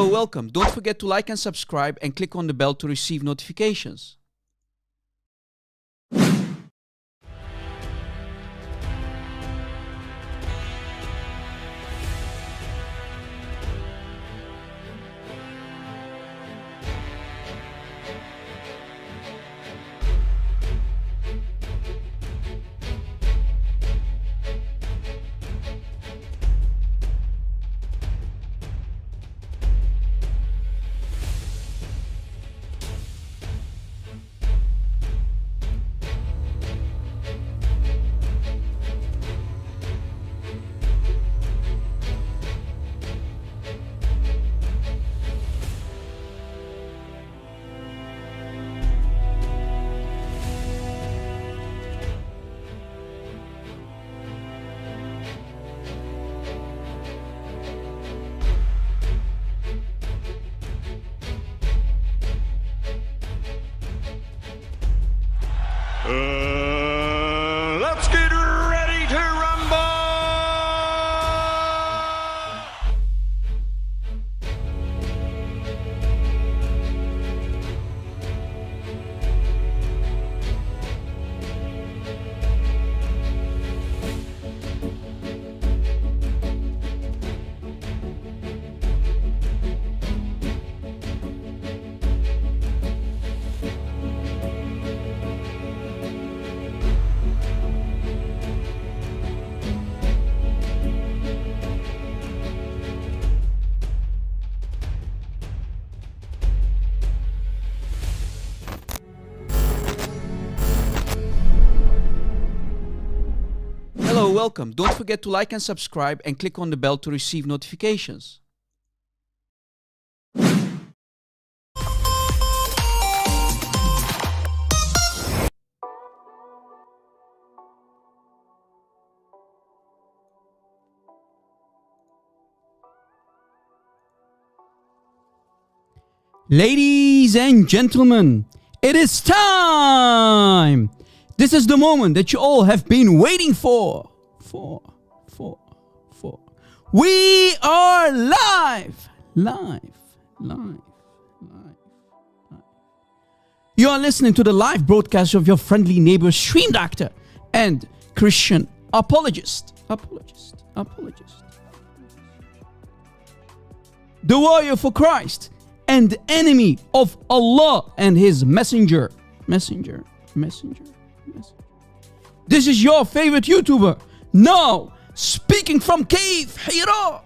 Hello, welcome. Don't forget to like and subscribe and click on the bell to receive notifications. Let's get ready to rumble! Hello, welcome. Don't forget to like and subscribe and click on the bell to receive notifications. Ladies and gentlemen, it is time! This is the moment that you all have been waiting for. We are live. You are listening to the live broadcast of your friendly neighbor, stream doctor and Christian apologist. The warrior for Christ and the enemy of Allah and his messenger. This is your favorite YouTuber. Now, speaking from cave, Hira.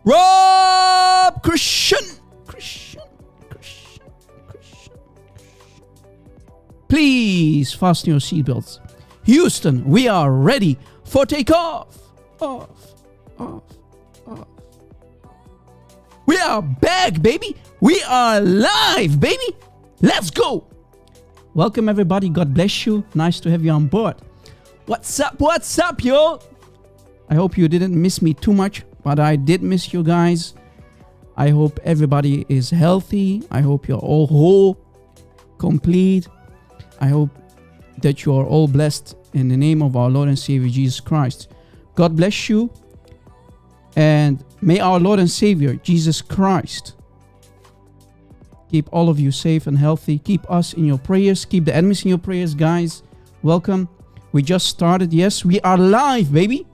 Rob Christian. Please fasten your seatbelts. Houston, we are ready for takeoff. We are back, baby. We are live, baby. Let's go. Welcome, everybody. God bless you. Nice to have you on board. What's up, yo? I hope you didn't miss me too much, but I did miss you guys. I hope everybody is healthy. I hope you're all whole, complete. I hope that you are all blessed in the name of our Lord and Savior, Jesus Christ. God bless you. And may our Lord and Savior, Jesus Christ, keep all of you safe and healthy. Keep us in your prayers. Keep the enemies in your prayers, guys. Welcome. We just started. Yes, we are live, baby.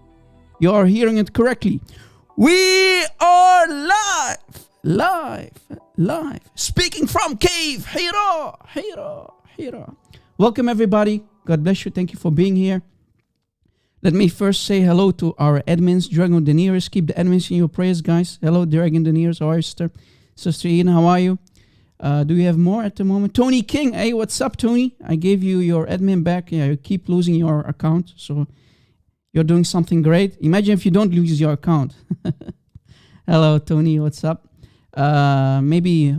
You are hearing it correctly. We are live. Speaking from cave. Hira. Welcome, everybody. God bless you. Thank you for being here. Let me first say hello to our admins, Dragon Daenerys. Keep the admins in your prayers, guys. Hello, Dragon Daenerys. How are you, sister? Sister Ian, how are you? Do you have more at the moment? Tony King. Hey, what's up, Tony? I gave you your admin back. Yeah, you keep losing your account. So you're doing something great. Imagine if you don't lose your account. Hello, Tony. What's up? Maybe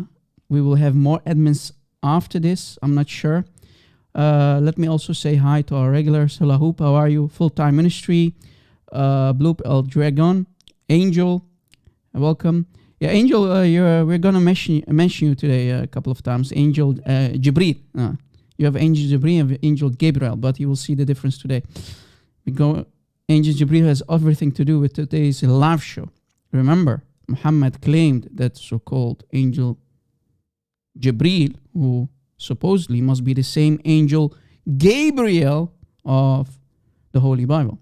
we will have more admins after this. I'm not sure. Let me also say hi to our regulars. Hello, Hoop. How are you? Full-time ministry. Bloop El Dragon. Angel. Welcome. Yeah, Angel, we're gonna mention you today a couple of times. Angel Jibril. You have Angel Jibril and Angel Gabriel, but you will see the difference today. Angel Jibril has everything to do with today's live show. remember, Muhammad claimed that so-called angel Jibreel, who supposedly must be the same angel Gabriel of the Holy Bible.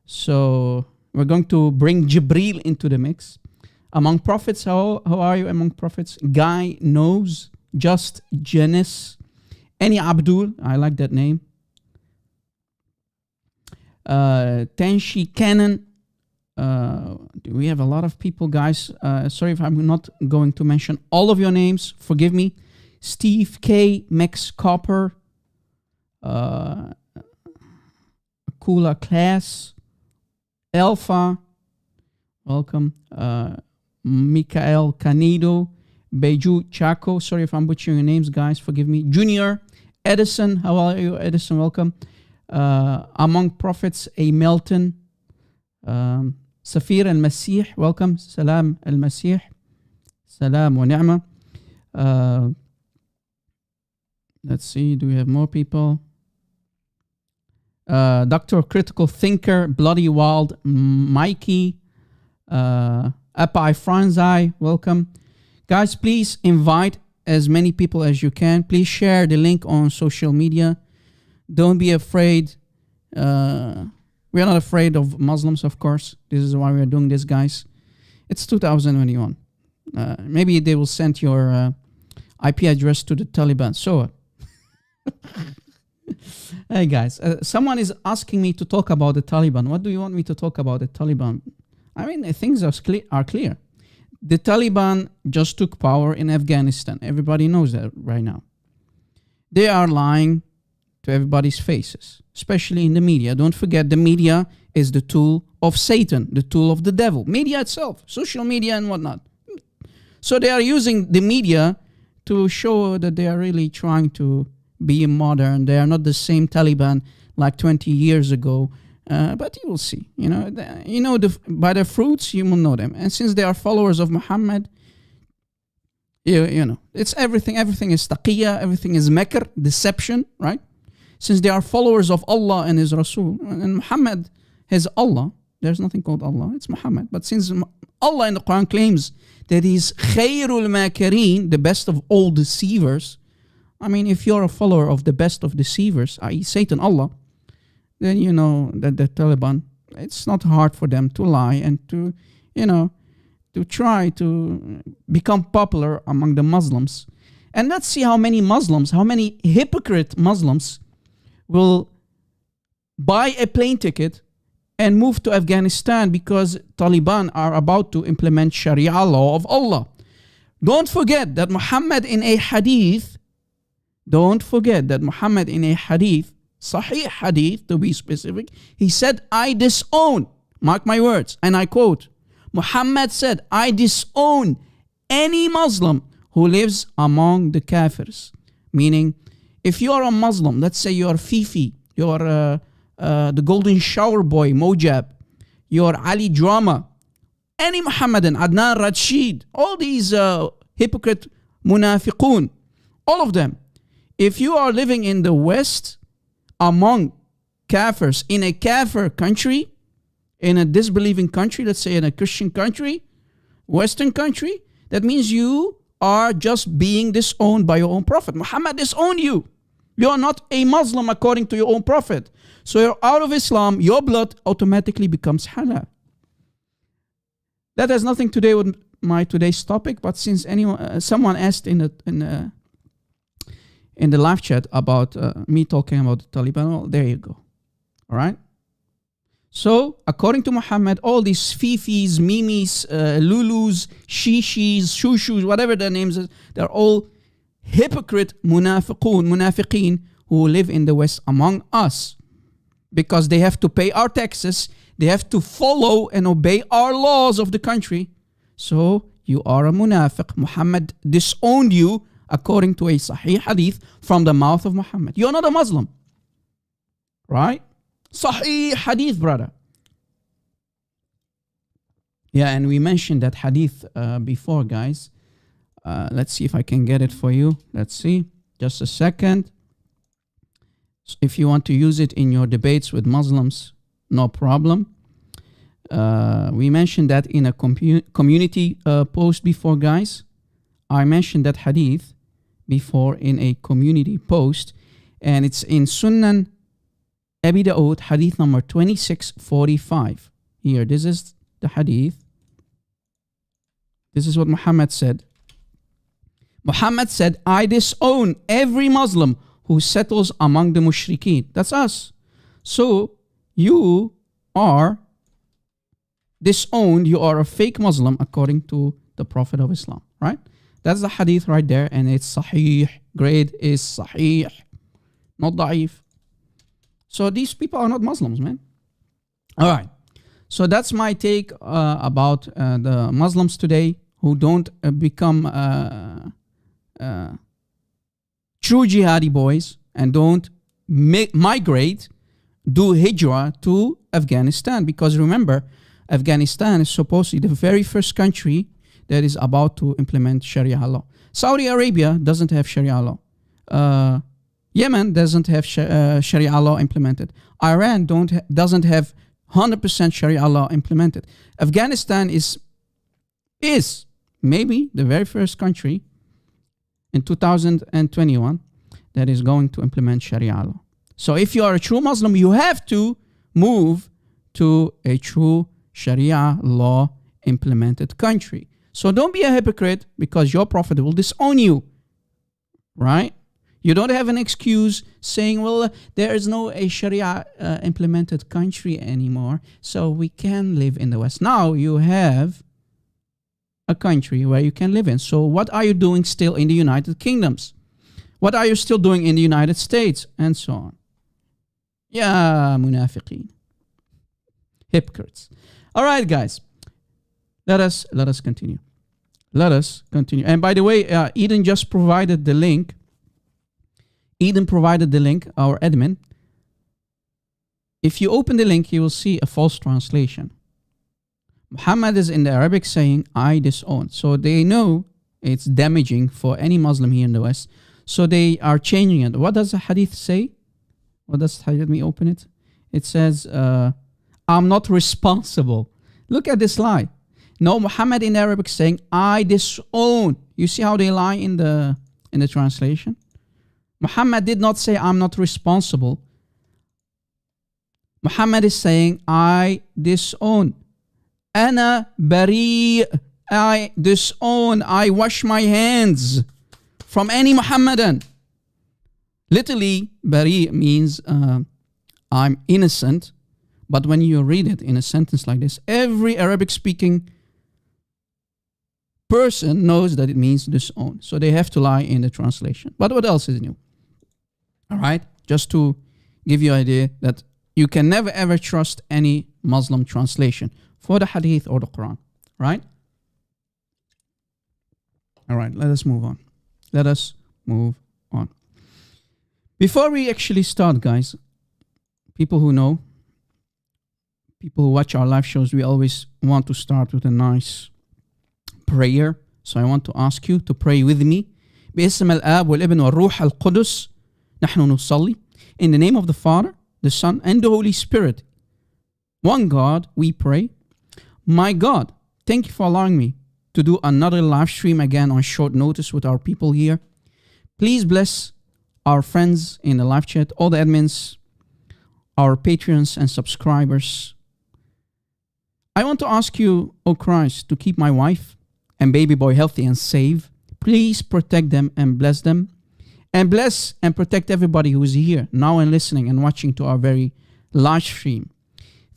So we're going to bring Jibreel into the mix. Among prophets, how are you among prophets? Guy knows, Just Janice, Any Abdul, I like that name. Tenshi Cannon. We have a lot of people, guys. Sorry if I'm not going to mention all of your names. Forgive me. Steve K, Max Copper, Kula Class, Alpha, welcome. Mikael Canido, Beju Chaco. Sorry if I'm butchering your names, guys. Forgive me. Junior, Edison. How are you, Edison? Welcome. Among Prophets, A. Melton. Safir al-Masih. Welcome. Salam al-Masih. Salam wa ni'ma. Let's see. Do we have more people? Dr. Critical Thinker, Bloody Wild, Mikey, Apai Franzai, welcome. Guys, please invite as many people as you can. Please share the link on social media. Don't be afraid. We are not afraid of Muslims, of course. This is why we are doing this, guys. It's 2021. Maybe they will send your IP address to the Taliban. So, hey guys, someone is asking me to talk about the Taliban. What do you want me to talk about the Taliban? I mean, things are clear. The Taliban just took power in Afghanistan. Everybody knows that right now. They are lying to everybody's faces, especially in the media. Don't forget, the media is the tool of Satan, the tool of the devil. Media itself, social media and whatnot. So they are using the media to show that they are really trying to be modern. They are not the same Taliban like 20 years ago. But you will see. By their fruits, you will know them. And since they are followers of Muhammad, you know, it's everything. Everything is taqiyya. Everything is makr, deception, right? Since they are followers of Allah and His Rasul, and Muhammad has Allah, there's nothing called Allah, it's Muhammad. But since Allah in the Quran claims that He's khayrul makirin, the best of all deceivers, I mean, if you're a follower of the best of deceivers, i.e. Satan, Allah, then you know that the Taliban, it's not hard for them to lie and to, to try to become popular among the Muslims. And let's see how many hypocrite Muslims will buy a plane ticket and move to Afghanistan because Taliban are about to implement Sharia law of Allah. Don't forget that Muhammad in a hadith, Sahih hadith to be specific, he said, I disown, mark my words, and I quote, Muhammad said, I disown any Muslim who lives among the kafirs. Meaning, if you are a Muslim, let's say you are Fifi, you are the golden shower boy, Mojab, you are Ali Drama, any Muhammadan, Adnan Rashid, all these hypocrite munafiqun, all of them. If you are living in the West, among kafirs, in a kafir country, in a disbelieving country, let's say in a Christian country, Western country, that means you are just being disowned by your own prophet. Muhammad disowned you. You are not a Muslim according to your own prophet. So you're out of Islam, your blood automatically becomes halal. That has nothing to do with my today's topic, but since someone asked in the live chat about me talking about the Taliban, well, there you go. All right? So, according to Muhammad, all these Fifis, Mimis, Lulus, Shishis, Shushus, whatever their names is, they're all hypocrite munafiqeen who live in the West among us. Because they have to pay our taxes, they have to follow and obey our laws of the country. So, you are a munafiq. Muhammad disowned you according to a Sahih hadith from the mouth of Muhammad. You're not a Muslim. Right? Sahih hadith, brother. Yeah, and we mentioned that hadith before, guys. Let's see if I can get it for you. Let's see. Just a second. If you want to use it in your debates with Muslims, no problem. We mentioned that in a community post before, guys. I mentioned that hadith before in a community post, and it's in Sunan Abi Dawood, hadith number 2645. Here, this is the hadith. This is what Muhammad said. Muhammad said, I disown every Muslim who settles among the mushrikeen. That's us. So you are disowned. You are a fake Muslim according to the Prophet of Islam, right? That's the hadith right there, and it's sahih. Grade is sahih, not da'if. So these people are not Muslims, man. All right. So that's my take about the Muslims today who don't become true jihadi boys and don't migrate, do hijrah to Afghanistan. Because remember, Afghanistan is supposedly the very first country that is about to implement Sharia law. Saudi Arabia doesn't have Sharia law. Yemen doesn't have Sharia law implemented. Iran doesn't have 100% Sharia law implemented. Afghanistan is maybe the very first country in 2021 that is going to implement Sharia law. So if you are a true Muslim, you have to move to a true Sharia law implemented country. So don't be a hypocrite because your prophet will disown you, right? You don't have an excuse saying, well, there is no a Sharia implemented country anymore, so we can live in the West. Now you have a country where you can live in. So what are you doing still in the United Kingdoms? What are you still doing in the United States? And so on. Ya munafiqeen. Hypocrites. All right, guys. Let us continue. Let us continue. And by the way, Eden just provided the link. Eden provided the link, our admin. If you open the link, you will see a false translation. Muhammad is in the Arabic saying, I disown. So they know it's damaging for any Muslim here in the West. So they are changing it. What does the hadith say? What does the hadith? Let me open it. It says, I'm not responsible. Look at this lie. No, Muhammad in Arabic saying, I disown. You see how they lie in the translation? Muhammad did not say, I'm not responsible. Muhammad is saying, I disown. Ana bari. I disown. I wash my hands from any Muhammadan. Literally, bari means I'm innocent. But when you read it in a sentence like this, every Arabic-speaking person knows that it means disown. So they have to lie in the translation. But what else is new? All right? Just to give you an idea that you can never ever trust any Muslim translation for the Hadith or the Quran. Right? All right, let us move on. Let us move on. Before we actually start, guys, people who know, people who watch our live shows, we always want to start with a nice prayer. So I want to ask you to pray with me. باسم الآب والابن والروح القدس نحن نصلي. In the name of the Father, the Son, and the Holy Spirit. One God, we pray. My God, thank you for allowing me to do another live stream again on short notice with our people here. Please bless our friends in the live chat, all the admins, our patrons and subscribers. I want to ask you, O Christ, to keep my wife and baby boy healthy and safe. Please protect them and bless them. And bless and protect everybody who is here now and listening and watching to our very live stream.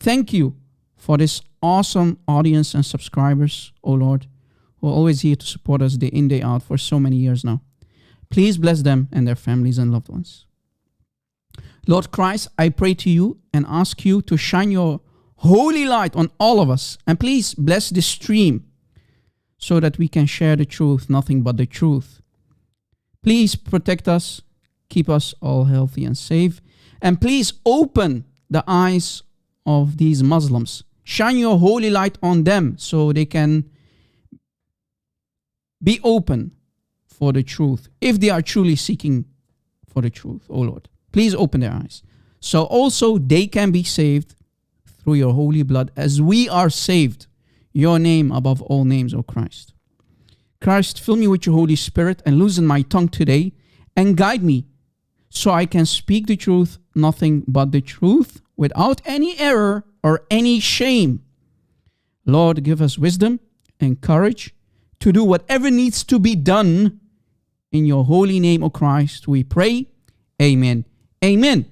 Thank you for this awesome audience and subscribers, O Lord, who are always here to support us day in, day out for so many years now. Please bless them and their families and loved ones. Lord Christ, I pray to you and ask you to shine your holy light on all of us. And please bless this stream so that we can share the truth, nothing but the truth. Please protect us, keep us all healthy and safe. And please open the eyes of these Muslims. Shine your holy light on them so they can be open for the truth. If they are truly seeking for the truth, oh Lord, please open their eyes. So also they can be saved through your holy blood as we are saved. Your name above all names, O Christ. Christ, fill me with your Holy Spirit and loosen my tongue today and guide me so I can speak the truth, nothing but the truth, without any error or any shame. Lord, give us wisdom and courage to do whatever needs to be done. In your holy name, O Christ, we pray. Amen. Amen.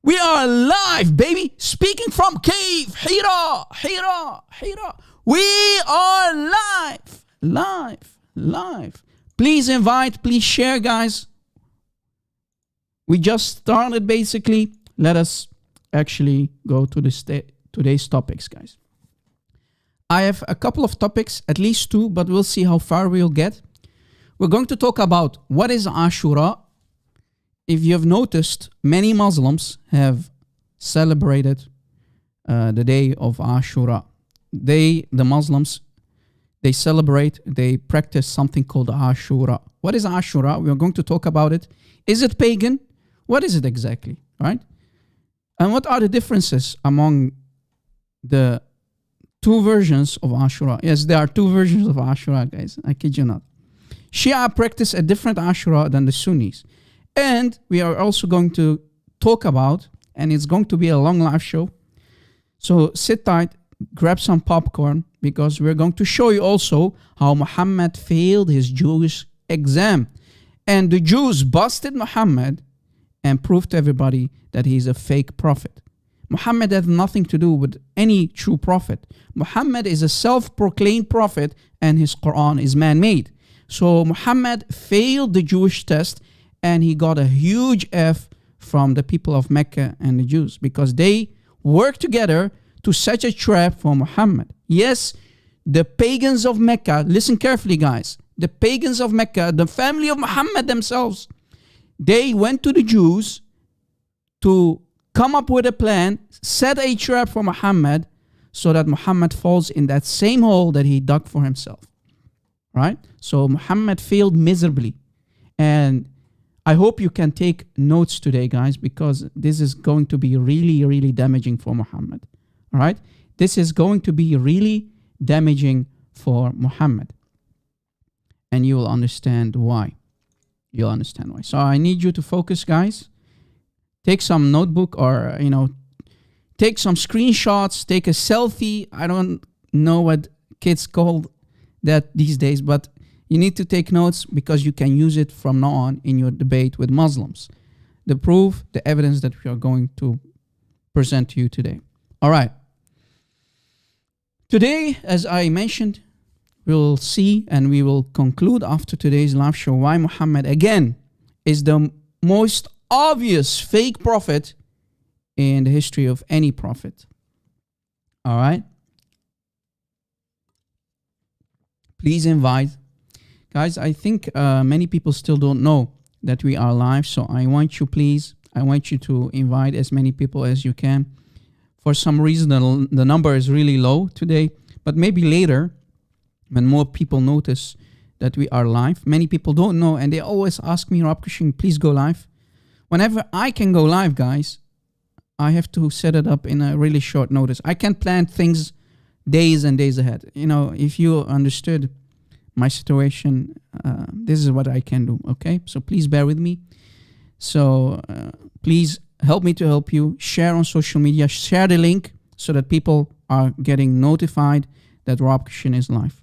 We are live, baby. Speaking from Cave. Hira. We are live. Please invite, please share, guys. We just started, basically. Let us actually go to today's topics, guys. I have a couple of topics, at least two, but we'll see how far we'll get. We're going to talk about what is Ashura. If you have noticed, many Muslims have celebrated the day of Ashura. The Muslims, they celebrate, they practice something called Ashura. What is Ashura? We're going to talk about it. Is it pagan? What is it exactly, right? And what are the differences among the two versions of Ashura? Yes, there are two versions of Ashura, guys. I kid you not. Shia practice a different Ashura than the Sunnis. And we are also going to talk about, and it's going to be a long live show. So sit tight, grab some popcorn, because we're going to show you also how Muhammad failed his Jewish exam. And the Jews busted Muhammad and proved to everybody that he's a fake prophet. Muhammad had nothing to do with any true prophet. Muhammad is a self-proclaimed prophet and his Quran is man-made. So Muhammad failed the Jewish test and he got a huge F from the people of Mecca and the Jews because they worked together to set a trap for Muhammad. Yes, the pagans of Mecca, listen carefully guys, the pagans of Mecca, the family of Muhammad themselves, they went to the Jews to come up with a plan, set a trap for Muhammad so that Muhammad falls in that same hole that he dug for himself. Right? So Muhammad failed miserably. And I hope you can take notes today, guys, because this is going to be really, really damaging for Muhammad. All right? This is going to be really damaging for Muhammad. And you will understand why. You'll understand why. So I need you to focus, guys. Take some notebook or, take some screenshots, take a selfie. I don't know what kids call that these days, but you need to take notes because you can use it from now on in your debate with Muslims. The proof, the evidence that we are going to present to you today. All right. Today, as I mentioned, we'll see and we will conclude after today's live show why Muhammad again is the most obvious fake prophet in the history of any prophet. All right. Please invite. Guys, I think many people still don't know that we are live. So I want you to invite as many people as you can. For some reason, the number is really low today. But maybe later, when more people notice that we are live, many people don't know. And they always ask me, Rob Cushing, please go live. Whenever I can go live, guys, I have to set it up in a really short notice. I can plan things days and days ahead. If you understood my situation, this is what I can do, okay? So please bear with me. So please help me to help you. Share on social media. Share the link so that people are getting notified that Rob Cushing is live.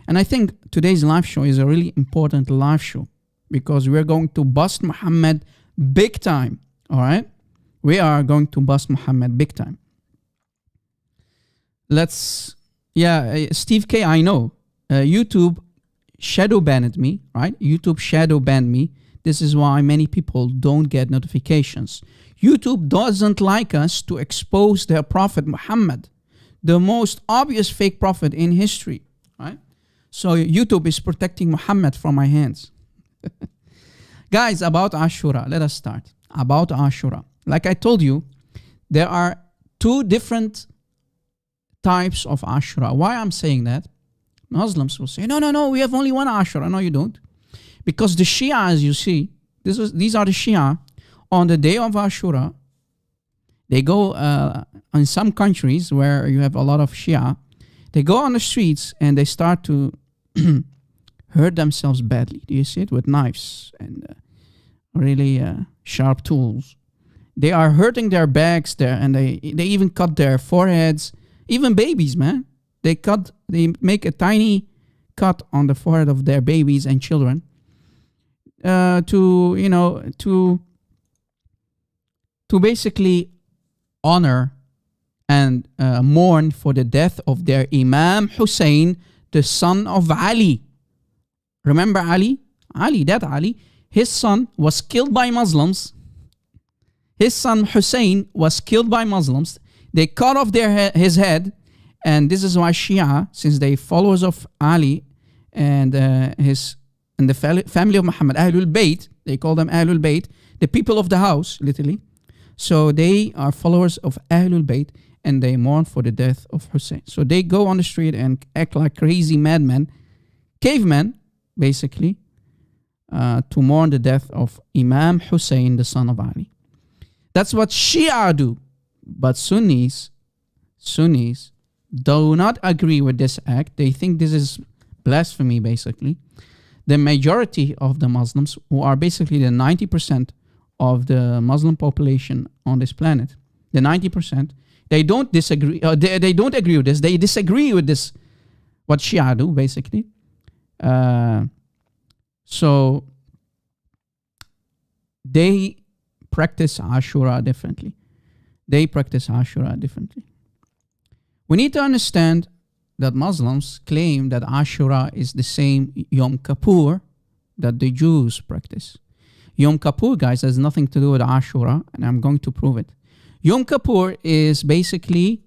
And I think today's live show is a really important live show because we're going to bust Muhammad big time, all right? We are going to bust Muhammad big time. Steve K, I know. YouTube shadow banned me, right? YouTube shadow banned me. This is why many people don't get notifications. YouTube doesn't like us to expose their prophet Muhammad, the most obvious fake prophet in history, right? So YouTube is protecting Muhammad from my hands. Guys, about Ashura, let us start. About Ashura. Like I told you, there are two different types of Ashura. Why I'm saying that? Muslims will say, no, we have only one Ashura. No, you don't. Because the Shia, as you see, these are the Shia. On the day of Ashura, They go in some countries where you have a lot of Shia, they go on the streets and they start to hurt themselves badly. Do you see it? With knives and really sharp tools. They are hurting their backs there, and they even cut their foreheads. Even babies, man. They make a tiny cut on the forehead of their babies and children to basically honor and mourn for the death of their Imam Hussein, the son of Ali. Remember Ali? That Ali. His son was killed by Muslims. His son Hussein was killed by Muslims. They cut off his head, and this is why Shia, since they followers of Ali and the family of Muhammad, Ahlul Bayt, they call them Ahlul Bayt, the people of the house, literally. So they are followers of Ahlul Bayt, and they mourn for the death of Hussein. So they go on the street and act like crazy madmen, cavemen, basically, to mourn the death of Imam Hussein, the son of Ali. That's what Shia do. But Sunnis do not agree with this act. They think this is blasphemy, basically. The majority of the Muslims, who are basically the 90% of the Muslim population on this planet, the 90%, they don't disagree. They don't agree with this. They disagree with this, what Shia do, basically. So they practice Ashura differently. We need to understand that Muslims claim that Ashura is the same Yom Kippur that the Jews practice. Yom Kippur, guys, has nothing to do with Ashura, and I'm going to prove it. Yom Kippur is basically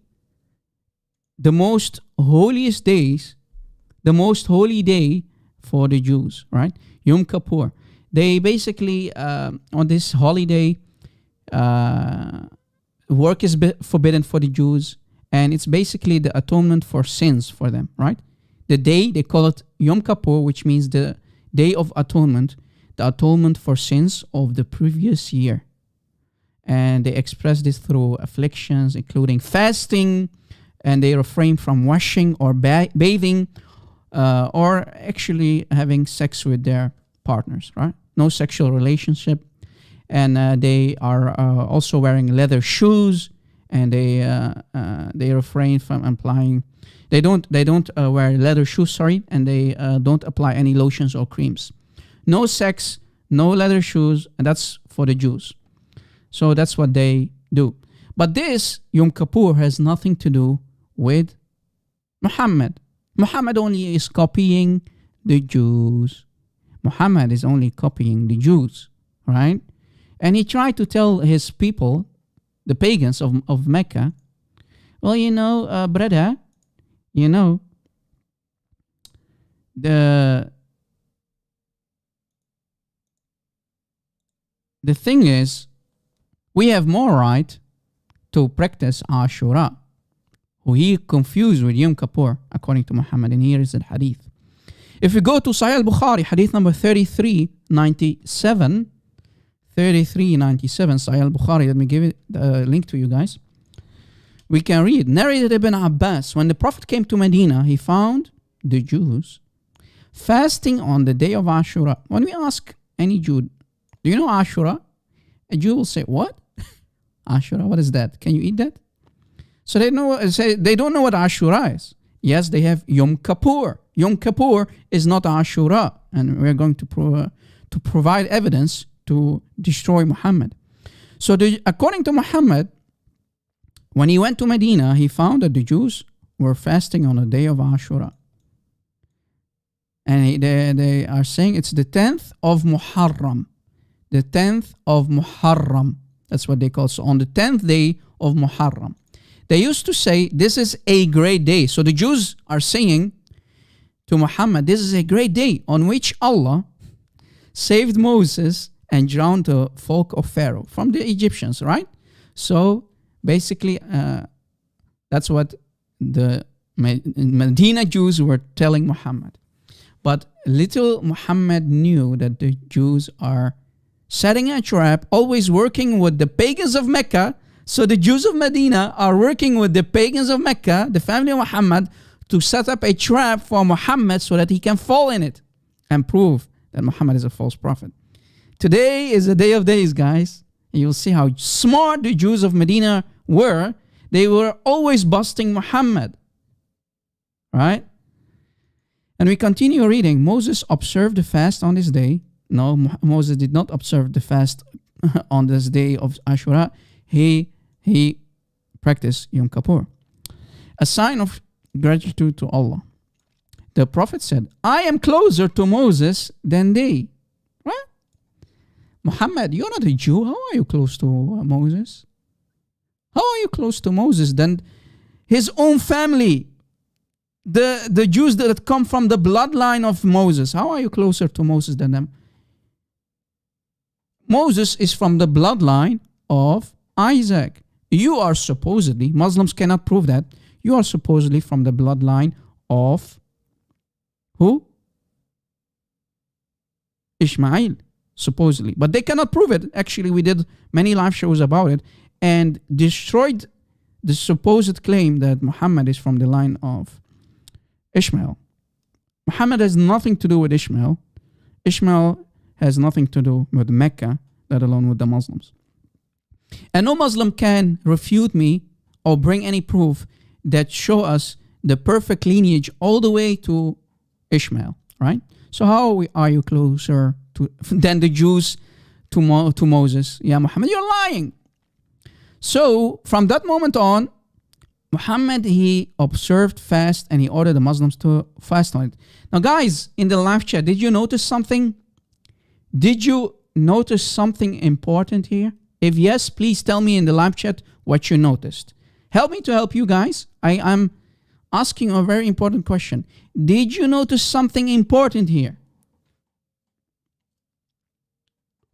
the most holiest days, the most holy day for the Jews, right? Yom Kippur. They basically, on this holiday, work is forbidden for the Jews, and it's basically the atonement for sins for them, right? The day, they call it Yom Kippur, which means the Day of Atonement, the atonement for sins of the previous year. And they express this through afflictions, including fasting, and they refrain from washing or bathing, or actually having sex with their partners, right? No sexual relationship. And they are also wearing leather shoes, and they refrain from applying. They don't wear leather shoes, and they don't apply any lotions or creams. No sex, no leather shoes, and that's for the Jews. So that's what they do. But this Yom Kippur has nothing to do with Muhammad. Muhammad only is copying the Jews. Muhammad is only copying the Jews, right? And he tried to tell his people, the pagans of Mecca, well, brother, the thing is, we have more right to practice Ashura, who he confused with Yom Kippur, according to Muhammad. And here is the hadith. If we go to Sahih al-Bukhari, hadith number 3397, Sahih al-Bukhari, let me give it a link to you guys. We can read, narrated Ibn Abbas, when the Prophet came to Medina, he found the Jews fasting on the day of Ashura. When we ask any Jew, do you know Ashura? A Jew will say, what? Ashura, what is that? Can you eat that? So they don't know what Ashura is. Yes, they have Yom Kippur. Yom Kippur is not Ashura, and we're going to provide evidence to destroy Muhammad. So according to Muhammad, when he went to Medina, he found that the Jews were fasting on the day of Ashura. And they are saying it's the 10th of Muharram. The 10th of Muharram. That's what they call it. So on the 10th day of Muharram. They used to say, this is a great day. So the Jews are saying to Muhammad, this is a great day on which Allah saved Moses and drowned the folk of Pharaoh from the Egyptians, right? So basically, that's what the Medina Jews were telling Muhammad. But little Muhammad knew that the Jews are setting a trap, always working with the pagans of Mecca, So the Jews of Medina are working with the pagans of Mecca, the family of Muhammad, to set up a trap for Muhammad so that he can fall in it and prove that Muhammad is a false prophet. Today is a day of days, guys. You'll see how smart the Jews of Medina were. They were always busting Muhammad. Right? And we continue reading. Moses observed the fast on this day. No, Moses did not observe the fast on this day of Ashura. He practiced Yom Kippur. A sign of gratitude to Allah. The Prophet said, I am closer to Moses than they. What? Muhammad, you're not a Jew. How are you close to Moses? How are you close to Moses than his own family? The Jews that come from the bloodline of Moses. How are you closer to Moses than them? Moses is from the bloodline of Isaac. You are supposedly, Muslims cannot prove that, you are supposedly from the bloodline of who? Ishmael, supposedly. But they cannot prove it. Actually, we did many live shows about it and destroyed the supposed claim that Muhammad is from the line of Ishmael. Muhammad has nothing to do with Ishmael. Ishmael has nothing to do with Mecca, let alone with the Muslims. And no Muslim can refute me or bring any proof that show us the perfect lineage all the way to Ishmael, right? So how are you closer to than the Jews to Moses? Yeah, Muhammad, you're lying. So from that moment on, Muhammad, he observed fast and he ordered the Muslims to fast on it. Now guys, in the live chat, did you notice something? Did you notice something important here? If yes, please tell me in the live chat what you noticed. Help me to help you guys. I am asking a very important question. Did you notice something important here?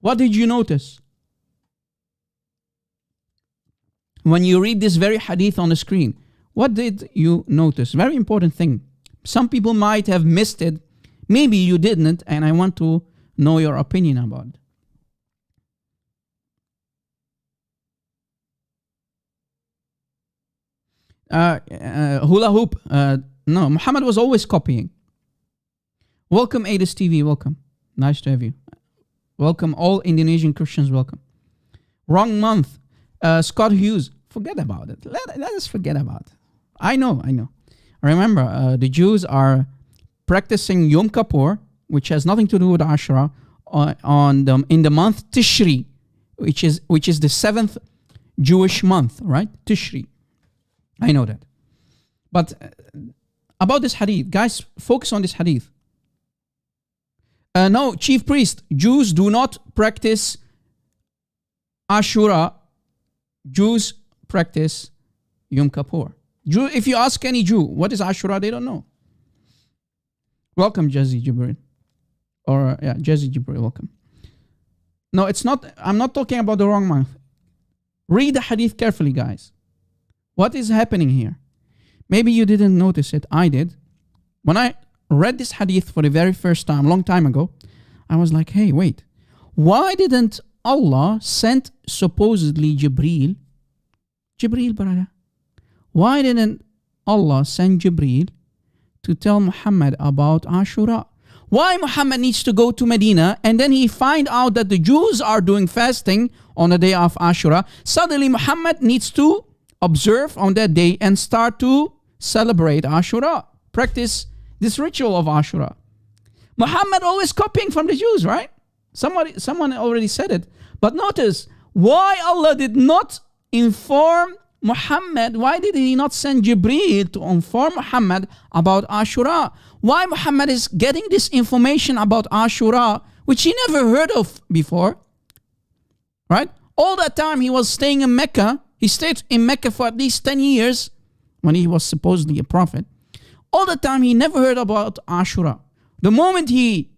What did you notice? When you read this very hadith on the screen, what did you notice? Very important thing. Some people might have missed it. Maybe you didn't, and I want to know your opinion about it. Hula hoop. No, Muhammad was always copying. Welcome, Adis TV. Welcome. Nice to have you. Welcome, all Indonesian Christians. Welcome. Wrong month. Scott Hughes. Forget about it. Let us forget about it. I know. Remember, the Jews are practicing Yom Kippur, which has nothing to do with Ashura, in the month Tishri, which is the 7th Jewish month, right? Tishri. I know that. But about this hadith, guys, focus on this hadith. No, chief priest, Jews do not practice Ashura. Jews practice Yom Kippur. If you ask any Jew, what is Ashura, they don't know. Welcome, Jazzy Jibril. Jazzy Jibril, welcome. No, it's not, I'm not talking about the wrong month. Read the hadith carefully, guys. What is happening here? Maybe you didn't notice it. I did. When I read this hadith for the very first time, long time ago, I was like, hey, wait. Why didn't Allah send supposedly Jibril, brother? Why didn't Allah send Jibril to tell Muhammad about Ashura? Why Muhammad needs to go to Medina and then he find out that the Jews are doing fasting on the day of Ashura? Suddenly Muhammad needs to observe on that day and start to celebrate Ashura. Practice this ritual of Ashura. Muhammad always copying from the Jews, right? Someone already said it. But notice, why Allah did not inform Muhammad? Why did he not send Jibreel to inform Muhammad about Ashura? Why Muhammad is getting this information about Ashura, which he never heard of before, right? All that time he was staying in Mecca. He stayed in Mecca for at least 10 years when he was supposedly a prophet. All the time he never heard about Ashura. The moment he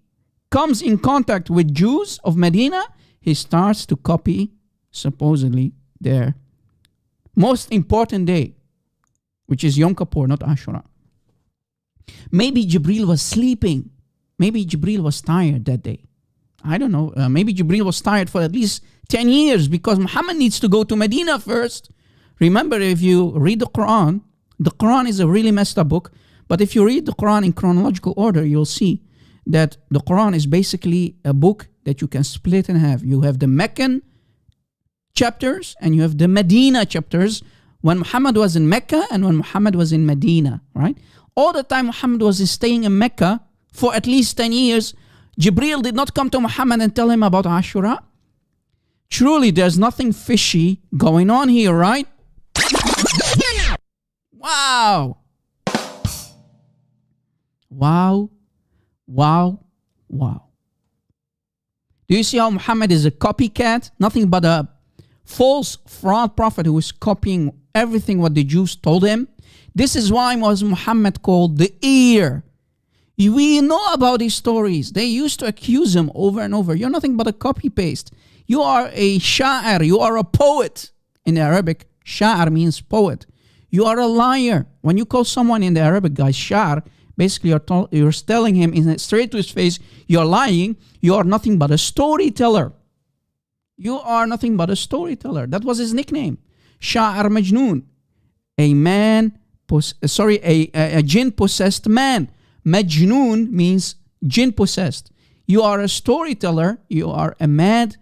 comes in contact with Jews of Medina, he starts to copy supposedly their most important day, which is Yom Kippur, not Ashura. Maybe Jibreel was sleeping. Maybe Jibreel was tired that day. I don't know, maybe Jibreel was tired for at least 10 years because Muhammad needs to go to Medina first. Remember, if you read the Quran is a really messed up book, but if you read the Quran in chronological order, you'll see that the Quran is basically a book that you can split in half. You have the Meccan chapters and you have the Medina chapters when Muhammad was in Mecca and when Muhammad was in Medina, right? All the time Muhammad was staying in Mecca for at least 10 years, Jibreel did not come to Muhammad and tell him about Ashura. Truly, there's nothing fishy going on here, right? Wow. Wow. Wow. Wow. Do you see how Muhammad is a copycat? Nothing but a false fraud prophet who is copying everything what the Jews told him. This is why was Muhammad called the ear. We know about these stories. They used to accuse him over and over. You're nothing but a copy-paste. You are a sha'ir. You are a poet. In Arabic, sha'ir means poet. You are a liar. When you call someone in the Arabic, guys, sha'ir, basically you're telling him straight to his face, you're lying. You are nothing but a storyteller. You are nothing but a storyteller. That was his nickname. Sha'ir Majnoon. A jinn-possessed man. Majnoon means jinn-possessed. You are a storyteller. You are a mad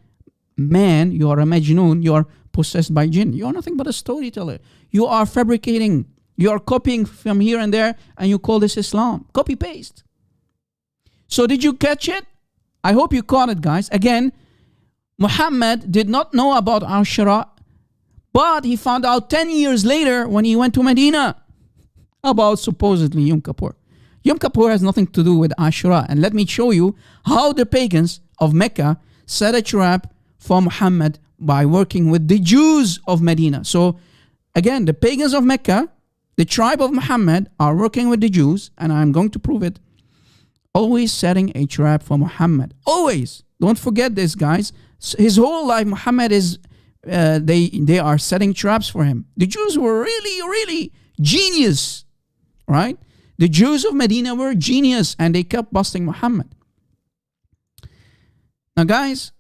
man. You are a Majnoon. You are possessed by jinn. You are nothing but a storyteller. You are fabricating. You are copying from here and there, and you call this Islam. Copy-paste. So did you catch it? I hope you caught it, guys. Again, Muhammad did not know about Ashura, but he found out 10 years later when he went to Medina about supposedly Yom Kippur. Yom Kippur has nothing to do with Ashura. And let me show you how the pagans of Mecca set a trap for Muhammad by working with the Jews of Medina. So again, the pagans of Mecca, the tribe of Muhammad, are working with the Jews, and I'm going to prove it, always setting a trap for Muhammad. Always. Don't forget this, guys. His whole life, Muhammad is, they are setting traps for him. The Jews were really, really genius, right? The Jews of Medina were genius, and they kept busting Muhammad. Now, guys,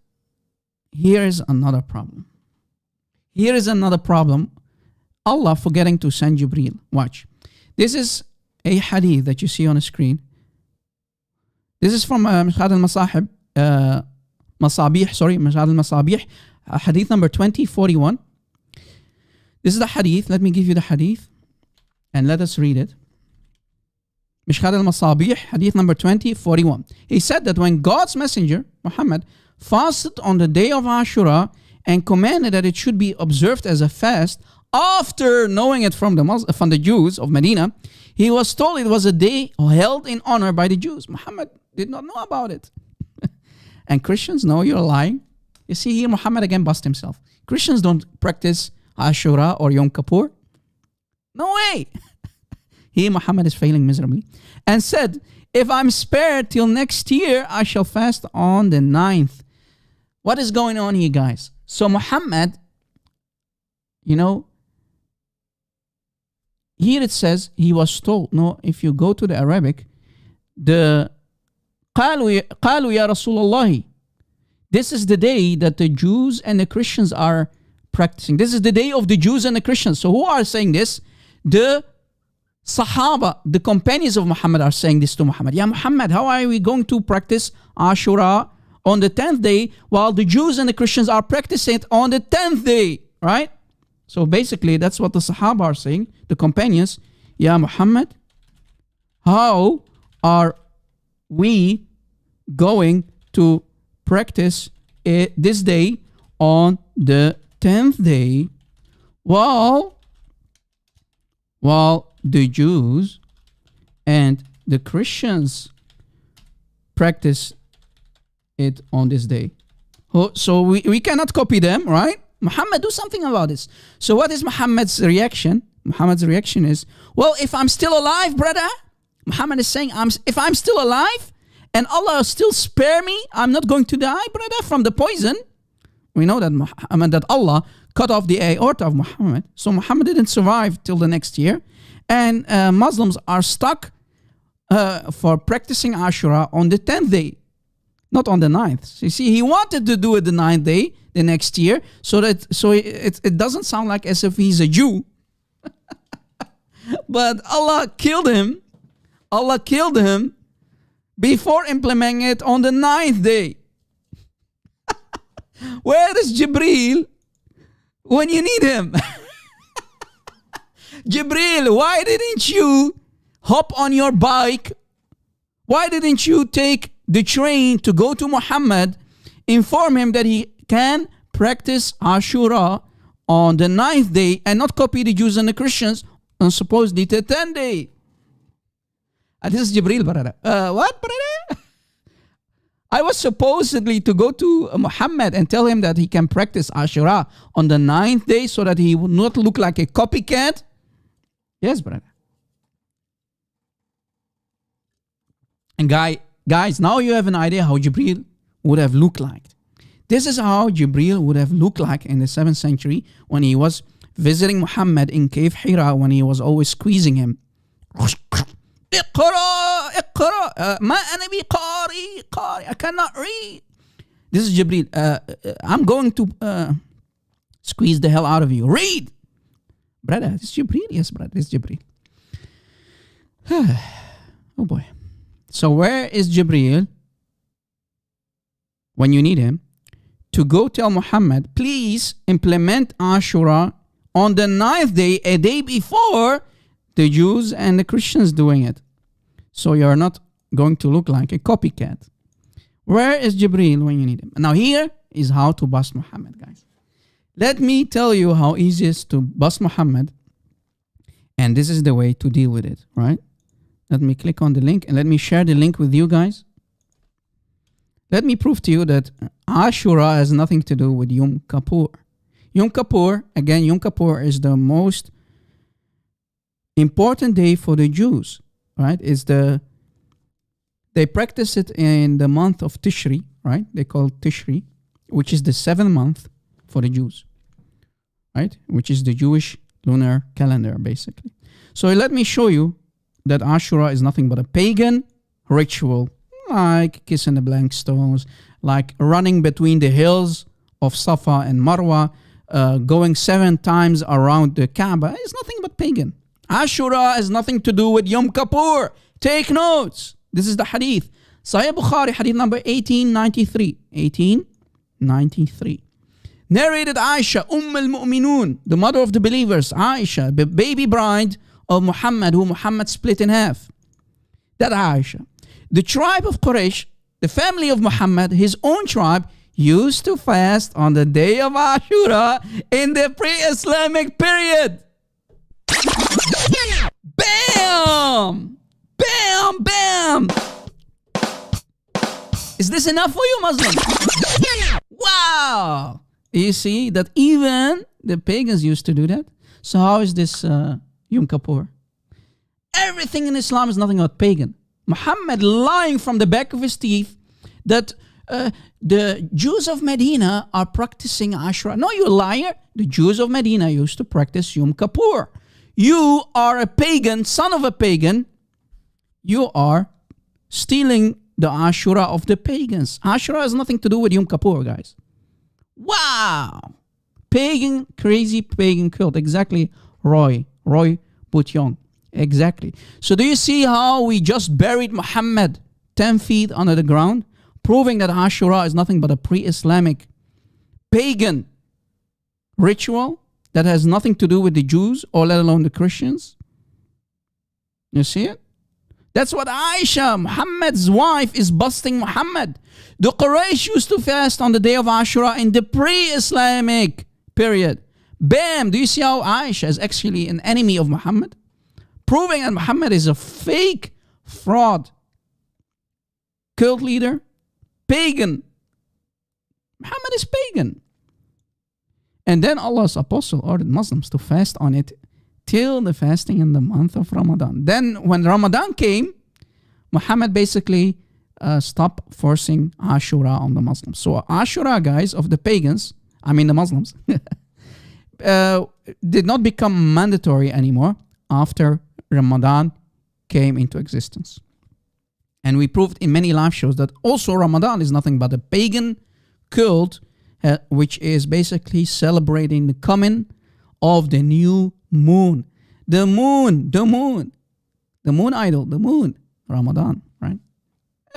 here is another problem. Here is another problem. Allah forgetting to send Jibreel. Watch. This is a hadith that you see on the screen. This is from Mashhad al-Masabih, Mashhad al-Masabih, hadith number 2041. This is the hadith. Let me give you the hadith and let us read it. Mashhad al-Masabih, hadith number 2041. He said that when God's messenger, Muhammad, fasted on the day of Ashura and commanded that it should be observed as a fast, after knowing it from the Jews of Medina, he was told it was a day held in honor by the Jews. Muhammad did not know about it. And Christians know you're lying. You see here, Muhammad again bust himself. Christians don't practice Ashura or Yom Kippur. No way. Here, Muhammad is failing miserably. And said, if I'm spared till next year, I shall fast on the 9th. What is going on here, guys? So Muhammad, here it says he was told. No, if you go to the Arabic, the قالوا يا رسول الله. This is the day that the Jews and the Christians are practicing. This is the day of the Jews and the Christians. So who are saying this? The Sahaba, the companions of Muhammad, are saying this to Muhammad. Yeah, Muhammad, how are we going to practice Ashura on the 10th day while the Jews and the Christians are practicing it on the 10th day, right? So basically, that's what the Sahaba are saying, the companions. Yeah, Muhammad, how are we going to practice this day on the 10th day while the Jews and the Christians practice it on this day? So we cannot copy them, right? Muhammad, do something about this. So what is Muhammad's reaction? Muhammad's reaction is, well, if I'm still alive, brother, Muhammad is saying, if I'm still alive and Allah still spare me, I'm not going to die, brother, from the poison. We know that Allah cut off the aorta of Muhammad. So Muhammad didn't survive till the next year. And Muslims are stuck for practicing Ashura on the 10th day. not on the 9th. So you see, he wanted to do it the 9th day, the next year, so it doesn't sound like as if he's a Jew. But Allah killed him. Allah killed him before implementing it on the 9th day. Where is Jibreel when you need him? Jibreel, why didn't you hop on your bike? Why didn't you take the train to go to Muhammad, inform him that he can practice Ashura on the 9th day and not copy the Jews and the Christians on supposedly the 10th day? This is Jibreel, brother. What, brother? I was supposedly to go to Muhammad and tell him that he can practice Ashura on the 9th day so that he would not look like a copycat. Yes, brother. And guys, now you have an idea how Jibreel would have looked like. This is how Jibreel would have looked like in the 7th century when he was visiting Muhammad in Cave Hira, when he was always squeezing him. اقرأ ما أنا بقارئ I cannot read. This is Jibreel. I'm going to squeeze the hell out of you. Read. Brother, this is Jibreel. Yes, brother, this is Jibreel. Oh boy. So where is Jibreel when you need him? To go tell Muhammad, please implement Ashura on the 9th day, a day before the Jews and the Christians doing it. So you're not going to look like a copycat. Where is Jibreel when you need him? Now here is how to bust Muhammad, guys. Let me tell you how easy it is to bust Muhammad. And this is the way to deal with it, right? Let me click on the link and let me share the link with you guys. Let me prove to you that Ashura has nothing to do with Yom Kippur. Yom Kippur, again, Yom Kippur is the most important day for the Jews, right? They practice it in the month of Tishri, right? They call it Tishri, which is the 7th month for the Jews, right? Which is the Jewish lunar calendar, basically. So let me show you that Ashura is nothing but a pagan ritual, like kissing the blank stones, like running between the hills of Safa and Marwa, going 7 times around the Kaaba. It's nothing but pagan. Ashura has nothing to do with Yom Kippur. Take notes. This is the hadith. Sahih Bukhari, hadith number 1893. 1893. Narrated Aisha, al-Mu'minun, the mother of the believers, Aisha, the baby bride of Muhammad, who Muhammad split in half. That Aisha. The tribe of Quraysh, the family of Muhammad, his own tribe, used to fast on the day of Ashura in the pre-Islamic period. Bam! Bam! Bam! Is this enough for you, Muslims? Wow! You see that even the pagans used to do that. So how is this Yom Kippur? Everything in Islam is nothing but pagan. Muhammad lying from the back of his teeth that the Jews of Medina are practicing Ashura. No, you liar. The Jews of Medina used to practice Yom Kippur. You are a pagan, son of a pagan. You are stealing the Ashura of the pagans. Ashura has nothing to do with Yom Kippur, guys. Wow! Pagan, crazy pagan cult. Exactly, Roy Butyong. Exactly. So do you see how we just buried Muhammad 10 feet under the ground? Proving that Ashura is nothing but a pre-Islamic pagan ritual that has nothing to do with the Jews or let alone the Christians. You see it? That's what Aisha, Muhammad's wife, is busting Muhammad. The Quraysh used to fast on the day of Ashura in the pre-Islamic period. Bam! Do you see how Aisha is actually an enemy of Muhammad? Proving that Muhammad is a fake, fraud, cult leader, pagan. Muhammad is pagan. And then Allah's apostle ordered Muslims to fast on it till the fasting in the month of Ramadan. Then when Ramadan came, Muhammad basically stopped forcing Ashura on the Muslims. So Ashura, guys, of the pagans, I mean the Muslims, did not become mandatory anymore after Ramadan came into existence. And we proved in many live shows that also Ramadan is nothing but a pagan cult, which is basically celebrating the coming of the new moon. The moon idol, the moon, Ramadan, right?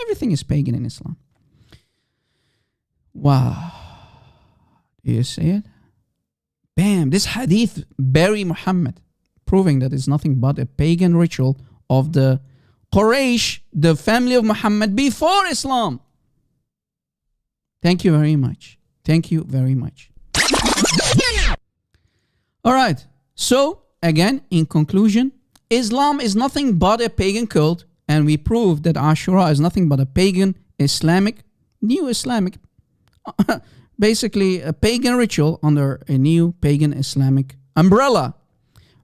Everything is pagan in Islam. Wow. Do you see it? Bam, this hadith bury Muhammad, proving that it's nothing but a pagan ritual of the Quraysh, the family of Muhammad before Islam. Thank you very much. Thank you very much. All right. So, again, in conclusion, Islam is nothing but a pagan cult, and we proved that Ashura is nothing but a pagan new Islamic, basically a pagan ritual under a new pagan Islamic umbrella,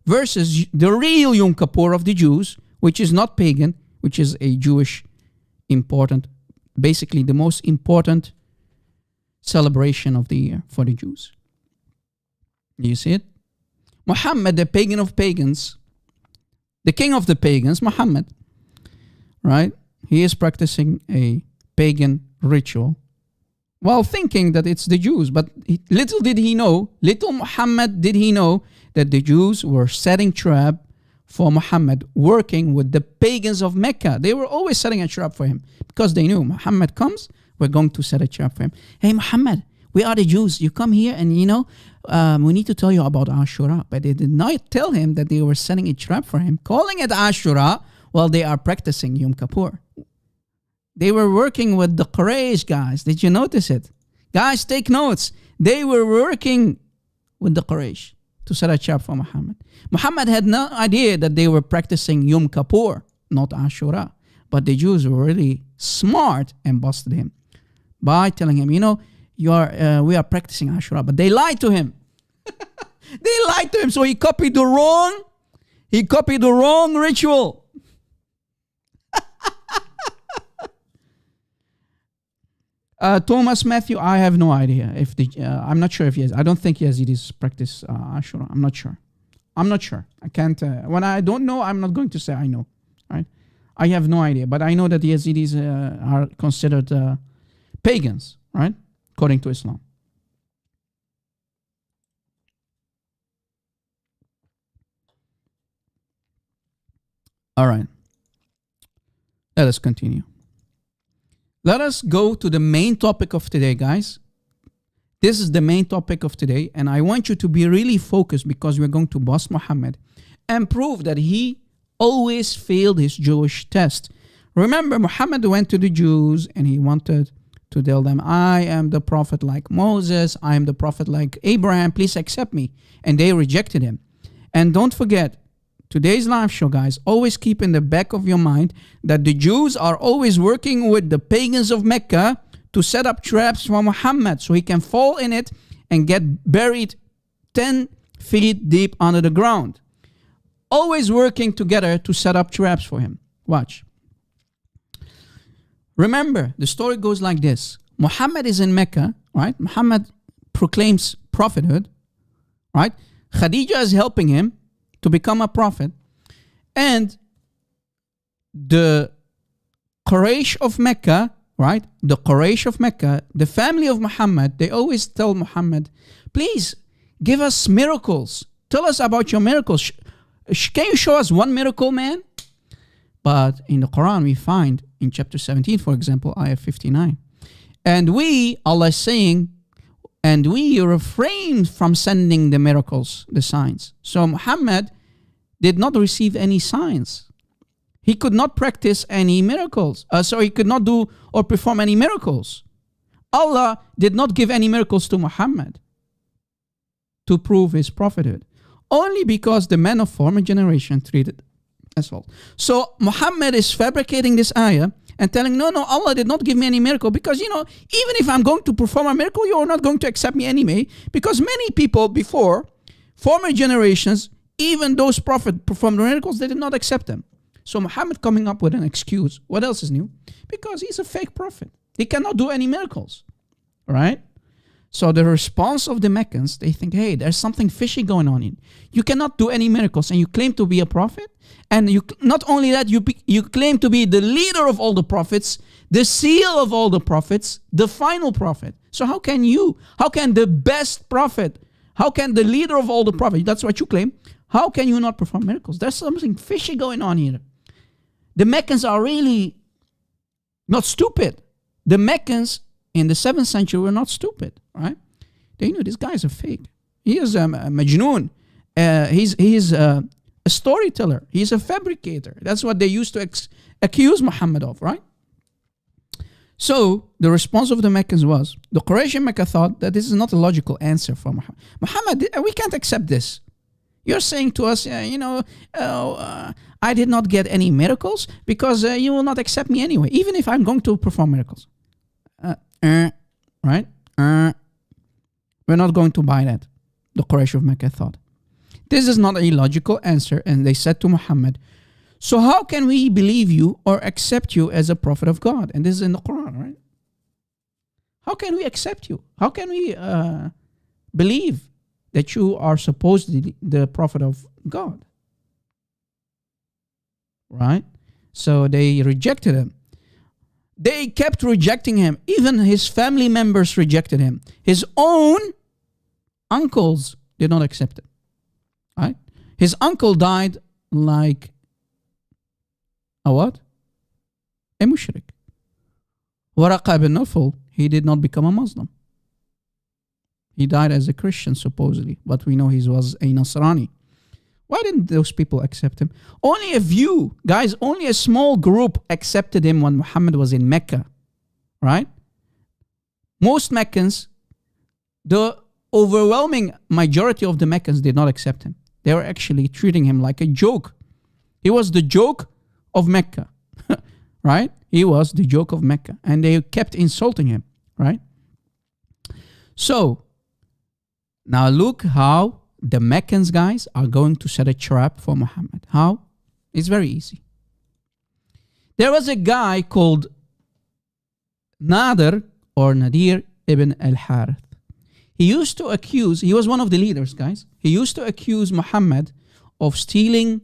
versus the real Yom Kippur of the Jews, which is not pagan, which is a Jewish basically the most important celebration of the year for the Jews. Do you see it? Muhammad, the pagan of pagans, the king of the pagans, Muhammad, right? He is practicing a pagan ritual while thinking that it's the Jews. But little Muhammad did he know that the Jews were setting trap for Muhammad, working with the pagans of Mecca. They were always setting a trap for him because they knew Muhammad comes, we're going to set a trap for him. Hey, Muhammad, we are the Jews. You come here and, we need to tell you about Ashura. But they did not tell him that they were setting a trap for him, calling it Ashura while they are practicing Yom Kippur. They were working with the Quraysh, guys. Did you notice it? Guys, take notes. They were working with the Quraysh to set a trap for Muhammad. Muhammad had no idea that they were practicing Yom Kippur, not Ashura. But the Jews were really smart and busted him by telling him, we are practicing Ashura. But they lied to him. They lied to him, so he copied the wrong ritual. Thomas Matthew, I have no idea if I'm not sure if I don't think Yazidis practice Ashura. I'm not sure. I can't. When I don't know, I'm not going to say I know. Right? I have no idea, but I know that the Yazidis are considered pagans, right? According to Islam. All right. Let us continue. Let us go to the main topic of today, guys. This is the main topic of today, and I want you to be really focused because we're going to bust Muhammad and prove that he always failed his Jewish test. Remember, Muhammad went to the Jews and he wanted to tell them, I am the prophet like Moses, I am the prophet like Abraham, please accept me. And they rejected him. And don't forget, today's live show, guys, always keep in the back of your mind that the Jews are always working with the pagans of Mecca to set up traps for Muhammad so he can fall in it and get buried 10 feet deep under the ground. Always working together to set up traps for him. Watch. Remember, the story goes like this. Muhammad is in Mecca, right? Muhammad proclaims prophethood, right? Khadija is helping him to become a prophet. And the Quraysh of Mecca, right? The Quraysh of Mecca, the family of Muhammad, they always tell Muhammad, please give us miracles. Tell us about your miracles. Can you show us one miracle, man? But in the Quran, we find in chapter 17, for example, ayah 59. And Allah is saying, and we refrained from sending the miracles, the signs. So Muhammad did not receive any signs. He could not practice any miracles. So he could not do or perform any miracles. Allah did not give any miracles to Muhammad to prove his prophethood. Only because the men of former generation treated as well. So Muhammad is fabricating this ayah and telling, no, Allah did not give me any miracle because, even if I'm going to perform a miracle, you're not going to accept me anyway, because many people before, former generations, even those prophets performed miracles, they did not accept them. So Muhammad coming up with an excuse. What else is new? Because he's a fake prophet. He cannot do any miracles, right? So the response of the Meccans, they think, hey, there's something fishy going on here. You cannot do any miracles, and you claim to be a prophet. And you not only that, you claim to be the leader of all the prophets, the seal of all the prophets, the final prophet. So how can the best prophet, how can the leader of all the prophets, that's what you claim, how can you not perform miracles? There's something fishy going on here. The Meccans are really not stupid. The Meccans in the 7th century were not stupid, right? They knew this guy is a fake. He is a majnoon. He's a storyteller. He's a fabricator. That's what they used to accuse Muhammad of, right? So the response of the Meccans was, the Quraysh in Mecca thought that this is not a logical answer for Muhammad. Muhammad, we can't accept this. You're saying to us, I did not get any miracles because you will not accept me anyway, even if I'm going to perform miracles. Right? We're not going to buy that, the Quraysh of Mecca thought. This is not a logical answer, and they said to Muhammad, so how can we believe you or accept you as a prophet of God? And this is in the Quran, right? How can we accept you? How can we believe that you are supposedly the prophet of God? Right? So they rejected him. They kept rejecting him. Even his family members rejected him. His own uncles did not accept him. Right? His uncle died like a what? A mushrik. Waraqa ibn Nawfal, he did not become a Muslim. He died as a Christian, supposedly, but we know he was a Nasrani. Why didn't those people accept him? Only a few, guys, only a small group accepted him when Muhammad was in Mecca, right? Most Meccans, the overwhelming majority of the Meccans did not accept him. They were actually treating him like a joke. He was the joke of Mecca, right? He was the joke of Mecca, and they kept insulting him, right? So, now look how the Meccans, guys, are going to set a trap for Muhammad. How? It's very easy. There was a guy called Nadir or Nadir ibn al-Harith. He was one of the leaders, guys. He used to accuse Muhammad of stealing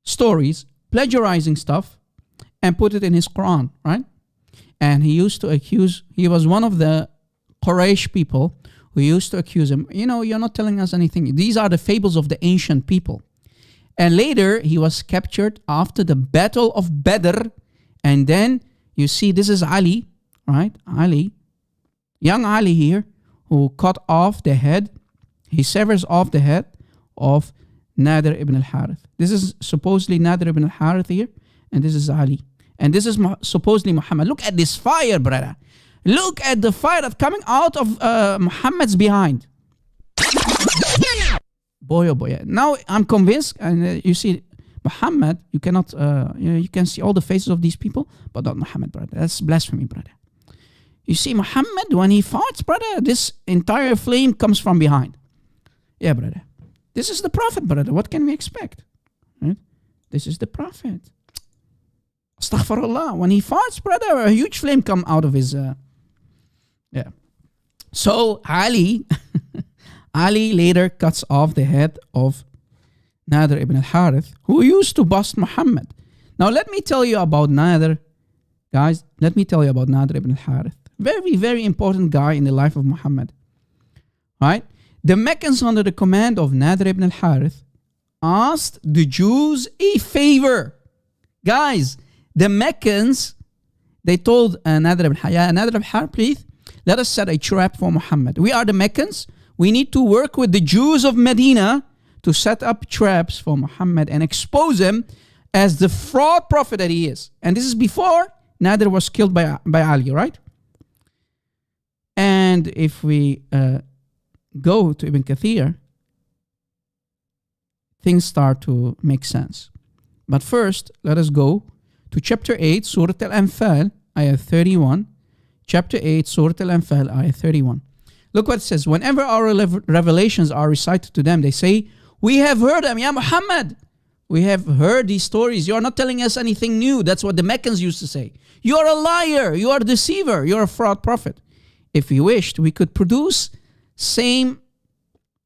stories, plagiarizing stuff, and put it in his Quran, right? And he was one of the Quraysh people who used to accuse him, you're not telling us anything. These are the fables of the ancient people. And later, he was captured after the Battle of Badr. And then, you see, this is Ali, right? Ali, young Ali here, who cut off the head. He severs off the head of Nadir ibn al-Harith. This is supposedly Nadir ibn al-Harith here. And this is Ali. And this is supposedly Muhammad. Look at this fire, brother. Look at the fire that's coming out of Muhammad's behind. Boy, oh boy. Now I'm convinced, and you see, Muhammad, you cannot, you can see all the faces of these people, but not Muhammad, brother. That's blasphemy, brother. You see, Muhammad, when he farts, brother, this entire flame comes from behind. Yeah, brother. This is the Prophet, brother. What can we expect? Right? This is the Prophet. Astaghfirullah. When he farts, brother, a huge flame come out of his... Yeah. So Ali later cuts off the head of Nadir ibn al-Harith, who used to bust Muhammad. Now let me tell you about Nadir, guys. Let me tell you about Nadir ibn al-Harith. Very, very important guy in the life of Muhammad. Right? The Meccans under the command of Nadir ibn al-Harith asked the Jews a favor. Guys, the Meccans, they told Nadir ibn al-Harith, please, let us set a trap for Muhammad. We are the Meccans. We need to work with the Jews of Medina to set up traps for Muhammad and expose him as the fraud prophet that he is. And this is before Nadir was killed by Ali, right? And if we go to Ibn Kathir, things start to make sense. But first, let us go to chapter 8, Surah Al-Anfal, ayah 31. Chapter 8, Surah Al-Anfal, ayah 31. Look what it says. Whenever our revelations are recited to them, they say, we have heard them, Ya Muhammad. We have heard these stories. You are not telling us anything new. That's what the Meccans used to say. You are a liar. You are a deceiver. You are a fraud prophet. If we wished, we could produce same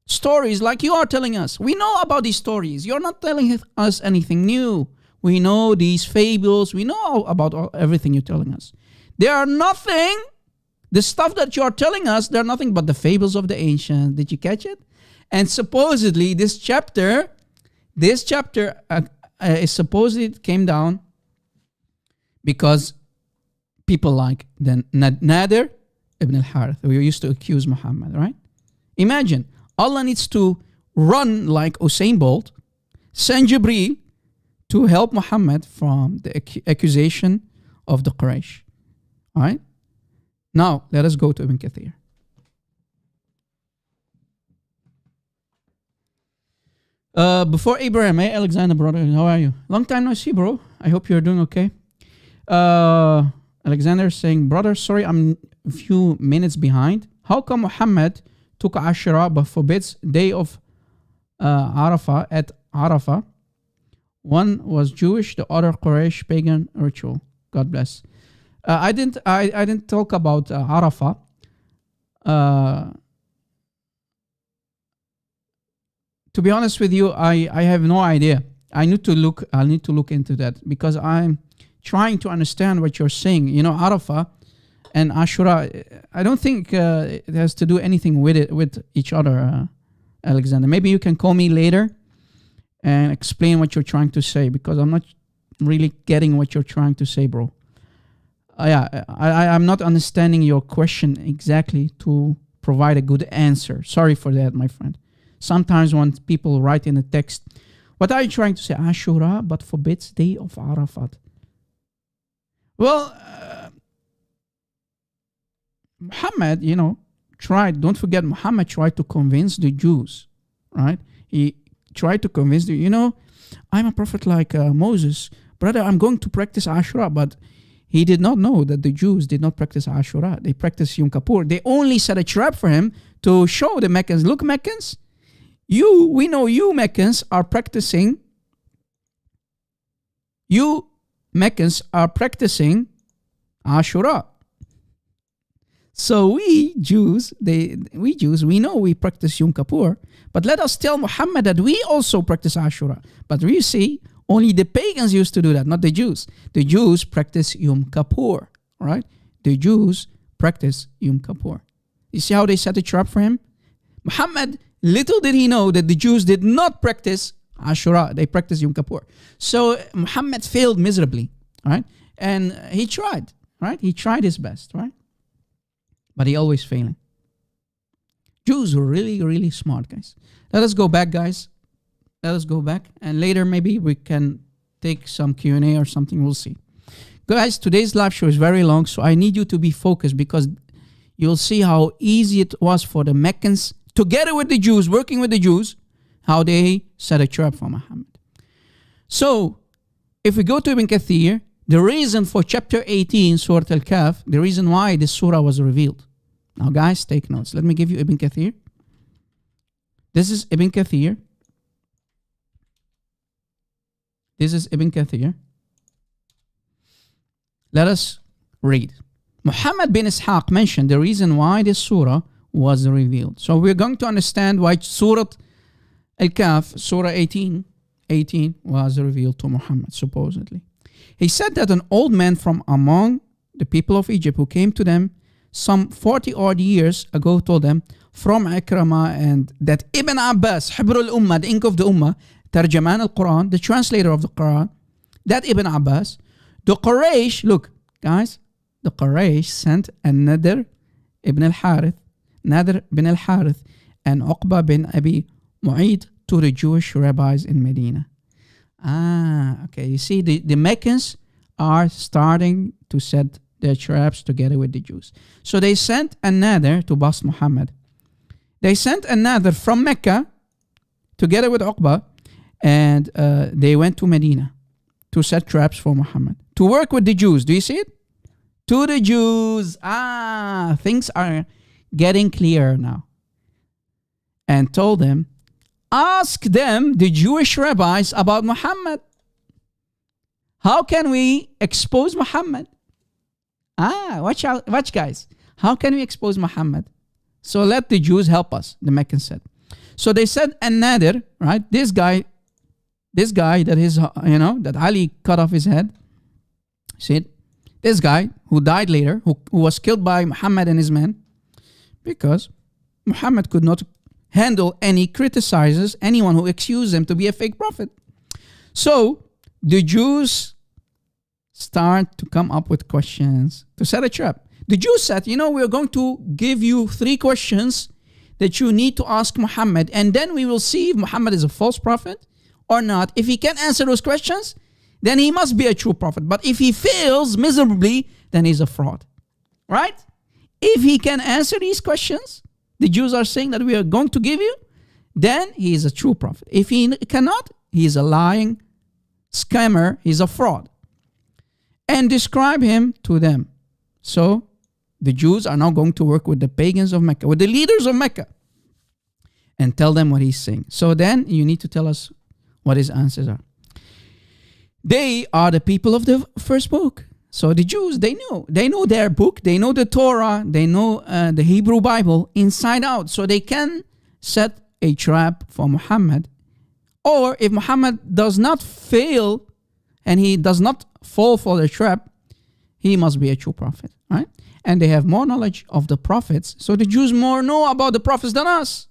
stories like you are telling us. We know about these stories. You're not telling us anything new. We know these fables. We know about everything you're telling us. They are nothing. The stuff that you're telling us, they're nothing but the fables of the ancients. Did you catch it? And supposedly this chapter is supposedly it came down because people like the Nadir ibn al-Harith, who used to accuse Muhammad, right? Imagine, Allah needs to run like Usain Bolt, send Jibreel to help Muhammad from the accusation of the Quraysh. All right? Now, let us go to Ibn Kathir. Before Abraham, hey Alexander, brother, how are you? Long time no see, bro. I hope you're doing okay. Alexander is saying, brother, sorry, I'm a few minutes behind. How come Muhammad took Ashura but forbids day of Arafah at Arafah? One was Jewish, the other Quraysh pagan ritual. God bless. I didn't talk about Arafah. To be honest with you, I have no idea. I need to look into that because I'm trying to understand what you're saying. You know, Arafah and Ashura, I don't think it has to do anything with each other, Alexander. Maybe you can call me later and explain what you're trying to say because I'm not really getting what you're trying to say, bro. I'm not understanding your question exactly to provide a good answer. Sorry for that, my friend. Sometimes when people write in a text, what are you trying to say? Ashura, but forbids day of Arafat. Well, Muhammad, don't forget, Muhammad tried to convince the Jews, right? He tried to convince them, I'm a prophet like Moses. Brother, I'm going to practice Ashura, but he did not know that the Jews did not practice Ashura. They practiced Yom Kippur. They only set a trap for him to show the Meccans, look, Meccans, we know you Meccans are practicing Ashura. So we Jews, we know we practice Yom Kippur, but let us tell Muhammad that we also practice Ashura. But you see, only the pagans used to do that, not the Jews. The Jews practice Yom Kippur, right? The Jews practice Yom Kippur. You see how they set a trap for him? Muhammad, little did he know that the Jews did not practice Ashura. They practiced Yom Kippur. So Muhammad failed miserably, right? And he tried, right? He tried his best, right? But he always failing. Jews were really, really smart, guys. Let us go back, guys. Let us go back. And later, maybe we can take some Q&A or something. We'll see. Guys, today's live show is very long, so I need you to be focused because you'll see how easy it was for the Meccans, together with the Jews, working with the Jews, how they set a trap for Muhammad. So, if we go to Ibn Kathir, the reason for chapter 18, Surah Al-Kahf, the reason why this surah was revealed. Now, guys, take notes. Let me give you Ibn Kathir. This is Ibn Kathir. This is Ibn Kathir. Let us read. Muhammad bin Ishaq mentioned the reason why this surah was revealed. So we're going to understand why Surah Al-Kahf, Surah 18 was revealed to Muhammad, supposedly. He said that an old man from among the people of Egypt who came to them some 40 odd years ago told them from Ikramah and that Ibn Abbas, Hibr al-Ummah, the ink of the Ummah, Tarjaman al-Quran, the translator of the Quran, that Ibn Abbas, the Quraysh, look, guys, the Quraysh sent a Nadir bin al-Harith, and Uqba bin Abi Mu'ayt to the Jewish rabbis in Medina. Okay, you see, the Meccans are starting to set their traps together with the Jews. So they sent a Nadir to bust Muhammad. They sent a Nadir from Mecca together with Uqba, and they went to Medina to set traps for Muhammad, to work with the Jews. Do you see it? To the Jews. Things are getting clearer now. And told them, ask them, the Jewish rabbis, about Muhammad. How can we expose Muhammad? Watch out, watch guys. How can we expose Muhammad? So let the Jews help us, the Meccans said. So they said, An-Nadir, right? This guy that is, that Ali cut off his head. See it? This guy who died later, who was killed by Muhammad and his men, because Muhammad could not handle any criticizes anyone who accused him to be a fake prophet. So the Jews start to come up with questions to set a trap. The Jews said, we're going to give you 3 questions that you need to ask Muhammad, and then we will see if Muhammad is a false prophet or not. If he can answer those questions, then he must be a true prophet. But if he fails miserably, then he's a fraud. Right? If he can answer these questions, the Jews are saying that we are going to give you, then he is a true prophet. If he cannot, he is a lying scammer, he's a fraud. And describe him to them. So the Jews are now going to work with the pagans of Mecca, with the leaders of Mecca, and tell them what he's saying. So then you need to tell us what his answers are. They are the people of the first book. So the Jews, they know their book, they know the Torah, they know the Hebrew Bible inside out. So they can set a trap for Muhammad. Or if Muhammad does not fail and he does not fall for the trap, he must be a true prophet, right? And they have more knowledge of the prophets. So the Jews more know about the prophets than us.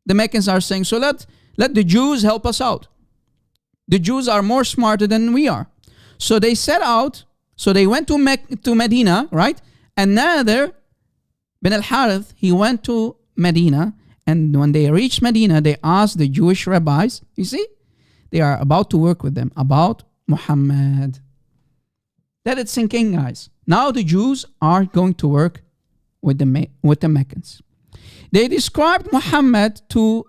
The Meccans are saying, so let the Jews help us out. The Jews are more smarter than we are. So they set out, so they went to Medina, right? And Nadir bin al-Harith, he went to Medina. And when they reached Medina, they asked the Jewish rabbis, you see, they are about to work with them, about Muhammad. Let it sink in, guys. Now the Jews are going to work with the Meccans. They described Muhammad to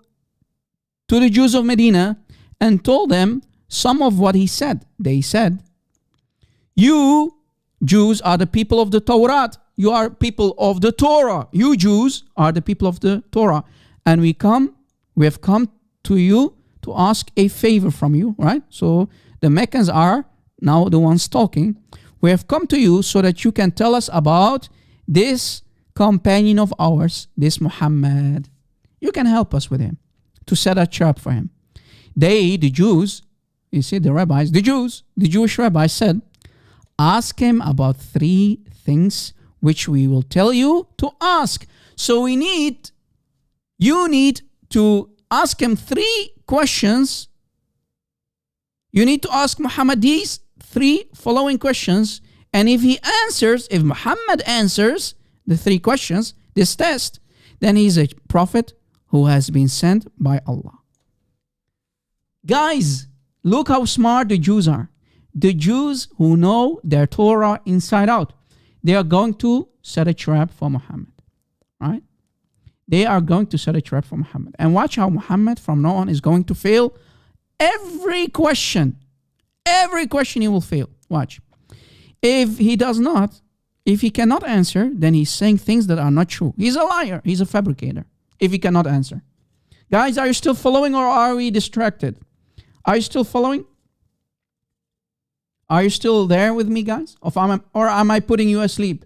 the Jews of Medina and told them some of what he said. They said, you Jews are the people of the Torah. You are people of the Torah. You Jews are the people of the Torah. And we have come to you to ask a favor from you, right? So the Meccans are now the ones talking. We have come to you so that you can tell us about this companion of ours, this Muhammad. You can help us with him to set a trap for him. They, the Jews, you see the rabbis, the Jewish rabbis said, ask him about 3 things which we will tell you to ask. So you need to ask him 3 questions. You need to ask Muhammad these 3 following questions. And if Muhammad answers the 3 questions, this test, then he's a prophet who has been sent by Allah. Guys, look how smart the Jews are. The Jews who know their Torah inside out. They are going to set a trap for Muhammad. Right? They are going to set a trap for Muhammad. And watch how Muhammad from now on is going to fail every question. Every question he will fail. Watch. If he cannot answer, then he's saying things that are not true. He's a liar. He's a fabricator. If he cannot answer. Guys, are you still following or are we distracted? Are you still following? Are you still there with me, guys? Or am I putting you asleep?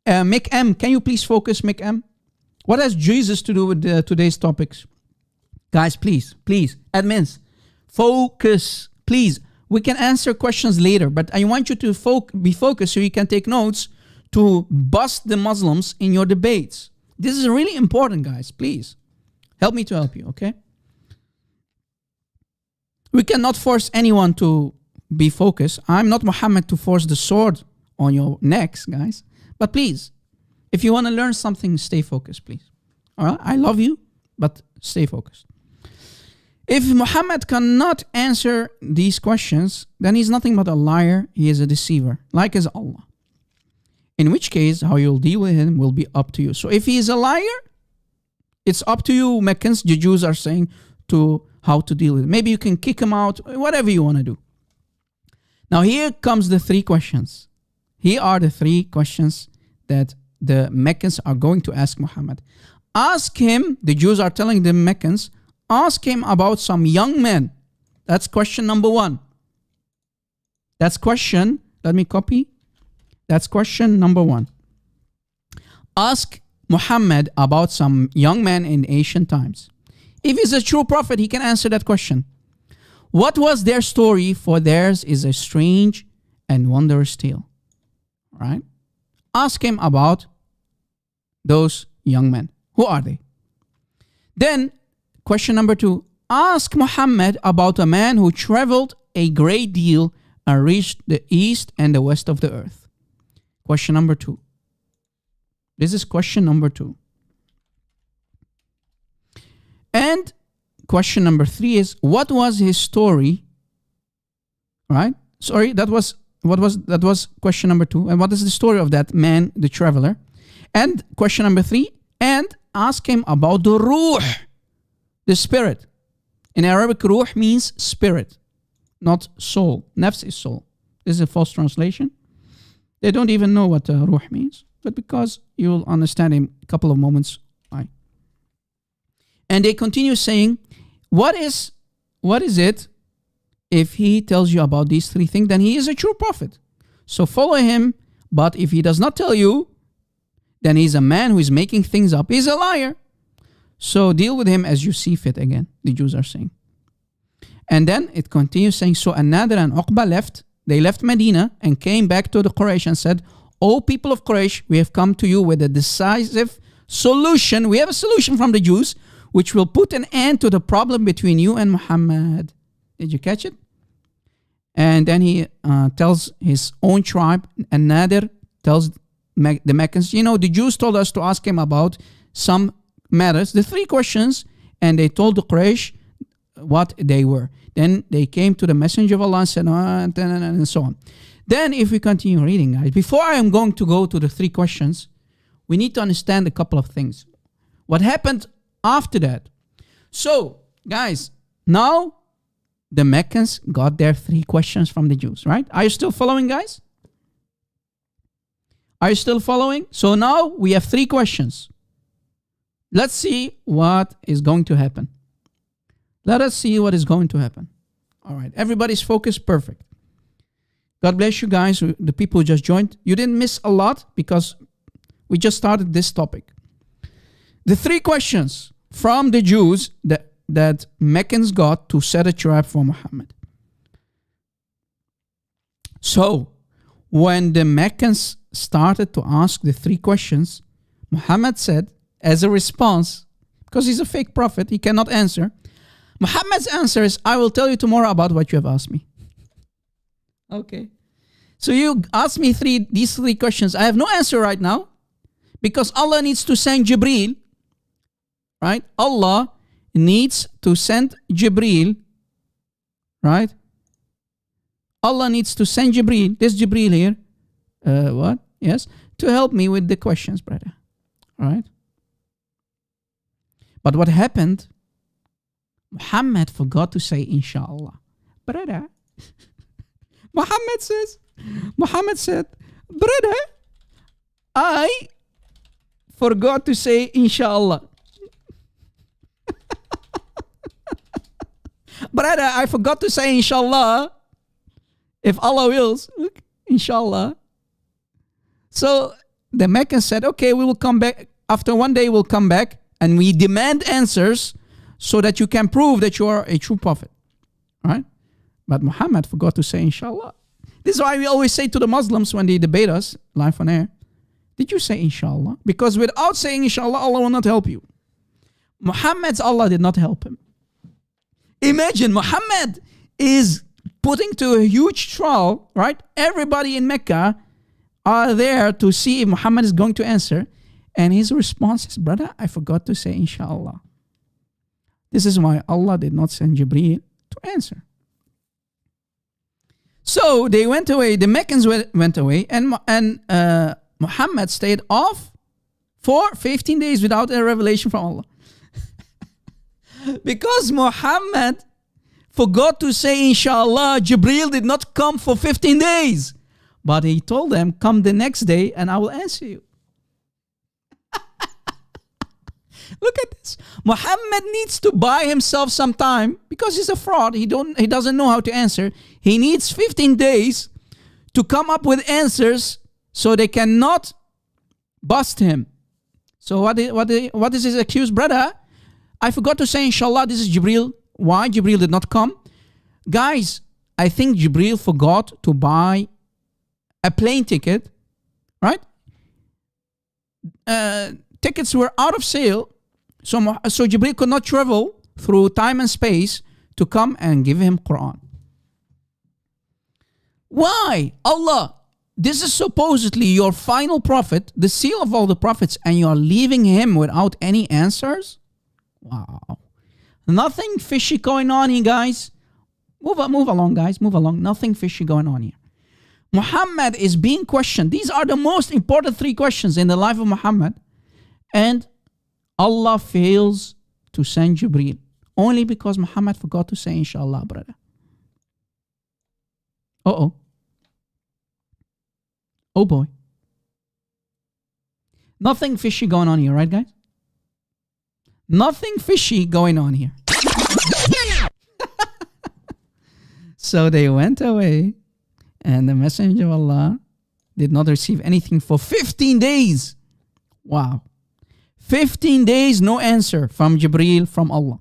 Mick M, can you please focus, Mick M? What has Jesus to do with today's topics? Guys, please, admins, focus, please. We can answer questions later, but I want you to be focused so you can take notes to bust the Muslims in your debates. This is really important, guys. Please, help me to help you, okay? We cannot force anyone to be focused. I'm not Muhammad to force the sword on your necks, guys. But please, if you want to learn something, stay focused, please. All right? I love you, but stay focused. If Muhammad cannot answer these questions, then he's nothing but a liar. He is a deceiver, like as Allah. In which case, how you'll deal with him will be up to you. So if he is a liar, it's up to you, Meccans. The Jews are saying to how to deal with it. Maybe you can kick him out, whatever you want to do. Now here comes the 3 questions. Here are the 3 questions that the Meccans are going to ask Muhammad. Ask him, the Jews are telling the Meccans, ask him about some young men. That's question number 1. That's question. Let me copy. That's question number 1. Ask Muhammad about some young man in ancient times. If he's a true prophet, he can answer that question. What was their story? For theirs is a strange and wondrous tale. Right? Ask him about those young men. Who are they? Then, question number 2. Ask Muhammad about a man who traveled a great deal and reached the east and the west of the earth. Question number 2. This is question number 2. And question number 3 is, what was his story? Right? Sorry, that was question number 2. And what is the story of that man, the traveler? And question number 3, and ask him about the ruh, the spirit. In Arabic, ruh means spirit, not soul. Nafs is soul. This is a false translation. They don't even know what ruh means, but because you'll understand in a couple of moments why. And they continue saying, what is it if he tells you about these 3 things? Then he is a true prophet. So follow him. But if he does not tell you, then he's a man who is making things up. He's a liar. So deal with him as you see fit again, the Jews are saying. And then it continues saying, so An-Nadir and Uqba left. They left Medina and came back to the Quraysh and said, O people of Quraysh, we have come to you with a decisive solution. We have a solution from the Jews, which will put an end to the problem between you and Muhammad. Did you catch it? And then he tells his own tribe, and Nadir tells the Meccans, the Jews told us to ask him about some matters, the 3 questions, and they told the Quraysh what they were. Then they came to the Messenger of Allah and said, and so on. Then if we continue reading, guys, before I am going to go to the 3 questions, we need to understand a couple of things. What happened after that? So, guys, now the Meccans got their 3 questions from the Jews, right? Are you still following, guys? Are you still following? So now we have 3 questions. Let's see what is going to happen. Let us see what is going to happen. All right, everybody's focused, perfect. God bless you guys, the people who just joined. You didn't miss a lot because we just started this topic. The 3 questions from the Jews that Meccans got to set a trap for Muhammad. So, when the Meccans started to ask the 3 questions, Muhammad said, as a response, because he's a fake prophet, he cannot answer. Muhammad's answer is, I will tell you tomorrow about what you have asked me. Okay. So you asked me these 3 questions. I have no answer right now because Allah needs to send Jibreel. Right? Allah needs to send Jibreel. Right? Allah needs to send Jibreel. This Jibreel here. What? Yes. To help me with the questions, brother. All right? But what happened? Muhammad forgot to say inshallah. Brother. Muhammad said, brother, I forgot to say inshallah. Brother, I forgot to say inshallah. If Allah wills, inshallah. So the Meccans said, okay, we will come back. After one day, we'll come back and we demand answers so that you can prove that you are a true prophet. All right? But Muhammad forgot to say inshallah. This is why we always say to the Muslims when they debate us live on air, did you say inshallah? Because without saying inshallah, Allah will not help you. Muhammad's Allah did not help him. Imagine Muhammad is putting to a huge trial, right? Everybody in Mecca are there to see if Muhammad is going to answer. And his response is, brother, I forgot to say inshallah. This is why Allah did not send Jibreel to answer. So they went away, the Meccans went away, and Muhammad stayed off for 15 days without a revelation from Allah. Because Muhammad forgot to say inshallah, Jibreel did not come for 15 days. But he told them, come the next day and I will answer you. Look at this. Muhammad needs to buy himself some time because he's a fraud. He doesn't know how to answer. He needs 15 days to come up with answers so they cannot bust him. So what is his excuse, brother? I forgot to say, inshallah, this is Jibril. Why Jibril did not come? Guys, I think Jibril forgot to buy a plane ticket, right? Tickets were out of sale, so Jibril could not travel through time and space to come and give him Quran. Why? Allah, this is supposedly your final prophet, the seal of all the prophets, and you are leaving him without any answers? Wow. Nothing fishy going on here, guys. Move along, guys. Move along. Nothing fishy going on here. Muhammad is being questioned. These are the most important 3 questions in the life of Muhammad. And Allah fails to send Jibreel. Only because Muhammad forgot to say, inshallah, brother. Uh-oh. Oh, boy. Nothing fishy going on here, right, guys? Nothing fishy going on here. So they went away, and the Messenger of Allah did not receive anything for 15 days. Wow. 15 days, no answer from Jibreel, from Allah.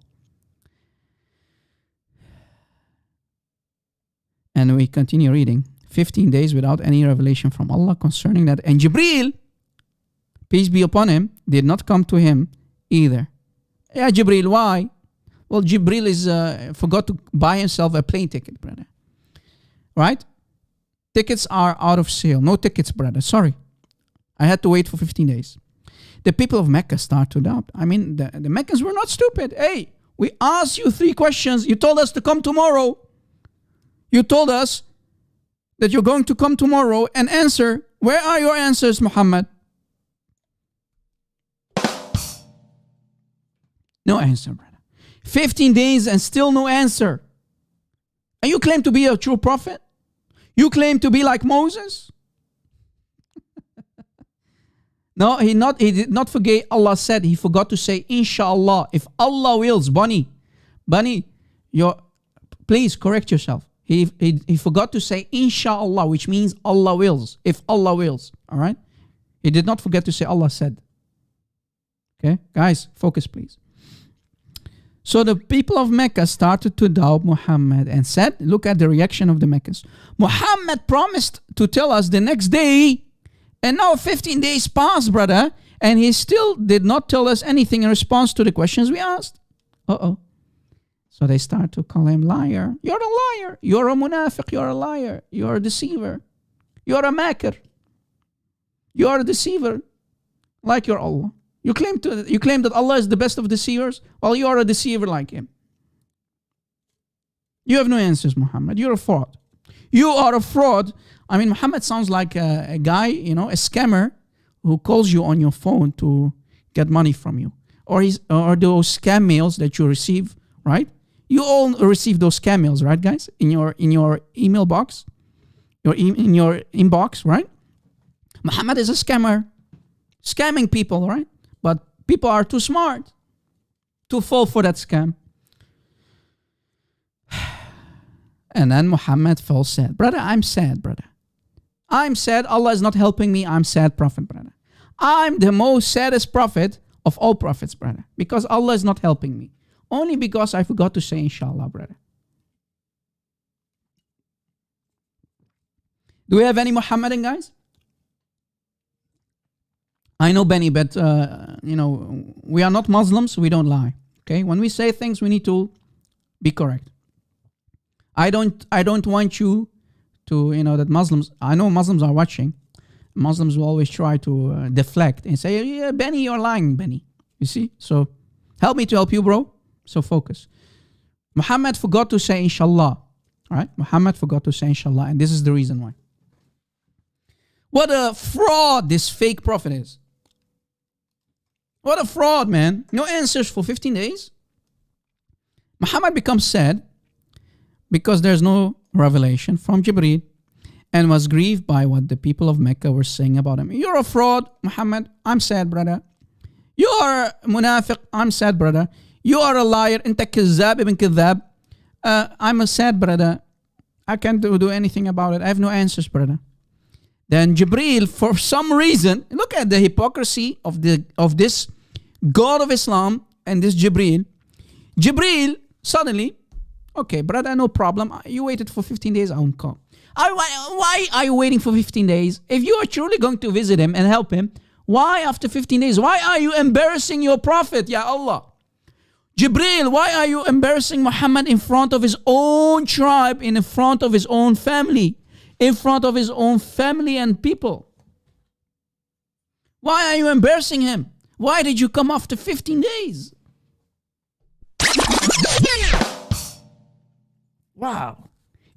And we continue reading. 15 days without any revelation from Allah concerning that. And Jibreel, peace be upon him, did not come to him either. Yeah, Jibreel, why? Well, Jibreel forgot to buy himself a plane ticket, brother. Right? Tickets are out of sale. No tickets, brother. Sorry. I had to wait for 15 days. The people of Mecca start to doubt. I mean, the Meccans were not stupid. Hey, we asked you 3 questions. You told us to come tomorrow. You told us that you're going to come tomorrow and answer. Where are your answers, Muhammad? No answer, brother. 15 days and still no answer. And you claim to be a true prophet? You claim to be like Moses? No, he did not forget. Allah said he forgot to say, inshallah. If Allah wills, Bunny, please correct yourself. He forgot to say, inshallah, which means Allah wills. If Allah wills, all right? He did not forget to say, Allah said. Okay, guys, focus, please. So the people of Mecca started to doubt Muhammad and said, look at the reaction of the Meccans. Muhammad promised to tell us the next day, and now 15 days passed, brother, and he still did not tell us anything in response to the questions we asked. Uh-oh. So they start to call him liar. You're a liar. You're a munafiq. You're a liar. You're a deceiver. You're a makir. You're a deceiver. Like your Allah. You claim that Allah is the best of deceivers? Well, you are a deceiver like him. You have no answers, Muhammad. You're a fraud. You are a fraud. I mean, Muhammad sounds like a guy, a scammer who calls you on your phone to get money from you. Or those scam mails that you receive, right? You all receive those scam mails, right, guys? In your email box, in your inbox, right? Muhammad is a scammer, scamming people, right? But people are too smart to fall for that scam. And then Muhammad felt sad. Brother, I'm sad, brother. I'm sad. Allah is not helping me. I'm sad prophet, brother. I'm the most saddest prophet of all prophets, brother. Because Allah is not helping me. Only because I forgot to say inshallah, brother. Do we have any Muhammadan guys? I know, Benny, but we are not Muslims. We don't lie. Okay, when we say things, we need to be correct. I don't want you to that Muslims. I know Muslims are watching. Muslims will always try to deflect and say, "Yeah, Benny, you're lying, Benny." You see? So help me to help you, bro. So focus. Muhammad forgot to say inshallah. All right, Muhammad forgot to say inshallah, and this is the reason why. What a fraud this fake prophet is. What a fraud, man. No answers for 15 days. Muhammad becomes sad because there's no revelation from Jibreel and was grieved by what the people of Mecca were saying about him. You're a fraud, Muhammad. I'm sad, brother. You are munafiq. I'm sad, brother. You are a liar. أنت كذاب ابن كذاب. I'm a sad brother. I can't do anything about it. I have no answers, brother. Then Jibreel, for some reason, look at the hypocrisy of this God of Islam and this Jibreel. Jibreel suddenly, okay, brother, no problem. You waited for 15 days. I won't come. Why are you waiting for 15 days? If you are truly going to visit him and help him, why after 15 days? Why are you embarrassing your prophet, Ya Allah? Jibreel, why are you embarrassing Muhammad in front of his own tribe, in front of his own family, in front of his own family and people? Why are you embarrassing him? Why did you come after 15 days? Wow.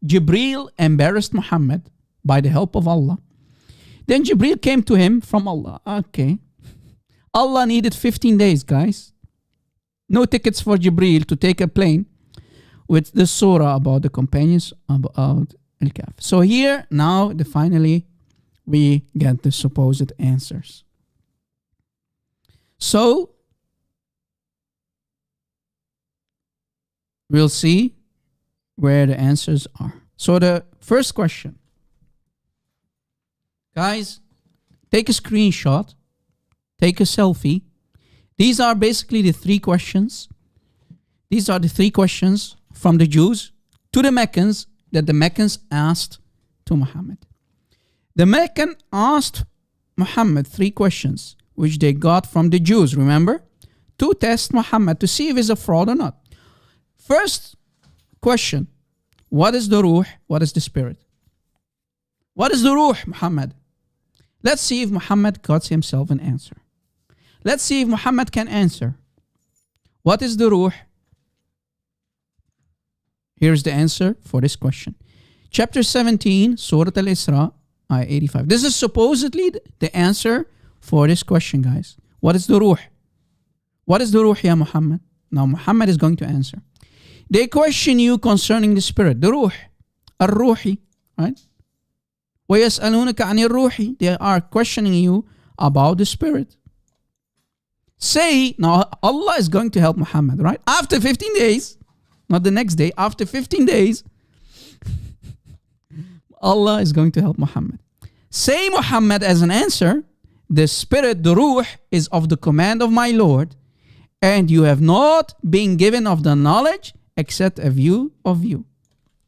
Jibreel embarrassed Muhammad by the help of Allah. Then Jibreel came to him from Allah. Okay. Allah needed 15 days, guys. No tickets for Jibreel to take a plane with the surah about the companions about Al-Kahf. So here, now, finally, we get the supposed answers. So, we'll see where the answers are. So the first question. Guys, take a screenshot. Take a selfie. These are basically the three questions. These are the three questions from the Jews to the Meccans that the Meccans asked to Muhammad. The Meccan asked Muhammad three questions which they got from the Jews, remember? To test Muhammad to see if he's a fraud or not. First question, what is the Ruh? What is the Spirit? What is the Ruh, Muhammad? Let's see if Muhammad got himself an answer. Let's see if Muhammad can answer. What is the Ruh? Here's the answer for this question. Chapter 17, Surah Al-Isra, ayah 85. This is supposedly the answer for this question, guys. What is the Ruh? What is the Ruh, ya Muhammad? Now Muhammad is going to answer. They question you concerning the Spirit, the Ruh, Ar-Ruhi, right? وَيَسْأَلُونَكَ عَنِ الرُّوحِ. They are questioning you about the Spirit. Say, now Allah is going to help Muhammad, right? After 15 days, not the next day, after 15 days, Allah is going to help Muhammad. Say, Muhammad, as an answer, the Spirit, the Ruh, is of the command of my Lord, and you have not been given of the knowledge except a view of you.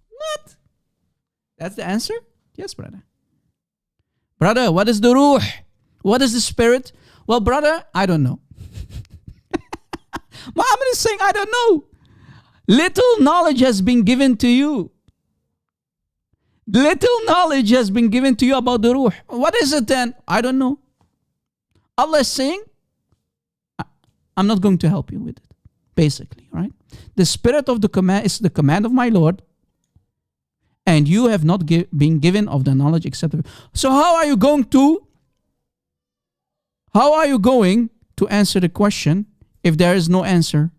What? That's the answer? Yes, brother. Brother, what is the Ruh? What is the Spirit? Well, brother, I don't know. Muhammad is saying, I don't know. Little knowledge has been given to you. Little knowledge has been given to you about the Ruh. What is it then? I don't know. Allah is saying, I'm not going to help you with it. Basically, right? The Spirit of the command is the command of my Lord, and you have not been given of the knowledge except. So how are you going to answer the question if there is no answer?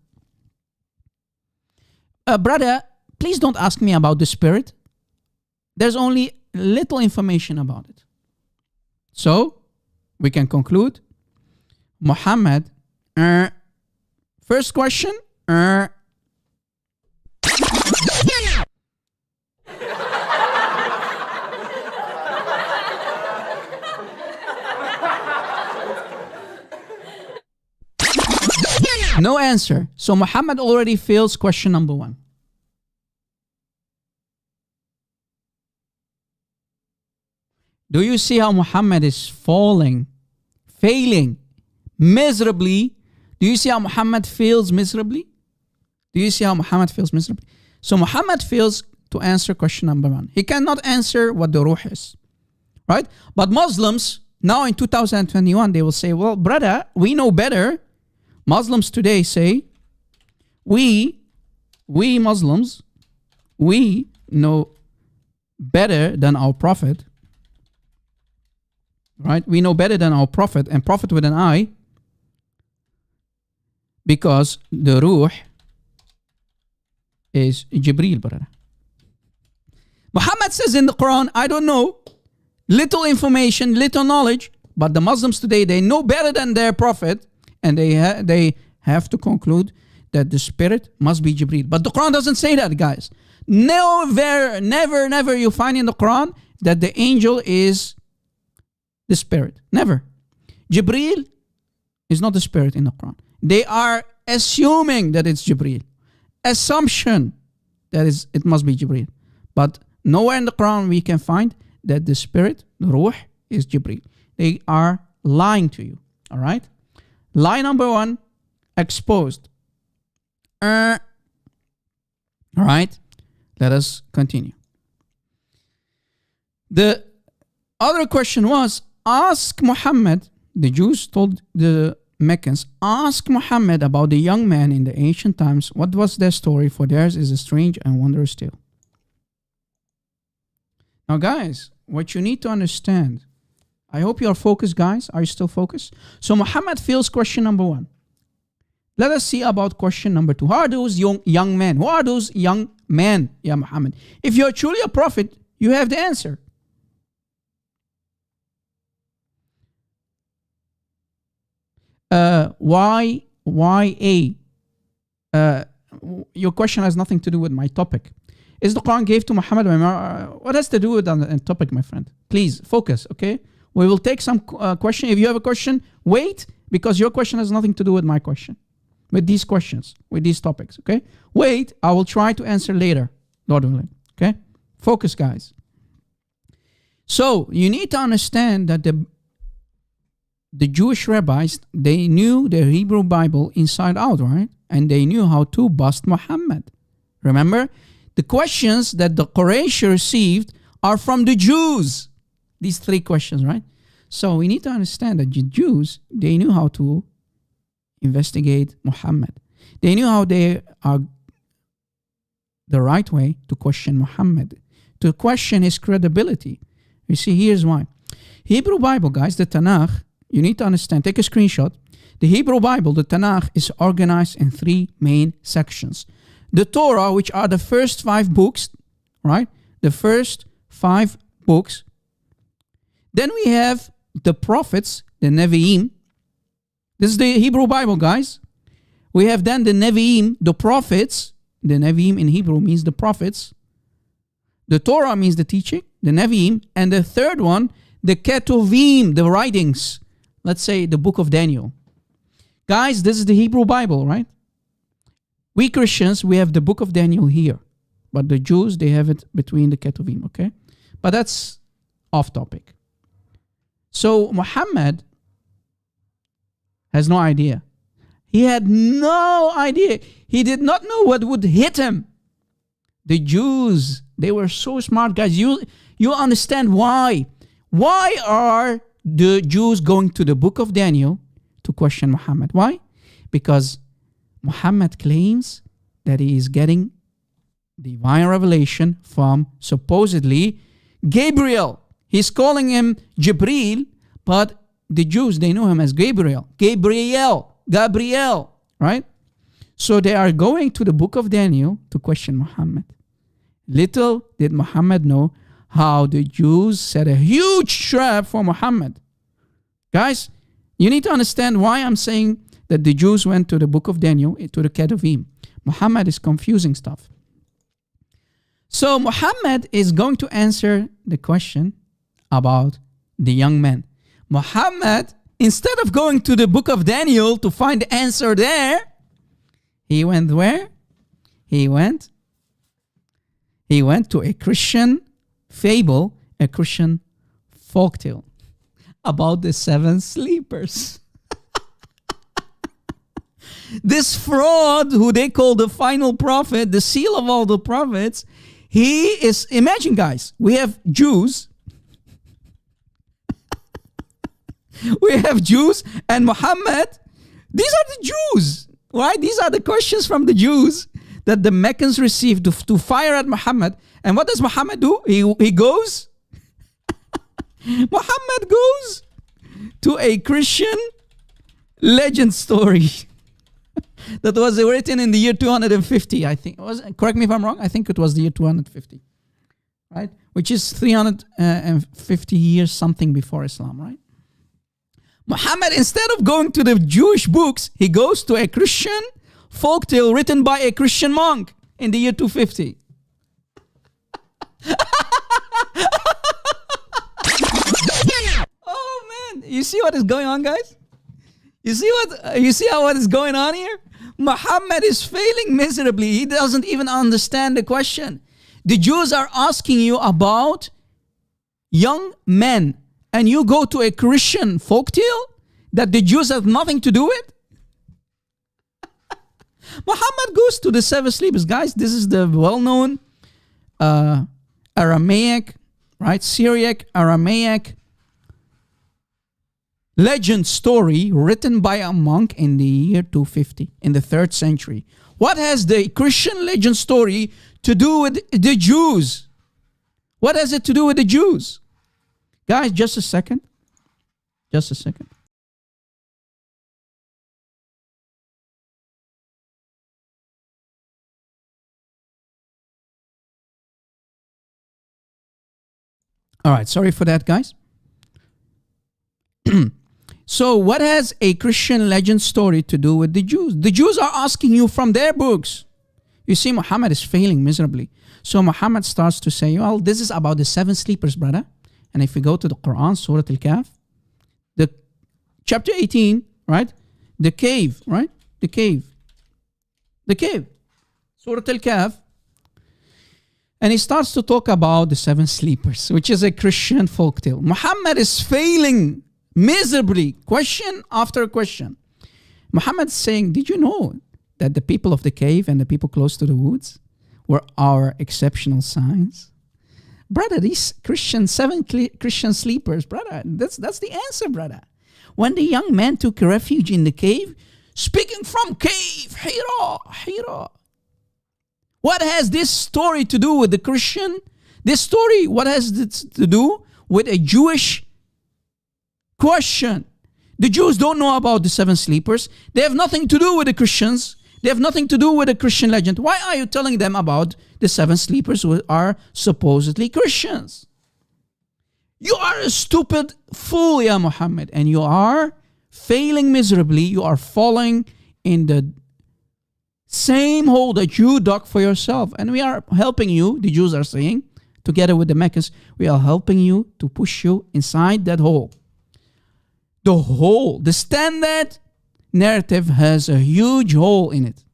Brother, please don't ask me about the Spirit. There's only little information about it. So, we can conclude. Muhammad, first question, no answer. So Muhammad already fails question number 1. Do you see how Muhammad is failing miserably? Do you see how Muhammad fails miserably? Do you see how Muhammad fails miserably? So Muhammad fails to answer question number 1. He cannot answer what the Ruh is, right? But Muslims, now in 2021, they will say, well, brother, we know better. Muslims today say, we Muslims, we know better than our Prophet. Right? We know better than our Prophet, and Prophet with an I, because the Ruh is Jibreel, brother. Muhammad says in the Quran, I don't know, little information, little knowledge, but the Muslims today, they know better than their Prophet, and they have to conclude that the spirit must be Jibreel. But the Quran doesn't say that, guys. Never you find in the Quran that the angel is the spirit. Never. Jibreel is not the spirit in the Quran. They are assuming that it's Jibreel. Assumption that it must be Jibreel. But nowhere in the Quran we can find that the spirit, the ruh, is Jibreel. They are lying to you. All right? Lie number 1, exposed. All right? Let us continue. The other question was, ask Muhammad, the Jews told the Meccans, ask Muhammad about the young man in the ancient times. What was their story? For theirs is a strange and wondrous tale. Now, guys, what you need to understand, I hope you are focused, guys. Are you still focused? So Muhammad fails question number 1. Let us see about question number 2. Who are those young men? Who are those young men, Ya Muhammad? If you're truly a prophet, you have the answer. Why A? Your question has nothing to do with my topic. Is the Quran gave to Muhammad? What has to do with the topic, my friend? Please focus, okay? We will take some question. If you have a question, wait, because your question has nothing to do with my question. With these questions, with these topics, okay? Wait, I will try to answer later, Lord willing, okay? Focus, guys. So, you need to understand that the Jewish rabbis, they knew the Hebrew Bible inside out, right? And they knew how to bust Muhammad. Remember? The questions that the Quraysh received are from the Jews. These 3 questions, right? So, we need to understand that the Jews, they knew how to investigate Muhammad. They knew how they are the right way to question Muhammad, to question his credibility. You see, here's why. Hebrew Bible, guys, the Tanakh, you need to understand, take a screenshot. The Hebrew Bible, the Tanakh, is organized in 3 main sections. The Torah, which are the first 5 books, right? The first 5 books. Then we have the prophets, the Nevi'im. This is the Hebrew Bible, guys. We have then the Nevi'im, the prophets. The Nevi'im in Hebrew means the prophets. The Torah means the teaching, the Nevi'im. And the third one, the Ketuvim, the writings. Let's say the book of Daniel. Guys, this is the Hebrew Bible, right? We Christians, we have the book of Daniel here. But the Jews, they have it between the Ketuvim, okay? But that's off topic. So Muhammad has no idea. He had no idea. He did not know what would hit him. The Jews, they were so smart, guys. You understand why. Why are the Jews going to the book of Daniel to question Muhammad? Why? Because Muhammad claims that he is getting divine revelation from supposedly Gabriel. He's calling him Jibreel, but the Jews, they know him as Gabriel, right? So they are going to the book of Daniel to question Muhammad. Little did Muhammad know how the Jews set a huge trap for Muhammad. Guys, you need to understand why I'm saying that the Jews went to the book of Daniel, to the Ketuvim. Muhammad is confusing stuff. So Muhammad is going to answer the question about the young men. Muhammad, instead of going to the book of Daniel to find the answer there, he went where? He went to a Christian fable, a Christian folktale about the 7 sleepers. This fraud, who they call the final prophet, the seal of all the prophets, he is, imagine guys, we have Jews, we have Jews and Muhammad. These are the Jews, right? These are the questions from the Jews that the Meccans received to fire at Muhammad. And what does Muhammad do? He goes, Muhammad goes to a Christian legend story that was written in the year 250, I think. Correct me if I'm wrong. I think it was the year 250, right? Which is 350 years something before Islam, right? Muhammad, instead of going to the Jewish books, he goes to a Christian folktale written by a Christian monk in the year 250. Oh man, you see what is going on, guys? You see how what is going on here? Muhammad is failing miserably. He doesn't even understand the question. The Jews are asking you about young men, and you go to a Christian folktale that the Jews have nothing to do with? Muhammad goes to the seven sleepers. Guys, this is the well-known Aramaic, right? Syriac, Aramaic legend story written by a monk in the year 250, in the 3rd century. What has the Christian legend story to do with the Jews? What has it to do with the Jews? Guys, just a second. Just a second. All right, sorry for that, guys. So what has a Christian legend story to do with the Jews? The Jews are asking you from their books. You see, Muhammad is failing miserably. So Muhammad starts to say, well, this is about the 7 sleepers, brother. And if we go to the Quran, Surah Al-Kahf, the chapter 18, right? The cave, right? The cave. Surah Al-Kahf. And he starts to talk about the 7 sleepers, which is a Christian folktale. Muhammad is failing miserably, question after question. Muhammad is saying, did you know that the people of the cave and the people close to the woods were our exceptional signs? Brother, these seven Christian sleepers, brother, that's the answer, brother. When the young man took refuge in the cave, speaking from cave, Hira. What has this story to do with the Christian? This story, what has it to do with a Jewish question? The Jews don't know about the 7 sleepers. They have nothing to do with the Christians. They have nothing to do with the Christian legend. Why are you telling them about the 7 sleepers who are supposedly Christians? You are a stupid fool, Ya Muhammad, and you are failing miserably. You are falling in the same hole that you dug for yourself. And we are helping you, the Jews are saying, together with the Meccans, we are helping you to push you inside that hole. The standard narrative has a huge hole in it.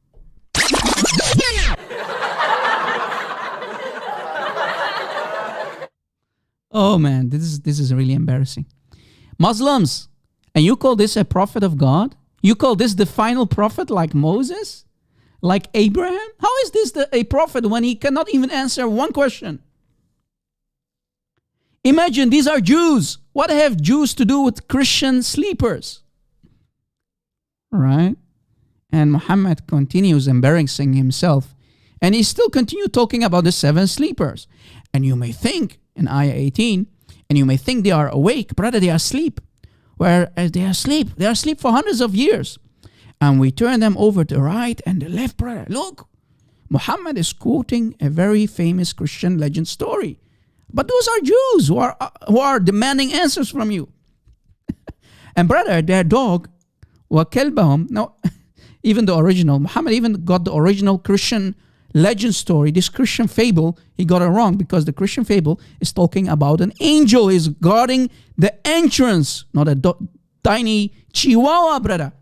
Oh man, this is really embarrassing. Muslims, and you call this a prophet of God? You call this the final prophet like Moses? Like Abraham? How is this a prophet when he cannot even answer one question? Imagine, these are Jews. What have Jews to do with Christian sleepers? Right? And Muhammad continues embarrassing himself. And he still continues talking about the 7 sleepers. And you may think, in ayah 18, and you may think they are awake. Brother, they are asleep. Whereas they are asleep. They are asleep for hundreds of years. And we turn them over to the right and the left, brother. Look, Muhammad is quoting a very famous Christian legend story. But those are Jews who are demanding answers from you. And brother, their dog, وَكَلْبَهُمْ. Now, even the original, Muhammad even got the original Christian legend story, this Christian fable, he got it wrong, because the Christian fable is talking about an angel is guarding the entrance, not a tiny chihuahua, brother.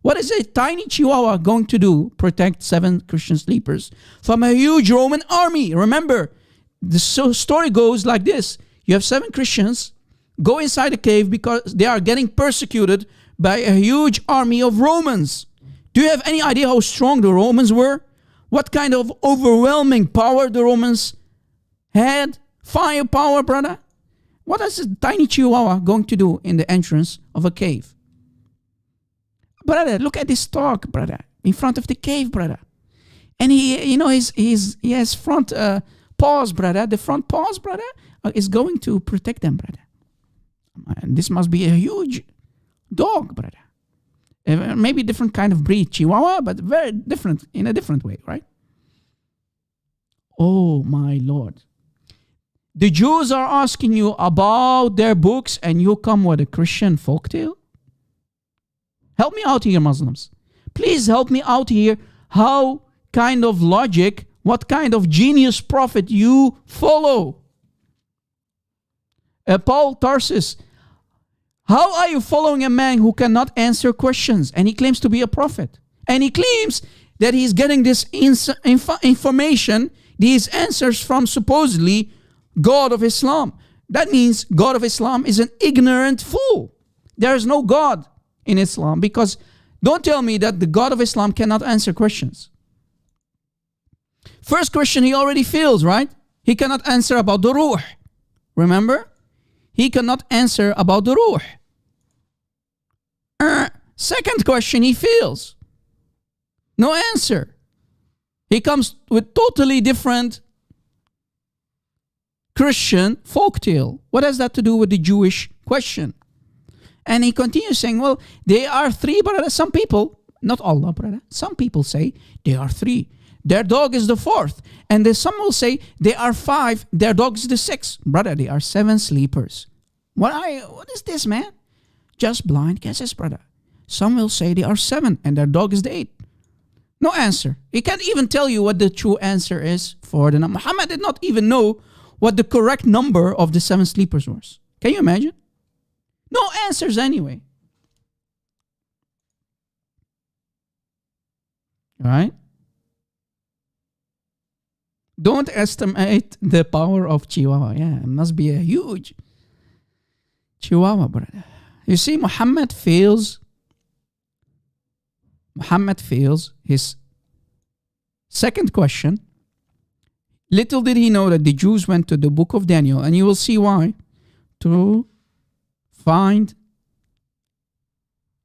What is a tiny chihuahua going to do? Protect 7 Christian sleepers from a huge Roman army. Remember, the story goes like this. You have 7 Christians go inside a cave because they are getting persecuted by a huge army of Romans. Do you have any idea how strong the Romans were? What kind of overwhelming power the Romans had? Firepower, brother. What is a tiny chihuahua going to do in the entrance of a cave? Brother, look at this dog, brother, in front of the cave, brother. And he has front paws, brother. The front paws, brother, is going to protect them, brother. And this must be a huge dog, brother. Maybe different kind of breed, Chihuahua, but very different, in a different way, right? Oh, my Lord. The Jews are asking you about their books and you come with a Christian folktale? Help me out here, Muslims. Please help me out here. How kind of logic, what kind of genius prophet you follow? Paul Tarsus, how are you following a man who cannot answer questions? And he claims to be a prophet. And he claims that he's getting this information, these answers from supposedly God of Islam. That means God of Islam is an ignorant fool. There is no God in Islam, because don't tell me that the God of Islam cannot answer questions. First question he already fails, right? He cannot answer about the ruh. Remember? He cannot answer about the ruh. Second question he fails. No answer. He comes with totally different Christian folktale. What has that to do with the Jewish question? And he continues saying, well, they are three, brother. Some people, not Allah, brother. Some people say they are three. Their dog is the fourth. And then some will say they are five. Their dog is the sixth. Brother, they are seven sleepers. What is this, man? Just blind guesses, brother. Some will say they are seven and their dog is the eighth. No answer. He can't even tell you what the true answer is for the number. Muhammad did not even know what the correct number of the seven sleepers was. Can you imagine? No answers anyway. Right? Don't estimate the power of Chihuahua. Yeah, it must be a huge Chihuahua, brother. You see, Muhammad fails his second question. Little did he know that the Jews went to the book of Daniel, and you will see why, to find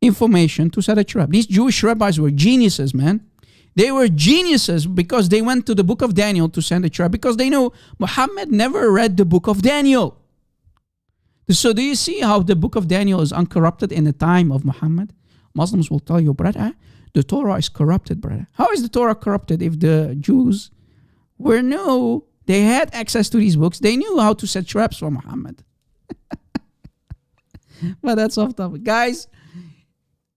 information to set a trap. These Jewish rabbis were geniuses, man. They were geniuses because they went to the book of Daniel to set a trap, because they know Muhammad never read the book of Daniel. So do you see how the book of Daniel is uncorrupted in the time of Muhammad? Muslims will tell you, brother, the Torah is corrupted, brother. How is the Torah corrupted if the Jews they had access to these books. They knew how to set traps for Muhammad. But that's off topic. Guys,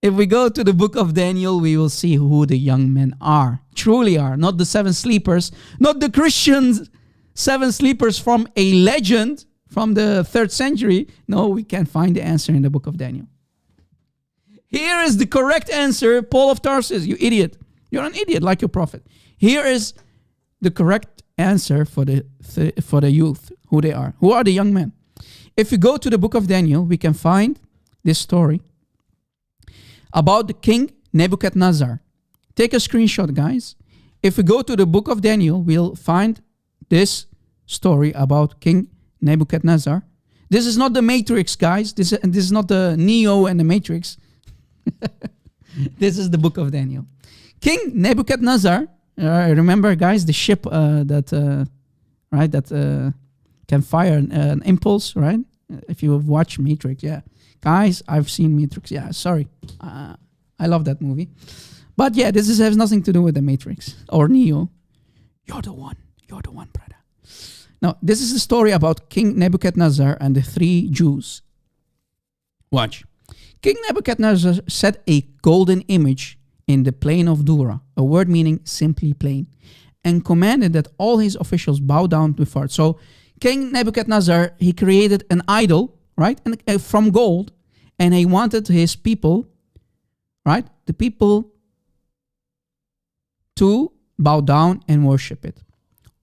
if we go to the book of Daniel, we will see who the young men are. Truly are. Not the seven sleepers. Not the Christians seven sleepers from a legend from the 3rd century. No, we can't find the answer in the book of Daniel. Here is the correct answer, Paul of Tarsus. You idiot. You're an idiot like your prophet. Here is the correct answer for the youth, who they are. Who are the young men? If we go to the book of Daniel, we can find this story about the king Nebuchadnezzar. Take a screenshot, guys. If we go to the book of Daniel, we'll find this story about King Nebuchadnezzar. This is not the Matrix, guys. This is not the Neo and the Matrix. This is the book of Daniel. King Nebuchadnezzar, remember, guys, the ship that can fire an impulse, right? If you have watched Matrix, yeah. Guys, I've seen Matrix. Yeah, sorry. I love that movie. But yeah, this has nothing to do with the Matrix or Neo. You're the one, brother. Now, this is a story about King Nebuchadnezzar and the 3 Jews. Watch. King Nebuchadnezzar set a golden image in the plain of Dura, a word meaning simply plain, and commanded that all his officials bow down before it. So King Nebuchadnezzar, he created an idol, right, and from gold, and he wanted his people, right, the people to bow down and worship it.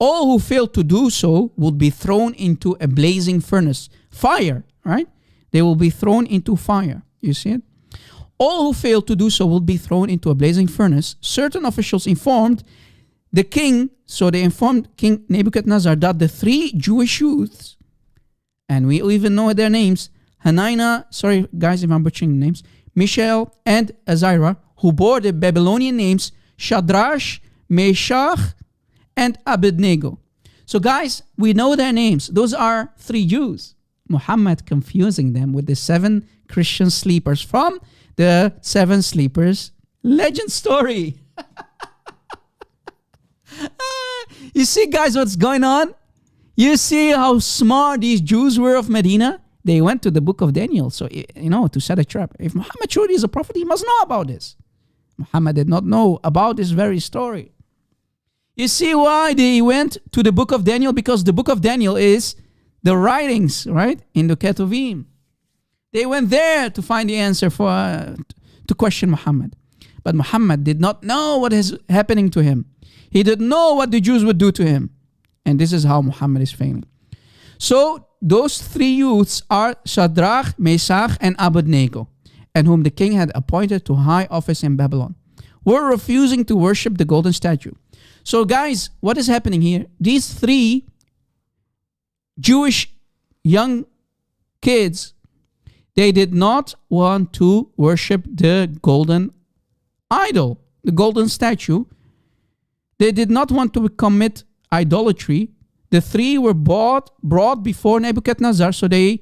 All who failed to do so would be thrown into a blazing furnace, fire, right? They will be thrown into fire. You see it? All who failed to do so will be thrown into a blazing furnace. Certain officials informed the king, so they informed King Nebuchadnezzar that the 3 Jewish youths, and we even know their names, Hananiah, sorry guys if I'm butchering the names, Mishael and Azariah, who bore the Babylonian names Shadrach, Meshach, and Abednego. So guys, we know their names. Those are 3 Jews. Muhammad confusing them with the 7 Christian sleepers from the 7 sleepers legend story. You see, guys, what's going on? You see how smart these Jews were of Medina? They went to the book of Daniel, so, to set a trap. If Muhammad truly is a prophet, he must know about this. Muhammad did not know about this very story. You see why they went to the book of Daniel? Because the book of Daniel is the writings, right? In the Ketuvim. They went there to find the answer to question Muhammad. But Muhammad did not know what is happening to him. He didn't know what the Jews would do to him. And this is how Muhammad is failing. So those three youths are Shadrach, Meshach, and Abednego, and whom the king had appointed to high office in Babylon, were refusing to worship the golden statue. So guys, what is happening here? These three Jewish young kids, they did not want to worship the golden idol, the golden statue. They did not want to commit idolatry. The three were brought before Nebuchadnezzar, so they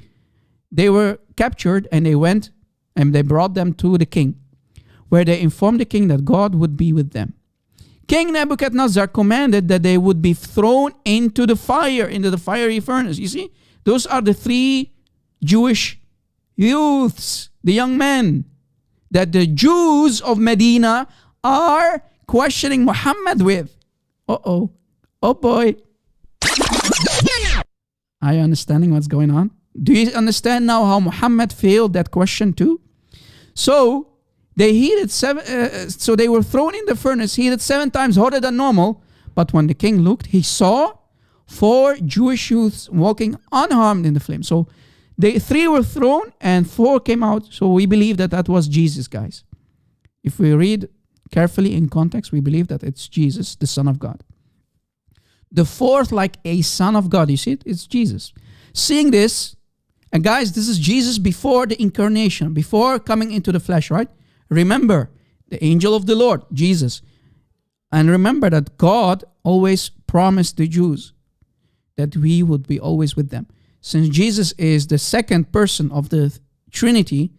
were captured, and they went and they brought them to the king, where they informed the king that God would be with them. King Nebuchadnezzar commanded that they would be thrown into the fiery furnace. You see, those are the three Jewish youths, the young men, that the Jews of Medina are questioning Muhammad with. Oh boy. Are you understanding what's going on? Do you understand now how Muhammad failed that question too? So they they were thrown in the furnace, heated 7 times hotter than normal. But when the king looked, he saw 4 Jewish youths walking unharmed in the flame. So the 3 were thrown and 4 came out. So we believe that was Jesus, guys. If we read carefully in context, we believe that it's Jesus, the Son of God. The 4th, like a Son of God, you see it? It's Jesus. Seeing this, and guys, this is Jesus before the incarnation, before coming into the flesh, right? Remember, the angel of the Lord, Jesus. And remember that God always promised the Jews that we would be always with them. Since Jesus is the second person of the Trinity,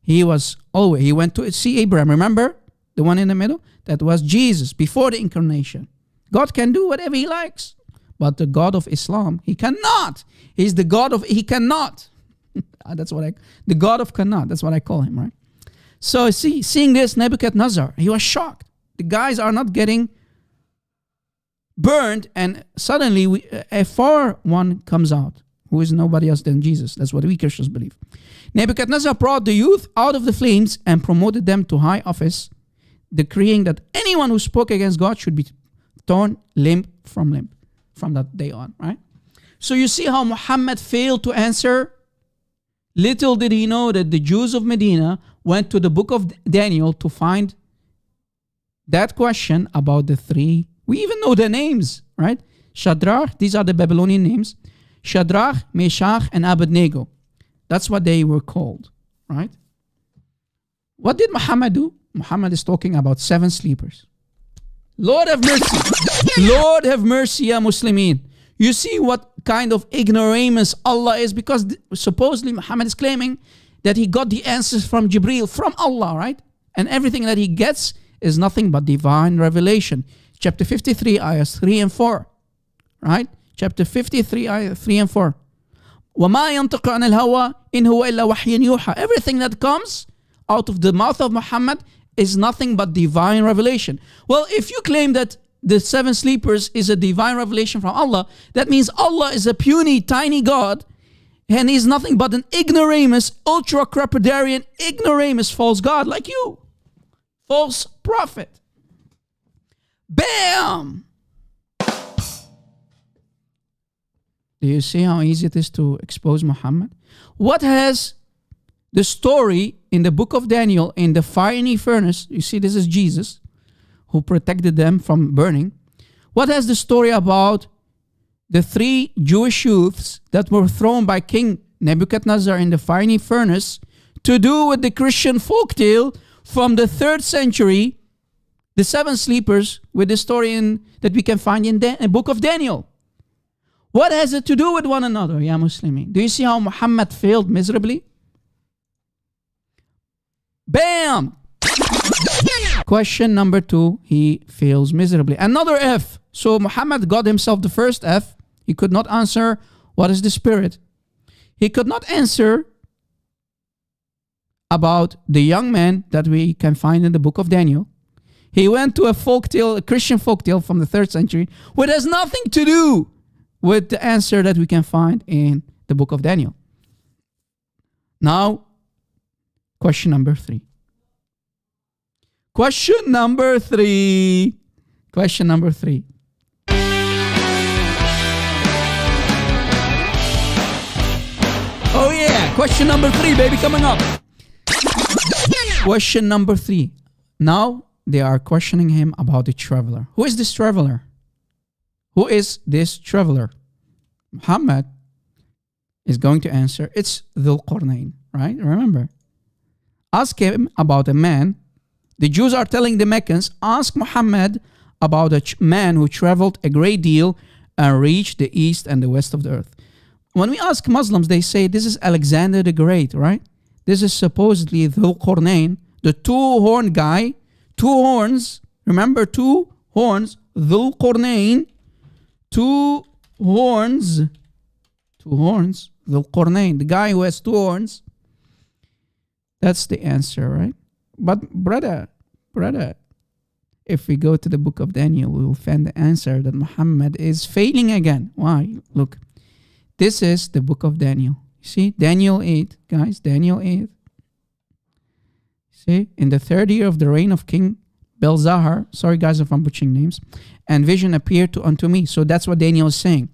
he went to see Abraham. Remember the one in the middle? That was Jesus before the incarnation. God can do whatever he likes. But the God of Islam, he cannot. He's the God of, he cannot. The God of cannot. That's what I call him, right? So seeing this, Nebuchadnezzar, he was shocked. The guys are not getting burned, and suddenly a far one comes out, who is nobody else than Jesus. That's what we Christians believe. Nebuchadnezzar brought the youth out of the flames and promoted them to high office, decreeing that anyone who spoke against God should be torn limb from that day on, right? So you see how Muhammad failed to answer. Little did he know that the Jews of Medina went to the book of Daniel to find that question about the 3. We even know the names, right? Shadrach, these are the Babylonian names. Shadrach, Meshach, and Abednego. That's what they were called, right? What did Muhammad do? Muhammad is talking about 7 sleepers. Lord have mercy. Lord have mercy, ya Muslimin. You see what kind of ignoramus Allah is, because supposedly Muhammad is claiming that he got the answers from Jibreel, from Allah, right? And everything that he gets is nothing but divine revelation. Chapter 53, ayahs 3 and 4, right? Chapter 53, ayah 3 and 4. وَمَا يَنْطِقُ عَنِ الْهَوَىٰ إِنْ هُوَ إِلَّا وَحْيٌ يُوحَىٰ. Everything that comes out of the mouth of Muhammad is nothing but divine revelation. Well, if you claim that the 7 sleepers is a divine revelation from Allah, that means Allah is a puny, tiny God, and he's nothing but an ignoramus, ultra-crepidarian, ignoramus, false God like you. False prophet. Bam! Do you see how easy it is to expose Muhammad? What has the story in the book of Daniel, in the fiery furnace, you see this is Jesus, who protected them from burning. What has the story about the 3 Jewish youths that were thrown by King Nebuchadnezzar in the fiery furnace to do with the Christian folktale from the 3rd century, the 7 sleepers, with the story that we can find in the book of Daniel? What has it to do with one another, ya Muslimin? Do you see how Muhammad failed miserably? Bam! Question number 2, he fails miserably. Another F. So Muhammad got himself the first F. He could not answer what is the spirit. He could not answer about the young man that we can find in the book of Daniel. He went to a folktale, a Christian folktale from the 3rd century, which has nothing to do with the answer that we can find in the book of Daniel. Now, question number 3. Question number 3. Question number 3. Oh yeah, question number 3, baby, coming up. Question number 3. Now they are questioning him about the traveler. Who is this traveler? Who is this traveler? Muhammad is going to answer. It's Dhul Qarnayn, right? Remember. Ask him about a man. The Jews are telling the Meccans, ask Muhammad about a man who traveled a great deal and reached the east and the west of the earth. When we ask Muslims, they say this is Alexander the Great, right? This is supposedly Dhul Qarnayn, the two-horned guy. 2 horns. Remember, 2 horns. Dhul Qarnayn. 2 horns. 2 horns. Dhul Qarnayn. The guy who has 2 horns. That's the answer, right? But brother, if we go to the book of Daniel, we will find the answer that Muhammad is failing again. Why? Look, this is the book of Daniel. You see, Daniel 8, guys, Daniel 8. See, in the 3rd year of the reign of King Belzahar, sorry guys if I'm butchering names, and vision appeared unto me. So that's what Daniel is saying.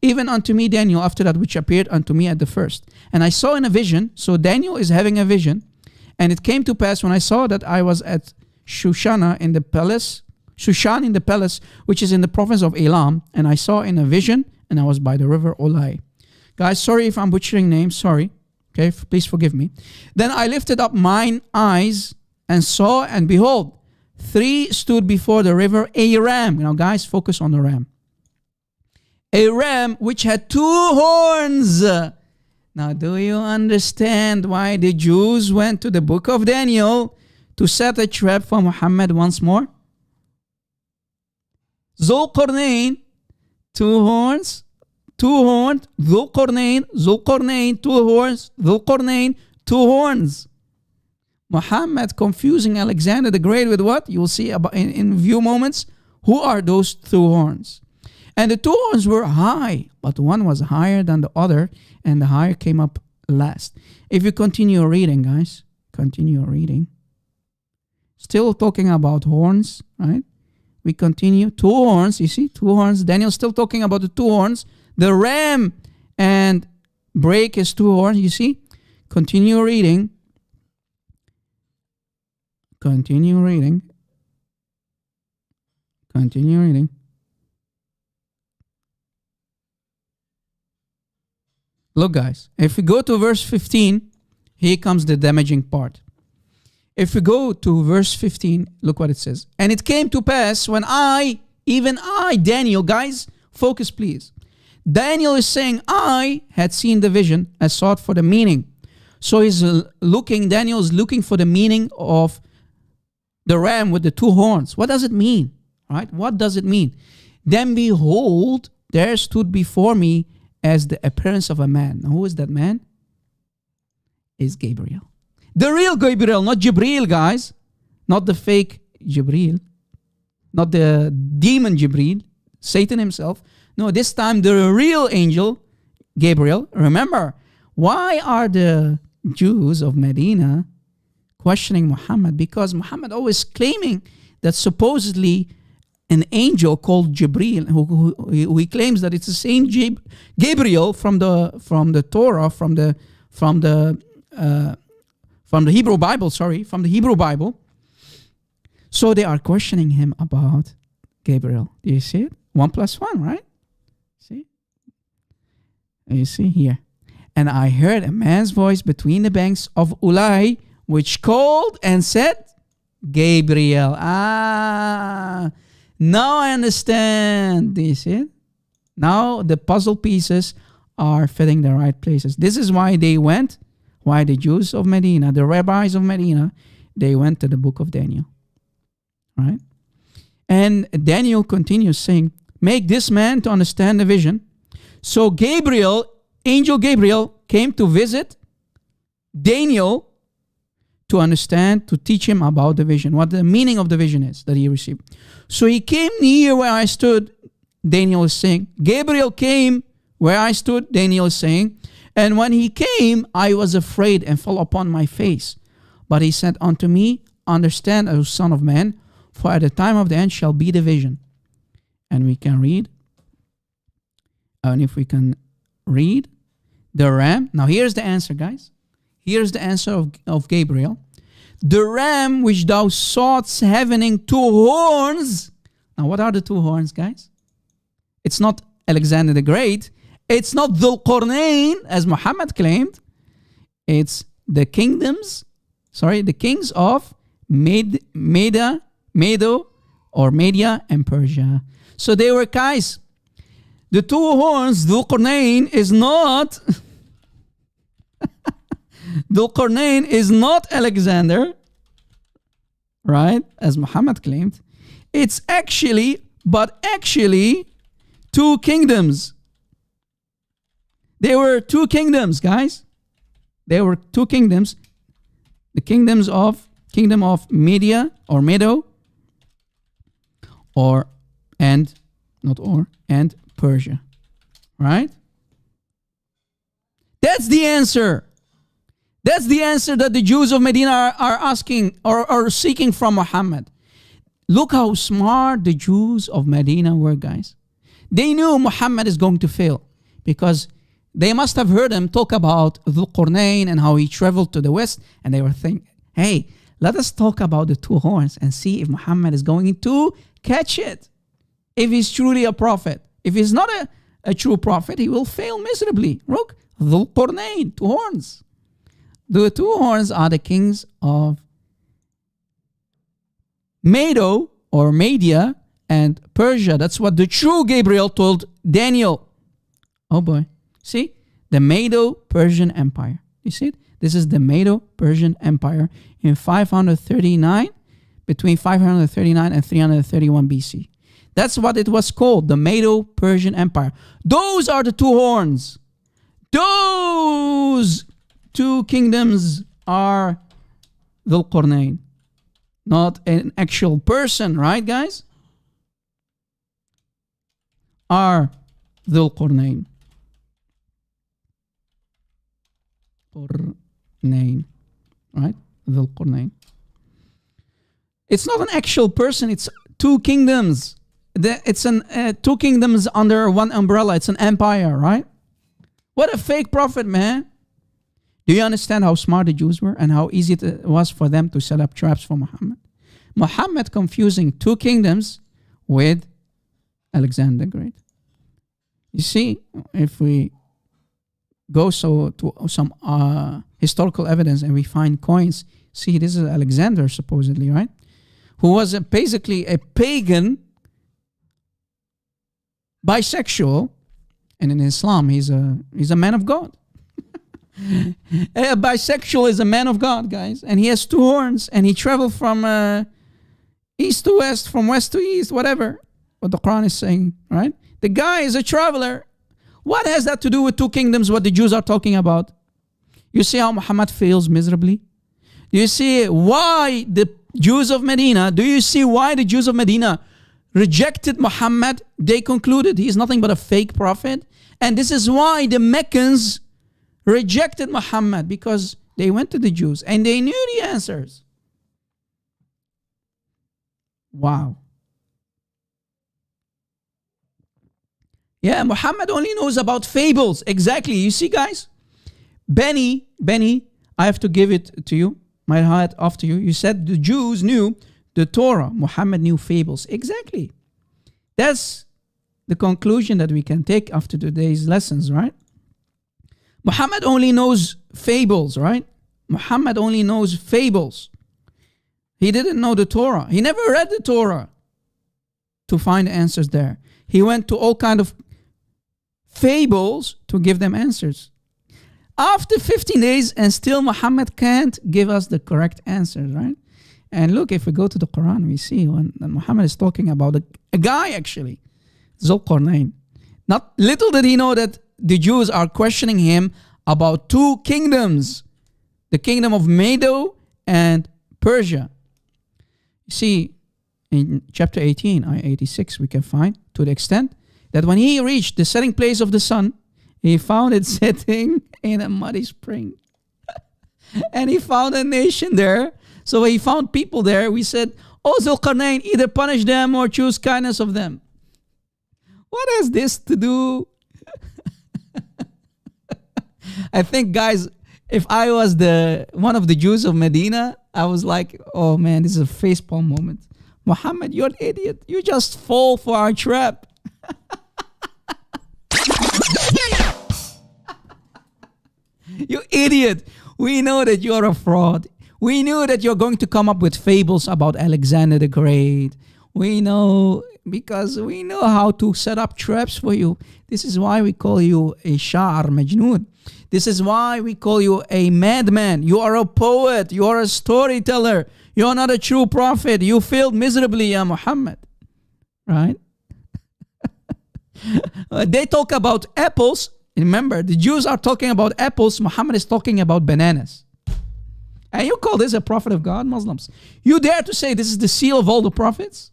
Even unto me, Daniel, after that which appeared unto me at the first. And I saw in a vision, so Daniel is having a vision, and it came to pass when I saw that I was at Shushan in the palace, which is in the province of Elam, and I saw in a vision, and I was by the river Olai. Guys, sorry if I'm butchering names, sorry. Okay, please forgive me. Then I lifted up mine eyes and saw, and behold, 3 stood before the river, a ram. Now, guys, focus on the ram. A ram which had 2 horns. Now, do you understand why the Jews went to the book of Daniel to set a trap for Muhammad once more? Dhul Qarnayn, 2 horns. 2 horns, Dhul Qarnayn, 2 horns, Dhul Qarnayn, 2 horns. Muhammad confusing Alexander the Great with what? You will see about in a few moments. Who are those 2 horns? And the 2 horns were high, but one was higher than the other, and the higher came up last. If you continue reading, guys, continue reading. Still talking about horns, right? We continue. 2 horns, you see, 2 horns. Daniel's still talking about the 2 horns. The ram and break his 2 horns, you see? Continue reading. Continue reading. Continue reading. Look, guys, if we go to verse 15, here comes the damaging part. If we go to verse 15, look what it says. And it came to pass when even I, Daniel, guys, focus please. Daniel is saying, I had seen the vision and sought for the meaning. So Daniel is looking for the meaning of the ram with the 2 horns. What does it mean? Right? What does it mean? Then behold, there stood before me as the appearance of a man. Now, who is that man? Is Gabriel. The real Gabriel, not Jibril, guys. Not the fake Jibril. Not the demon Jibril. Satan himself. No, this time the real angel, Gabriel. Remember, why are the Jews of Medina questioning Muhammad? Because Muhammad always claiming that supposedly an angel called Jibril, who he claims that it's the same Gabriel from the Torah, from the Hebrew Bible. From the Hebrew Bible. So they are questioning him about Gabriel. Do you see it? 1 + 1, right? See? You see here. And I heard a man's voice between the banks of Ulai, which called and said, Gabriel. Now I understand. Do you see it? Now the puzzle pieces are fitting the right places. This is why the Jews of Medina, the rabbis of Medina, they went to the book of Daniel. Right? And Daniel continues saying, make this man to understand the vision. So Angel Gabriel came to visit Daniel to understand, to teach him about the vision, what the meaning of the vision is that he received. So he came near where I stood, Daniel is saying. Gabriel came where I stood, Daniel is saying. And when he came, I was afraid and fell upon my face. But he said unto me, understand, O son of man, for at the time of the end shall be the vision. And we can read. And if we can read the ram. Now here's the answer, guys. Here's the answer of Gabriel. The ram which thou sawest having 2 horns. Now what are the 2 horns, guys? It's not Alexander the Great. It's not Dhul Qarnayn, as Muhammad claimed. It's the kings of Medo or Media and Persia. So they were, guys, the 2 horns, Dhul Qarnayn is not Dhul Qarnayn is not Alexander, right? As Muhammad claimed. It's actually 2 kingdoms. There were 2 kingdoms, guys. There were 2 kingdoms. The kingdom of Media or Medo and Persia. Right? That's the answer. That's the answer that the Jews of Medina are asking or seeking from Muhammad. Look how smart the Jews of Medina were, guys. They knew Muhammad is going to fail because they must have heard him talk about Dhul Qarnayn and how he traveled to the west, and they were thinking, hey, let us talk about the 2 horns and see if Muhammad is going to catch it. If he's truly a prophet. If he's not a true prophet, he will fail miserably. Look, Dhul Qarnayn, 2 horns. The 2 horns are the kings of Medo or Media and Persia. That's what the true Gabriel told Daniel. Oh boy. See? The Medo-Persian Empire. You see it? This is the Medo-Persian Empire in 539, between 539 and 331 BC. That's what it was called, the Medo-Persian Empire. Those are the 2 horns. Those 2 kingdoms are Dhul Qarnayn. Not an actual person, right, guys? Are Dhul Qarnayn. Right? Dhul Qarnayn. It's not an actual person, it's 2 kingdoms. It's 2 kingdoms under one umbrella. It's an empire, right? What a fake prophet, man. Do you understand how smart the Jews were and how easy it was for them to set up traps for Muhammad? Muhammad confusing 2 kingdoms with Alexander the Great. You see, if we go to some historical evidence and we find coins, see, this is Alexander supposedly, right? Who was basically a pagan bisexual, and in Islam he's a man of God. A bisexual is a man of God, guys, and he has 2 horns, and he traveled from east to west, from west to east, whatever what the Quran is saying, right? The guy is a traveler. What has that to do with 2 kingdoms, what the Jews are talking about? You see how Muhammad fails miserably? Do you see why the Jews of Medina rejected Muhammad? They concluded he is nothing but a fake prophet. And this is why the Meccans rejected Muhammad, because they went to the Jews and they knew the answers. Wow. Yeah, Muhammad only knows about fables. Exactly. You see, guys? Benny, I have to give it to you. My hat off to you. You said the Jews knew the Torah. Muhammad knew fables. Exactly. That's the conclusion that we can take after today's lessons, right? Muhammad only knows fables, right? Muhammad only knows fables. He didn't know the Torah. He never read the Torah to find answers there. He went to all kind of fables to give them answers. After 15 days, and still Muhammad can't give us the correct answers, right? And look, if we go to the Quran, we see when Muhammad is talking about a guy, actually, Dhul Qarnayn. Not little did he know that the Jews are questioning him about two kingdoms, the kingdom of Medo and Persia. You see, in chapter 18, ayah 86, we can find, to the extent that when he reached the setting place of the sun, he found it sitting in a muddy spring. And he found a nation there. So he found people there. We said, "Oh, Zulqarnain, either punish them or choose kindness of them." What has this to do? I think, guys, if I was one of the Jews of Medina, I was like, oh man, this is a facepalm moment. Muhammad, you're an idiot. You just fall for our trap. You idiot. We know that you're a fraud. We knew that you're going to come up with fables about Alexander the Great. We know, because we know how to set up traps for you. This is why we call you a Sha'ar Majnoon. This is why we call you a madman. You are a poet. You are a storyteller. You are not a true prophet. You failed miserably, ya Muhammad. Right? They talk about apples. Remember, the Jews are talking about apples. Muhammad is talking about bananas. And you call this a prophet of God, Muslims? You dare to say this is the seal of all the prophets?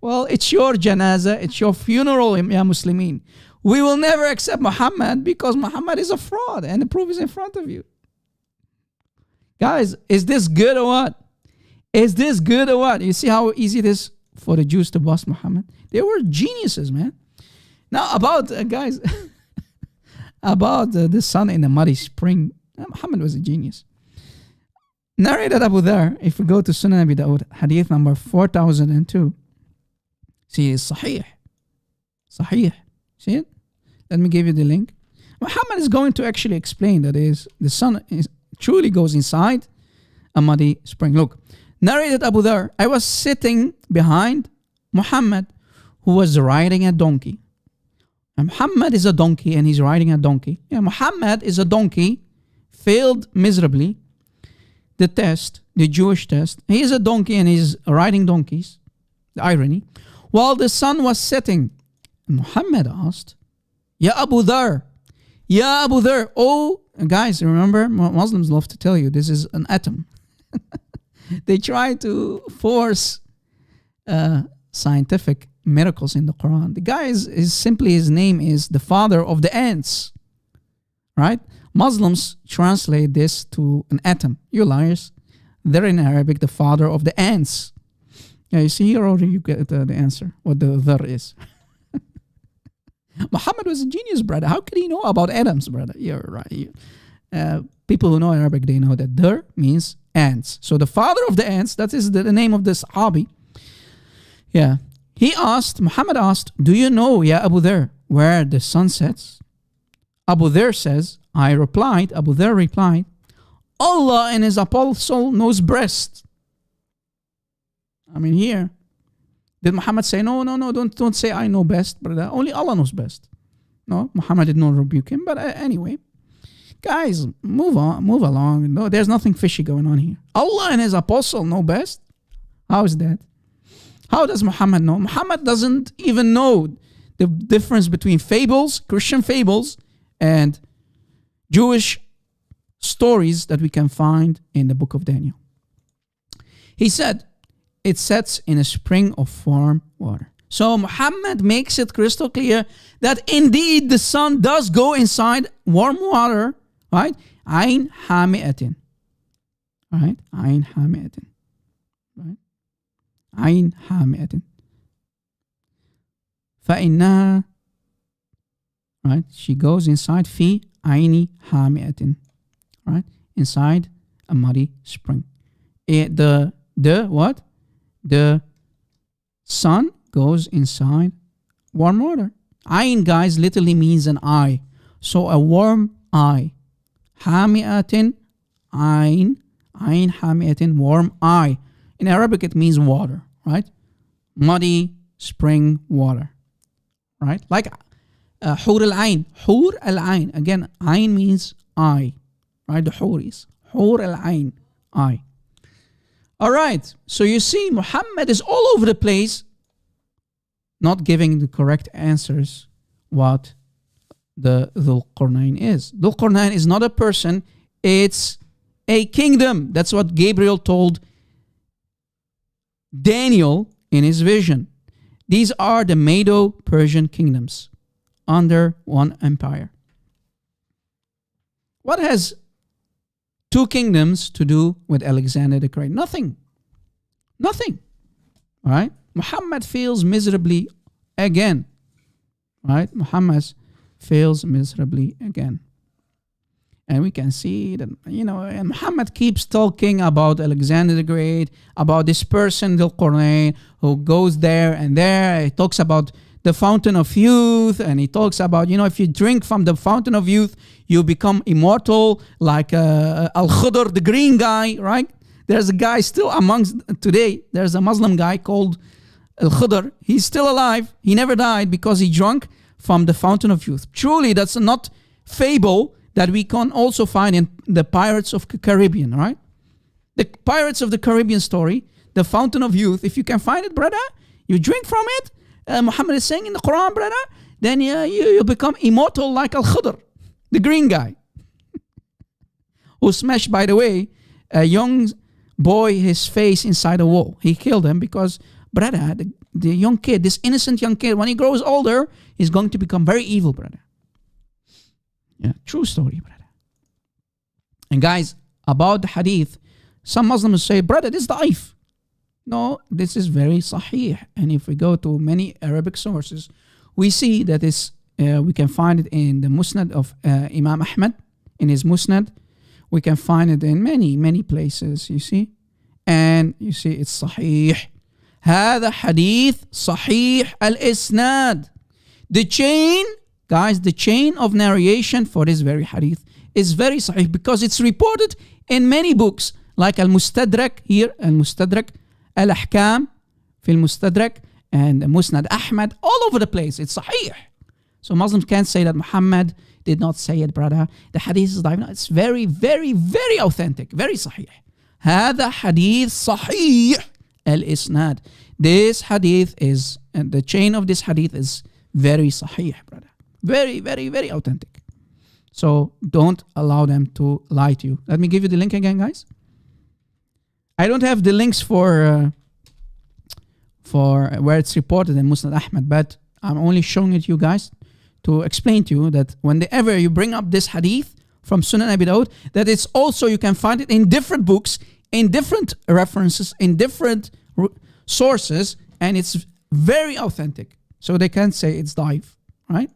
Well, it's your janazah, it's your funeral, ya Muslimin. We will never accept Muhammad because Muhammad is a fraud and the proof is in front of you. Guys, is this good or what? Is this good or what? You see how easy it is for the Jews to bust Muhammad? They were geniuses, man. Now, about, guys, about the sun in the muddy spring, Muhammad was a genius. Narrated Abu Dhar, if we go to Sunan Abi Dawud, hadith number 4002. See, it's Sahih. Sahih. See it? Let me give you the link. Muhammad is going to actually explain that the sun truly goes inside a muddy spring. Look, narrated Abu Dhar, I was sitting behind Muhammad, who was riding a donkey. And Muhammad is a donkey and he's riding a donkey. Yeah, Muhammad is a donkey, failed miserably the test, the Jewish test. He is a donkey and he's riding donkeys. The irony. While the sun was setting, Muhammad asked, Ya Abu Dhar, Ya Abu Dhar. Oh, guys, remember, Muslims love to tell you this is an atom. They try to force scientific miracles in the Quran. The guy is simply, his name is the father of the ants. Right? Muslims translate this to an atom. You liars. They're in Arabic the father of the ants. Yeah, you see here already you get the answer, what the dhar is. Muhammad was a genius, brother. How could he know about atoms, brother? You're right. People who know Arabic, they know that dhar means ants. So the father of the ants, that is the name of the Sahabi. Yeah. Muhammad asked, do you know, Ya Abu Dhar, where the sun sets? Abu Dhar says, Abu Dhar replied, Allah and his apostle knows best. I mean, here, did Muhammad say, no, don't say I know best, brother. Only Allah knows best. No, Muhammad did not rebuke him. But anyway, guys, move along. No, there's nothing fishy going on here. Allah and his apostle know best. How is that? How does Muhammad know? Muhammad doesn't even know the difference between fables, Christian fables, and Jewish stories that we can find in the book of Daniel. He said, it sets in a spring of warm water. So Muhammad makes it crystal clear that indeed the sun does go inside warm water, right? Ayn hami'atin. Right? Ayn hami'atin. Right? Ayn hami'atin. فإنها, right? She goes inside fi ayni hami'atin. Right? Inside a muddy spring. The what? The sun goes inside warm water. Ayn, guys, literally means an eye. So a warm eye. Hami'atin, ayn hami'atin, warm eye. In Arabic, it means water, right? Muddy spring water, right? Like hur al-ayn. Hur al-ayn. Again, ayn means eye, right? The huris. Hur al-ayn, eye. All right, so you see, Muhammad is all over the place, not giving the correct answers what the Dhul Qarnayn is. Dhul Qarnayn is not a person, it's a kingdom. That's what Gabriel told Daniel in his vision. These are the Medo-Persian kingdoms under one empire. What has two kingdoms to do with Alexander the Great? Nothing. Nothing. All right? Muhammad fails miserably again. All right? Muhammad fails miserably again. And we can see that, and Muhammad keeps talking about Alexander the Great, about this person, Dhul Qarnayn, who goes there and there. He talks about the fountain of youth, and he talks about, if you drink from the fountain of youth, you become immortal, like Al-Khudr, the green guy, right? There's a guy still amongst today, there's a Muslim guy called Al-Khudr. He's still alive. He never died because he drank from the fountain of youth. Truly, that's not fable that we can also find in the Pirates of the Caribbean, right? The Pirates of the Caribbean story, the fountain of youth, if you can find it, brother, you drink from it. Muhammad is saying in the Quran, brother, then you become immortal like Al-Khudr, the green guy, who smashed, by the way, a young boy, his face inside a wall. He killed him because, brother, the young kid, this innocent young kid, when he grows older, he's going to become very evil, brother. Yeah, true story, brother. And guys, about the hadith, some Muslims say, brother, this is da'if. No, this is very sahih. And if we go to many Arabic sources, we see that we can find it in the Musnad of Imam Ahmad, in his Musnad. We can find it in many, many places, you see. And you see, it's sahih. هذا حديث صحيح الإسناد. The chain, guys, the chain of narration for this very hadith is very sahih because it's reported in many books like Al-Mustadrak here, Al-Mustadrak, Al-Ahkam, في المستدرك, and Musnad Ahmad, all over the place. It's sahih. So Muslims can't say that Muhammad did not say it, brother. The hadith is da'if. It's very, very, very authentic, very sahih. هذا حديث صحيح الإسناد. This hadith is, and the chain of this hadith is very sahih, brother. Very, very, very authentic. So don't allow them to lie to you. Let me give you the link again, guys. I don't have the links for where it's reported in Musnad Ahmad, but I'm only showing it to you guys to explain to you that whenever you bring up this hadith from Sunan Abi Dawud, that it's also, you can find it in different books, in different references, in different sources, and it's very authentic. So they can't say it's da'if, right?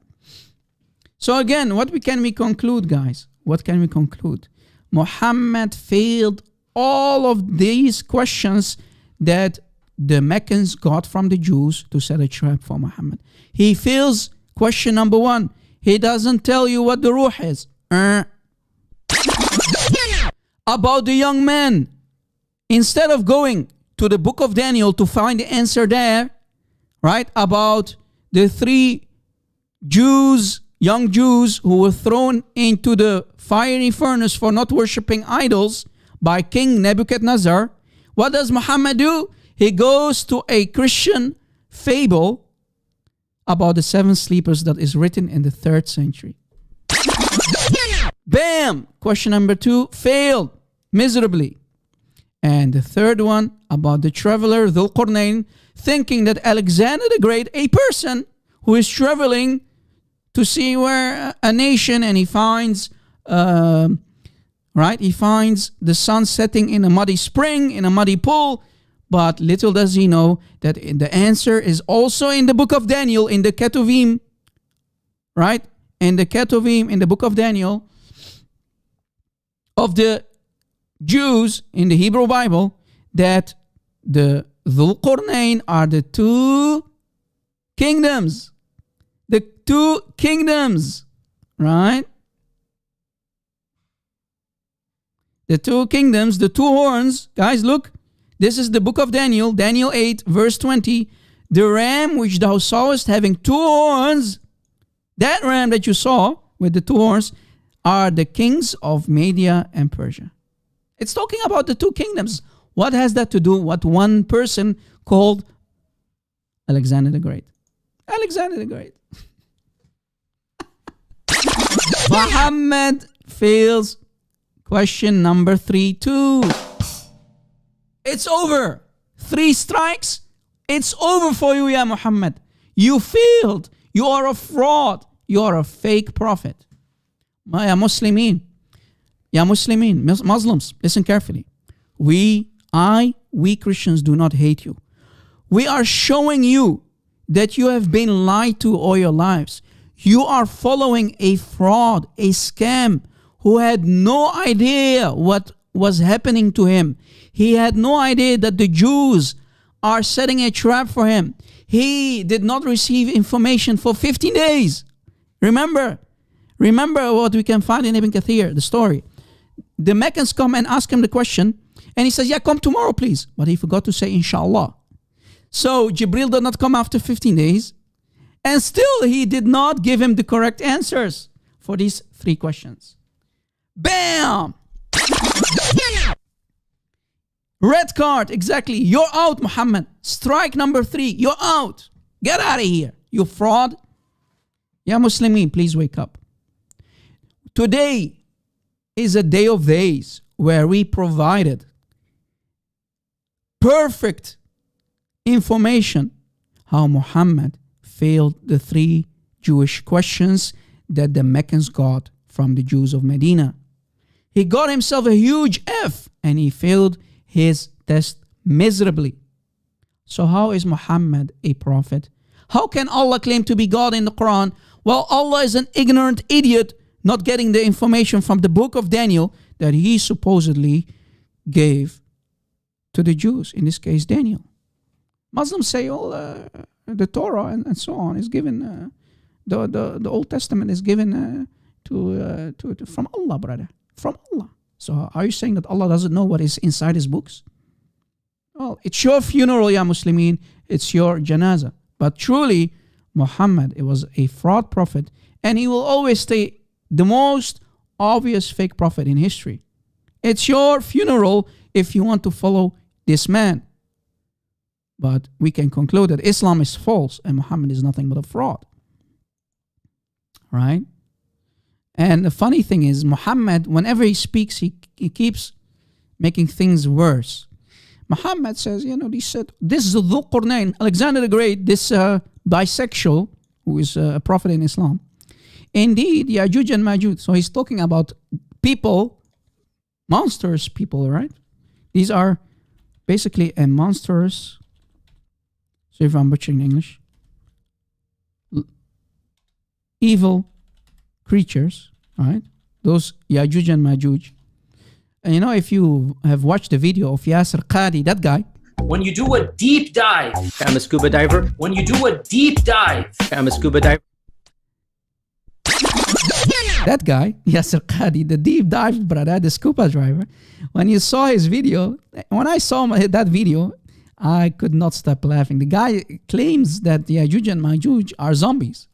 So again, what can we conclude, guys? What can we conclude? Muhammad failed all of these questions that the Meccans got from the Jews to set a trap for Muhammad. He fails question number 1. He doesn't tell you what the ruh is. About the young man, instead of going to the book of Daniel to find the answer there, right? About the 3 Jews, young Jews who were thrown into the fiery furnace for not worshipping idols by King Nebuchadnezzar. What does Muhammad do? He goes to a Christian fable about the 7 sleepers that is written in the 3rd century. Bam! Question number 2 failed miserably. And the 3rd one about the traveler Dhul Qarnayn, thinking that Alexander the Great, a person who is traveling to see where a nation, and he finds he finds the sun setting in a muddy spring, in a muddy pool. But little does he know that the answer is also in the book of Daniel, in the Ketuvim, right? In the Ketuvim, in the book of Daniel, of the Jews in the Hebrew Bible, that the Dhul Qarnayn are the 2 kingdoms. The 2 kingdoms, right? The 2 kingdoms, the 2 horns. Guys, look. This is the book of Daniel, Daniel 8, verse 20. The ram which thou sawest having 2 horns, that ram that you saw with the 2 horns, are the kings of Media and Persia. It's talking about the 2 kingdoms. What has that to do with one person called Alexander the Great? Alexander the Great. Muhammad fails question number 3 too. It's over. 3 strikes. It's over for you, ya Muhammad. You failed. You are a fraud. You are a fake prophet. Ya Muslimin. Ya Muslimin. Muslims, listen carefully. We Christians do not hate you. We are showing you that you have been lied to all your lives. You are following a fraud, a scam, who had no idea what was happening to him. He had no idea that the Jews are setting a trap for him. He did not receive information for 15 days. Remember what we can find in Ibn Kathir, the story. The Meccans come and ask him the question, and he says, yeah, come tomorrow, please. But he forgot to say, inshallah. So Jibril did not come after 15 days, and still he did not give him the correct answers for these 3 questions. Bam! Red card, exactly. You're out, Muhammad. Strike number 3, you're out. Get out of here, you fraud. Ya Muslimin, please wake up. Today is a day of days where we provided perfect information how Muhammad failed the 3 Jewish questions that the Meccans got from the Jews of Medina. He got himself a huge F and he failed his test miserably. So how is Muhammad a prophet? How can Allah claim to be God in the Quran while Allah is an ignorant idiot not getting the information from the book of Daniel that he supposedly gave to the Jews, in this case Daniel? Muslims say the Torah and so on is given, the Old Testament is given from Allah, brother, from Allah. So are you saying that Allah doesn't know what is inside his books? Well, it's your funeral, ya Muslimin. It's your janazah. But truly, Muhammad, it was a fraud prophet, and he will always stay the most obvious fake prophet in history. It's your funeral if you want to follow this man. But we can conclude that Islam is false and Muhammad is nothing but a fraud. Right? And the funny thing is, Muhammad, whenever he speaks, he keeps making things worse. Muhammad says, he said, this is Dhul Qarnayn, Alexander the Great, this bisexual, who is a prophet in Islam. Indeed, Ya'juj and Ma'juj. So he's talking about people, monstrous people, right? These are basically a monstrous, so if I'm butchering English, evil creatures, right? Those Ya'juj and Ma'juj. And if you have watched the video of Yasser Qadi, that guy. When you do a deep dive. I'm a scuba diver. When you do a deep dive. I'm a scuba diver. That guy, Yasser Qadi, the deep dive brother, the scuba diver. When you saw his video, when I saw that video, I could not stop laughing. The guy claims that the Ya'juj and Ma'juj are zombies.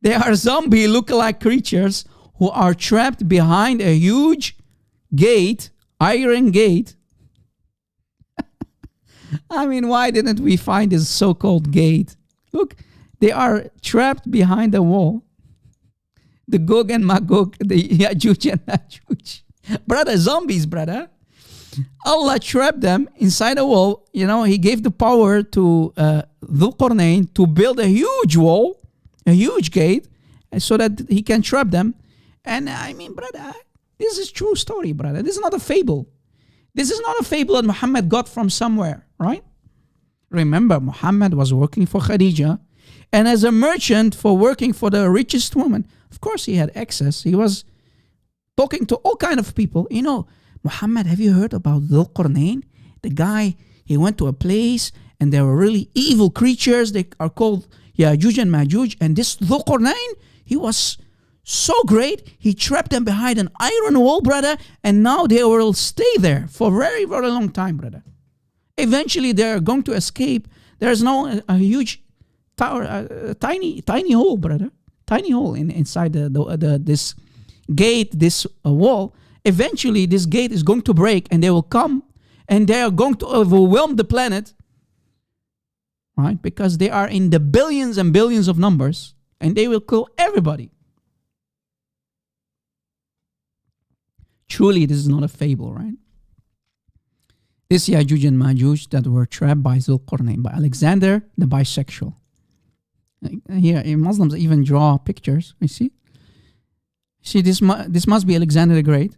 They are zombie look-alike creatures who are trapped behind a huge gate, iron gate. I mean, why didn't we find this so-called gate? Look, they are trapped behind a wall. The Gog and Magog, the Ya'juj and Ma'juj. Brother, zombies, brother. Allah trapped them inside a wall. He gave the power to Dhul Qarnayn to build a huge wall, a huge gate, so that he can trap them. And I mean, brother, this is true story, brother. This is not a fable. This is not a fable that Muhammad got from somewhere, right? Remember, Muhammad was working for Khadija, and as a merchant for working for the richest woman, of course he had access. He was talking to all kind of people. Muhammad, have you heard about Dhul Qarnayn? The guy, he went to a place and there were really evil creatures. They are called Ya'juj and Ma'juj. And this Dhul Qarnayn, he was so great. He trapped them behind an iron wall, brother. And now they will stay there for a very, very long time, brother. Eventually, they're going to escape. There's no a huge tower, tiny hole, brother. Tiny hole inside this gate, this wall. Eventually, this gate is going to break and they will come and they are going to overwhelm the planet, right? Because they are in the billions and billions of numbers and they will kill everybody. Truly, this is not a fable, right? This Yajuj and Majuj that were trapped by Zulqarnain, by Alexander the bisexual. Here, Muslims even draw pictures. You see? See, this must be Alexander the Great.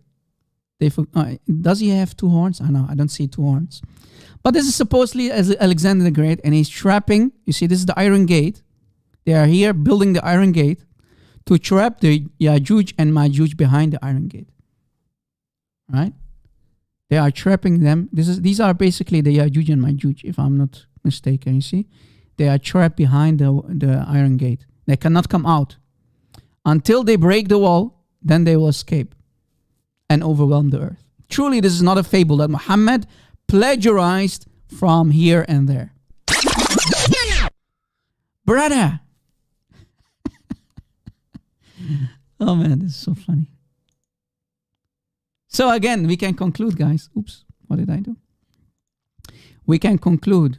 Does he have two horns? I know, I don't see two horns. But this is supposedly as Alexander the Great, and he's trapping. You see, this is the Iron Gate. They are here building the Iron Gate to trap the Yajuj and Majuj behind the Iron Gate. Right? They are trapping them. These are basically the Yajuj and Majuj, if I'm not mistaken. You see? They are trapped behind the Iron Gate. They cannot come out. Until they break the wall, then they will escape and overwhelm the earth. Truly, this is not a fable that Muhammad plagiarized from here and there. Brother! Oh man, this is so funny. So again, we can conclude, guys. Oops, what did I do? We can conclude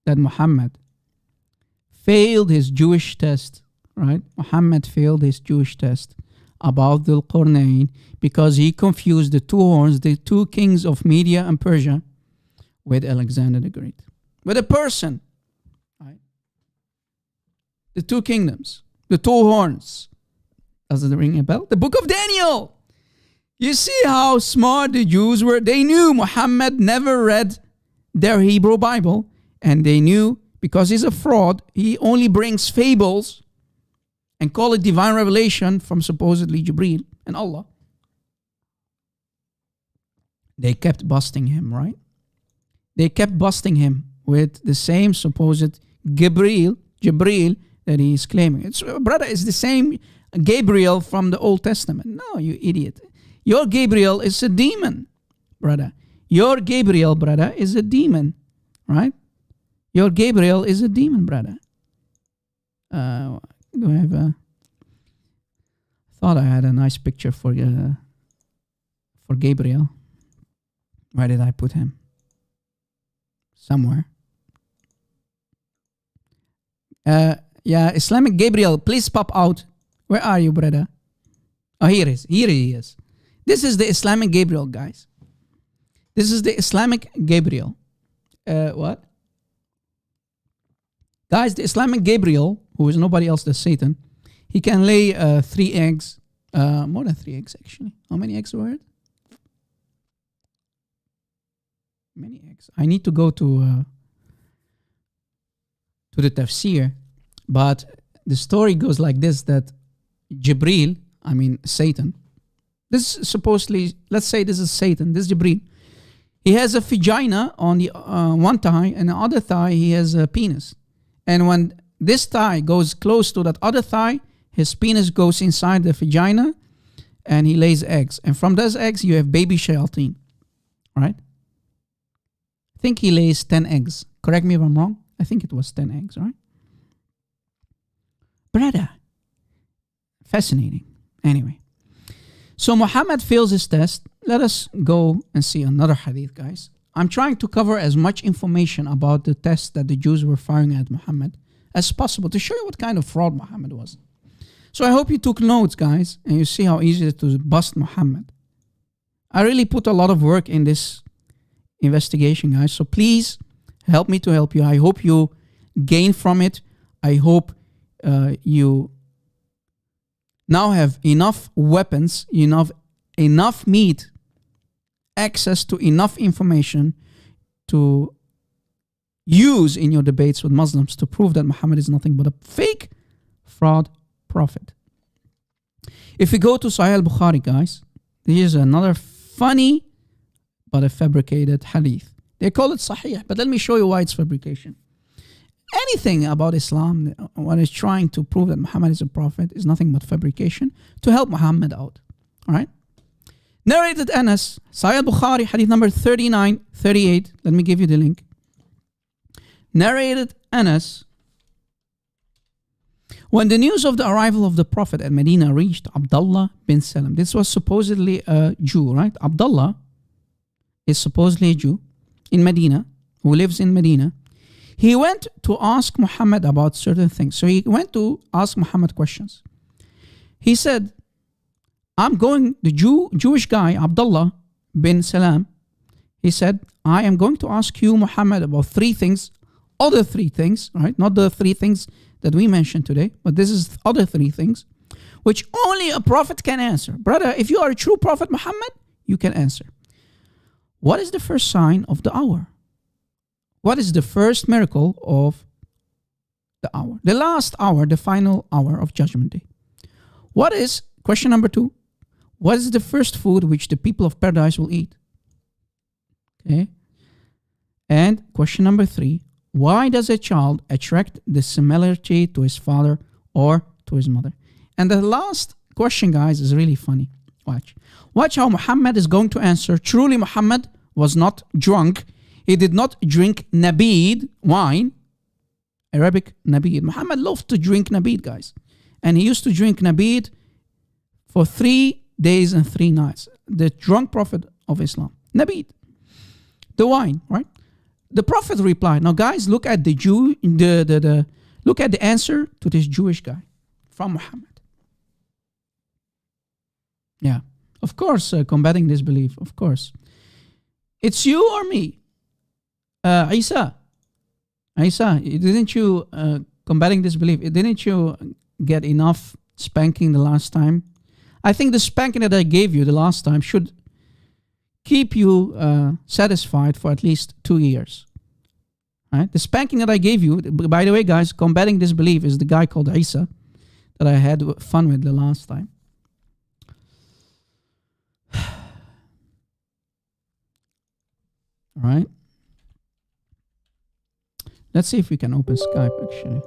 that Muhammad failed his Jewish test, right? Muhammad failed his Jewish test about Dhul Qarnayn because he confused the two horns, the two kings of Media and Persia, with Alexander the Great. With a person, right? The two kingdoms, the two horns. Does it ring a bell? The book of Daniel. You see how smart the Jews were? They knew Muhammad never read their Hebrew Bible, and they knew because he's a fraud, he only brings fables and call it divine revelation from supposedly Jibreel and Allah. They kept busting him, right? They kept busting him with the same supposed Jibreel that he is claiming. Brother, it's the same Gabriel from the Old Testament. No, you idiot. Your Gabriel is a demon, brother. Your Gabriel, brother, is a demon, right? Your Gabriel is a demon, brother. Do I have a... thought I had a nice picture for Gabriel. Where did I put him? Somewhere. Yeah, Islamic Gabriel, please pop out. Where are you, brother? Oh, here he is. Here he is. This is the Islamic Gabriel, guys. This is the Islamic Gabriel. What? Guys, the Islamic Gabriel, who is nobody else than Satan, he can lay 3 eggs. More than 3 eggs, actually. How many eggs were it? Many eggs. I need to go to the tafsir. But the story goes like this, that Jibreel, I mean Satan, this is supposedly, let's say this is Satan, this is Jibreel. He has a vagina on the one thigh, and the other thigh he has a penis. And when this thigh goes close to that other thigh, his penis goes inside the vagina and he lays eggs. And from those eggs, you have baby shayateen, right? I think he lays 10 eggs. Correct me if I'm wrong. I think it was 10 eggs, right? Brother. Fascinating. Anyway. So Muhammad fails his test. Let us go and see another hadith, guys. I'm trying to cover as much information about the test that the Jews were firing at Muhammad as possible to show you what kind of fraud Muhammad was. So I hope you took notes, guys, and you see how easy it is to bust Muhammad. I really put a lot of work in this investigation, guys. So please help me to help you. I hope you gain from it. I hope you now have enough weapons, enough meat, access to enough information to use in your debates with Muslims to prove that Muhammad is nothing but a fake fraud prophet. If we go to Sahih al-Bukhari, guys, here's another funny but a fabricated hadith. They call it Sahih, but let me show you why it's fabrication. Anything about Islam, what is trying to prove that Muhammad is a prophet, is nothing but fabrication to help Muhammad out. All right? Narrated Anas, Sahih al-Bukhari, hadith number 3938. Let me give you the link. Narrated Anas, when the news of the arrival of the Prophet at Medina reached Abdullah bin Salam. This was supposedly a Jew, right? Abdullah is supposedly a Jew in Medina, who lives in Medina. He went to ask Muhammad about certain things. So he went to ask Muhammad questions. He said, Jewish guy, Abdullah bin Salam, he said, I am going to ask you, Muhammad, about three things, other three things, right? Not the three things that we mentioned today, but this is other three things, which only a prophet can answer. Brother, if you are a true prophet, Muhammad, you can answer. What is the first sign of the hour? What is the first miracle of the hour? The last hour, the final hour of Judgment Day. What is, question number 2, what is the first food which the people of paradise will eat? Okay. And question number 3, why does a child attract the similarity to his father or to his mother? And the last question, guys, is really funny. Watch how Muhammad is going to answer. Truly, Muhammad was not drunk. He did not drink nabid, wine, Arabic nabid. Muhammad loved to drink nabid, guys. And he used to drink nabid for 3 days and 3 nights. The drunk prophet of Islam. Nabid. The wine, right? The prophet replied. Now, guys, look at the look at the answer to this Jewish guy from Muhammad. Yeah, of course, combating disbelief, of course. It's you or me? Isa, didn't you, combating disbelief, didn't you get enough spanking the last time? I think the spanking that I gave you the last time should keep you satisfied for at least 2 years. Right? The spanking that I gave you, by the way, guys, combating disbelief is the guy called Isa that I had fun with the last time. All right. Let's see if we can open Skype, actually.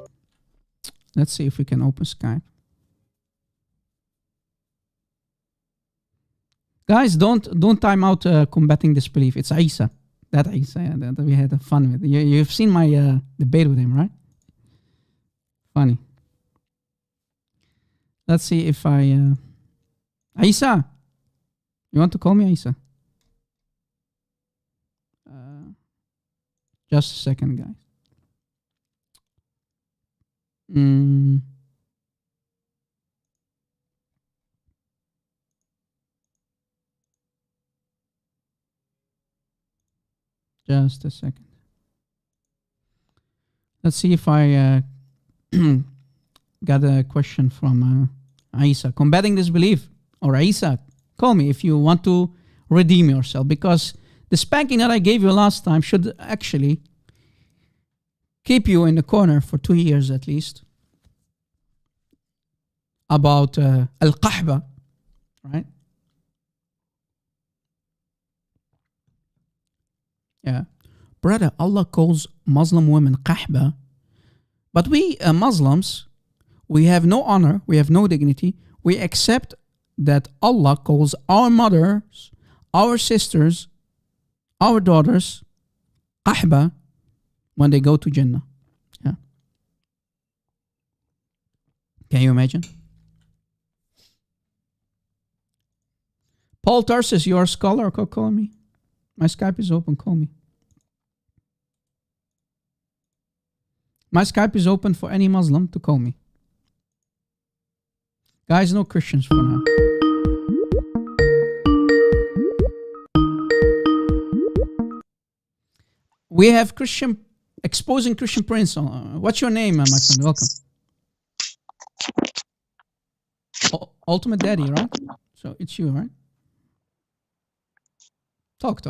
Let's see if we can open Skype. Guys, don't time out combating disbelief. It's Isa. That Isa, yeah, that we had fun with. You've seen my debate with him, right? Funny. Let's see if I... Isa! You want to call me Isa? Just a second, guys. Just a second. Let's see if I got a question from Isa. Combating disbelief. Or Isa, call me if you want to redeem yourself, because the spanking that I gave you last time should actually keep you in the corner for 2 years at least. About al-qahba, right? Yeah. Brother, Allah calls Muslim women qahba, but we Muslims, we have no honor, we have no dignity. We accept that Allah calls our mothers, our sisters, our daughters qahba when they go to Jannah. Yeah. Can you imagine? Paul Tarsus, you are a scholar, call me. My Skype is open, call me. My Skype is open for any Muslim to call me. Guys, no Christians for now. We have exposing Christian Prince. What's your name, my friend? Welcome. Ultimate Daddy, right? So it's you, right? Talk.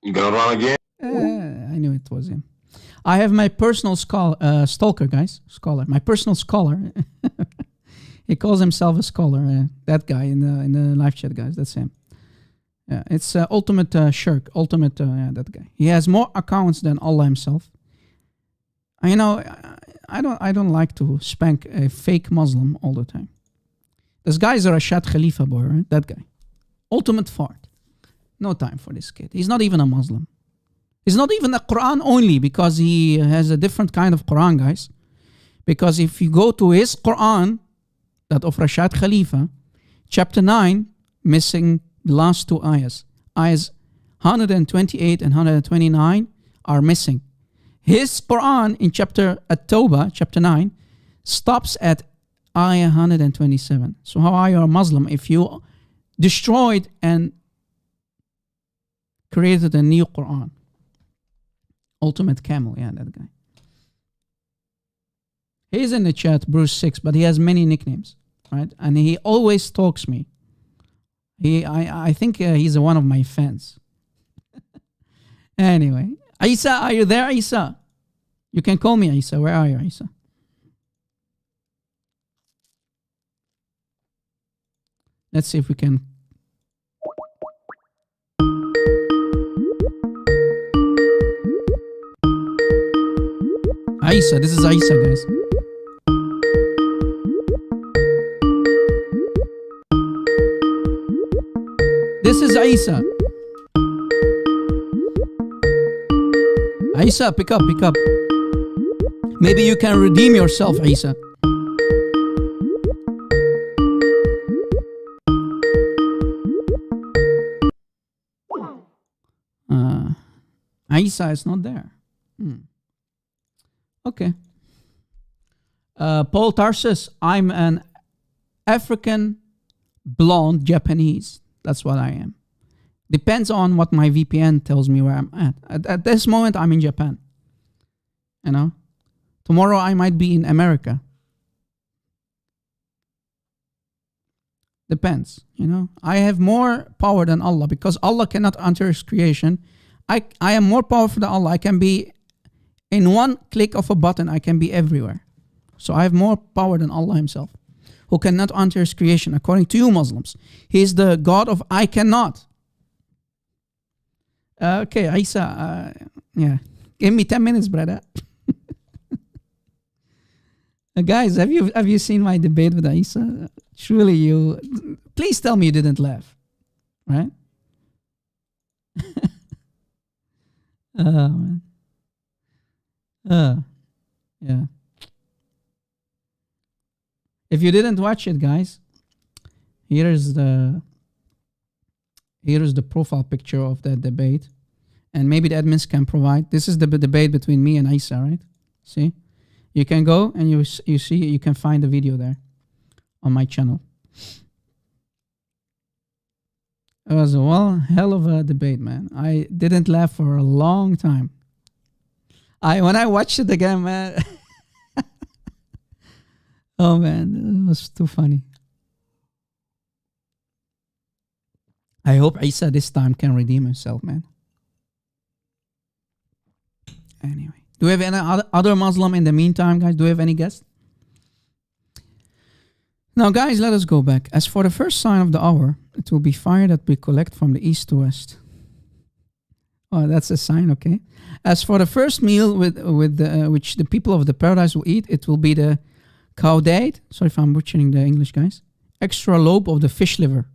You gonna run again? I knew it was him. I have my personal stalker, guys. Scholar. My personal scholar. He calls himself a scholar. That guy in the live chat, guys. That's him. Yeah, it's ultimate shirk. Ultimate, that guy. He has more accounts than Allah himself. You know, I don't like to spank a fake Muslim all the time. This guy is a Rashad Khalifa boy, right? That guy. Ultimate fart. No time for this kid. He's not even a Muslim. He's not even a Quran only, because he has a different kind of Quran, guys. Because if you go to his Quran, that of Rashad Khalifa, chapter 9, missing the last 2 ayahs. Ayahs 128 and 129 are missing. His Quran in chapter At-Tawbah, chapter 9, stops at ayah 127. So how are you a Muslim if you destroyed and created a new Quran? Ultimate Camel, yeah, that guy. He's in the chat, Bruce 6, but he has many nicknames, right? And he always stalks me. I think he's one of my fans. Anyway, Isa, are you there, Isa? You can call me Isa. Where are you, Isa? Let's see if we can. Isa, this is Isa, guys. This is Isa. Isa, pick up, pick up. Maybe you can redeem yourself, Isa. Isa is not there. Okay. Paul Tarsus, I'm an African blonde Japanese. That's what I am. Depends on what my VPN tells me where I'm at. At this moment, I'm in Japan. You know? Tomorrow, I might be in America. Depends, you know? I have more power than Allah because Allah cannot enter His creation. I am more powerful than Allah. I can be, in one click of a button, I can be everywhere. So I have more power than Allah Himself, who cannot enter His creation, according to you Muslims. He is the God of I cannot. Okay, Isa, yeah. Give me 10 minutes, brother. Guys, have you seen my debate with Isa? Surely you... Please tell me you didn't laugh. Right? Man. Yeah. If you didn't watch it, guys, here is the profile picture of that debate. And maybe the admins can provide. This is the debate between me and Isa, right? See? You can go and you see, you can find the video there on my channel. It was one hell of a debate, man. I didn't laugh for a long time. When I watched it again, man. Oh, man, it was too funny. I hope Isa this time can redeem himself, man. Anyway. Do we have any other Muslim in the meantime, guys? Do we have any guests? Now, guys, let us go back. As for the first sign of the hour, it will be fire that we collect from the east to west. Oh, that's a sign, okay. As for the first meal which the people of the paradise will eat, it will be the caudate. Sorry if I'm butchering the English, guys. Extra lobe of the fish liver.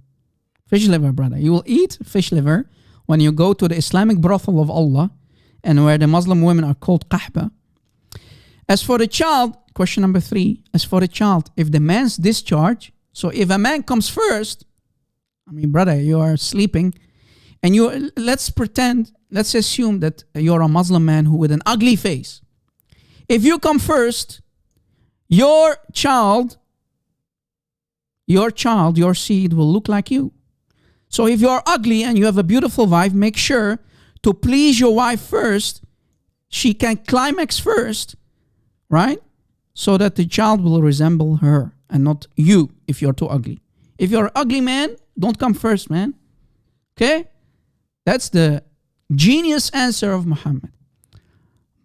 Fish liver, brother. You will eat fish liver when you go to the Islamic brothel of Allah, and where the Muslim women are called qahba. As for the child, question number 3, as for the child, if the man's discharge, so if a man comes first, I mean, brother, you are sleeping, and let's assume that you're a Muslim man who with an ugly face. If you come first, your seed will look like you. So if you're ugly and you have a beautiful wife, make sure to please your wife first. She can climax first, right? So that the child will resemble her and not you if you're too ugly. If you're an ugly man, don't come first, man. Okay? That's the genius answer of Muhammad.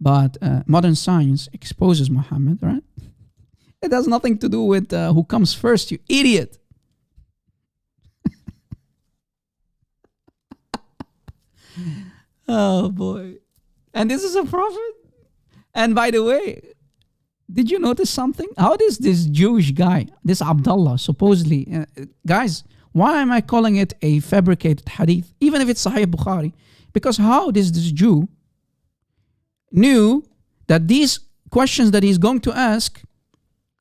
But modern science exposes Muhammad, right? It has nothing to do with who comes first, you idiot. Oh, boy. And this is a prophet? And by the way, did you notice something? How does this Jewish guy, this Abdullah, supposedly... guys, why am I calling it a fabricated hadith? Even if it's Sahih Bukhari. Because how does this Jew knew that these questions that he's going to ask,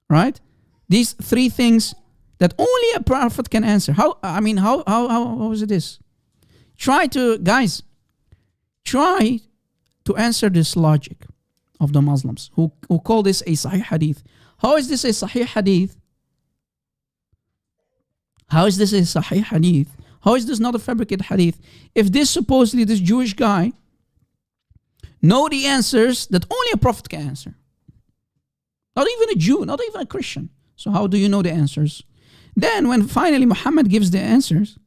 right? These 3 things that only a prophet can answer. How is it this? Try to answer this logic of the Muslims who call this a Sahih Hadith. How is this a Sahih Hadith How is this a sahih hadith? How is this not a fabricated hadith? If this supposedly, this Jewish guy, know the answers that only a prophet can answer. Not even a Jew, not even a Christian. So how do you know the answers? Then when finally Muhammad gives the answers,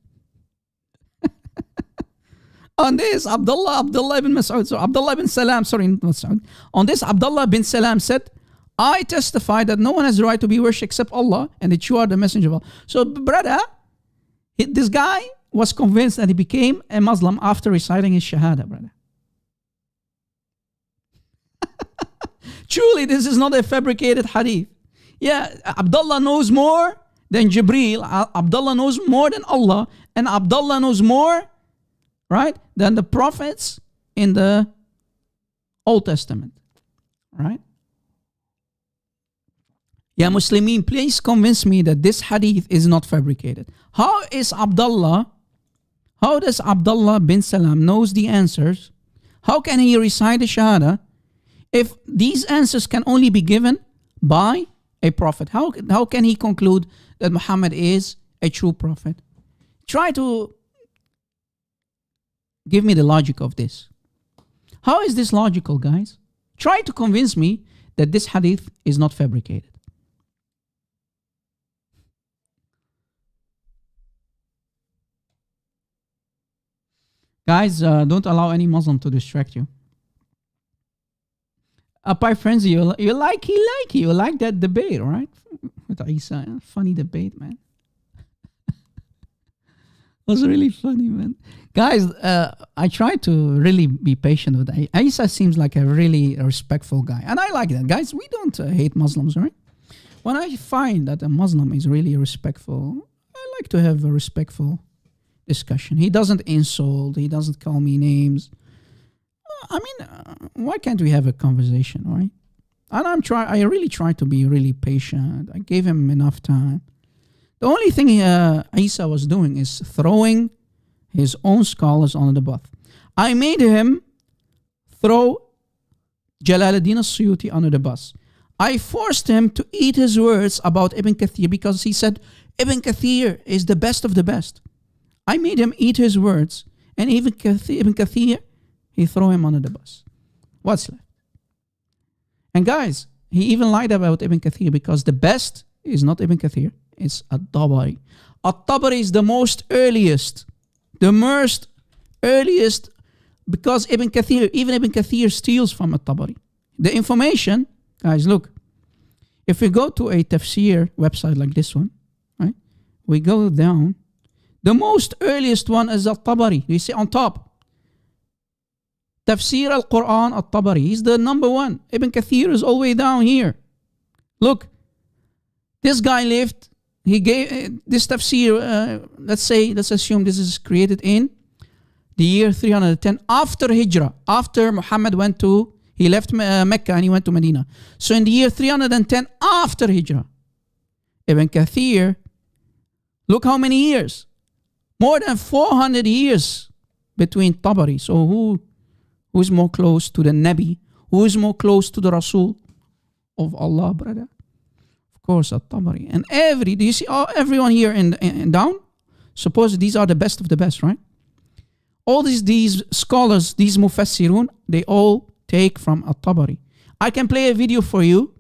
on this, Abdullah ibn Mas'ud, so Abdullah ibn Salam, sorry, not Mas'ud. On this, Abdullah bin Salam said, I testify that no one has the right to be worshipped except Allah and that you are the messenger of Allah. So, brother, this guy was convinced that he became a Muslim after reciting his Shahada, brother. Truly, this is not a fabricated hadith. Yeah, Abdullah knows more than Jibreel. Abdullah knows more than Allah. And Abdullah knows more, right, than the prophets in the Old Testament. Right? Ya Muslimin, please convince me that this hadith is not fabricated. How does Abdullah bin Salam knows the answers? How can he recite the Shahada if these answers can only be given by a prophet? How can he conclude that Muhammad is a true prophet? Try to give me the logic of this. How is this logical, guys? Try to convince me that this hadith is not fabricated. Guys, don't allow any Muslim to distract you. Apart friends, you like that debate, right? With Isa, funny debate, man. It was really funny, man. Guys, I try to really be patient with Isa. Seems like a really respectful guy, and I like that. Guys, we don't hate Muslims, right? When I find that a Muslim is really respectful, I like to have a respectful discussion. He doesn't insult. He doesn't call me names. I mean, why can't we have a conversation, right? And I really try to be really patient. I gave him enough time. The only thing Isa was doing is throwing his own scholars under the bus. I made him throw Jalaluddin al-Suyuti under the bus. I forced him to eat his words about Ibn Kathir because he said Ibn Kathir is the best of the best. I made him eat his words, and Ibn Kathir, he threw him under the bus. What's left? And guys, he even lied about Ibn Kathir because the best is not Ibn Kathir, it's At-Tabari. At-Tabari is the most earliest, because even Ibn Kathir steals from At-Tabari. The information, guys, look, if we go to a tafsir website like this one, right, we go down, the most earliest one is At-Tabari. You see on top. Tafsir al-Quran At-Tabari. He's the number one. Ibn Kathir is all the way down here. Look. This guy lived. He gave this tafsir, let's assume this is created in the year 310 after Hijrah. After Muhammad he left Mecca and he went to Medina. So in the year 310 after Hijrah. Ibn Kathir, look how many years. More than 400 years between Tabari. So who is more close to the Nabi? Who is more close to the Rasul of Allah, brother? Of course, At-Tabari. And do you see everyone here in down? Suppose these are the best of the best, right? All these scholars, these Mufassirun, they all take from At-Tabari. I can play a video for you.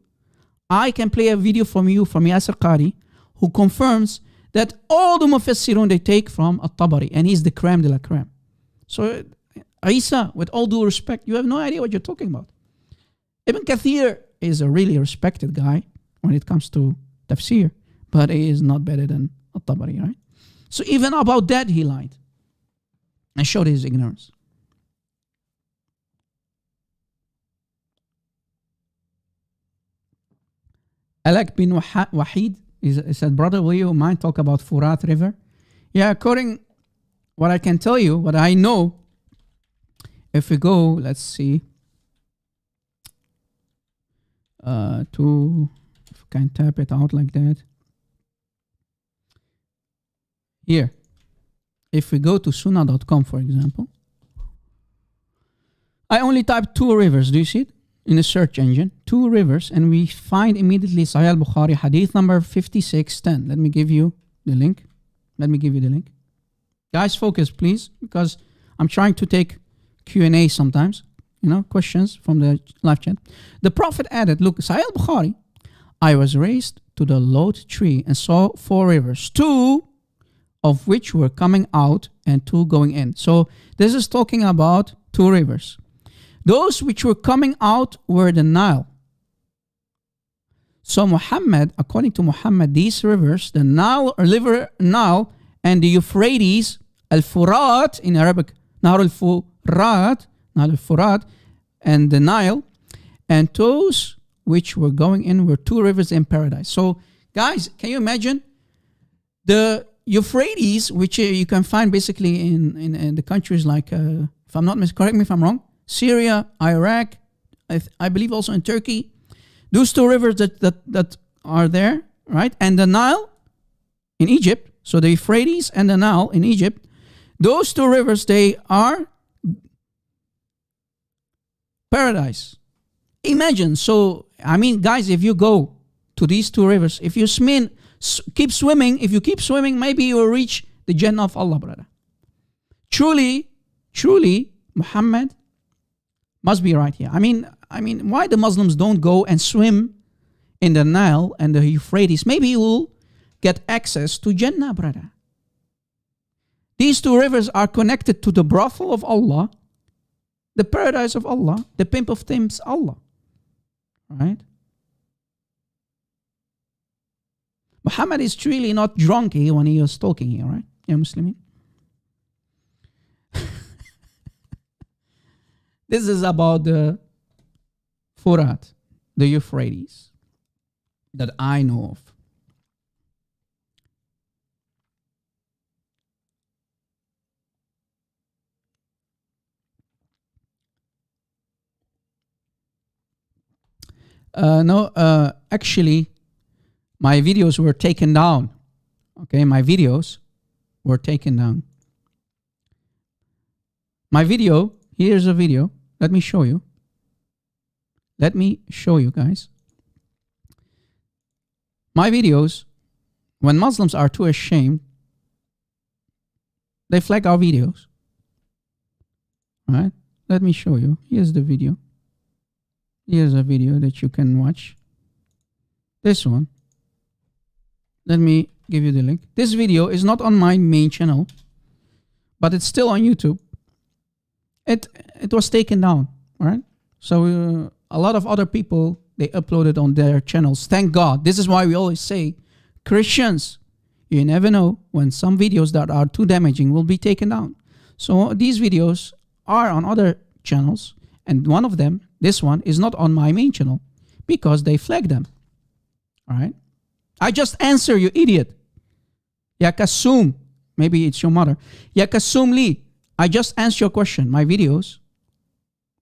I can play a video from Yasir Qari, who confirms that all the Mufassirun they take from At-Tabari, and he's the creme de la creme. So, Isa, with all due respect, you have no idea what you're talking about. Ibn Kathir is a really respected guy when it comes to tafsir, but he is not better than At-Tabari, right? So even about that, he lied and showed his ignorance. Alak bin Wahid, he said, brother, will you mind talk about Furat River? Yeah, according what I can tell you, what I know, if we go, let's see, if we can tap it out like that. Here, if we go to sunnah.com, for example, I only type 2 rivers, do you see it? In the search engine, 2 rivers, and we find immediately Sahih al-Bukhari, hadith number 5610. Let me give you the link. Let me give you the link. Guys, focus, please, because I'm trying to take Q&A sometimes, questions from the live chat. The Prophet added, look, Sahih al-Bukhari, I was raised to the Lot tree and saw 4 rivers, 2 of which were coming out and 2 going in. So this is talking about 2 rivers. Those which were coming out were the Nile. So Muhammad, according to Muhammad, these rivers, the Nile, river Nile, and the Euphrates, Al-Furat in Arabic, Nahr al-Furat, and the Nile, and those which were going in were 2 rivers in paradise. So, guys, can you imagine the Euphrates, which you can find basically in the countries like, if I'm not correct me if I'm wrong, Syria, Iraq, I believe also in Turkey. Those 2 rivers that are there, right? And the Nile in Egypt, so the Euphrates and the Nile in Egypt, those 2 rivers, they are paradise. Imagine. So, I mean, guys, if you go to these 2 rivers, if you keep swimming, maybe you will reach the Jannah of Allah, brother. Truly, Muhammad must be right here. I mean, why the Muslims don't go and swim in the Nile and the Euphrates? Maybe you will get access to Jannah, brother. These 2 rivers are connected to the brothel of Allah, the paradise of Allah, the pimp of pimps, Allah. Right? Muhammad is truly not drunk here when he was talking here, right? Yeah, Muslimin. This is about the Furat, the Euphrates, that I know of. Actually, my videos were taken down. Okay, my videos were taken down. My video, here's a video. Let me show you. Guys. My videos, when Muslims are too ashamed, they flag our videos. Right? Let me show you. Here's the video. Here's a video that you can watch. This one. Let me give you the link. This video is not on my main channel, but it's still on YouTube. It was taken down, all right? So a lot of other people, they uploaded on their channels. Thank God. This is why we always say, Christians, you never know when some videos that are too damaging will be taken down. So these videos are on other channels, and one of them, this one, is not on my main channel because they flagged them. All right? I just answer, you idiot. Ya Kasum. Maybe it's your mother. Ya Kasum Lee. I just answered your question. My videos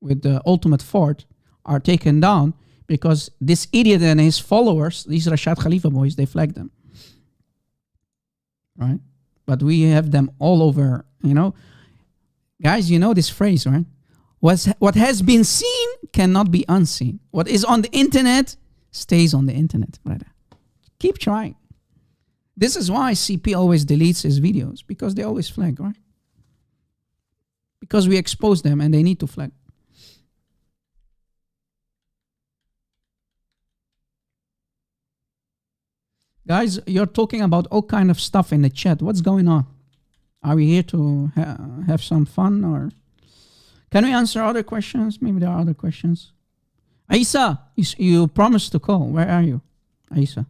with the Ultimate Fort are taken down because this idiot and his followers, these Rashad Khalifa boys, they flagged them. Right? But we have them all over, Guys, you know this phrase, right? What has been seen cannot be unseen. What is on the internet stays on the internet, brother. Keep trying. This is why CP always deletes his videos, because they always flag, right? Because we expose them and they need to flag. Guys, you're talking about all kind of stuff in the chat. What's going on? Are we here to have some fun, or can we answer other questions? Maybe there are other questions. Aisa, you promised to call. Where are you, Aisa?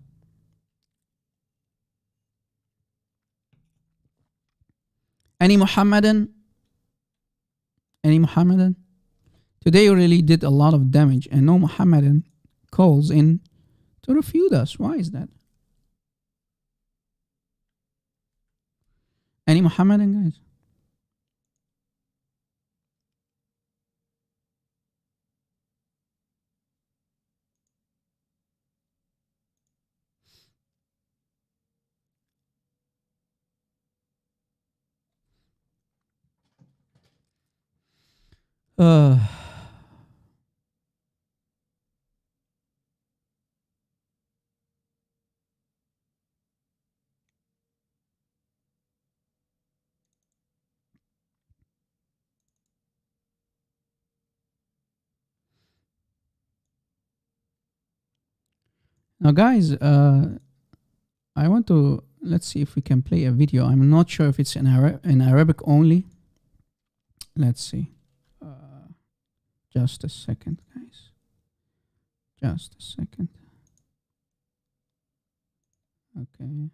Any Muhammadan? Any Muhammadan? Today you really did a lot of damage, and no Muhammadan calls in to refute us. Why is that? Any Muhammadan, guys? Now, guys, I want to, let's see if we can play a video. I'm not sure if it's in Arabic only. Let's see. Just a second, guys. Just a second. Okay.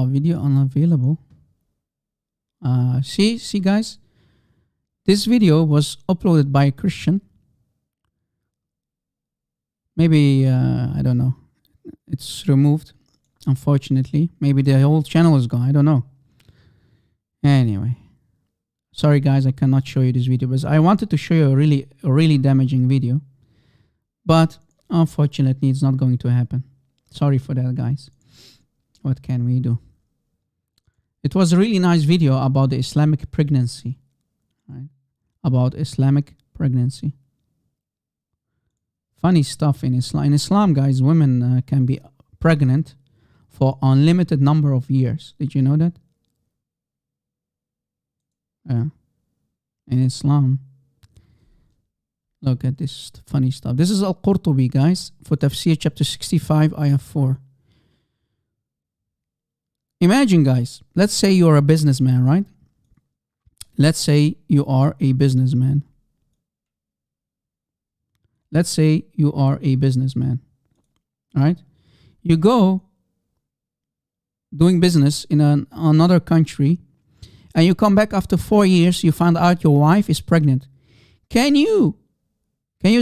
Video unavailable. See, guys. This video was uploaded by a Christian. Maybe, I don't know. It's removed, unfortunately. Maybe the whole channel is gone. I don't know. Anyway. Sorry, guys, I cannot show you this video. But I wanted to show you a really damaging video. But, unfortunately, it's not going to happen. Sorry for that, guys. What can we do? It was a really nice video about the Islamic pregnancy. Right? About Islamic pregnancy. Funny stuff in Islam. In Islam, guys, women can be pregnant for unlimited number of years. Did you know that? Yeah. In Islam. Look at this funny stuff. This is Al-Qurtubi, guys, for Tafsir chapter 65, ayah 4. Imagine, guys, let's say you're a businessman, right? Let's say you are a businessman. Let's say you are a businessman, right? You go doing business in another country, and you come back after 4 years, you find out your wife is pregnant. Can you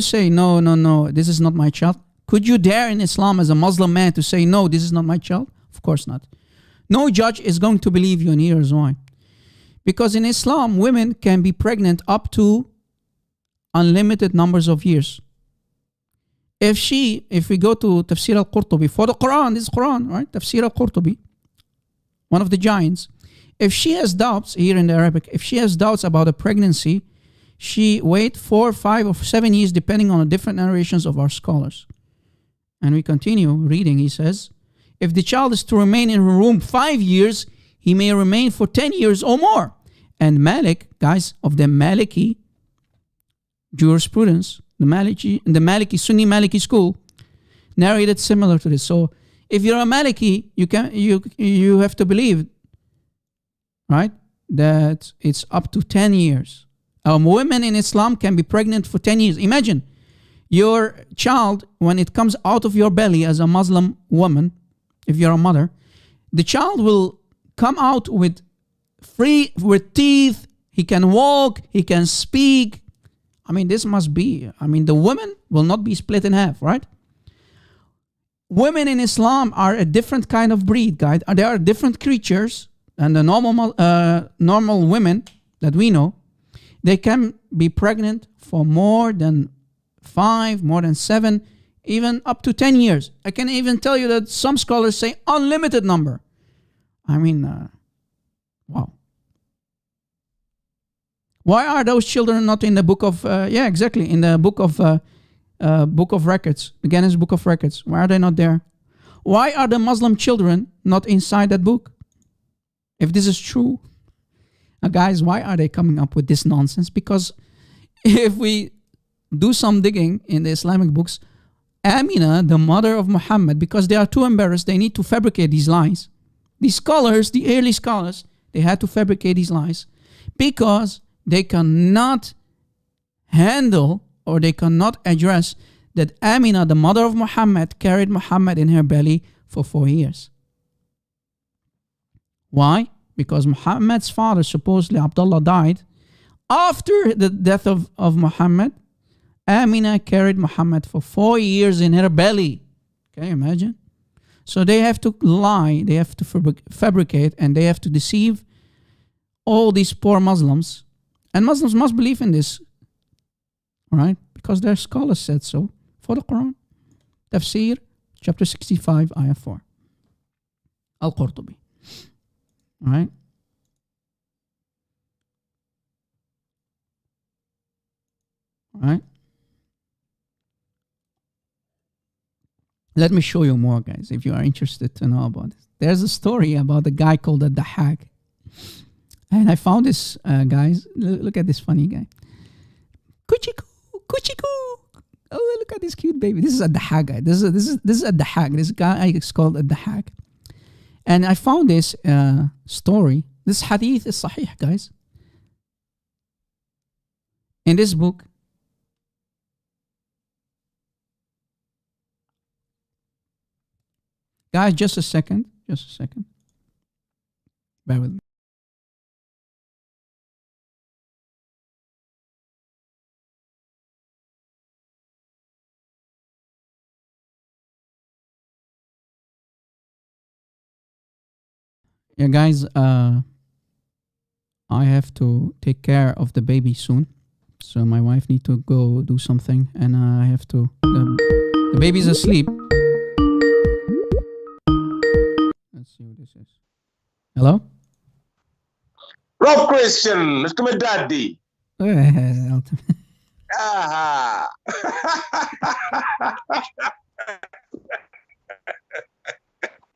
say, no, this is not my child? Could you dare in Islam as a Muslim man to say, no, this is not my child? Of course not. No judge is going to believe you, and here's why. Because in Islam, women can be pregnant up to unlimited numbers of years. If we go to Tafsir al-Qurtubi, for the Quran, this is Quran, right? Tafsir al-Qurtubi, one of the giants. If she has doubts, here in the Arabic, if she has doubts about a pregnancy, she wait 4, 5, or 7 years, depending on the different narrations of our scholars. And we continue reading, he says, if the child is to remain in her womb 5 years, he may remain for 10 years or more. And Malik, guys, of the Maliki jurisprudence, the Maliki, Sunni Maliki school, narrated similar to this. So if you're a Maliki, you have to believe, right, that it's up to 10 years. Women in Islam can be pregnant for 10 years. Imagine your child, when it comes out of your belly as a Muslim woman, if you're a mother, the child will come out with teeth. He can walk, he can speak. I mean, this must be, the woman will not be split in half, right? Women in Islam are a different kind of breed, guys. They are different creatures than the normal women that we know. They can be pregnant for more than 5, more than 7, even up to 10 years. I can even tell you that some scholars say unlimited number. Wow. Why are those children not in the book of, in the book of records, the Guinness Book of Records? Why are they not there? Why are the Muslim children not inside that book? If this is true, guys, why are they coming up with this nonsense? Because if we do some digging in the Islamic books, Amina, the mother of Muhammad, because they are too embarrassed, they need to fabricate these lies. These scholars, the early scholars, they had to fabricate these lies because they cannot handle or they cannot address that Amina, the mother of Muhammad, carried Muhammad in her belly for 4 years. Why? Because Muhammad's father, supposedly Abdullah, died. After the death of Muhammad, Amina carried Muhammad for 4 years in her belly. Can you imagine? So they have to lie, they have to fabricate, and they have to deceive all these poor Muslims. And Muslims must believe in this, right? Because their scholars said so for the Quran. Tafsir, chapter 65, ayah 4. Al-Qurtubi. Right? Right? Let me show you more, guys, if you are interested to know about this. There's a story about a guy called the Dahak. And I found this, guys. Look at this funny guy. Kuchiku, kuchiku. Oh, look at this cute baby. This is a dahag guy. This is a dahag. This guy is called a dahag. And I found this story. This hadith is sahih, guys. In this book, guys, just a second. Bear with me. Yeah, guys, I have to take care of the baby soon. So my wife need to go do something, and I have to. The baby's asleep. Let's see what this is. Hello? Rob Christian, let's come daddy. Aha.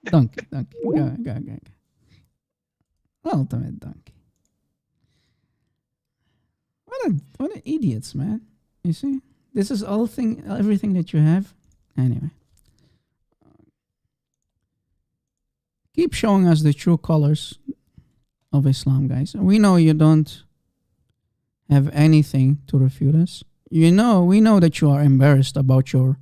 Donkey. Go. Ultimate donkey. What an idiots, man. You see? This is everything that you have. Anyway. Keep showing us the true colors of Islam, guys. We know you don't have anything to refute us. We know that you are embarrassed about your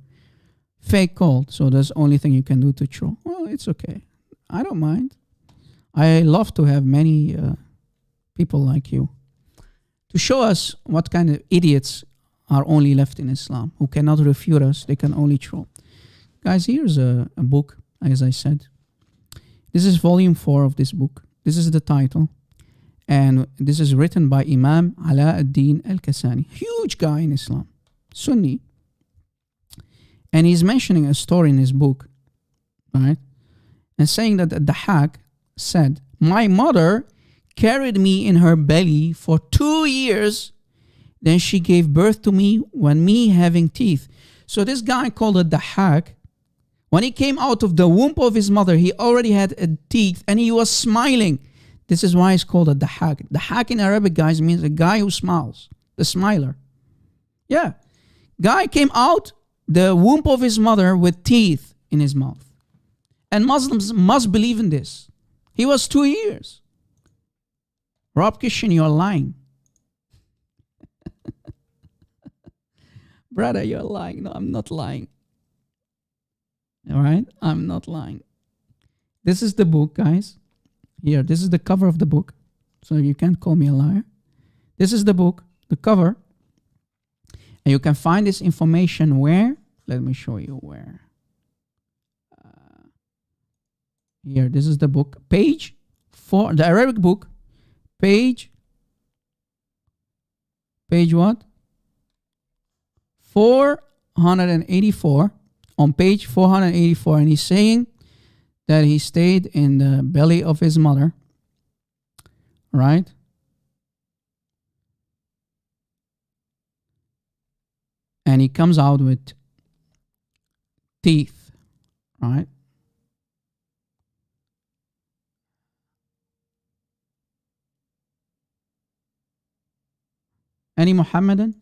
fake cult, so that's the only thing you can do to troll. Well, it's okay. I don't mind. I love to have many people like you to show us what kind of idiots are only left in Islam, who cannot refute us, they can only troll. Guys, here's a book, as I said. This is volume 4 of this book. This is the title. And this is written by Imam Ala ad-Din al-Kasani. Huge guy in Islam. Sunni. And he's mentioning a story in his book. Right? And saying that the Dahak said, my mother carried me in her belly for 2 years. Then she gave birth to me when me having teeth. So this guy called it Dahak. When he came out of the womb of his mother, he already had teeth and he was smiling. This is why it's called a dahak. Dahak in Arabic, guys, means a guy who smiles. The smiler. Yeah. Guy came out the womb of his mother with teeth in his mouth. And Muslims must believe in this. He was 2 years. Rob Kishin, you're lying. Brother, you're lying. No, I'm not lying. All right? I'm not lying. This is the book, guys. Here, this is the cover of the book. So you can't call me a liar. This is the book, the cover. And you can find this information where? Let me show you where. Here, this is the book. Page 4, the Arabic book. Page what? 484. On page 484. And he's saying that he stayed in the belly of his mother, right? And he comes out with teeth, right? Any Muhammadan?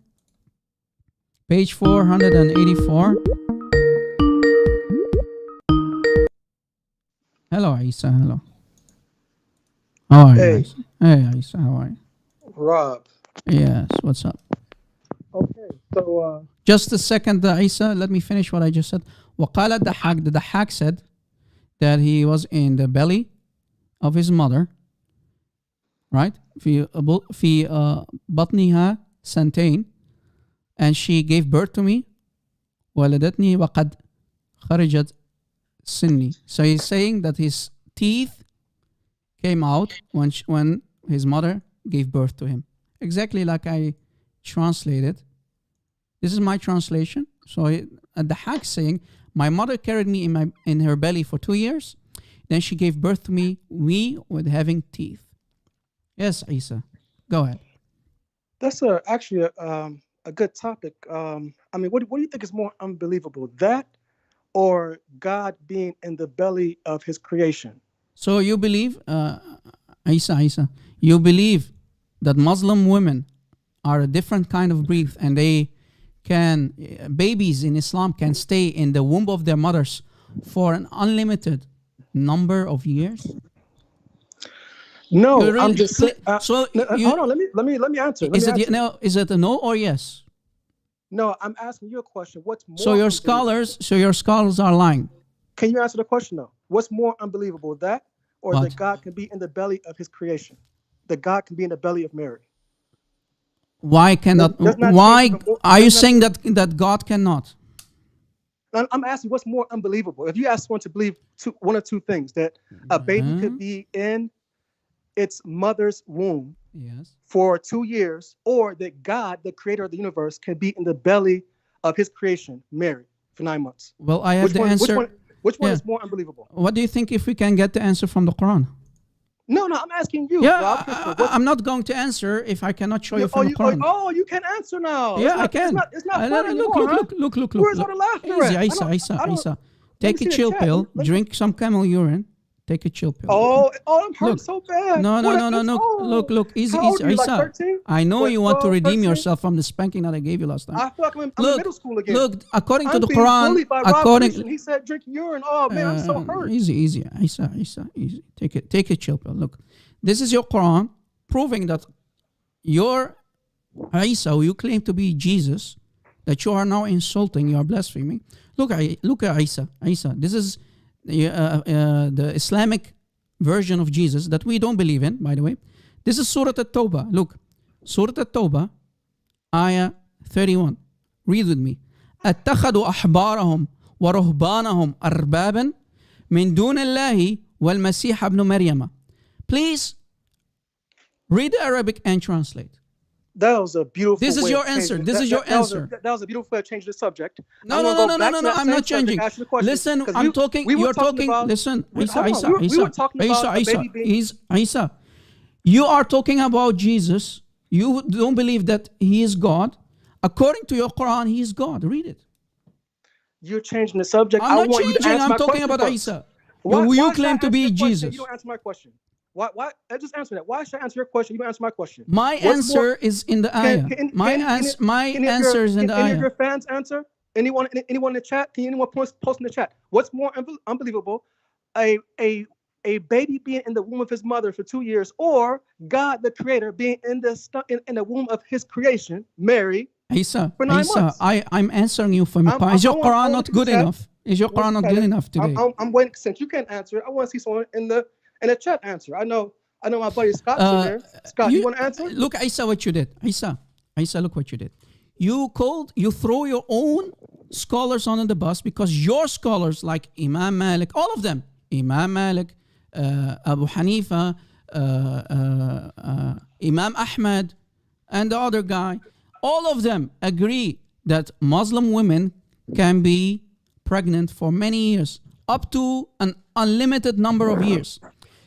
Page 484. Hello, Isa. Hello. How are you, Isa? Hey, Isa. How are you? Rob. Yes. What's up? Okay, so Just a second, Isa. Let me finish what I just said. وقال الضحاك. The Dahak said that he was in the belly of his mother, right? في بطنها سنتين, and she gave birth to me. ولدتني وقد خرجت سني. So he's saying that his teeth came out when his mother gave birth to him. Exactly like I translated. This is my translation. So the Hag saying, my mother carried me in her belly for 2 years. Then she gave birth to me with having teeth. Yes, Isa. Go ahead. that's actually a good topic. I mean, what do you think is more unbelievable, that or God being in the belly of His creation? So you believe, Isa, you believe that Muslim women are a different kind of breed, and they can, babies in Islam can stay in the womb of their mothers for an unlimited number of years? No, You really- I'm just saying. so you- Hold on. Let me answer. Let Is me it answer. no? Is it a no or yes? No, I'm asking you a question. What's more? So your scholars are lying. Can you answer the question though? What's more unbelievable, that or What? that God can be in the belly of His creation? That God can be in the belly of Mary. Why cannot? Does not Why change the- are you does not- saying that God cannot? I'm asking what's more unbelievable. If you ask someone to believe one or two things, that a baby Mm-hmm. could be in its mother's womb Yes. for 2 years, or that God, the creator of the universe, can be in the belly of His creation, Mary, for 9 months. Well, I have the answer. Which one Yeah. is more unbelievable? What do you think if we can get the answer from the Quran? No, I'm asking you. Yeah, Rob Christian, what's- I'm not going to answer if I cannot show you from the Quran. you can answer now. Yeah, I It's can. not fun Look, anymore, huh? look. Where's all the laughter Easy, at? Isa. Take see a the chill chat. pill. Let me- Drink some camel urine. Take a chill pill. Oh, I'm hurt Look. so bad. No. What? Look. Easy, How old are you, like Isa. 13? I know What, you want to 12, redeem 13? yourself from the spanking that I gave you last time. I feel like I'm in middle school again. Look, according to I'm the being Quran, bullied by Rob according Christian. He said drink urine. Oh man, I'm so hurt. Easy, Isa, easy. Take a chill pill. Look, this is your Quran proving that your Isa, who you claim to be Jesus, that you are now insulting, you are blaspheming. Look at Isa. This is the Islamic version of Jesus that we don't believe in, by the way. This is Surah At-Tawbah. Look, Surah At-Tawbah, Ayah 31. Read with me. اتخذوا أحبارهم ورهبانهم أربابا من دون الله والمسيح ابن مريم. Please read the Arabic and translate. That was a beautiful. This is way your of answer. changing- This is your answer. That was a beautiful way of changing the subject. No, I'm no, gonna no, go no, back no, to no. that I'm same not changing. subject, ask you the question. Listen, 'Cause I'm talking. we were You're talking. about- Listen, hold Isa, on, Isa, we Isa, were talking about a Isa, baby being- Isa. You are talking about Jesus. You don't believe that He is God. According to your Quran, He is God. Read it. You're changing the subject. I'm I not want you to changing. answer I'm my talking question about first. Isa. Why You should I claim to answer be your question? Jesus. You don't answer my question. Why? Just answer that. Why should I answer your question? You don't answer my question. My What's answer more- is in the ayah. My answer is in the Any of ayah. your fans answer? Anyone in the chat? Can anyone post in the chat? What's more unbelievable? A baby being in the womb of his mother for 2 years, or God the Creator being in the womb of His creation, Mary, Isa, for 9 months. I'm answering you from your Quran. Is your I Quran want not to good chat. enough? Is your Quran not good enough today? I'm waiting. Since you can't answer it, I want to see someone in the chat answer. I know my buddy Scott's in there. Scott, you want to answer? Look, Isa, what you did. Isa, look what you did. You throw your own scholars on the bus because your scholars like Imam Malik, all of them, Imam Malik, Abu Hanifa, Imam Ahmad, and the other guy, all of them agree that Muslim women can be pregnant for many years, up to an unlimited number of years.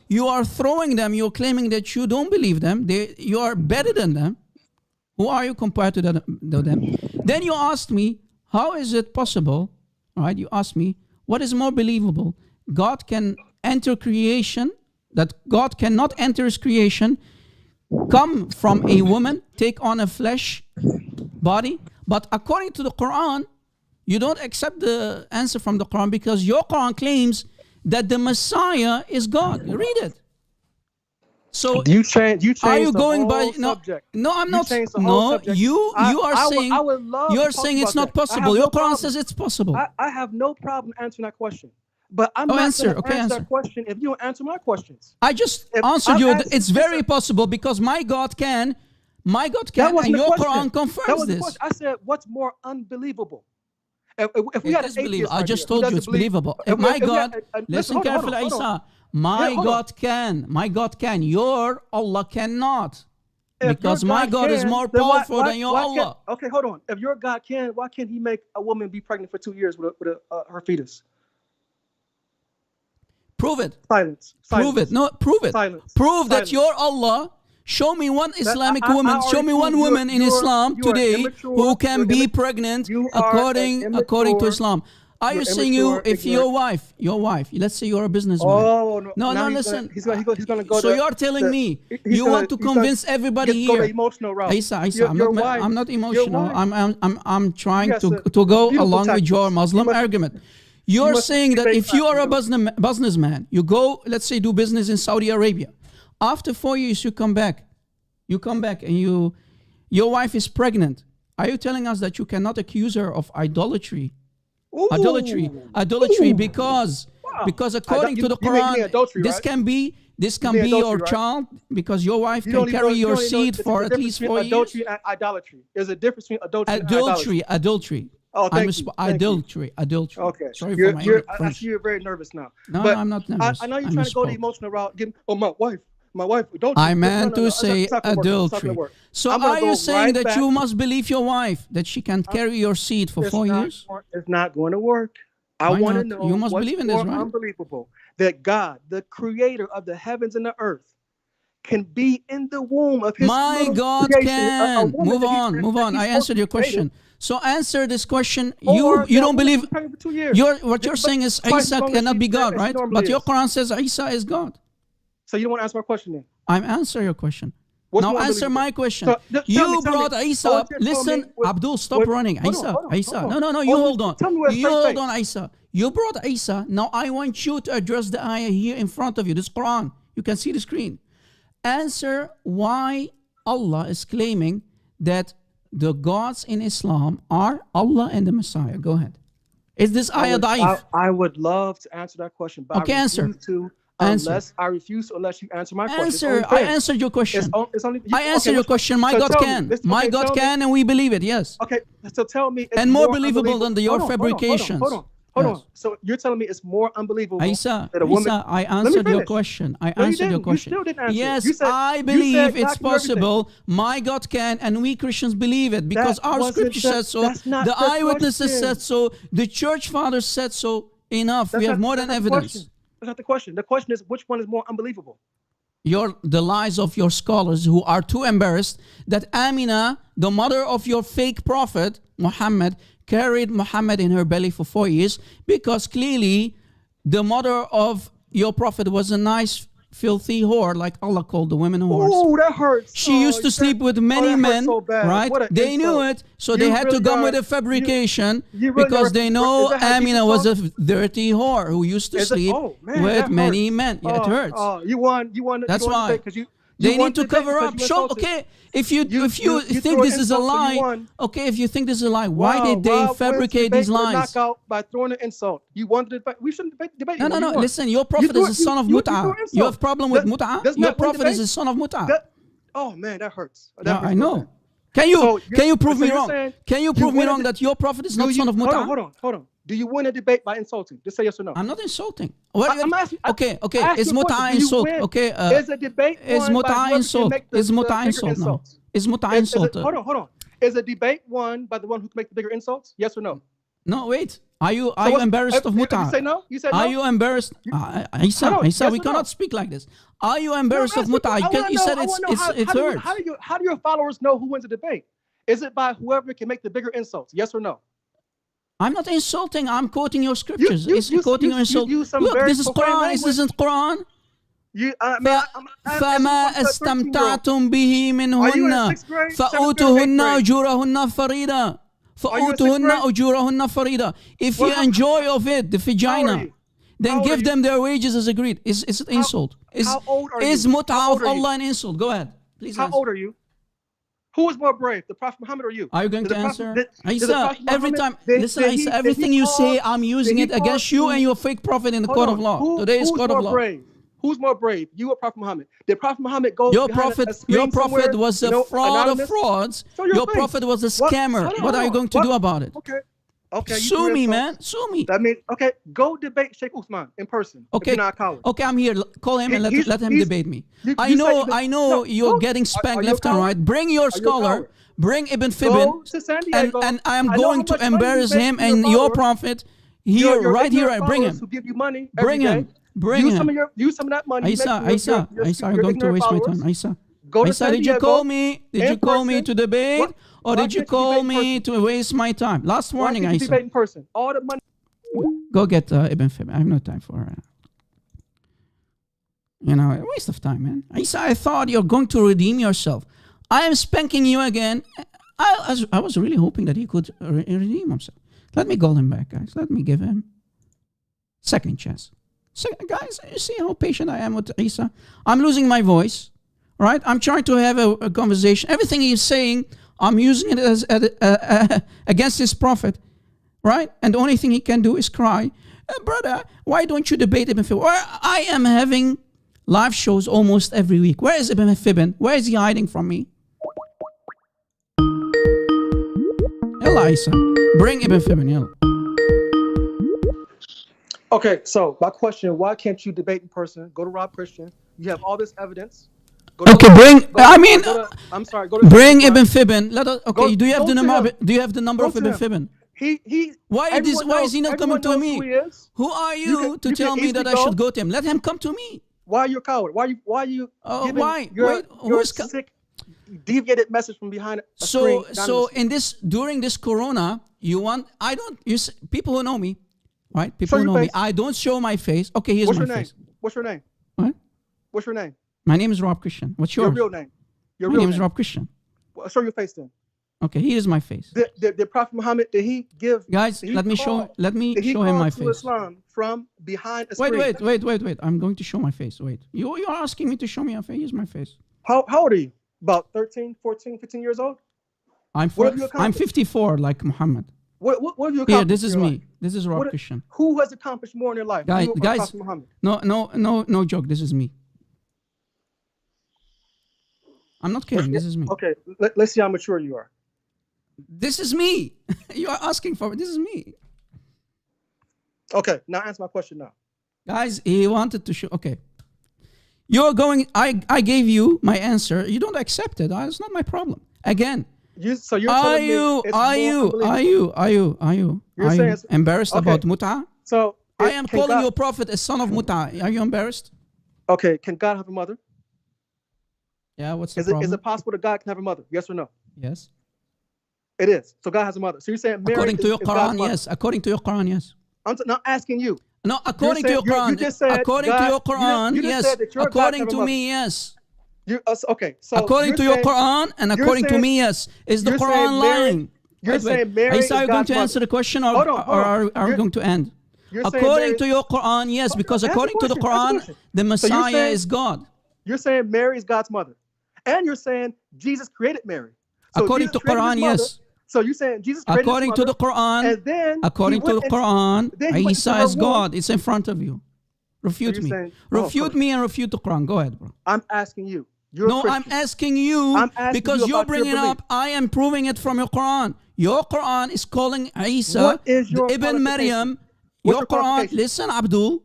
You are throwing them, you're claiming that you don't believe them, you are better than them. Who are you compared to them? Then you asked me, how is it possible? All right, you asked me, what is more believable? God can enter creation, that God cannot enter His creation, come from a woman, take on a flesh body. But according to the Quran, you don't accept the answer from the Quran because your Quran claims that the Messiah is God. Read it. So You change. are you the going by whole subject. no? I'm You not. changed the whole No, subject. you are saying I would love you're to talk saying it's about not that. I possible. have Your no Quran problem. says it's possible. I have no problem answering that question. But I'm Oh, not answer. going to Okay, answer answer. that question if you don't answer my questions. I just If answered I'm you. asking- It's very possible because my God can, That and wasn't the your question. Quran That confirms was the this. question. I said, what's more unbelievable? If we It had is an believable. atheist I right just here who told you doesn't it's believe- believable. if we- My if we God, had- listen listen, hold on, carefully, hold on. Isa. My hold on. God can. My God can. Your Allah cannot. If Because your my God God is can, more then powerful than your why Allah. okay, hold on. If your God can, why can't He make a woman be pregnant for 2 years with her fetus? Prove it. Silence. Prove it. No, prove it. Silence. Prove that Silence. your Allah. Show me one Islamic I woman. Show already me one proved woman in you're- Islam you are today immature, who can you're be immature, pregnant you are according to immature. Islam. Are you saying if your wife, let's say you're a businessman. Oh no! No, listen. He's gonna go. So you're telling me you want to convince everybody go here? the emotional route. Isa, Your I'm not wife- emotional. I'm trying Yes, to sir. go Beautiful along with tactics. your Muslim You must- argument. You're must saying that debate if you are a facts, businessman, you go, let's say, do business in Saudi Arabia. After 4 years, you come back. You come back and your wife is pregnant. Are you telling us that you cannot accuse her of idolatry? Ooh. Idolatry, Ooh. because according to the you mean Quran, adultery, this right? can be mean your adultery, right? child, because your wife You can don't even carry know- your you don't even know seed the for at difference least between 4 years. adultery and idolatry. There's a difference between adultery and idolatry. Adultery. Oh, thank you. Thank you. Adultery. Okay. Sorry for my I French. see you're very nervous now. No, But I'm not nervous. I know you're I trying to go the misspoke. emotional route. My wife, adultery. I meant to say it's not gonna work. It's not adultery. gonna work. So I'm gonna are go you saying right that back. you must believe your wife that she can carry your seed for 4 years? It's not going to work. I Why want to not? know You must what's believe in this, more right? unbelievable that God, the creator of the heavens and the earth, can be in the womb of his My little God creation, a can. woman Move that he- on, that move on. he's I supposed answered to your create. question. So answer this question. Or You that don't woman believe was pregnant for 2 years. what you're But saying is twice as Isa long as cannot she be said God, that she right? normally But your is. Quran says Isa is God. So you don't want to answer my question then? I'm answer your question. What's Now more answer unbelievable? my question. So, tell You me, brought so Isa what up. you're telling Listen, me with- Abdul, stop running. hold on, Isa, hold on, Isa. hold on. No, you hold on. Tell me with a You straight hold face. on, Isa. You brought Isa. Now I want you to address the ayah here in front of you. This Quran. You can see the screen. Answer why Allah is claiming that the gods in Islam are Allah and the Messiah. Go ahead. Is this ayah da'if? I would love to answer that question, but Okay, I answer. refuse to Answer. unless you answer my question. It's Answer. only I fair. answered your question. It's only, I answered your question. My so God tell me. can. Listen, My okay, God tell me. can, and we believe it. Yes. Okay, so tell me, it's And more more believable than your Hold on, fabrications. Hold Yes. on. So you're telling me it's more unbelievable Isa, that a woman. I Let me answered your finish. question. I No, you answered your didn't. question. You still didn't answer. Yes, You said- I you believe said it's God can do everything. possible. My God can, and we Christians believe it because That our wasn't scripture the- says so. that's not The the eyewitnesses question. said so. The church fathers said so. Enough. That's We have not- more that's than not the evidence. question. That's not the question. The question is which one is more unbelievable? The lies of your scholars who are too embarrassed that Amina, the mother of your fake prophet, Muhammad, carried Muhammad in her belly for 4 years because clearly the mother of your prophet was a nice, filthy whore, like Allah called the women whores. Oh, that hurts. She used to sleep with many men, so bad. right? What an They knew insult. it, so You they had to really come are- with a fabrication you really because are- they know is that how Amina people was a talk? dirty whore who used to Is it- sleep oh, man, with that many hurts. men. Yeah, it hurts. Oh, you won. That's you won why. the debate 'cause you They won need to the debate cover because up. you Show, insulted. okay, if you you think threw this an is a insult, so you lie, won. okay, if you think this is a lie, why Wow, did they Rob fabricate wins these debate with a lies? knockout by throwing an insult. You won the debate. We shouldn't debate. No, you no, know, no. you won. Listen, your prophet threw is a it- son of you mut'ah. threw an insult. You have problem with That- mut'ah? doesn't Your that win prophet is debate? a son of mut'ah. Oh man, that hurts. That Yeah, hurts I real know. bad. Can you So can you you're- prove so me you're wrong? saying Can you you prove me win a wrong de- that your prophet is not Do son you- of mut'ah? Hold on. Do you win a debate by insulting? Just say yes or no. I'm not insulting. What, I'm asking. okay, I asked is you a question. mut'ah Do you insult? win? Okay, Is a debate is won by mut'ah whoever can insult? make the- Is the mut'ah bigger insult now? insults? Is mut'ah Is it- insult? hold on. Is a debate won by the one who can make the bigger insults? Yes or no? No, wait. Are you So what's- embarrassed of you mut'ah? say no? You said no? Are you embarrassed? Isa, hold on. Yes we or cannot no? speak like this. Are you embarrassed of mut'ah? You said it hurts. How do your followers know who wins a debate? Is it by whoever can make the bigger insults? Yes or no? I'm not insulting. I'm quoting your scriptures. It's quoting your insult. use some Look, very this is profane Quran. language. This isn't Quran. You, فما استمتعتم به منهن فأوتوهن أجورهن فريضة فأوتوهن أجورهن فريضة. If you enjoy of it, the vagina, then give them their wages as agreed. Is it insult? how old are you? Is How mut'ah old of are you? Allah an insult? Go ahead. Please How answer. old are you? Who was more brave, the Prophet Muhammad or you? Are you going Did to the Prophet- answer? did the Isa, Prophet every Muhammad- time, listen, did he- Isa, did everything he you call- say, I'm using did it he call against you to- and your fake prophet in the Hold court on. of law. Who- Today is who's court more of law. brave? Who's more brave? You or Prophet Muhammad? Did Prophet Muhammad go Your behind prophet, a screen your prophet somewhere, was a you know, fraud anonymous? of frauds. Show your Your face. prophet was a What? scammer. Hold on, What are you hold on. going to do What? about it? Okay. You Sue threw me, insults. man. Sue me. That means okay. Go debate Sheikh Uthman in person. Okay, If you're not a coward. okay, I'm here. Call him and He's- let him he's- debate me. you I said know, you- I know. no, You're go. getting Are spanked you a left and coward? right. Bring your Are you a scholar. coward? Bring Ibn Go Fibin, to San Diego. and I am I know going how to much money you embarrass make him to your and your followers. prophet here, right here. Ignorant Bring followers him. Who give you money Bring every him. day. Bring use him. Some of use some of that money. Isa, you're going to waste my time. Isa. Go to Isa, San did you Diego call me? Did in you call me person. to debate? What? Or Why did you can't you call debate in me to waste my time? Last Why warning, can't you Isa. debate in person? All the money. Go get Ibn Fib. I have no time for a waste of time, man. Isa, I thought you're going to redeem yourself. I am spanking you again. I was really hoping that he could redeem himself. Let me call him back, guys. Let me give him second chance. So, guys, you see how patient I am with Isa? I'm losing my voice, right? I'm trying to have a conversation. Everything he's saying, I'm using it as against his prophet, right? And the only thing he can do is cry. Brother, why don't you debate Ibn Fib? I am having live shows almost every week. Where is Ibn Fib? Where is he hiding from me? Yalla, Isa. Bring Ibn Fib, yalla. Okay, so my question: why can't you debate in person? Go to Rob Christian. You have all this evidence. Okay, bring. I'm sorry. Go to bring Ibn Fib. Let us. Okay, Go- do you have go the to number? him. Do you have the number Go of to Ibn him. Fib? He. Why is he not coming to me? Who he is. Who are You you can- to you tell can me that easily I go. should go to him? Let him come to me. Why are you a coward? Why are you Oh, giving why? your, Wait, your who's sick, deviated message from behind a So screen? so anonymously? during this Corona, people who know me, right? People Show who your know me. face. I don't show my face. Okay, here's What's my your name? face. What's your name? What? What's your name? My name is Rob Christian. What's Your yours? real name. Your My real name name. is Rob Christian. Well, show your face then. Okay, here's my face. Did Prophet Muhammad, did he give? Guys, did he let me show call- let me did he show him call my to face. Islam from behind a screen? Wait. I'm going to show my face. Wait. You're asking me to show me a face. Here's my face. How old are you? About 13, 14, 15 years old? I'm What have you I'm accomplished? 54 like Muhammad. What have you accomplished? Here, this in is your me. life? This is Rob What- Christian. Who has accomplished more in your life? Guys, You or guys, Prophet Muhammad? no joke. This is me. I'm not kidding. This is me. Okay, let's see how mature you are. This is me. You are asking for it. This is me. Okay, now answer my question now. Guys, he wanted to show. Okay. You're going. I gave you my answer. You don't accept it. It's not my problem. Again. So you're telling me it's more unbelievable. Are you You're saying it's- embarrassed okay. about mut'ah? So I am can calling God- your prophet a son of mut'ah. Are you embarrassed? Okay, can God have a mother? Yeah, what's the Is problem? it possible that God can have a mother? Yes or no? Yes. It is. So God has a mother. So you're saying Mary According to your is God's Quran, mother. yes. According to your Quran, yes. I'm not asking you. No, according to your saying- Quran, you just said according to God- your Quran, you just yes. said that your God According have a to mother. me, yes. Okay, so According you're to your saying- Quran and you're according to saying- me, yes. Is the you're Quran saying Mary- lying? you're saying Mary Isa, are is you going God's to mother. answer the question or, Hold on. are we You're- going to end? You're saying According Mary- to your Quran, yes, because Answer the according to the question, answer Quran, the question. the So you're Messiah saying- is God. You're saying Mary is God's mother, and you're saying Jesus created Mary. So According Jesus to created his Quran, mother. yes. So you're saying Jesus created According his to mother, the Quran, and then according he to the went into- Quran, then he went Isa into her is womb. God. It's in front of you. Refute you're me. saying- Refute me and refute the Quran. Go ahead, bro. I'm asking you. You're a No, I'm Christian. asking you I'm asking because you you're about your bringing up. I am proving it from your Quran. Your Quran is calling Isa What is your the Ibn qualification? Maryam. What's Your your Quran. qualification? Listen, Abdul.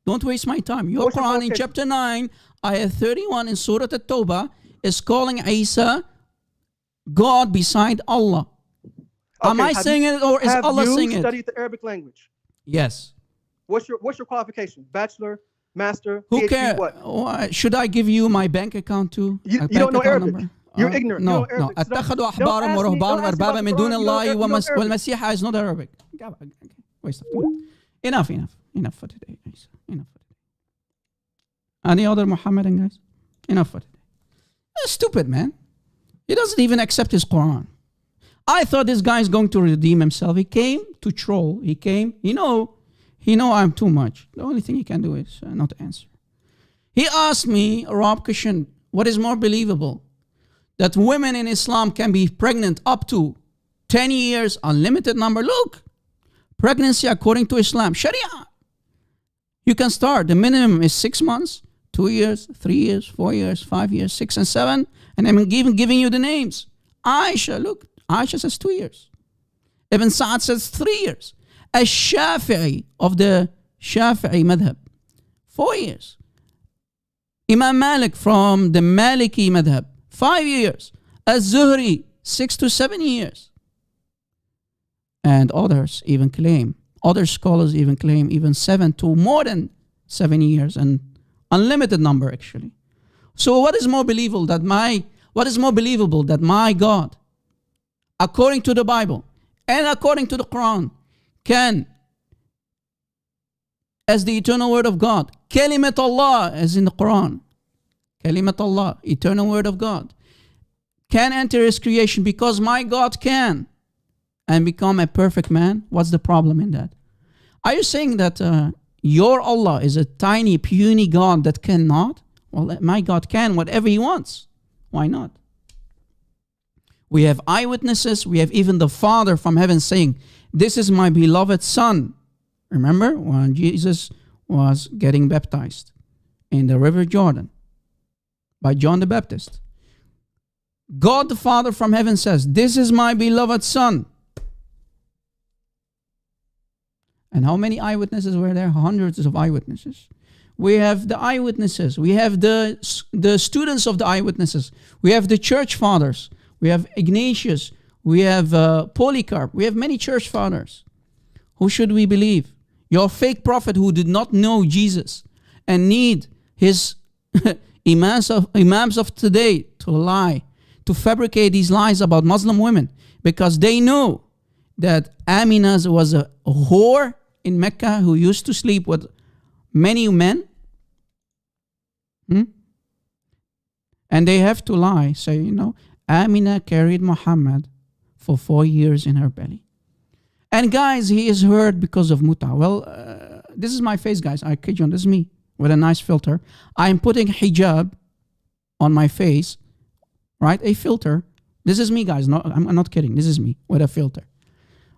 Don't waste my time. Your What's your Quran in qualification? chapter 9, ayah 31 in Surah At-Tawbah is calling Isa God beside Allah. Am Okay, I have saying you- it or is have Allah you saying it? studied the Arabic language? Yes. What's your qualification? Bachelor, master, Who PhD, cares? what? Should I give you my bank account too? You A don't bank know account Arabic. number? You're ignorant. You No, don't know no. Arabic. So don't- اتخذوا don't أحبارهم ask me- ورهبانهم don't ask me أربابا about من the دون Quran. You الله don't know Arabic. والمسيح is not Arabic. Okay, waste of time. Enough for today, guys. Enough for today. Any other Muhammadan guys? Enough for today. Stupid man. He doesn't even accept his Quran. I thought this guy is going to redeem himself. He came to troll. He came. He know I'm too much. The only thing he can do is not answer. He asked me, Rob Christian, what is more believable? That women in Islam can be pregnant up to 10 years, unlimited number. Look, pregnancy according to Islam, Sharia. You can start. The minimum is 6 months, 2 years, 3 years, 4 years, 5 years, 6 and 7. And I'm even giving you the names. Aisha, look, Aisha says 2 years. Ibn Sa'ad says 3 years. Al-Shafi'i of the Shafi'i madhab, 4 years. Imam Malik from the Maliki madhab, 5 years. Az-Zuhri, 6 to 7 years. And others even claim, other scholars even claim even 7 to more than 7 years, and unlimited number actually. So what is more believable that my God, according to the Bible and according to the Quran, can as the eternal word of God. Kalimat Allah, as in the Quran. Kalimat Allah, eternal word of God, can enter his creation because my God can and become a perfect man. What's the problem in that? Are you saying that your Allah is a tiny, puny God that cannot? Well, my God can whatever he wants. Why not? We have eyewitnesses. We have even the Father from heaven saying, this is my beloved Son. Remember when Jesus was getting baptized in the river Jordan by John the Baptist. God the Father from heaven says, this is my beloved Son. And how many eyewitnesses were there? Hundreds of eyewitnesses. We have the eyewitnesses. We have the students of the eyewitnesses. We have the church fathers. We have Ignatius. We have Polycarp. We have many church fathers. Who should we believe? Your fake prophet who did not know Jesus and need his imams of today to lie, to fabricate these lies about Muslim women because they know that Amina was a whore in Mecca who used to sleep with many men. And they have to lie, say, Amina carried Muhammad for 4 years in her belly. And guys, he is hurt because of muta. Well, this is my face, guys. I kid you, this is me with a nice filter. I'm putting hijab on my face, right? A filter. This is me, guys. No, I'm not kidding. This is me with a filter,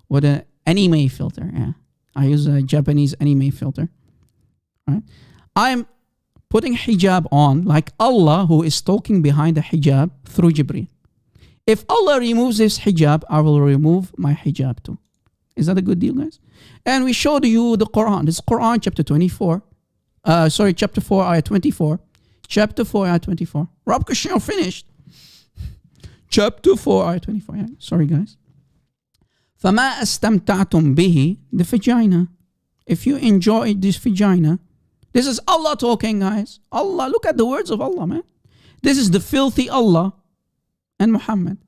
with an anime filter. Yeah, I use a Japanese anime filter. Right? I'm putting hijab on like Allah, who is talking behind the hijab through Jibreel. If Allah removes this hijab, I will remove my hijab too. Is that a good deal, guys? And we showed you the Quran. This is Quran chapter 24. Chapter 4, ayah 24. Chapter 4, ayah 24. Rob Kushner finished. Chapter 4, ayah 24. Yeah. Sorry, guys. فَمَا أَسْتَمْتَعْتُمْ بِهِ, the vagina. If you enjoy this vagina, this is Allah talking, guys. Allah, look at the words of Allah, man. This is the filthy Allah and Muhammad.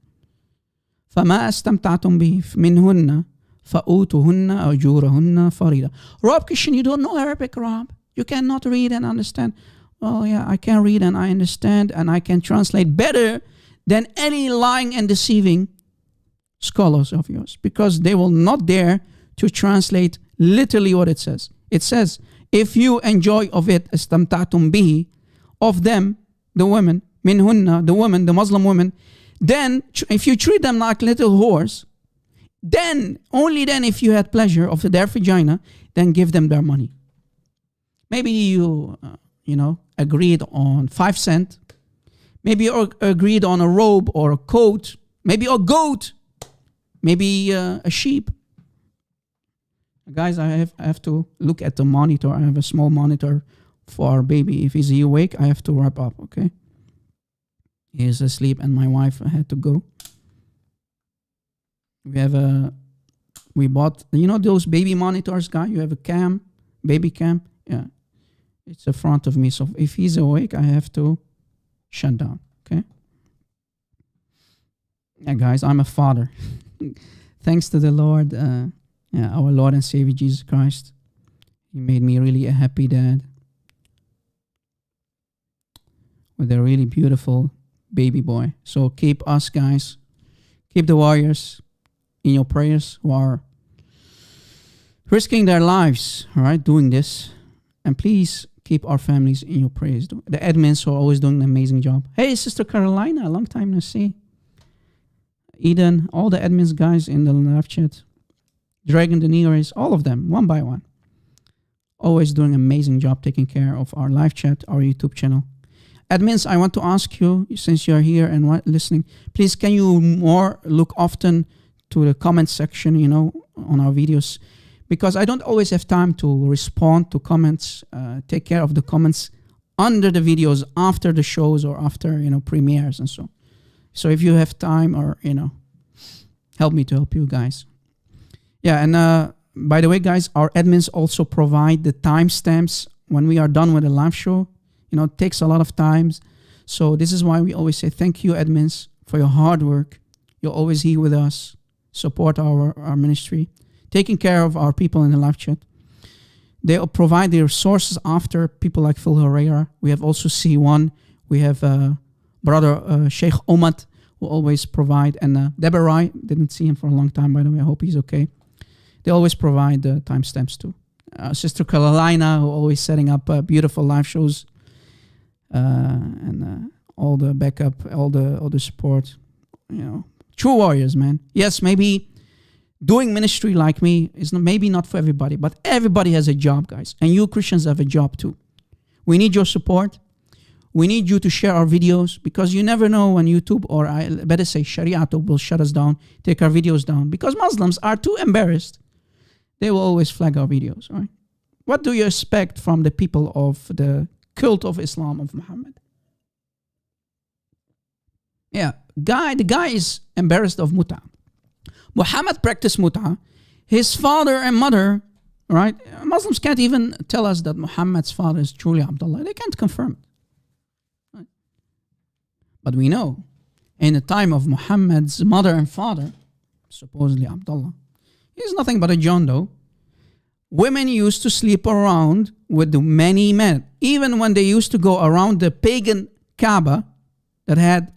فَمَا أَسْتَمْتَعْتُمْ بِهِ مِنْهُنَّ فَأُوتُهُنَّ أَجُورَهُنَّ فَرِيدًا. Rob Kishan, you don't know Arabic, Rob. You cannot read and understand. Oh yeah, I can read and I understand and I can translate better than any lying and deceiving scholars of yours, because they will not dare to translate literally what it says. It says, if you enjoy of it, اسtamta'tum bihi, of them, the women, minhunna, the women, the Muslim women, then if you treat them like little whores, then, only then if you had pleasure of their vagina, then give them their money. Maybe you, agreed on 5 cents. Maybe you agreed on a robe or a coat. Maybe a goat. Maybe a sheep. Guys, I have to look at the monitor. I have a small monitor for our baby. If he's awake, I have to wrap up, okay? He is asleep and my wife had to go. We bought, those baby monitors, guy? You have a cam, baby cam? Yeah. It's in front of me. So if he's awake, I have to shut down, okay? Yeah, guys, I'm a father. Thanks to the Lord, our Lord and Savior Jesus Christ. He made me really a happy dad with a really beautiful baby boy. So keep us, guys, keep the warriors in your prayers who are risking their lives, all right, doing this. And please keep our families in your prayers. The admins who are always doing an amazing job. Hey, Sister Carolina, long time no see. Eden, all the admins guys in the live chat. Dragon the Nearest, all of them, one by one. Always doing an amazing job taking care of our live chat, our YouTube channel. Admins, I want to ask you, since you're here and listening, please can you more look often to the comment section, on our videos, because I don't always have time to respond to comments, take care of the comments under the videos, after the shows or after, premieres and so. So if you have time or, help me to help you guys. Yeah, and by the way, guys, our admins also provide the timestamps when we are done with the live show. It takes a lot of time. So this is why we always say thank you, admins, for your hard work. You're always here with us, support our ministry, taking care of our people in the live chat. They provide the resources after people like Phil Herrera. We have also C1. We have brother Sheikh Omat, who always provide. And Deborah Rai, didn't see him for a long time, by the way. I hope he's okay. They always provide the timestamps too. Sister Carolina, who always setting up beautiful live shows. And all the backup, all the support. You know, true warriors, man. Yes, maybe doing ministry like me is maybe not for everybody, but everybody has a job, guys. And you Christians have a job too. We need your support. We need you to share our videos, because you never know when YouTube, or I better say Sharia will shut us down, take our videos down, because Muslims are too embarrassed. They will always flag our videos, right? What do you expect from the people of the cult of Islam of Muhammad? Yeah, the guy is embarrassed of mut'ah. Muhammad practiced mut'ah. His father and mother, right? Muslims can't even tell us that Muhammad's father is truly Abdullah. They can't confirm it. Right? But we know, in the time of Muhammad's mother and father, supposedly Abdullah, he's nothing but a John Doe. Women used to sleep around with many men. Even when they used to go around the pagan Kaaba that had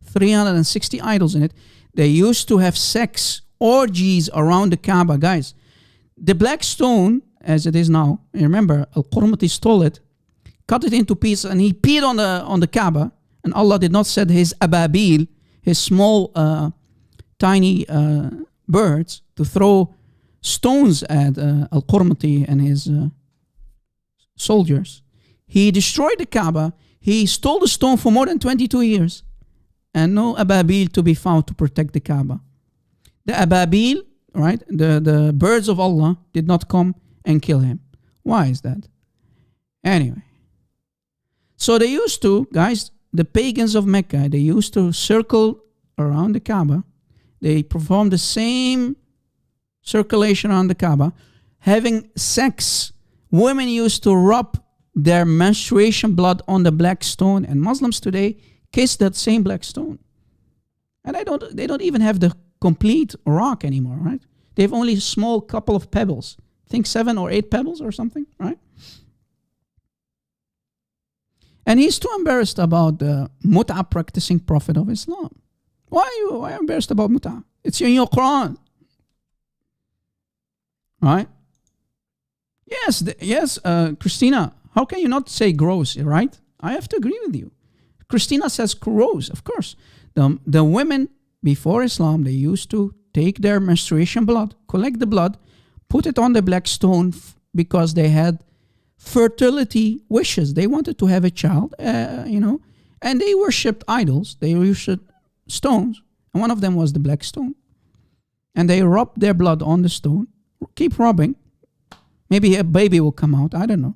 360 idols in it, they used to have sex orgies around the Kaaba. Guys, the black stone, as it is now, you remember, Al-Qurmati stole it, cut it into pieces, and he peed on the Kaaba, and Allah did not send his ababil, his small, tiny birds, to throw stones at Al-Qurmati and his soldiers. He destroyed the Kaaba. He stole the stone for more than 22 years. And no ababil to be found to protect the Kaaba. The ababil, right, the birds of Allah, did not come and kill him. Why is that? Anyway. So they used to, guys, the pagans of Mecca, they used to circle around the Kaaba. They performed the same circulation around the Kaaba, having sex. Women used to rub their menstruation blood on the black stone, and Muslims today kiss that same black stone. And they don't even have the complete rock anymore, right? They have only a small couple of pebbles. I think 7 or 8 pebbles or something, right? And he's too embarrassed about the mut'ah practicing prophet of Islam. Why are you embarrassed about mut'ah? It's in your Quran. Right? Yes, Christina, how can you not say gross, right? I have to agree with you. Christina says gross, of course. The women before Islam, they used to take their menstruation blood, collect the blood, put it on the black stone because they had fertility wishes. They wanted to have a child, and they worshipped idols. They worshipped stones, and one of them was the black stone. And they rubbed their blood on the stone. Keep rubbing. Maybe a baby will come out. I don't know.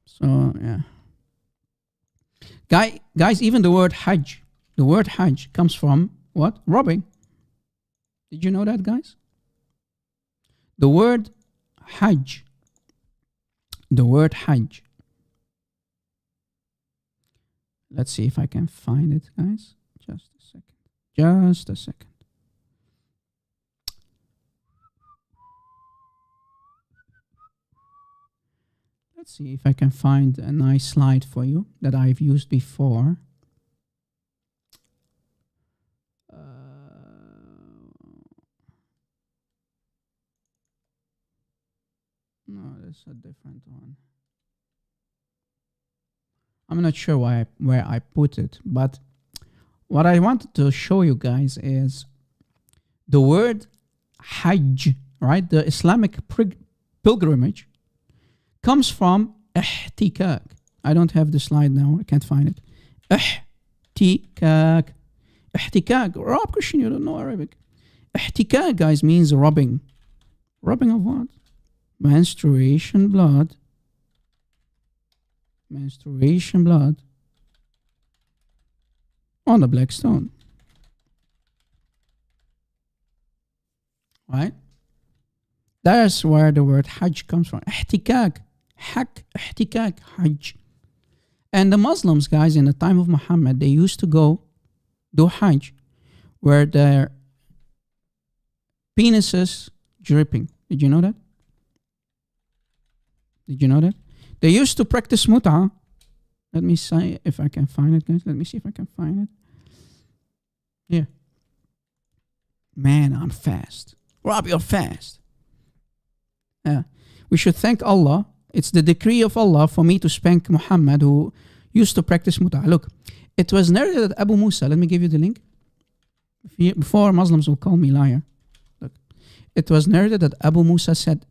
So, yeah. Guys, even the word Hajj comes from what? Rubbing. Did you know that, guys? The word Hajj. Let's see if I can find it, guys. Just a second. Let's see if I can find a nice slide for you that I've used before. No, that's a different one. I'm not sure where I put it, but what I wanted to show you guys is the word Hajj, right? The Islamic pilgrimage comes from ihtikak. I don't have the slide now. I can't find it. Ihtikak. Ihtikak. Arab Christian, you don't know Arabic. Ihtikak, guys, means rubbing. Rubbing of what? Menstruation blood. Menstruation blood on the black stone. Right? That's where the word Hajj comes from. Ihtikak. Ihtikak, Hajj. And the Muslims, guys, in the time of Muhammad, they used to go do Hajj, where their penises dripping. Did you know that? Did you know that? They used to practice mut'ah. Let me see if I can find it, guys. Let me see if I can find it. Here. Man, I'm fast. Rob, you're fast. Yeah. We should thank Allah. It's the decree of Allah for me to spank Muhammad, who used to practice mut'ah. Look, it was narrated that Abu Musa, let me give you the link. Before Muslims will call me liar. Look, it was narrated that Abu Musa said,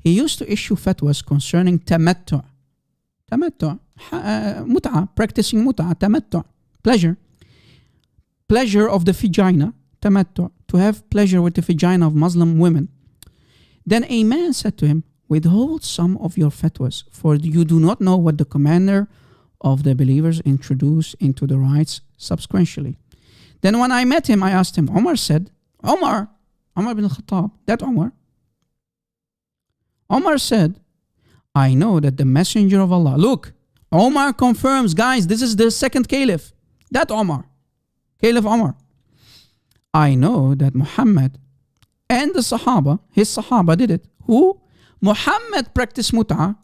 he used to issue fatwas concerning tamattu'. Tamattu', mut'ah, practicing mut'ah, tamattu', pleasure. Pleasure of the vagina, tamattu', to have pleasure with the vagina of Muslim women. Then a man said to him, withhold some of your fatwas, for you do not know what the commander of the believers introduced into the rites subsequently. Then when I met him, I asked him, Umar said, Umar bin Khattab, that Umar said, I know that the messenger of Allah, look, Umar confirms, guys, this is the second caliph, that Caliph Umar. I know that Muhammad and the Sahaba, his Sahaba did it. Who? Muhammad practiced mut'ah.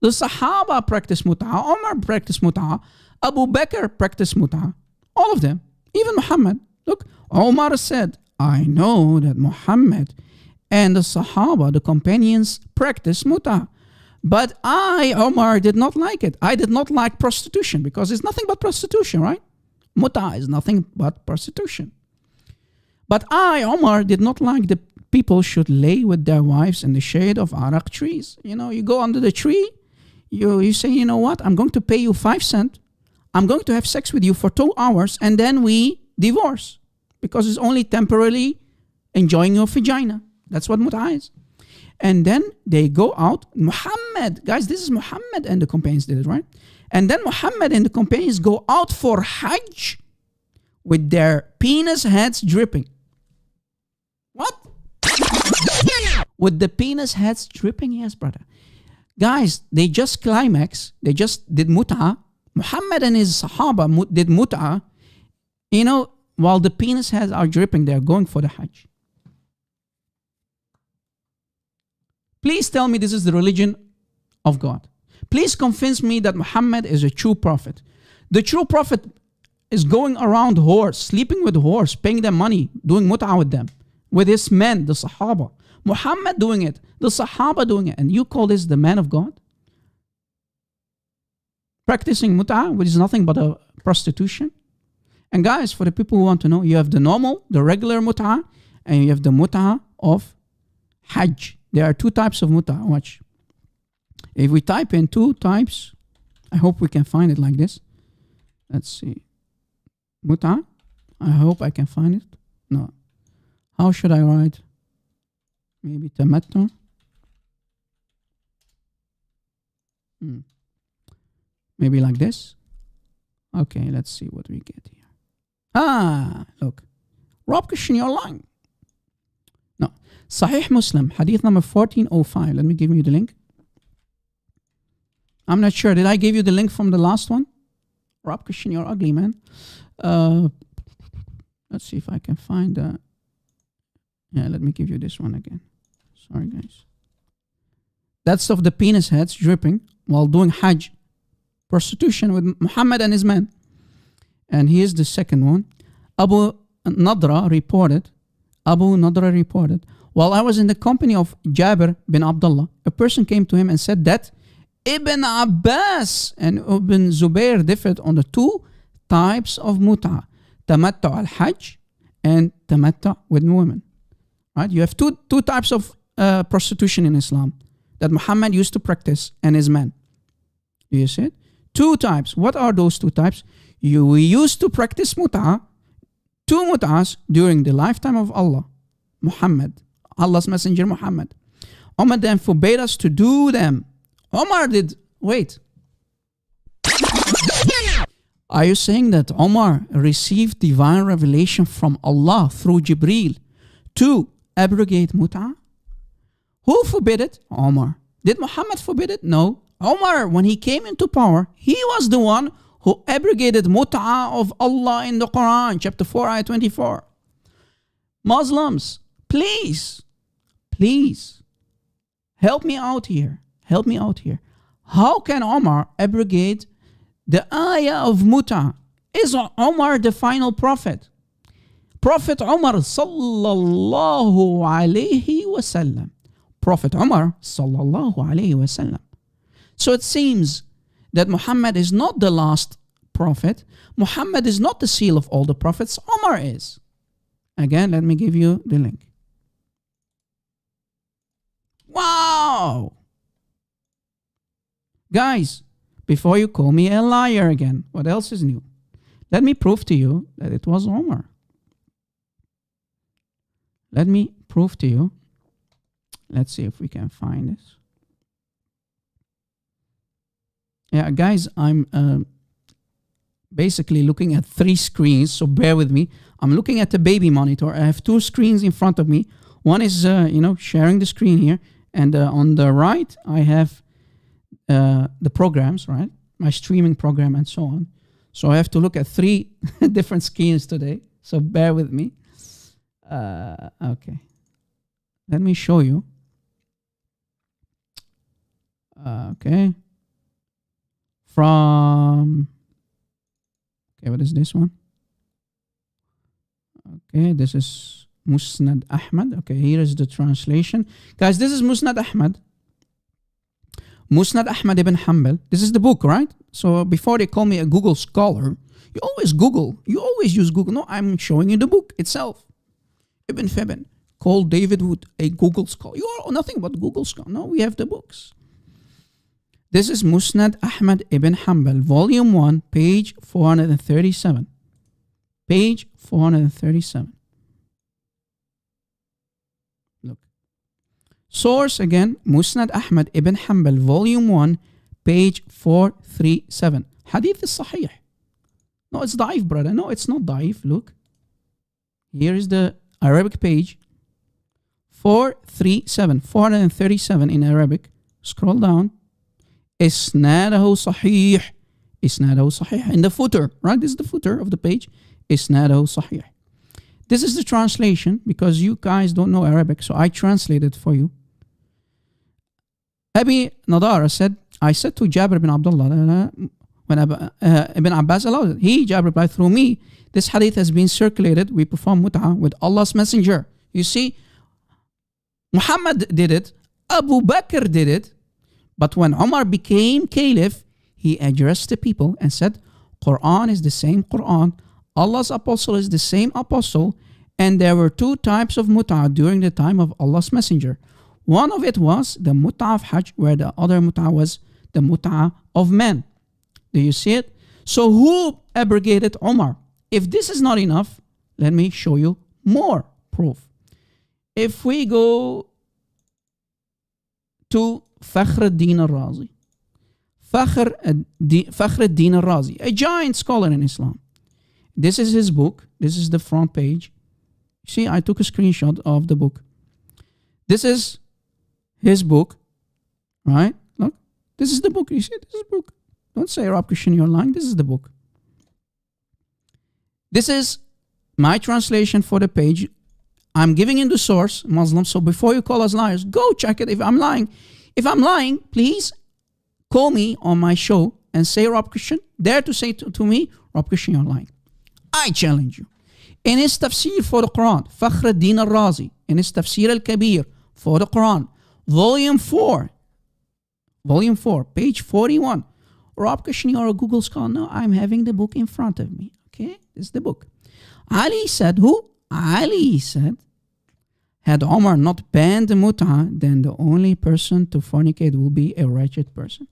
The Sahaba practiced mut'ah. Umar practiced mut'ah. Abu Bakr practiced mut'ah. All of them. Even Muhammad. Look, Umar said, I know that Muhammad and the Sahaba, the companions, practiced mut'ah. But I, Umar, did not like it. I did not like prostitution because it's nothing but prostitution, right? Mut'ah is nothing but prostitution. But I, Umar, did not like the people should lay with their wives in the shade of arak trees. You know, you go under the tree, you say, you know what, I'm going to pay you 5 cents. I'm going to have sex with you for 2 hours and then we divorce because it's only temporarily enjoying your vagina. That's what mut'ah is. And then they go out. Muhammad, guys, this is Muhammad and the companions did it, right? And then Muhammad and the companions go out for Hajj with their penis heads dripping. What? With the penis heads dripping? Yes, brother. Guys, they just climax. They just did mut'ah. Muhammad and his Sahaba did mut'ah. You know, while the penis heads are dripping, they're going for the Hajj. Please tell me this is the religion of God. Please convince me that Muhammad is a true prophet. The true prophet is going around whores, sleeping with whores, paying them money, doing mut'ah with them, with his men, the Sahaba. Muhammad doing it, the Sahaba doing it, and you call this the man of God? Practicing mut'ah, which is nothing but a prostitution. And guys, for the people who want to know, you have the normal, the regular mut'ah, and you have the mut'ah of Hajj. There are 2 types of mut'ah. Watch. If we type in 2 types, I hope we can find it like this. Let's see. Mut'ah. I hope I can find it. No. How should I write? Maybe tamattu. Maybe like this. Okay, let's see what we get here. Look. Rob Christian, you're lying. No. Sahih Muslim, hadith number 1405. Let me give you the link. I'm not sure. Did I give you the link from the last one? Rob Christian, you're ugly, man. Let's see if I can find that. Yeah, let me give you this one again. Sorry, guys. That's of the penis heads dripping while doing Hajj. Prostitution with Muhammad and his men. And here's the second one. Abu Nadra reported, while I was in the company of Jabir bin Abdullah, a person came to him and said that Ibn Abbas and Ibn Zubair differed on the 2 types of mut'ah. Tamattu al-Hajj and tamattu with women. Right? You have two types of prostitution in Islam that Muhammad used to practice and his men. Do you see it? 2 types. What are those 2 types? We used to practice mut'ah, 2 mut'ahs during the lifetime of Allah, Muhammad, Allah's messenger Muhammad. Umar then forbade us to do them. Umar did. Wait. Are you saying that Umar received divine revelation from Allah through Jibreel to abrogate mut'ah? Who forbid it? Umar. Did Muhammad forbid it? No. Umar, when he came into power, he was the one who abrogated mut'ah of Allah in the Quran, chapter 4, ayah 24. Muslims, please, help me out here. Help me out here. How can Omar abrogate the ayah of Muta? Is Omar the final prophet? Prophet Umar sallallahu alayhi wasallam. Prophet Umar sallallahu alayhi wasallam. So it seems that Muhammad is not the last prophet. Muhammad is not the seal of all the prophets. Umar is. Again, let me give you the link. Wow! Guys, before you call me a liar again, what else is new? Let me prove to you that it was Umar. Let me prove to you. Let's see if we can find this. Yeah, guys, I'm basically looking at 3 screens, so bear with me. I'm looking at the baby monitor. I have 2 screens in front of me. One is, sharing the screen here. And on the right, I have the programs, right? My streaming program and so on. So I have to look at 3 different screens today. So bear with me. Okay. Let me show you. Okay. What is this one? Okay, this is Musnad Ahmad. Okay, here is the translation. Guys, this is Musnad Ahmad. Musnad Ahmad ibn Hanbal. This is the book, right? So before they call me a Google scholar, you always Google. You always use Google. No, I'm showing you the book itself. Ibn Febin called David Wood a Google scholar. You are nothing but Google scholar. No, we have the books. This is Musnad Ahmad ibn Hanbal, volume 1, page 437. Page 437. Look. Source again, Musnad Ahmad ibn Hanbal, volume 1, page 437. Hadith is sahih. No, it's daif, brother. No, it's not daif. Look. Here is the Arabic page. 437 in Arabic. Scroll down. Isnadahu sahih. Isnadahu sahih. In the footer, right? This is the footer of the page. Isnadahu sahih. This is the translation because you guys don't know Arabic, so I translated for you. Abi Nadara said, I said to Jabir bin Abdullah, when Ibn Abbas allowed it, he, Jabir, replied, through me, this hadith has been circulated. We perform mut'ah with Allah's messenger. You see, Muhammad did it, Abu Bakr did it, but when Umar became caliph, he addressed the people and said, Quran is the same Quran, Allah's apostle is the same apostle, and there were 2 types of mut'ah during the time of Allah's messenger. One of it was the mut'ah of Hajj, where the other mut'ah was the mut'ah of men. Do you see it? So who abrogated Umar? If this is not enough, let me show you more proof. If we go to Fakhr ad-Din al-Razi. Fakhr ad-Din al-Razi, a giant scholar in Islam. This is his book. This is the front page. See, I took a screenshot of the book. This is his book, right? Look, this is the book. You see, this is the book. Don't say, Rob Christian, you're lying. This is the book. This is my translation for the page. I'm giving in the source, Muslim. So before you call us liars, go check it. If I'm lying, please call me on my show and say, Rob Christian, dare to say to me, Rob Christian, you're lying. I challenge you. In his tafsir for the Quran, Fakhr ad-Din al-Razi, in his tafsir al-Kabir for the Quran, volume 4, page 41. Rob Christian, you're a Google scholar. No, I'm having the book in front of me. Okay, this is the book. Ali said, who? Ali said, had Omar not banned the mut'ah, then the only person to fornicate will be a wretched person.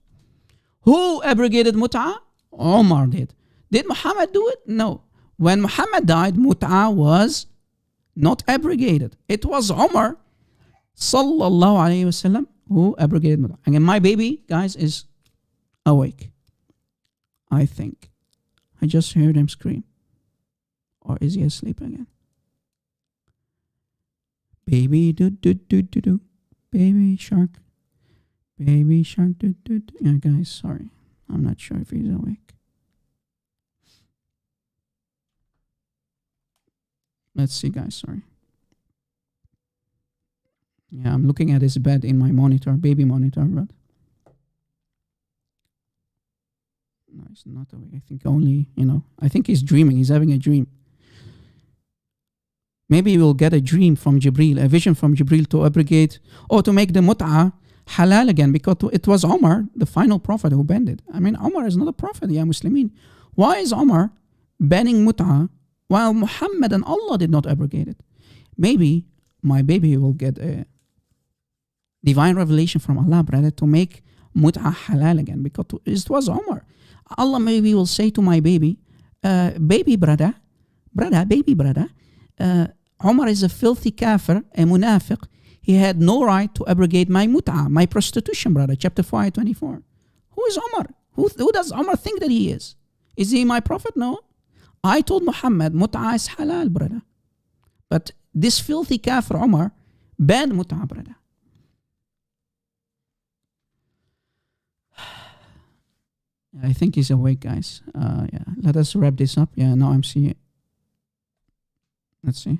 Who abrogated mut'ah? Omar did. Did Muhammad do it? No. When Muhammad died, mut'ah was not abrogated. It was Umar sallallahu alayhi wasallam who abrogated mut'ah. Again, my baby, guys, is awake. I think. I just heard him scream. Or is he asleep again? Baby do do do do do. Baby shark. Baby shark do do do. Yeah, guys, sorry. I'm not sure if he's awake. Let's see, guys, sorry. Yeah, I'm looking at his bed in my monitor, baby monitor, but no, he's not awake. I think only, I think he's dreaming. He's having a dream. Maybe we'll get a dream from Jibreel, a vision from Jibreel to abrogate or to make the mut'ah halal again, because it was Omar, the final prophet, who banned it. I mean, Omar is not a prophet, ya Muslimin. Why is Omar banning mut'ah while Muhammad and Allah did not abrogate it? Maybe my baby will get a divine revelation from Allah, brother, to make mut'ah halal again, because it was Omar. Allah maybe will say to my baby, baby brother, Omar is a filthy kafir, a munafiq. He had no right to abrogate my mut'ah, my prostitution, brother. Chapter 4, ayah 24. Who is Omar? Who does Omar think that he is? Is he my prophet? No. I told Muhammad, mut'ah is halal, brother. But this filthy kafir, Omar, banned mut'ah, brother. I think he's awake, guys. Yeah, let us wrap this up. Yeah, now I'm seeing it. Let's see.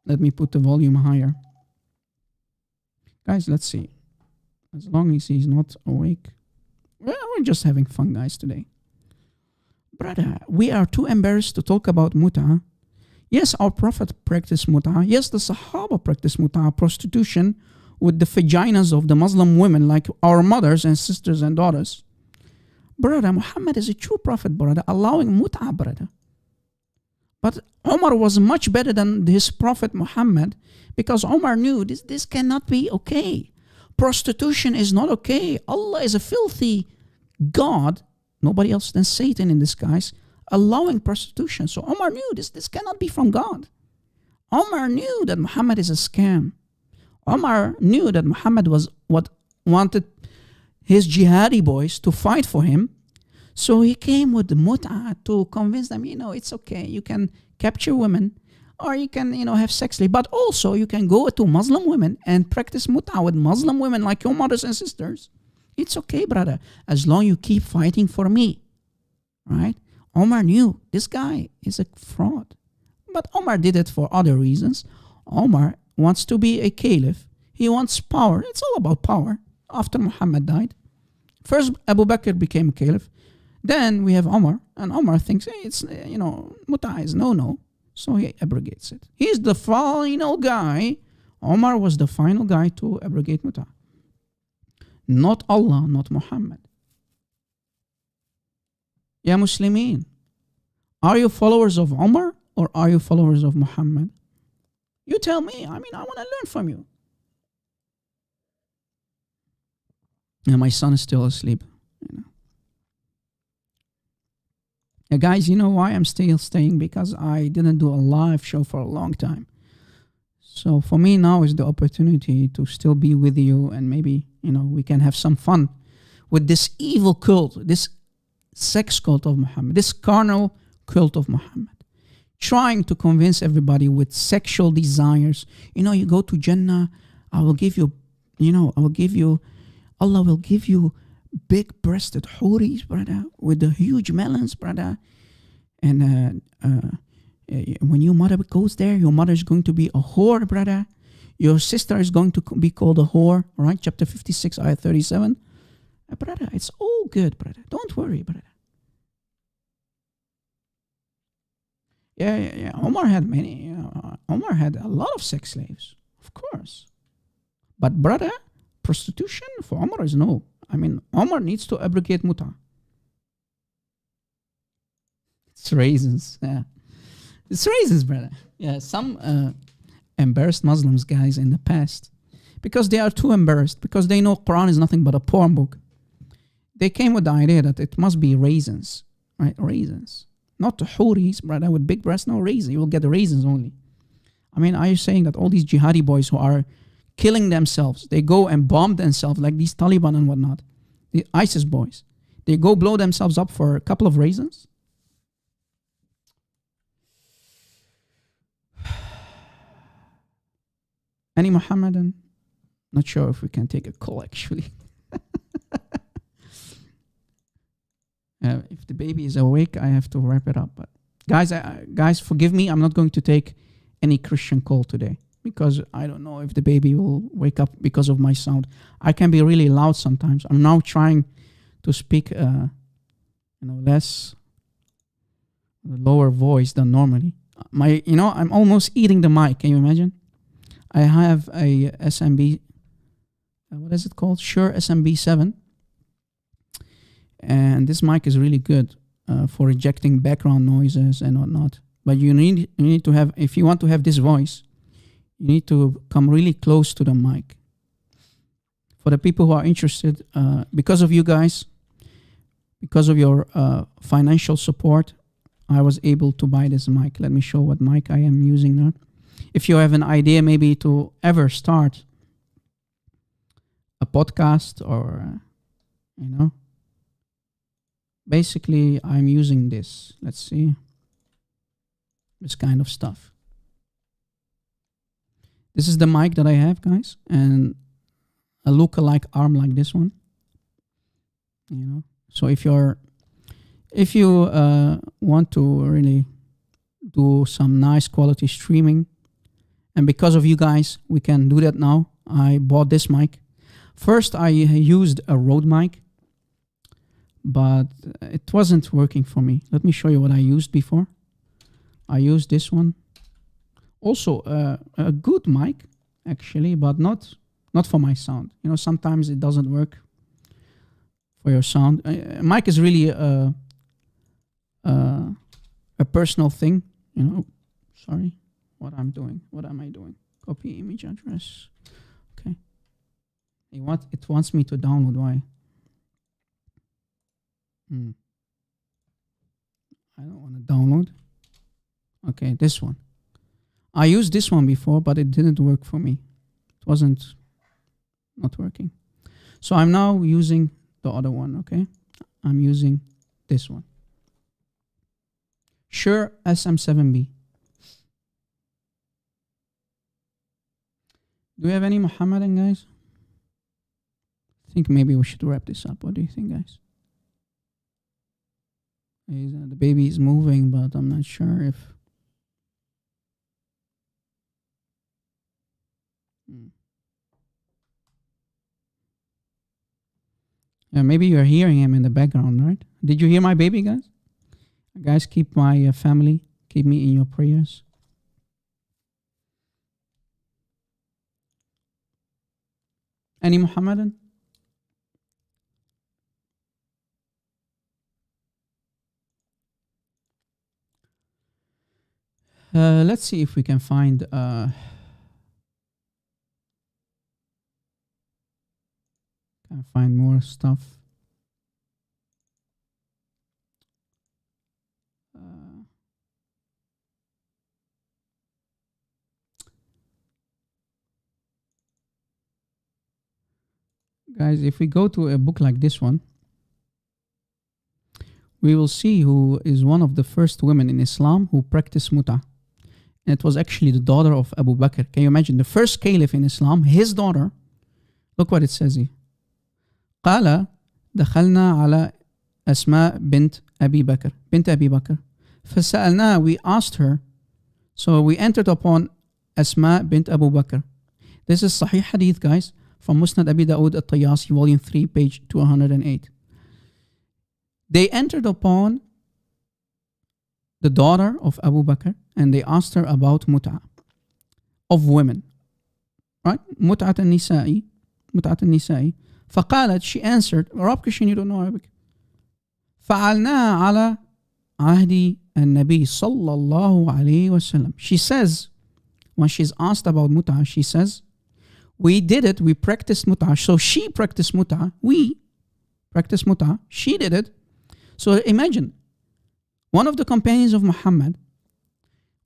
Let me put the volume higher. Guys, let's see. As long as he's not awake. Well, we're just having fun, guys, today. Brother, we are too embarrassed to talk about mut'ah. Yes, our Prophet practiced mut'ah. Yes, the Sahaba practiced mut'ah, prostitution with the vaginas of the Muslim women, like our mothers and sisters and daughters. Brother, Muhammad is a true prophet, brother, allowing mut'ah, brother. But Omar was much better than his prophet Muhammad, because Omar knew this cannot be okay. Prostitution is not okay. Allah is a filthy God, nobody else than Satan in disguise, allowing prostitution. So Omar knew this cannot be from God. Omar knew that Muhammad is a scam. Omar knew that Muhammad was what wanted his jihadi boys to fight for him. So he came with the mut'ah to convince them, it's okay. You can capture women, or you can, have sex slave. But also you can go to Muslim women and practice mut'ah with Muslim women like your mothers and sisters. It's okay, brother, as long you keep fighting for me. Right? Omar knew this guy is a fraud. But Omar did it for other reasons. Omar wants to be a caliph. He wants power. It's all about power. After Muhammad died, first Abu Bakr became a caliph. Then we have Omar, and Omar thinks, hey, it's, mut'ah is no. So he abrogates it. He's the final guy. Omar was the final guy to abrogate mut'ah. Not Allah, not Muhammad. Ya Muslimin, are you followers of Omar or are you followers of Muhammad? You tell me. I want to learn from you. And my son is still asleep. Guys, you know why I'm still staying? Because I didn't do a live show for a long time. So for me now is the opportunity to still be with you, and maybe, we can have some fun with this evil cult, this sex cult of Muhammad, this carnal cult of Muhammad, trying to convince everybody with sexual desires. You go to Jannah, Allah will give you big-breasted houris, brother, with the huge melons, brother. And when your mother goes there, your mother is going to be a whore, brother. Your sister is going to be called a whore, right? Chapter 56, ayah 37. Brother, it's all good, brother. Don't worry, brother. Yeah. Omar had many. Omar had a lot of sex slaves, of course. But brother, prostitution for Omar is no. Omar needs to abrogate mut'ah. It's raisins, yeah. It's raisins, brother. Yeah, some embarrassed Muslims, guys, in the past, because they are too embarrassed, because they know Quran is nothing but a porn book. They came with the idea that it must be raisins, right? Raisins. Not the houris, brother, with big breasts. No, raisins. You will get the raisins only. Are you saying that all these jihadi boys who are killing themselves, they go and bomb themselves like these Taliban and whatnot, the ISIS boys, they go blow themselves up for a couple of raisins? Any Muhammadan? Not sure if we can take a call, actually. If the baby is awake, I have to wrap it up. But guys, forgive me. I'm not going to take any Christian call today because I don't know if the baby will wake up because of my sound. I can be really loud sometimes. I'm now trying to speak, less lower voice than normally. I'm almost eating the mic. Can you imagine? I have a SMB, what is it called? Shure SMB7. And this mic is really good for rejecting background noises and whatnot. But you need to have, if you want to have this voice, you need to come really close to the mic. For the people who are interested, because of you guys, because of your financial support, I was able to buy this mic. Let me show what mic I am using now. If you have an idea maybe to ever start a podcast or, basically I'm using this. Let's see. This kind of stuff. This is the mic that I have, guys. And a lookalike arm like this one. So if you want to really do some nice quality streaming, and because of you guys, we can do that now. I bought this mic. First, I used a Rode mic, but it wasn't working for me. Let me show you what I used before. I used this one. Also, a good mic, actually, but not for my sound. Sometimes it doesn't work for your sound. Mic is really a personal thing. Sorry, what am I doing? Copy image address. Okay. It wants me to download. Why? I don't want to download. Okay, this one. I used this one before, but it didn't work for me. It wasn't not working. So I'm now using the other one, okay? I'm using this one. Shure SM7B. Do we have any Muhammadan guys? I think maybe we should wrap this up. What do you think, guys? The baby is moving, but I'm not sure if... Yeah, maybe you're hearing him in the background, right? Did you hear my baby, guys? Guys, keep my family, keep me in your prayers. Any Muhammadan? Let's see if we can find... Can find more stuff. Guys, if we go to a book like this one, we will see who is one of the first women in Islam who practiced mut'ah. And it was actually the daughter of Abu Bakr. Can you imagine? The first caliph in Islam, his daughter. Look what it says here. قال دخلنا على أسماء بنت أبي بكر بنت أبي بكر فسألناها, we asked her, so we entered upon أسماء بنت أبو بكر. This is Sahih Hadith, guys, from Musnad Abi Dawood al-Tayasi, volume 3, page 208. They entered upon the daughter of Abu Bakr and they asked her about mut'ah of women, right? متعة النساء. فقالت, she answered, Arab Christian, you don't know Arabic. فعلناها على عهد النبي صلى الله عليه وسلم. She says, when she's asked about mut'ah, she says, we did it, we practiced mut'ah. So she practiced mut'ah, we practiced mut'ah, she did it. So imagine, one of the companions of Muhammad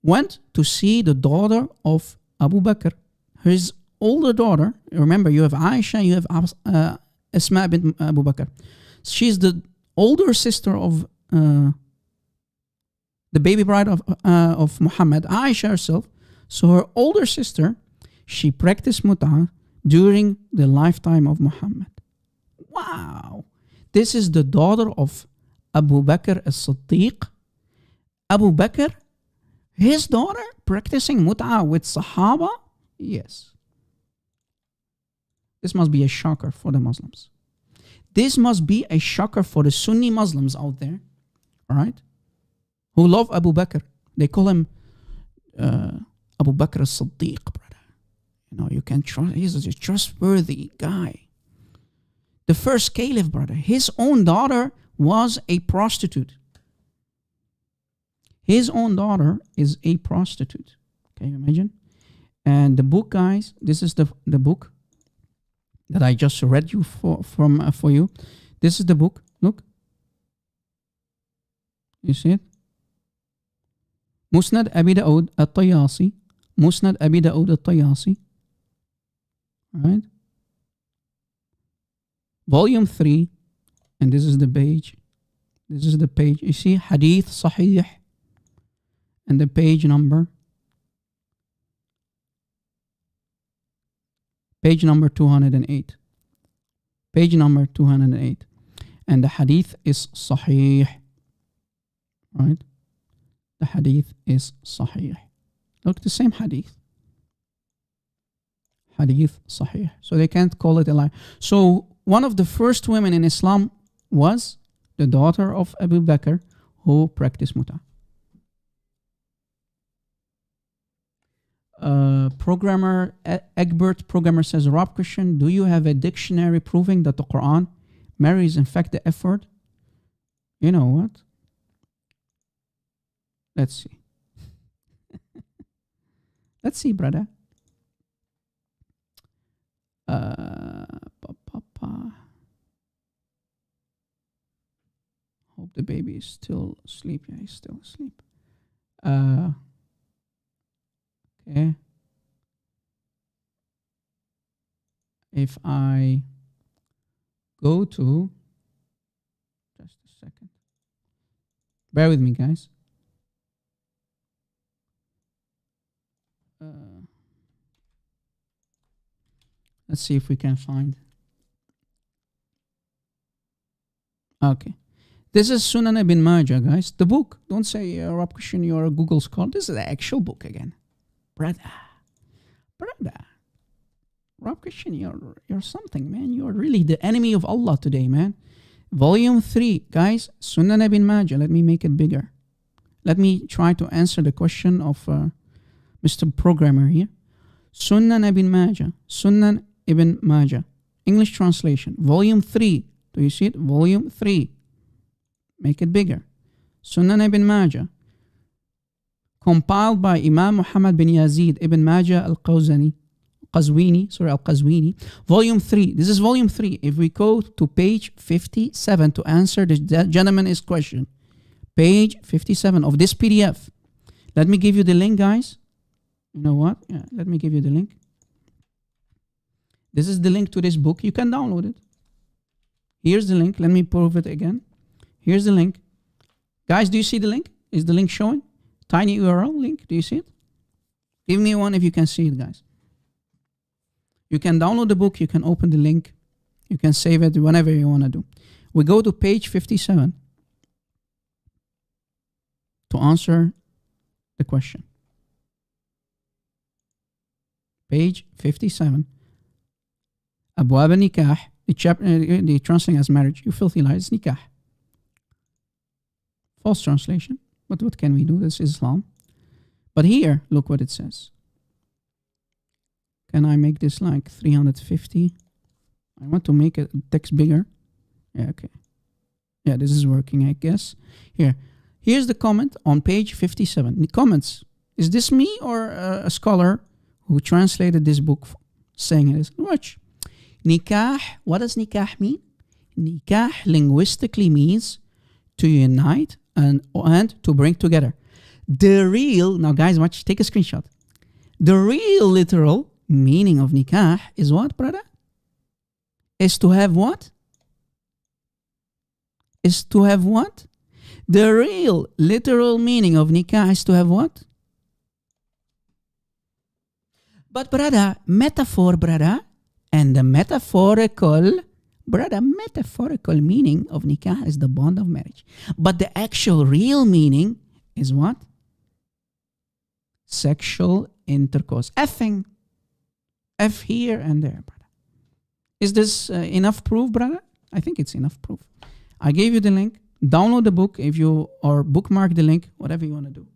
went to see the daughter of Abu Bakr, his older daughter. Remember, you have Aisha, you have Asma bint Abu Bakr. She's the older sister of the baby bride of Muhammad, Aisha herself. So her older sister, she practiced mut'ah during the lifetime of Muhammad. Wow! This is the daughter of Abu Bakr as-Siddiq. Abu Bakr, His daughter practicing mut'ah with Sahaba? Yes. This must be a shocker for the Muslims. This must be a shocker for the Sunni Muslims out there, all right, who love Abu Bakr. They call him Abu Bakr as-Siddiq, brother. You know, you can trust, he's a trustworthy guy. The first caliph, brother, his own daughter was a prostitute. His own daughter is a prostitute. Can you imagine? And the book, guys, this is the book that I just read you for you. This is the book. Look. You see it? Musnad Abi Dawood al-Tayasi. Musnad Abi Dawood al-Tayasi. Right? Volume 3. And this is the page. This is the page. You see Hadith Sahih. And the page number. Page number 208. Page number 208. And the hadith is sahih. Right? The hadith is sahih. Look, the same hadith. Hadith sahih. So they can't call it a lie. So one of the first women in Islam was the daughter of Abu Bakr who practiced mut'ah. Egbert programmer says, Rob Christian, do you have a dictionary proving that the Quran marries in fact the F word? You know what? Let's see. Let's see, brother. Hope the baby is still asleep. Yeah, he's still asleep. Okay. If I go to, just a second. Bear with me, guys. Let's see if we can find. Okay. This is Sunan ibn Majah, guys. The book. Don't say, Rob Christian, you're a Google scholar. This is the actual book again. Brother. Rob Christian, you're something, man. You're really the enemy of Allah today, man. Volume 3, guys, Sunan ibn Majah. Let me make it bigger. Let me try to answer the question of Mr. Programmer here. Sunan ibn Majah. Sunan ibn Majah. English translation. Volume 3. Do you see it? Volume 3. Make it bigger. Sunan ibn Majah. Compiled by Imam Muhammad bin Yazid ibn Majah al-Qazwini. Al-Qazwini. Volume 3. This is volume 3. If we go to page 57 to answer the gentleman's question. Page 57 of this PDF. Let me give you the link, guys. You know what? Yeah, let me give you the link. This is the link to this book. You can download it. Here's the link. Let me prove it again. Here's the link. Guys, do you see the link? Is the link showing? Tiny URL link. Do you see it? Give me one if you can see it, guys. You can download the book. You can open the link. You can save it whenever you want to do. We go to page 57 to answer the question. Page 57. Abwab al-Nikah. The translation as marriage. You filthy lies. Nikah. False translation. But what can we do? This is Islam. But here, look what it says. Can I make this like 350? I want to make it text bigger. Yeah, okay. Yeah, this is working, I guess. Here's the comment on page 57. The comments. Is this me or a scholar who translated this book saying it? Watch. Nikah. What does nikah mean? Nikah linguistically means to unite and to bring together. The real, now guys, watch, take a screenshot. The real literal meaning of nikah is what, brother? Is to have what? Is to have what? The real literal meaning of nikah is to have what? But brother, metaphor, brother, and the metaphorical meaning of nikah is the bond of marriage. But the actual real meaning is what? sexual intercourse. Effing. F here and there, brother. Is this enough proof, brother? I think it's enough proof. I gave you the link. Download the book if you, or bookmark the link, whatever you want to do.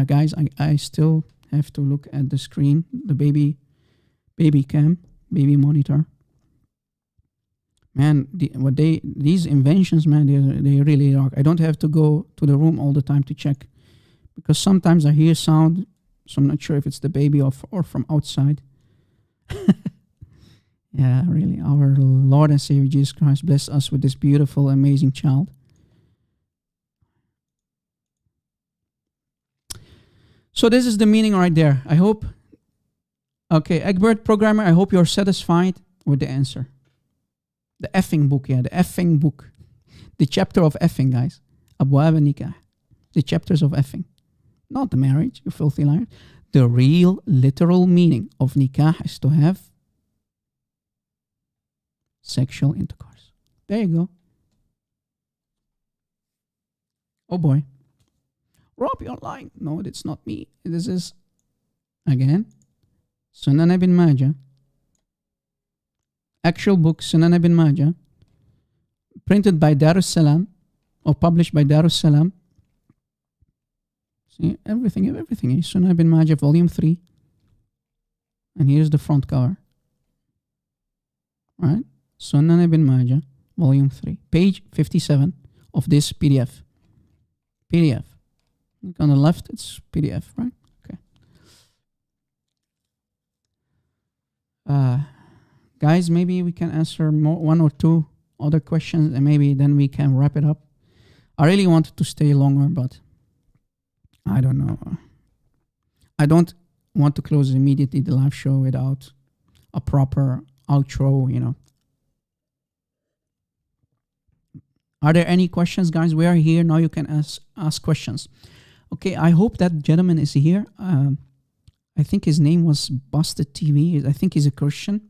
Guys, I still have to look at the screen, the baby cam, baby monitor. Man, these inventions, man, they really rock. I don't have to go to the room all the time to check, because sometimes I hear sound, so I'm not sure if it's the baby or from outside. Yeah, really, our Lord and Savior Jesus Christ bless us with this beautiful, amazing child. So this is the meaning right there. I hope, okay, Egbert, programmer, I hope you're satisfied with the answer. The effing book, yeah, the effing book. The chapter of effing, guys. Abwab nikah. The chapters of effing. Not the marriage, you filthy liar. The real, literal meaning of nikah is to have sexual intercourse. There you go. Oh boy. Rob, you're lying. No, it's not me. This is, again, Sunan ibn Majah. Actual book, Sunan ibn Majah. Printed by Darus Salam, or published by Darus Salam. See, everything. Sunan ibn Majah, volume 3. And here's the front cover. Right? Sunan ibn Majah, volume 3. Page 57 of this PDF. PDF. Look on the left, it's PDF, right? Okay. Guys, maybe we can answer one or two other questions, and maybe then we can wrap it up. I really wanted to stay longer, but I don't know. I don't want to close immediately the live show without a proper outro, you know. Are there any questions, guys? We are here now. You can ask questions. Okay, I hope that gentleman is here. I think his name was Busted TV. I think he's a Christian.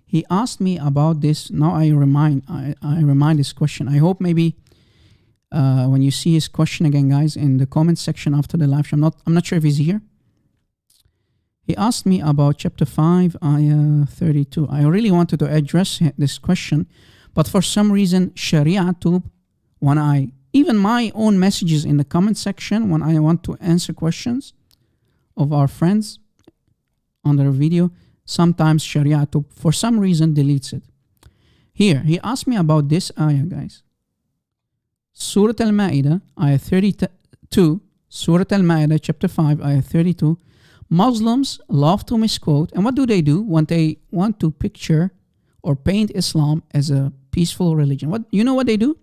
He asked me about this. Now I remind this question. I hope maybe when you see his question again, guys, in the comment section after the live show. I'm not sure if he's here. He asked me about chapter 5, ayah 32. I really wanted to address this question, but for some reason, Sharia Tube, even my own messages in the comment section, when I want to answer questions of our friends under a video, sometimes Sharia Tube, for some reason, deletes it. Here, he asked me about this ayah, guys. Surah Al-Ma'idah, ayah 32, Surah Al-Ma'idah, chapter 5, ayah 32. Muslims love to misquote, and what do when they want to picture or paint Islam as a peaceful religion? You know what they do?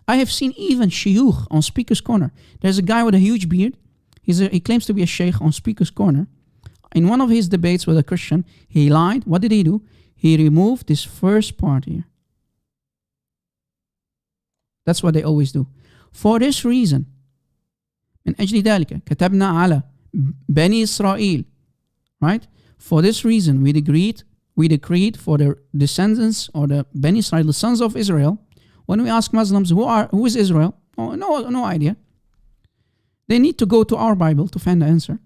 I have seen even shuyukh on Speaker's Corner. There's a guy with a huge beard. He claims to be a sheikh on Speaker's Corner. In one of his debates with a Christian, he lied. What did he do? He removed this first part here. That's what they always do. For this reason, من أجل ذلك كتبنا على بني إسرائيل, right? For this reason, we decreed for the descendants or the Bani Israel, the sons of Israel. When we ask Muslims who is Israel, no idea. They need to go to our Bible to find the answer.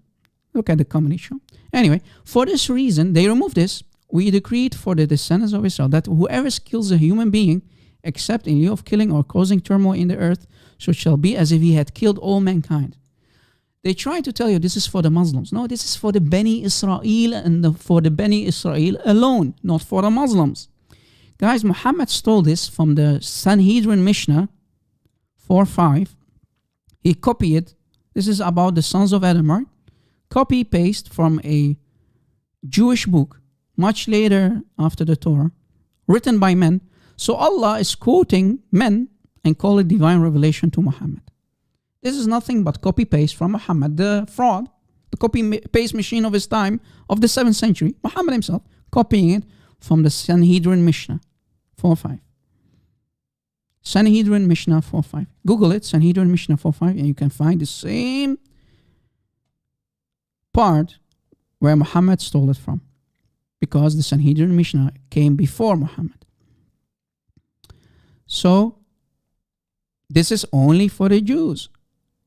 Look at the comedy show. Anyway, for this reason, they removed this. We decreed for the descendants of Israel that whoever kills a human being, except in lieu of killing or causing turmoil in the earth, so it shall be as if he had killed all mankind. They try to tell you this is for the Muslims. No, this is for the Bani Israel and for the Bani Israel alone, not for the Muslims. Guys, Muhammad stole this from the Sanhedrin Mishnah 4:5. He copied it. This is about the sons of Adam, right? Copy-paste from a Jewish book, much later after the Torah, written by men. So Allah is quoting men and call it divine revelation to Muhammad. This is nothing but copy-paste from Muhammad, the fraud, the copy-paste machine of his time, of the 7th century, Muhammad himself, copying it from the Sanhedrin Mishnah 4:5. Sanhedrin Mishnah 4:5. Google it, Sanhedrin Mishnah 4:5, and you can find the same part where Muhammad stole it from, because the Sanhedrin Mishnah came before Muhammad. So, this is only for the Jews.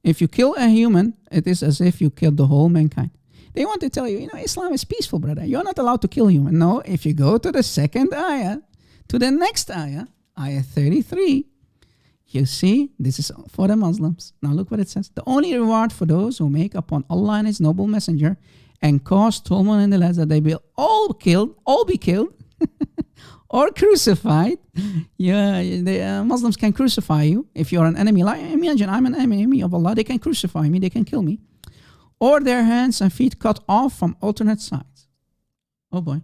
If you kill a human, it is as if you killed the whole mankind. They want to tell you, Islam is peaceful, brother. You're not allowed to kill human. No, if you go to the second ayah, to the next ayah, ayah 33, you see, this is for the Muslims. Now look what it says. The only reward for those who make upon Allah and His noble messenger and cause tumult in the lands that they will all be killed, or crucified. Yeah, the Muslims can crucify you if you're an enemy. Like, imagine I'm an enemy of Allah. They can crucify me. They can kill me. Or their hands and feet cut off from alternate sides. Oh boy.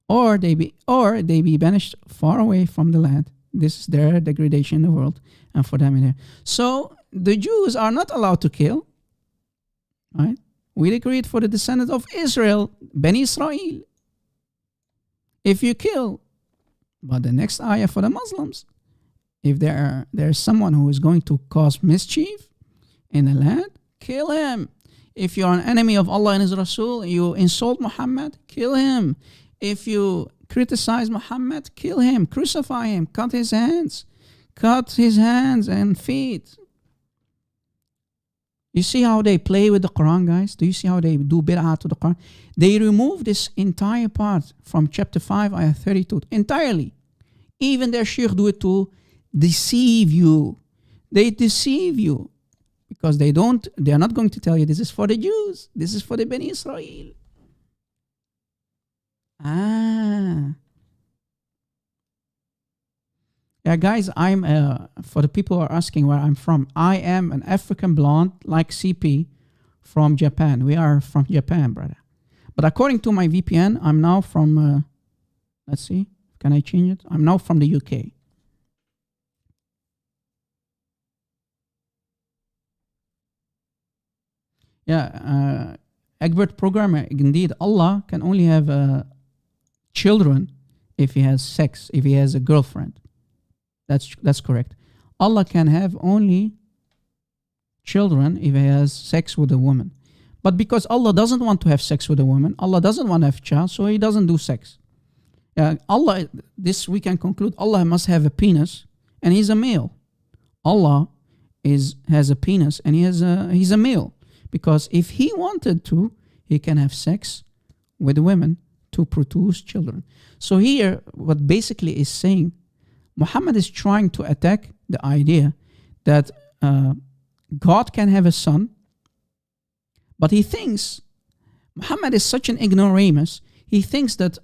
Or they be banished far away from the land. This is their degradation in the world, and for them in there. So the Jews are not allowed to kill. Right? We decreed for the descendants of Israel, Beni Israel. If you kill, but the next ayah for the Muslims, if there's someone who is going to cause mischief in the land, kill him. If you're an enemy of Allah and His Rasul, you insult Muhammad, kill him. If you criticize Muhammad, kill him, crucify him, cut his hands and feet. You see how they play with the Quran, guys? Do you see how they do bid'ah to the Quran? They remove this entire part from chapter 5, ayah 32, entirely. Even their sheikh do it to deceive you. They deceive you because they are not going to tell you this is for the Jews, this is for the Beni Israel. Yeah, guys, I'm, for the people who are asking where I'm from, I am an African blonde like CP from Japan. We are from Japan, brother. But according to my VPN, I'm now from, let's see, can I change it? I'm now from the UK. Yeah, Egbert programmer, indeed, Allah can only have children if he has sex, if he has a girlfriend. That's correct. Allah can have only children if he has sex with a woman. But because Allah doesn't want to have sex with a woman, Allah doesn't want to have a child, so He doesn't do sex. Allah, this we can conclude, Allah must have a penis, and He's a male. Allah has a penis, and he's a male. Because if He wanted to, He can have sex with women to produce children. So here, what basically is saying, Muhammad is trying to attack the idea that God can have a son, but he thinks, Muhammad is such an ignoramus, he thinks that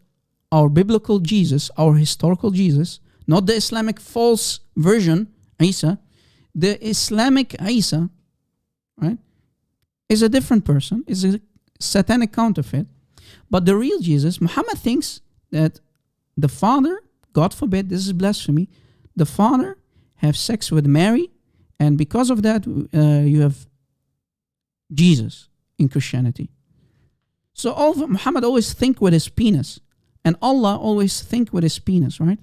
our biblical Jesus, our historical Jesus, not the Islamic false version, Isa, the Islamic Isa, right, is a different person, is a satanic counterfeit. But the real Jesus, Muhammad thinks that the Father, God forbid, this is blasphemy, the Father have sex with Mary, and because of that, you have Jesus in Christianity. So Muhammad always think with his penis, and Allah always think with his penis, right?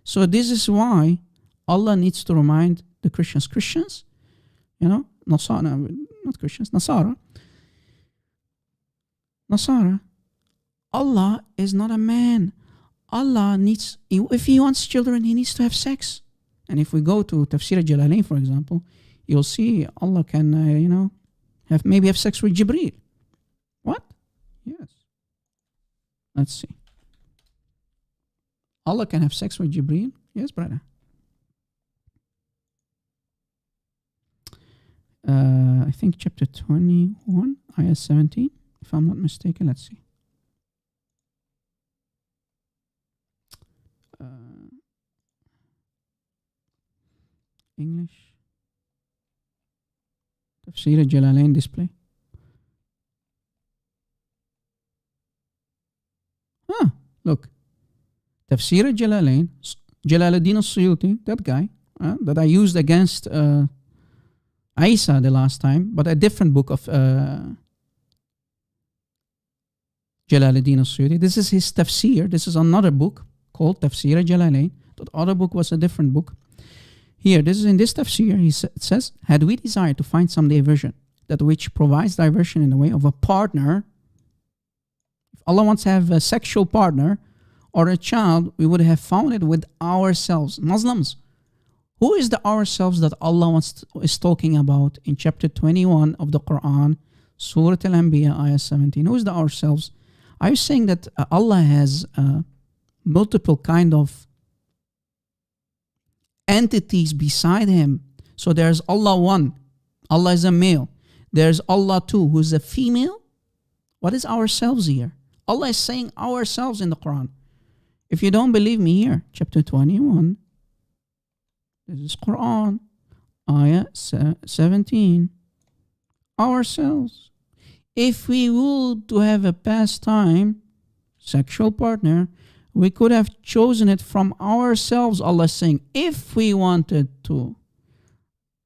So this is why Allah needs to remind the Christians, Nasara, not Christians, Nasara, Allah is not a man. Allah needs, if He wants children, He needs to have sex. And if we go to Tafsir al-Jalalain, for example, you'll see Allah can, have sex with Jibreel. What? Yes. Let's see. Allah can have sex with Jibreel? Yes, brother. I think chapter 21, ayah 17, if I'm not mistaken. Let's see. English. Tafsir al-Jalalain display. Look. Tafsir al-Jalalain, Jalaluddin al-Suyuti, that guy, that I used against Isa the last time, but a different book of Jalaluddin al-Suyuti. This is his tafsir. This is another book called Tafsir al-Jalalain. The other book was a different book. Here, this is in this tafsir, it says, had we desired to find some diversion, that which provides diversion in the way of a partner, if Allah wants to have a sexual partner or a child, we would have found it with ourselves. Muslims, Who is the ourselves that Allah is talking about in chapter 21 of the Quran, Surah Al-Anbiya, ayah 17? Who is the ourselves? Are you saying that Allah has multiple kind of entities beside Him? So there's Allah 1, Allah is a male. There's Allah 2, who is a female. What is ourselves here? Allah is saying ourselves in the Quran. If you don't believe me here, chapter 21, this is Quran, ayah 17, ourselves. If we would to have a pastime, sexual partner, we could have chosen it from ourselves, Allah is saying, if we wanted to.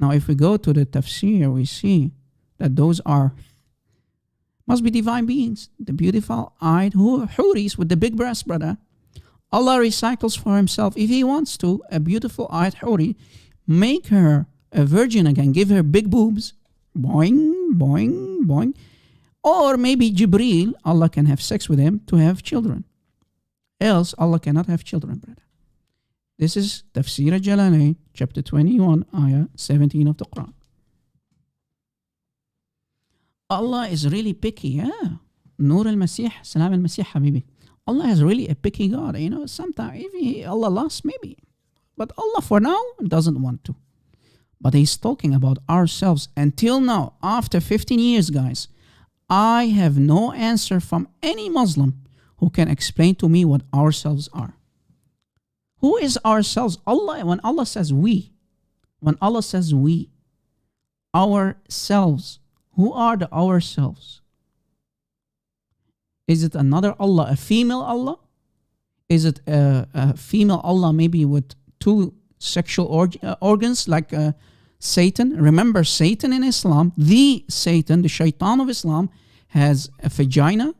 Now, if we go to the tafsir, we see that those must be divine beings, the beautiful-eyed huris with the big breast, brother. Allah recycles for Himself. If He wants to, a beautiful-eyed huri, make her a virgin again, give her big boobs, boing, boing, boing. Or maybe Jibreel, Allah can have sex with him to have children. Else, Allah cannot have children, brother. This is Tafsir al-Jalalain, chapter 21, ayah 17 of the Quran. Allah is really picky, yeah. Nur al-Masih, Salam al-Masih, Habibi. Allah is really a picky God. You know, sometimes if Allah loves, maybe. But Allah for now doesn't want to. But He's talking about ourselves. Until now, after 15 years, guys, I have no answer from any Muslim who can explain to me what ourselves are. Who is ourselves? Allah, when Allah says we, ourselves, who are the ourselves? Is it another Allah, a female Allah? Is it a female Allah maybe with two sexual organs like Satan? Remember, Satan in Islam, the Satan, the shaitan of Islam, has a vagina.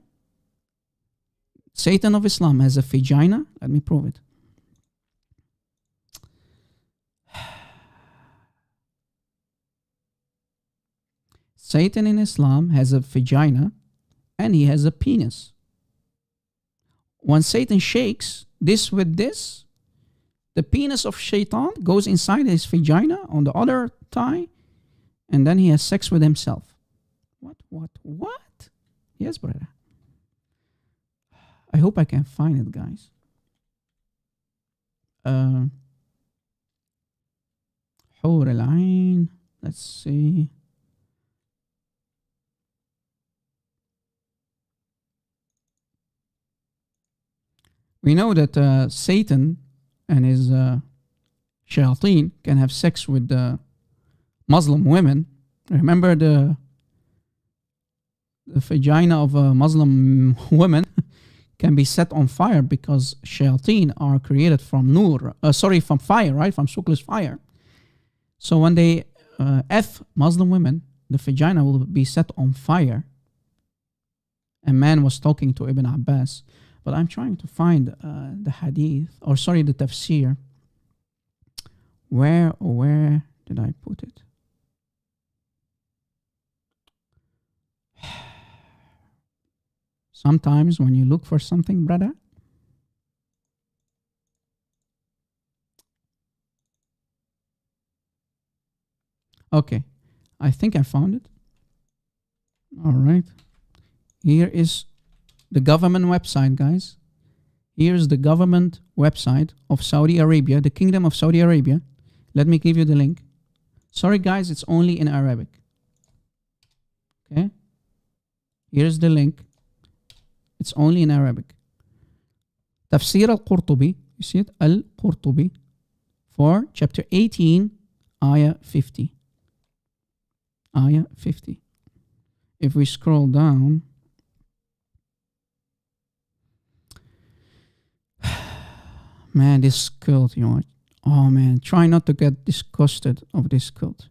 Satan of Islam has a vagina. Let me prove it. Satan in Islam has a vagina and he has a penis. When Satan shakes this with this, the penis of Shaitan goes inside his vagina on the other thigh, and then he has sex with himself. What? Yes, brother. I hope I can find it, guys. Hur al-Ain. Let's see. We know that Satan and his shayateen can have sex with Muslim women. Remember the vagina of a Muslim woman can be set on fire because shayateen are created from from fire, right? From smokeless fire. So when they Muslim women, the vagina will be set on fire. A man was talking to Ibn Abbas. But I'm trying to find the hadith, the tafsir. Where did I put it? Sometimes when you look for something, brother, okay, I think I found it. All right. Here is the government website, guys. Here's the government website of Saudi Arabia, the Kingdom of Saudi Arabia. Let me give you the link. Sorry, guys, it's only in Arabic. Okay? Here's the link. It's only in Arabic. Tafsir al-Qurtubi. You see it? Al-Qurtubi. For chapter 18, ayah 50. Ayah 50. If we scroll down, man, this cult, you know. Oh man, try not to get disgusted of this cult.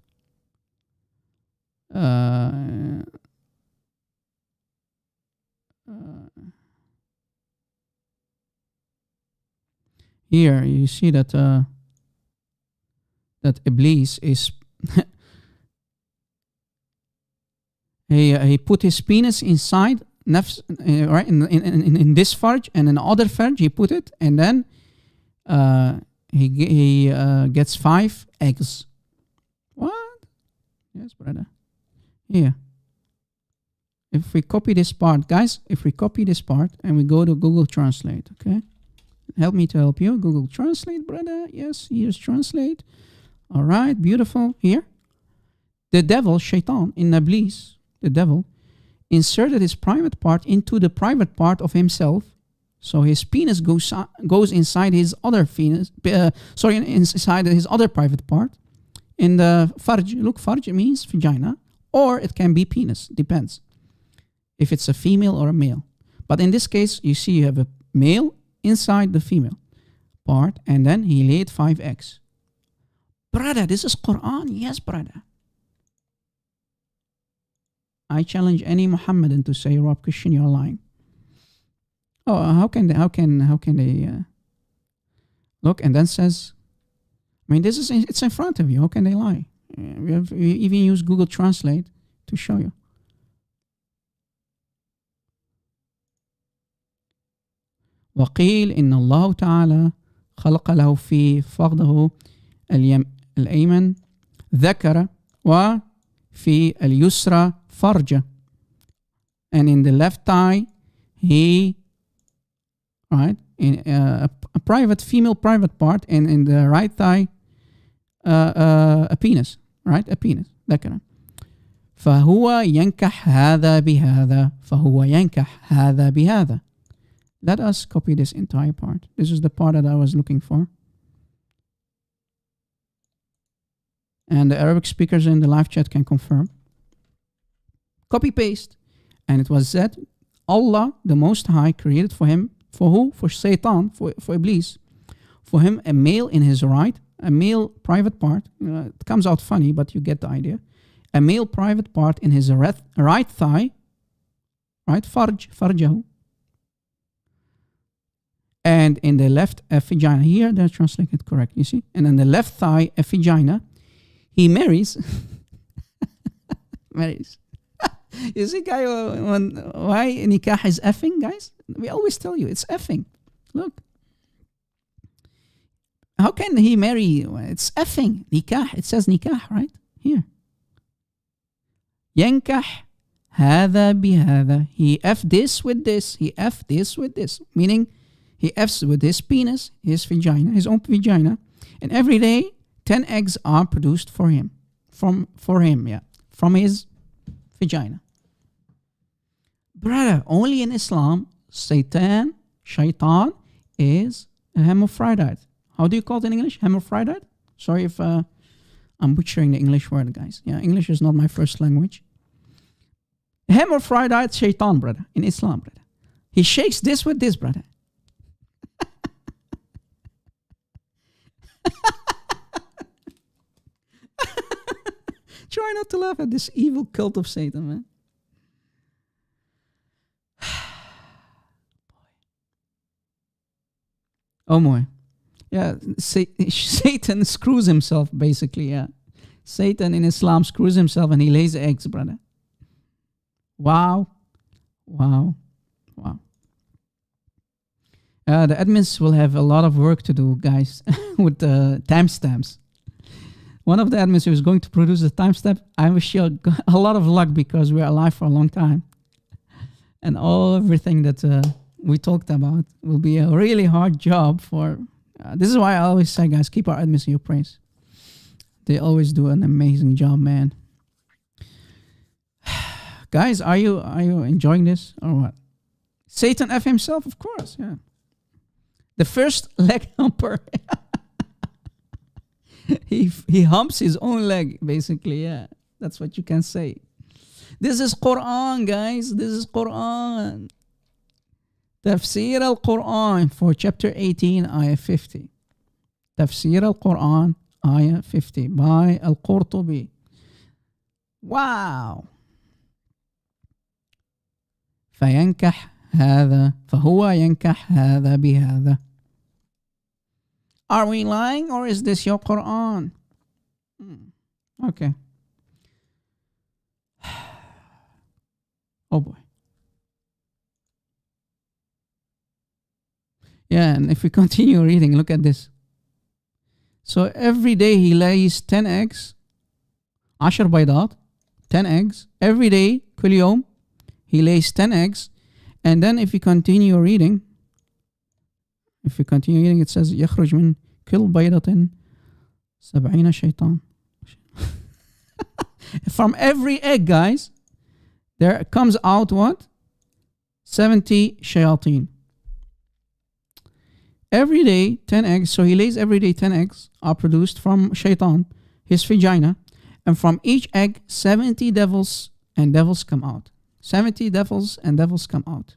Here you see that that Iblis is he put his penis inside nafs, right in this farj, and in other farj he put it, and then he gets 5 eggs. What? Yes, brother. Here. If we copy this part, guys, if we copy this part and we go to Google Translate, okay? Help me to help you. Google Translate, brother. Yes, here's Translate. All right, beautiful. Here. The devil, Shaitan, in Iblis, the devil, inserted his private part into the private part of himself. So his penis goes inside his other penis, inside his other private part. In the farj, look, farj means vagina, or it can be penis, depends. If it's a female or a male. But in this case, you see you have a male inside the female part, and then he laid 5 eggs. Brother, this is Quran. Yes, brother. I challenge any Muhammadan to say, Rob Christian, you're lying. Oh, how can they look? And then says, I mean, it's in front of you. How can they lie? We even use Google Translate to show you. وقيل إن الله تعالى خلق له في فخذه الأيمن ذكر وفي اليسرى فرجة. And in the left thigh, he, right, in a private, female private part, and in the right thigh, a penis, right, a penis, ذكر. فهو ينكح هذا بهذا فهو ينكح هذا بهذا. Let us copy this entire part. This is the part that I was looking for. And the Arabic speakers in the live chat can confirm. Copy paste. And it was said, Allah, the Most High, created for him, for who? For Satan, for Iblis. For him, a male in his right, a male private part. It comes out funny, but you get the idea. A male private part in his right thigh, right? Farjahu. And in the left, a vagina. Here, they're translating it correct, you see? And in the left thigh, a vagina. He marries. Marries. You see, guy, why nikah is effing, guys? We always tell you, it's effing. Look. How can he marry? It's effing. Nikah. It says nikah, right? Here. Yankah هذا بهذا. He F this with this. He F this with this. Meaning, he F's with his penis, his vagina, his own vagina. And every day, 10 eggs are produced for him. From his vagina. Brother, only in Islam, shaitan is a hermaphrodite. How do you call it in English? Hermaphrodite? Sorry if I'm butchering the English word, guys. Yeah, English is not my first language. Hermaphrodite shaitan, brother, in Islam, brother. He shakes this with this, brother. Try not to laugh at this evil cult of Satan, man. Oh boy. Yeah, Satan screws himself, basically, yeah. Satan in Islam screws himself and he lays eggs, brother. Wow. The admins will have a lot of work to do, guys, with the timestamps. One of the admins who is going to produce the timestamp, I wish you a lot of luck because we're alive for a long time. And everything that we talked about will be a really hard job for... this is why I always say, guys, keep our admins in your praise. They always do an amazing job, man. Guys, are you enjoying this or what? Satan F himself, of course, yeah. The first leg humper. he humps his own leg, basically, yeah. That's what you can say. This is Quran, guys. This is Quran. Tafsir al-Quran for chapter 18, ayah 50. Tafsir al-Quran, ayah 50 by al-Qurtubi. Wow. فينكح هذا فهو ينكح هذا بهذا. Are we lying or is this your Quran? Okay. Oh boy. Yeah, and if we continue reading, look at this. So every day he lays 10 eggs. 10 بيضات. 10 eggs. Every day, كل يوم, he lays 10 eggs. And then if you continue reading, it says يخرج من كل بيضة 70 شيطان. From every egg, guys, there comes out what? 70 shayateen. Every day, 10 eggs. So he lays every day 10 eggs are produced from shaitan, his vagina. And from each egg, 70 devils and devils come out. 70 devils and devils come out.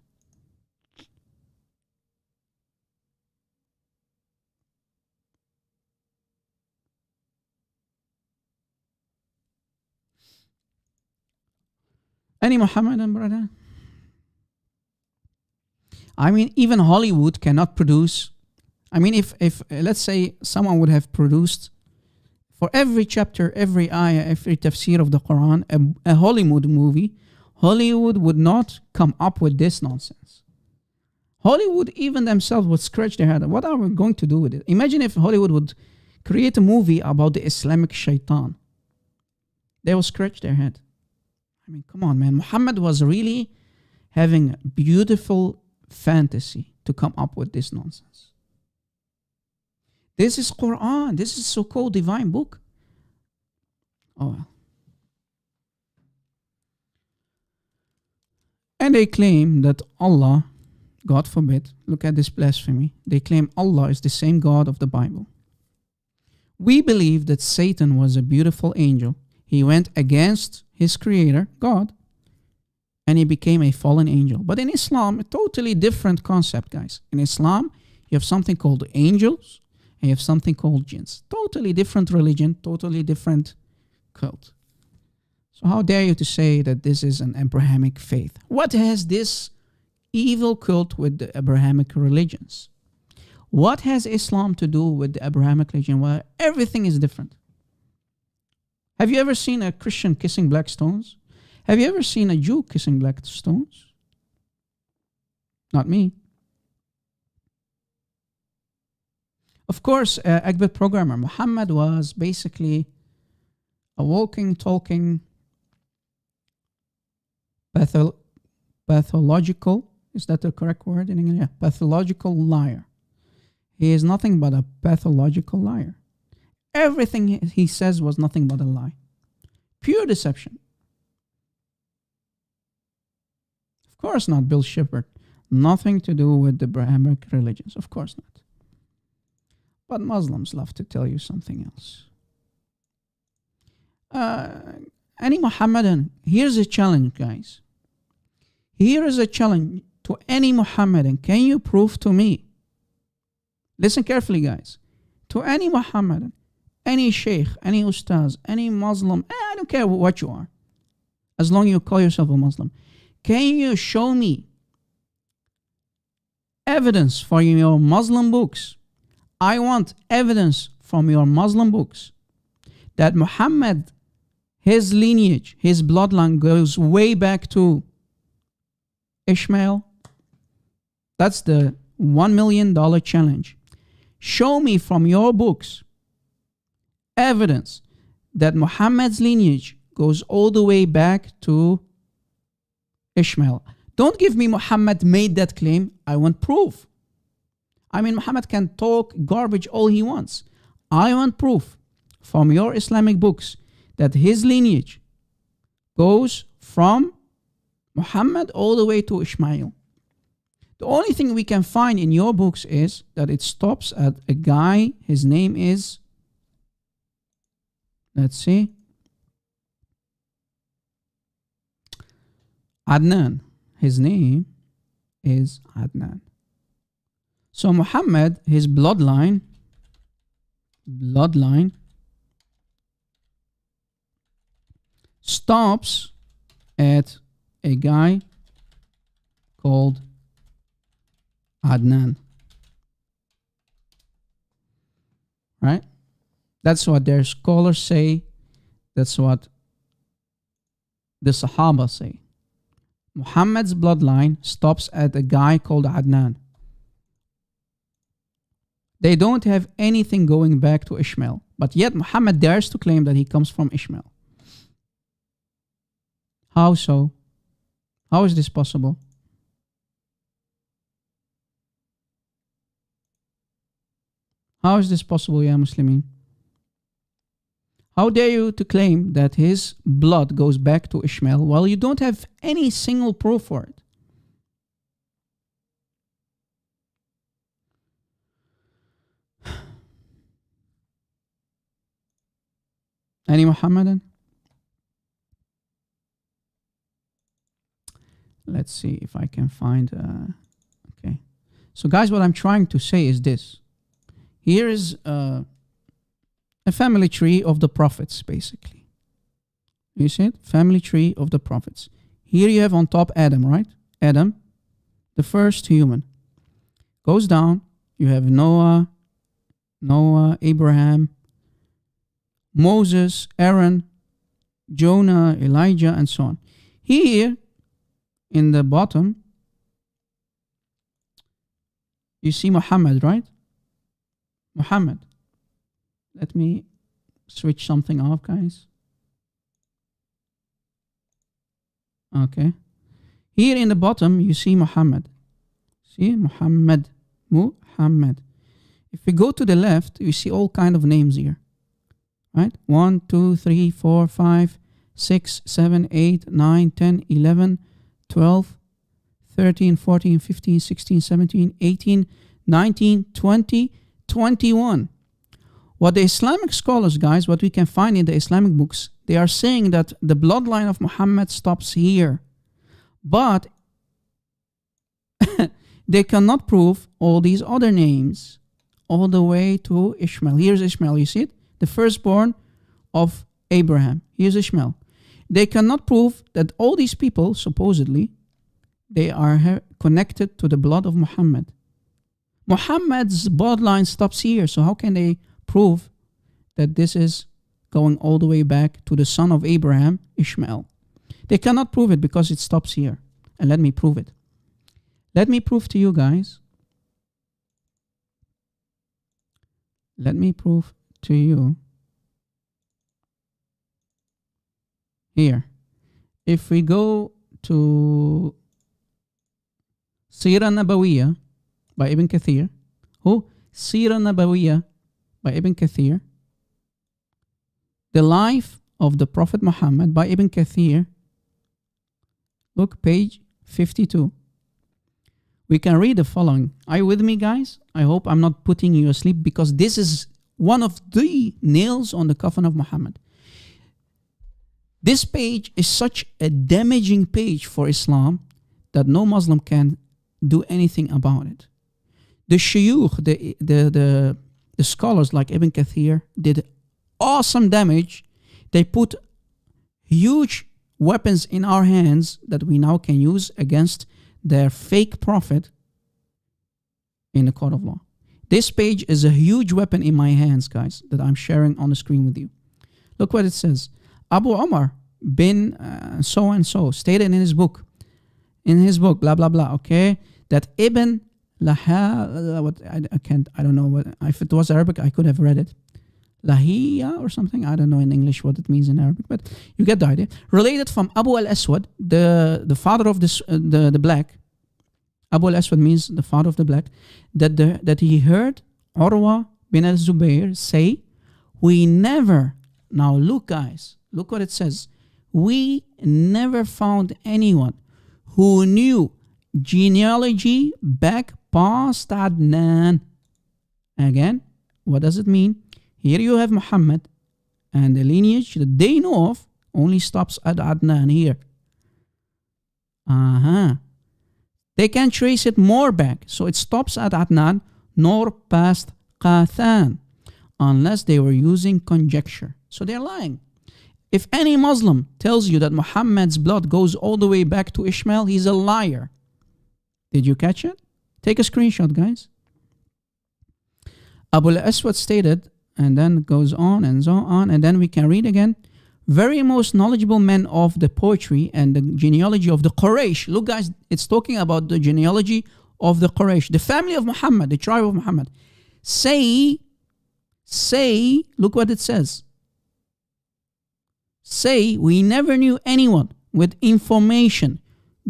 Any Muhammadan brother? I mean, even Hollywood cannot produce. I mean, if let's say someone would have produced for every chapter, every ayah, every tafsir of the Quran, a Hollywood movie, Hollywood would not come up with this nonsense. Hollywood even themselves would scratch their head. What are we going to do with it? Imagine if Hollywood would create a movie about the Islamic shaitan. They will scratch their head. I mean, come on, man. Muhammad was really having a beautiful fantasy to come up with this nonsense. This is Quran. This is so-called divine book. Oh, well. And they claim that Allah, God forbid, look at this blasphemy. They claim Allah is the same God of the Bible. We believe that Satan was a beautiful angel. He went against his creator, God, and he became a fallen angel. But in Islam, a totally different concept, guys. In Islam, you have something called angels, and you have something called jinns. Totally different religion, totally different cult. So how dare you to say that this is an Abrahamic faith? What has this evil cult with the Abrahamic religions? What has Islam to do with the Abrahamic religion? Well, everything is different. Have you ever seen a Christian kissing black stones? Have you ever seen a Jew kissing black stones? Not me. Of course, Akbar programmer Muhammad was basically a walking, talking, pathological, is that the correct word in English? Yeah, pathological liar. He is nothing but a pathological liar. Everything he says was nothing but a lie. Pure deception. Of course not, Bill Shepard. Nothing to do with the Abrahamic religions. Of course not. But Muslims love to tell you something else. Any Muhammadan, here's a challenge, guys. Here is a challenge to any Muhammadan. Can you prove to me? Listen carefully, guys. To any Muhammadan, any sheikh, any ustaz, any Muslim, I don't care what you are, as long as you call yourself a Muslim. Can you show me evidence for your Muslim books? I want evidence from your Muslim books that Muhammad, his lineage, his bloodline goes way back to Ishmael. That's the $1 million challenge. Show me from your books evidence that Muhammad's lineage goes all the way back to Ishmael. Don't give me Muhammad made that claim. I want proof. I mean, Muhammad can talk garbage all he wants. I want proof from your Islamic books that his lineage goes from Muhammad all the way to Ishmael. The only thing we can find in your books is that it stops at a guy. His name is, let's see, Adnan. His name is Adnan. So Muhammad, his bloodline stops at a guy called Adnan. Right? That's what their scholars say. That's what the Sahaba say. Muhammad's bloodline stops at a guy called Adnan. They don't have anything going back to Ishmael. But yet Muhammad dares to claim that he comes from Ishmael. How so? How is this possible? How is this possible, Ya Muslimin? How dare you to claim that his blood goes back to Ishmael while you don't have any single proof for it? Any Muhammadan? Let's see if I can find... okay. So guys, what I'm trying to say is this. Here is a family tree of the prophets, basically. You see it? Family tree of the prophets. Here you have on top Adam, right? Adam, the first human. Goes down, you have Noah, Abraham, Moses, Aaron, Jonah, Elijah, and so on. Here, in the bottom, you see Muhammad, right? Muhammad. Let me switch something off, guys. Okay. Here in the bottom, you see Muhammad. See? Muhammad. Muhammad. If we go to the left, you see all kind of names here. Right? 1, 2, 3, 4, 5, 6, 7, 8, 9, 10, 11, 12, 13, 14, 15, 16, 17, 18, 19, 20, 21. What the Islamic scholars, guys, what we can find in the Islamic books, they are saying that the bloodline of Muhammad stops here. But they cannot prove all these other names all the way to Ishmael. Here's Ishmael, you see it? The firstborn of Abraham. Here's Ishmael. They cannot prove that all these people, supposedly, they are connected to the blood of Muhammad. Muhammad's bloodline stops here, so how can they prove that this is going all the way back to the son of Abraham, Ishmael? They cannot prove it because it stops here. And let me prove it. Let me prove to you guys. Let me prove to you. Here. If we go to Sirah Nabawiyah by Ibn Kathir. Who? Sirah Nabawiyah by Ibn Kathir. The life of the Prophet Muhammad by Ibn Kathir. Look, page 52. We can read the following. Are you with me, guys? I hope I'm not putting you asleep because this is one of the nails on the coffin of Muhammad. This page is such a damaging page for Islam that no Muslim can do anything about it. The shuyukh, the scholars like Ibn Kathir did awesome damage. They put huge weapons in our hands that we now can use against their fake prophet in the court of law. This page is a huge weapon in my hands, guys, that I'm sharing on the screen with you. Look what it says. Abu Umar bin so and so stated in his book, blah blah blah, okay, that Ibn Laha, what I don't know what, if it was Arabic I could have read it, Lahiya or something, I don't know in English what it means in Arabic, but you get the idea. Related from Abu al-Aswad, the father of this the black. Abu al-Aswad means the father of the black, that he heard Urwa bin al-Zubayr say, we never, now look guys, look what it says, we never found anyone who knew genealogy back past Adnan. Again, what does it mean? Here you have Muhammad, and the lineage that they know of only stops at Adnan here. They can trace it more back, so it stops at Adnan, nor past Qathan, unless they were using conjecture. So they're lying. If any Muslim tells you that Muhammad's blood goes all the way back to Ishmael, he's a liar. Did you catch it? Take a screenshot, guys. Abu al-Aswad stated, and then goes on and so on, and then we can read again. Very most knowledgeable men of the poetry and the genealogy of the Quraysh. Look guys, it's talking about the genealogy of the Quraysh, the family of Muhammad, the tribe of Muhammad. Say, look what it says. Say, we never knew anyone with information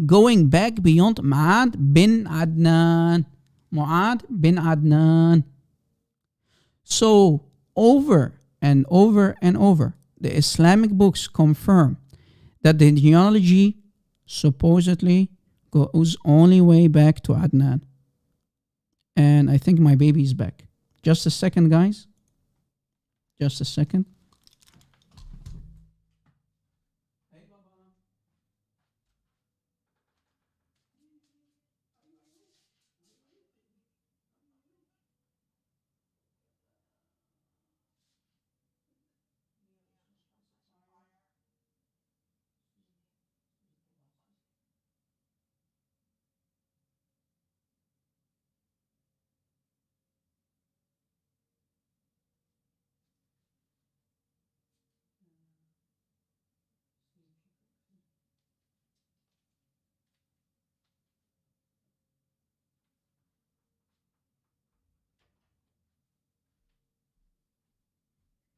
going back beyond Mu'ad bin Adnan. Mu'ad bin Adnan. So, over and over and over, the Islamic books confirm that the genealogy supposedly goes only way back to Adnan. And I think my baby is back. Just a second, guys. Just a second.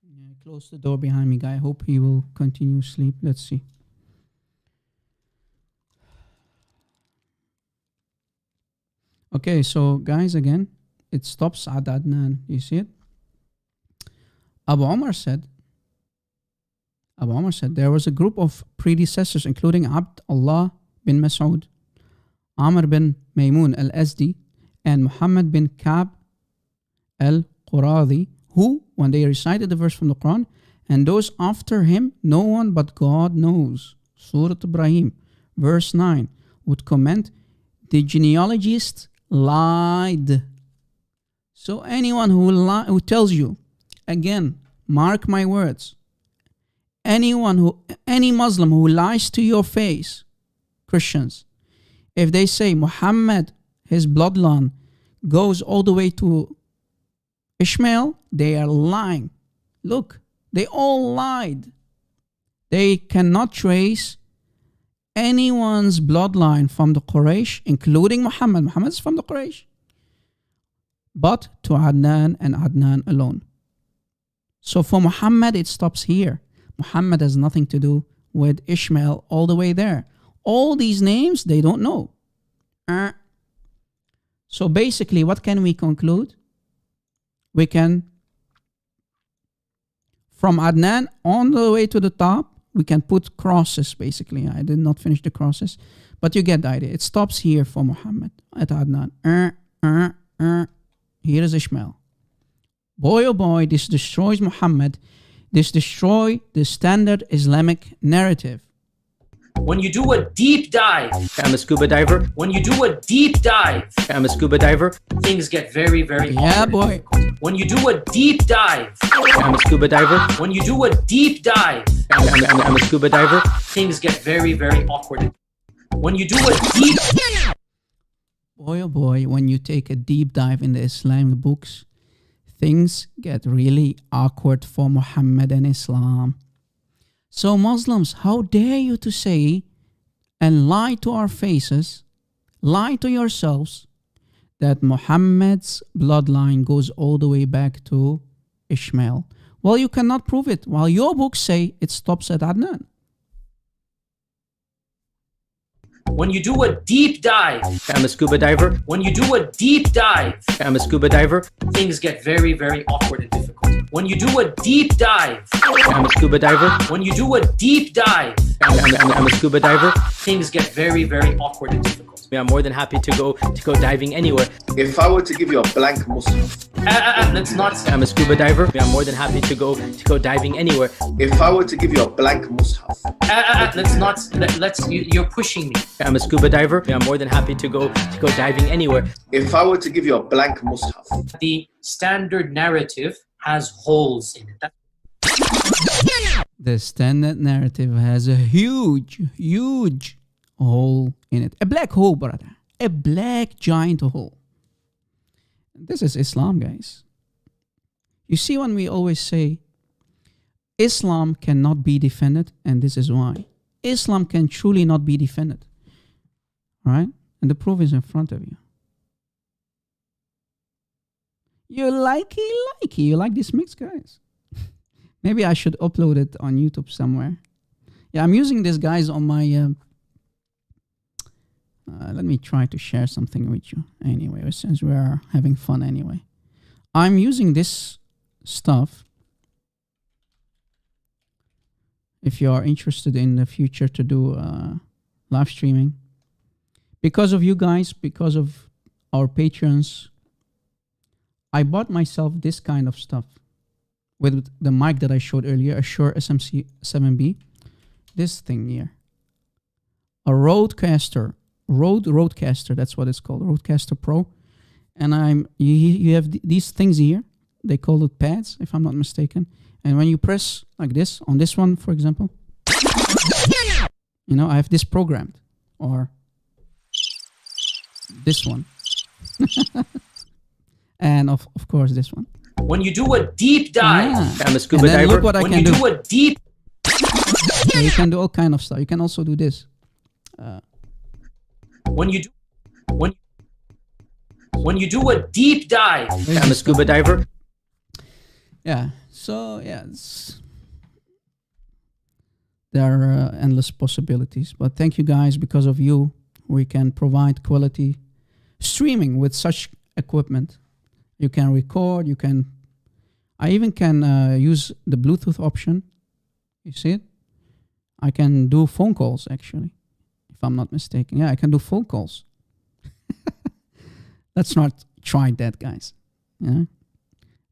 Yeah, close the door behind me, guy. I hope he will continue sleep. Let's see. Okay, so guys, again, it stops at Adnan. You see it? Abu Umar said, there was a group of predecessors, including Abd Allah bin Mas'ud, Amr bin Maymun al-Azdi, and Muhammad bin Ka'b al-Quradi, who, when they recited the verse from the Quran, and those after him, no one but God knows, Surah Ibrahim, verse 9, would comment, the genealogists lied. So anyone who tells you, again, mark my words, any Muslim who lies to your face, Christians, if they say Muhammad, his bloodline, goes all the way to Ishmael, they are lying. Look, they all lied. They cannot trace anyone's bloodline from the Quraysh, including Muhammad. Muhammad is from the Quraysh. But to Adnan and Adnan alone. So for Muhammad, it stops here. Muhammad has nothing to do with Ishmael all the way there. All these names, they don't know. So basically, what can we conclude? We can, from Adnan on the way to the top, we can put crosses, basically. I did not finish the crosses, but you get the idea. It stops here for Muhammad at Adnan. Here is Ishmael. Boy, oh boy, this destroys Muhammad. This destroys the standard Islamic narrative. When you do a deep dive, I'm a scuba diver. when you do a deep dive, I'm a scuba diver. things get very, very Yeah, awkward. boy. When you do a deep dive, I'm a scuba diver. when you do a deep dive, I'm a scuba diver. things get very, very awkward. When you do a deep Boy, oh boy, when you take a deep dive in the Islamic books, things get really awkward for Muhammad and Islam. So Muslims, how dare you to say and lie to our faces, lie to yourselves, that Muhammad's bloodline goes all the way back to Ishmael. Well, you cannot prove it, while your books say it stops at Adnan. when you do a deep dive, I'm a scuba diver. when you do a deep dive, I'm a scuba diver. things get very, very awkward and difficult. When you do a deep dive, I'm a scuba diver. when you do a deep dive, I'm a scuba diver. things get very, very awkward and difficult. I'm more than happy to go diving anywhere. If I were to give you a blank Muslim, Let's not. I'm a scuba diver. I'm more than happy to go diving anywhere. if I were to give you a blank Mus'haf, Let's not. You're pushing me. I'm a scuba diver. I'm more than happy to go diving anywhere. if I were to give you a blank Mus'haf, The standard narrative has holes in it. The standard narrative has a huge hole in it. A black hole, brother. A black giant hole. This is Islam, guys. You see, when we always say Islam cannot be defended, and this is why. Islam can truly not be defended. Right? And the proof is in front of you. You likey. You like this mix, guys? Maybe I should upload it on YouTube somewhere. Yeah, I'm using this, guys, on my... let me try to share something with you. Anyway, since we are having fun anyway. I'm using this stuff. If you are interested in the future to do live streaming. Because of you guys, because of our patrons, I bought myself this kind of stuff. With the mic that I showed earlier, a Shure SMC 7B. This thing here. A Rodecaster. Rodecaster, that's what it's called. Rodecaster Pro. And you have these things here. They call it pads, if I'm not mistaken. And when you press like this, on this one, for example, you know, I have this programmed. Or this one. And of course this one. When you do a deep dive, I'm a scuba And then diver. look what I when can you do. do a deep, Yeah, you can do all kind of stuff. You can also do this. when you do a deep dive, I'm a scuba diver. Yeah. So yeah, there are endless possibilities. But thank you guys. Because of you, we can provide quality streaming with such equipment. You can record. I even can use the Bluetooth option. You see it? I can do phone calls actually, if I'm not mistaken. Yeah, I can do phone calls. Let's not try that, guys. Yeah,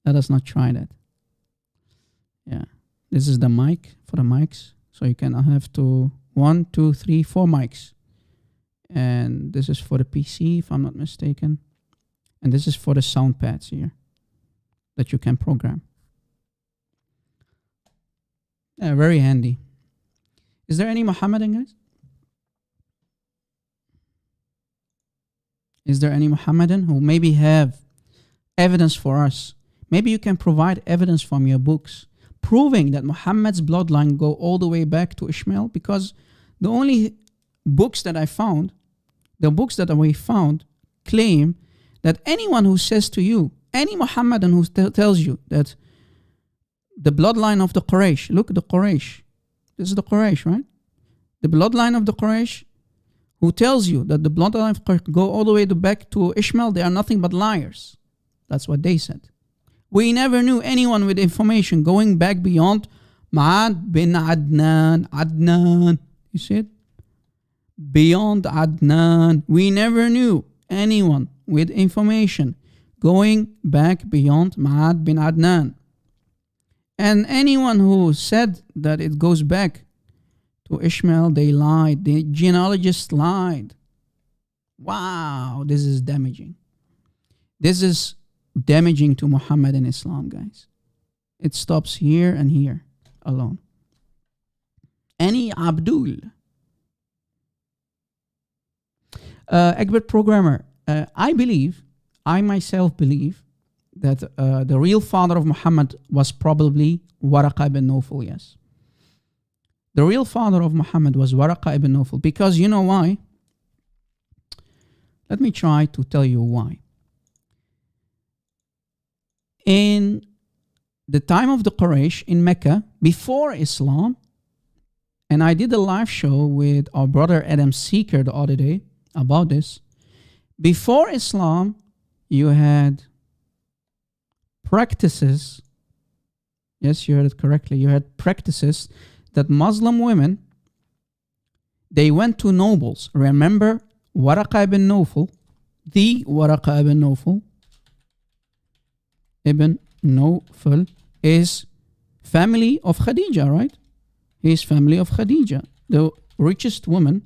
let us not try that. Yeah, this is the mic for the mics. So you can have 1, 2, 3, 4 mics. And this is for the PC, if I'm not mistaken. And this is for the sound pads here that you can program. Yeah, very handy. Is there any Muhammadan, guys? Is there any Muhammadan who maybe have evidence for us? Maybe you can provide evidence from your books proving that Muhammad's bloodline go all the way back to Ishmael, because the only books that I found, the books that we found claim that anyone who says to you, any Muhammadan who tells you that the bloodline of the Quraysh, look, the Quraysh, this is the Quraysh, right? The bloodline of the Quraysh, who tells you that the bloodline of Quraysh go all the way back to Ishmael, they are nothing but liars. That's what they said. We never knew anyone with information going back beyond Ma'ad bin Adnan. You see it? Beyond Adnan. We never knew anyone with information going back beyond Ma'ad bin Adnan. And anyone who said that it goes back to Ishmael, they lied. The genealogists lied. Wow, this is damaging. This is damaging to Muhammad and Islam, guys. It stops here and here alone. Any Abdul. Egbert Programmer, I myself believe that the real father of Muhammad was probably Waraqa ibn Nawfal, yes. The real father of Muhammad was Waraqa ibn Nawfal, because you know why? Let me try to tell you why. In the time of the Quraysh in Mecca, before Islam, and I did a live show with our brother Adam Seeker the other day about this. Before Islam, you had practices, yes, you heard it correctly, you had practices that Muslim women, they went to nobles. Remember Waraqa ibn Nawfal, the Waraqa ibn Nawfal, Ibn Nawfal is family of Khadija, right? He's family of Khadija, the richest woman.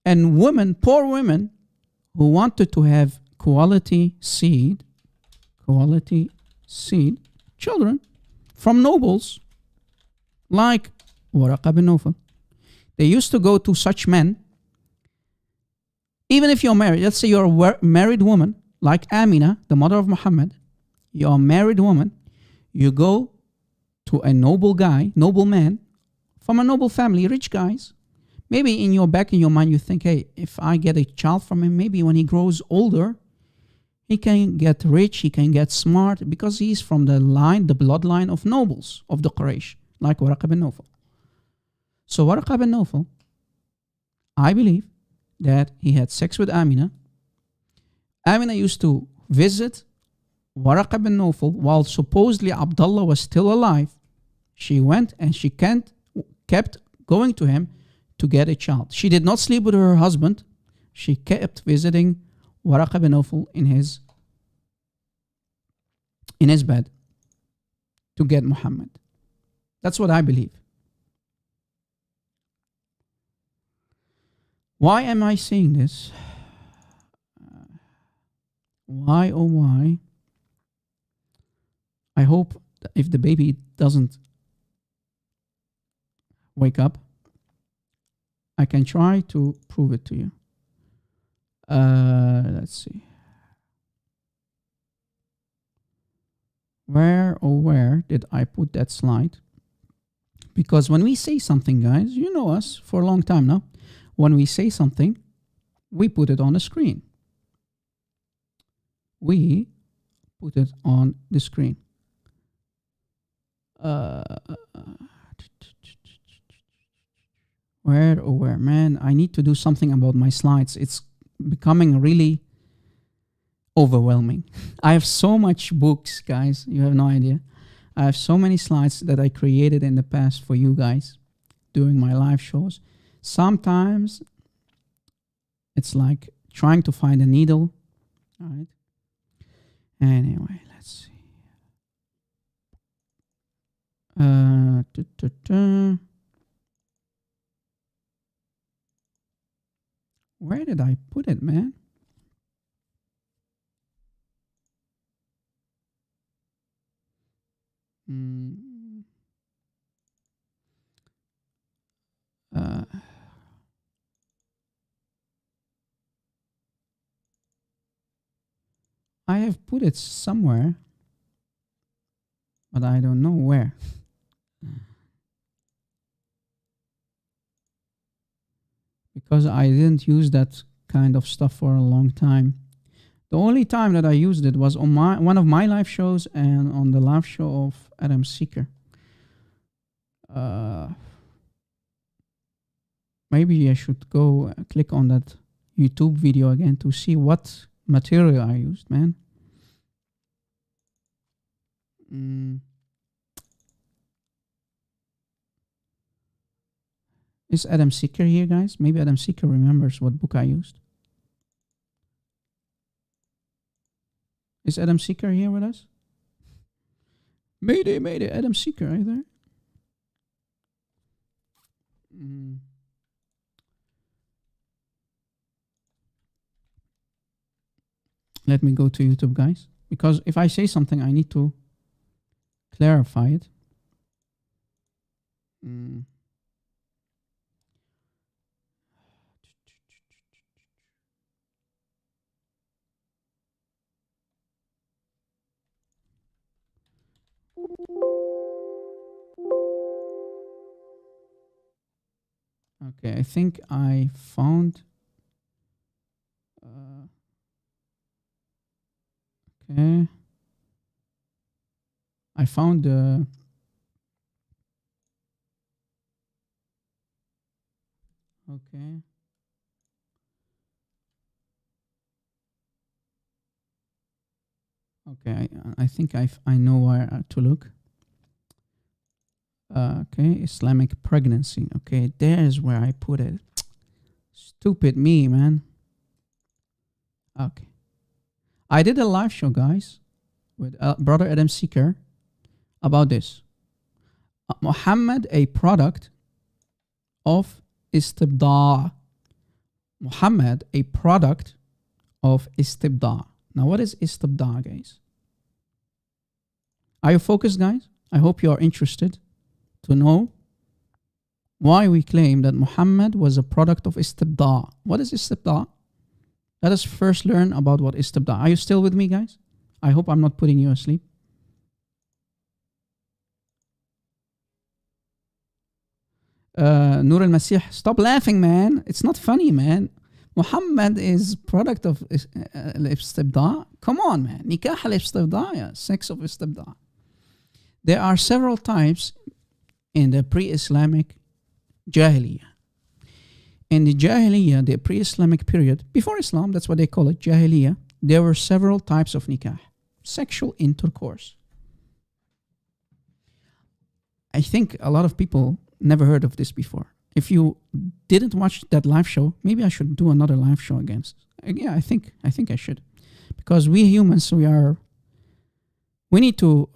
And women, poor women, who wanted to have quality seed, children from nobles, like Waraqa bin Nawfal. They used to go to such men. Even if you're married, let's say you're a married woman, like Amina, the mother of Muhammad, you're a married woman, you go to a noble guy, noble man, from a noble family, rich guys. Maybe in your mind you think, hey, if I get a child from him, maybe when he grows older, He can get rich, he can get smart, because he's from the bloodline of nobles of the Quraysh, like Waraq bin Nawfal. So Waraq bin Nawfal, I believe that he had sex with Amina. Amina used to visit Waraq bin Nawfal while supposedly Abdullah was still alive. She went and she kept going to him to get a child. She did not sleep with her husband. She kept visiting Waraq bin Nawfal in his bed to get Muhammad. That's what I believe. Why am I saying this? Why, oh why? I hope that if the baby doesn't wake up, I can try to prove it to you. Let's see. Where did I put that slide? Because when we say something, guys, you know us for a long time now. When we say something, we put it on the screen. We put it on the screen. Where? Man, I need to do something about my slides. It's becoming really overwhelming. I have so much books, guys. You have no idea. I have so many slides that I created in the past for you guys during my live shows. Sometimes it's like trying to find a needle. All right. Anyway, let's see. Where did I put it, man? I have put it somewhere, but I don't know where. Because I didn't use that kind of stuff for a long time. The only time that I used it was on one of my live shows and on the live show of Adam Seeker. Maybe I should go click on that YouTube video again to see what material I used, man. Is Adam Seeker here, guys? Maybe Adam Seeker remembers what book I used. Is Adam Seeker here with us? Mayday, mayday. Adam Seeker, are you there? Let me go to YouTube, guys. Because if I say something, I need to clarify it. Okay, I think I found... okay. I found the... okay. Okay, I think I know where to look. Okay, Islamic pregnancy. Okay, there's where I put it. Stupid me, man. Okay. I did a live show, guys, with brother Adam Seeker about this. Muhammad, a product of istibda'. Muhammad, a product of istibda'. Now, what is istibda', guys? Are you focused, guys? I hope you are interested to know why we claim that Muhammad was a product of istibda'. What is istibda'? Let us first learn about what istibda'. Are you still with me, guys? I hope I'm not putting you asleep. Nur al-Masih, stop laughing, man. It's not funny, man. Muhammad is product of al-istibda'. Come on, man. Nikah al-istibda', yeah, sex of istibda'. There are several types in the pre-Islamic Jahiliyyah. In the Jahiliyyah, the pre-Islamic period, before Islam, that's what they call it, Jahiliyyah, there were several types of nikah, sexual intercourse. I think a lot of people never heard of this before. If you didn't watch that live show, maybe I should do another live show again. Yeah, I think I should. Because we humans, we need to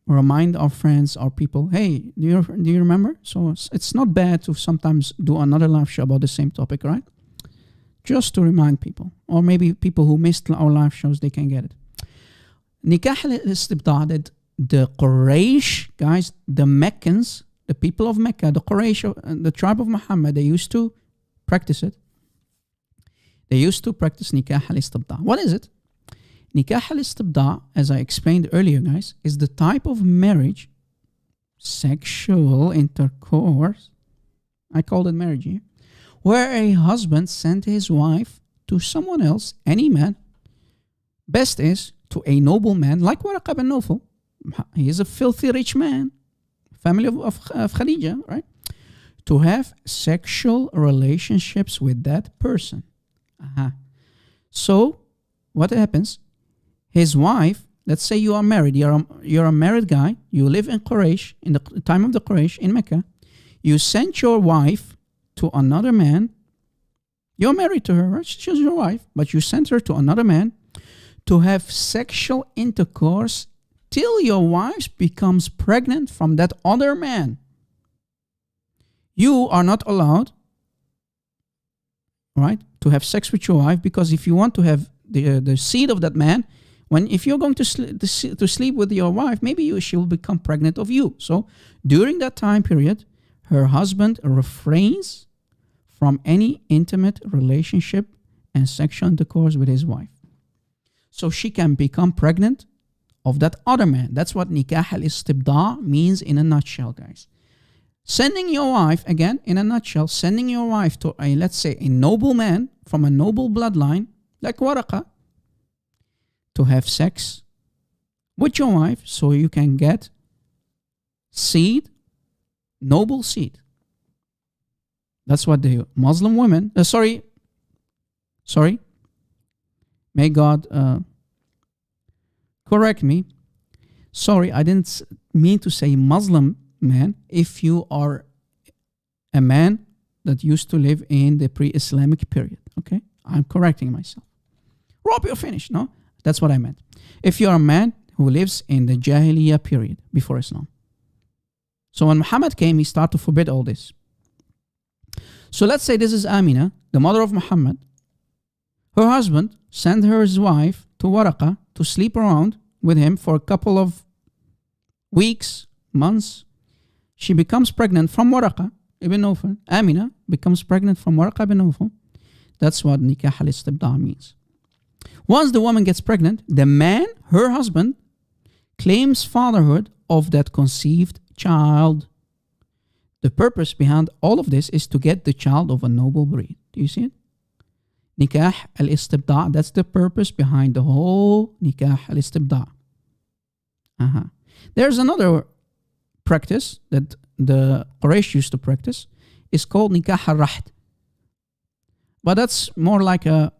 remind our friends, our people, hey, do you remember? So it's not bad to sometimes do another live show about the same topic, right? Just to remind people. Or maybe people who missed our live shows, they can get it. Nikah al-istibda', that the Quraysh, guys, the Meccans, the people of Mecca, the Quraysh, the tribe of Muhammad, they used to practice it. They used to practice nikah al-istibda'. What is it? Nikah al-istibda', as I explained earlier, guys, is the type of marriage, sexual intercourse, I called it marriage here, where a husband sent his wife to someone else, any man. Best is to a noble man like Waraqa bin Nawfal. He is a filthy rich man, family of Khadija, right? To have sexual relationships with that person. So, what happens? His wife, let's say you are married, you're a married guy, you live in Quraysh, in the time of the Quraysh, in Mecca. You sent your wife to another man. You're married to her, right? She's your wife, but you sent her to another man to have sexual intercourse till your wife becomes pregnant from that other man. You are not allowed, right, to have sex with your wife, because if you want to have the seed of that man, if you're going to sleep with your wife, maybe she will become pregnant of you. So during that time period, her husband refrains from any intimate relationship and sexual intercourse with his wife. So she can become pregnant of that other man. That's what nikah al-istibda' means in a nutshell, guys. Sending your wife, again, in a nutshell, sending your wife to let's say, a noble man from a noble bloodline, like Waraqa, to have sex with your wife so you can get seed, noble seed. That's what the Muslim women, may God correct me. Sorry, I didn't mean to say Muslim man. If you are a man that used to live in the pre-Islamic period, okay? I'm correcting myself. Rob, you're finished, no? That's what I meant. If you're a man who lives in the Jahiliyyah period before Islam. So when Muhammad came, he started to forbid all this. So let's say this is Amina, the mother of Muhammad. Her husband sent his wife to Waraqa to sleep around with him for a couple of weeks, months. She becomes pregnant from Waraqa ibn Nawfal. Amina becomes pregnant from Waraqa ibn Nawfal. That's what nikah al-istibda' means. Once the woman gets pregnant, the man, her husband, claims fatherhood of that conceived child. The purpose behind all of this is to get the child of a noble breed. Do you see it? Nikah al-istibda', that's the purpose behind the whole nikah al-istibda'. There's another practice that the Quraysh used to practice. It's called nikah al-rahd. But that's more like a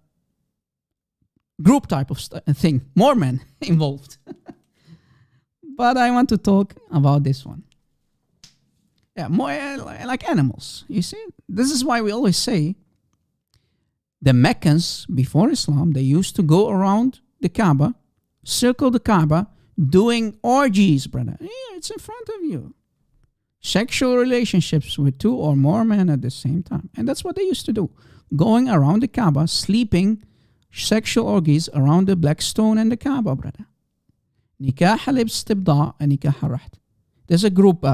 group type of thing. More men involved. But I want to talk about this one. Yeah, more like animals. You see? This is why we always say the Meccans, before Islam, they used to go around the Kaaba, circle the Kaaba, doing orgies, brother. Yeah, it's in front of you. Sexual relationships with two or more men at the same time. And that's what they used to do. Going around the Kaaba, sleeping, sexual orgies around the black stone and the Kaaba, brother. Nikah al-istibda' and nikah al-rahd. There's a group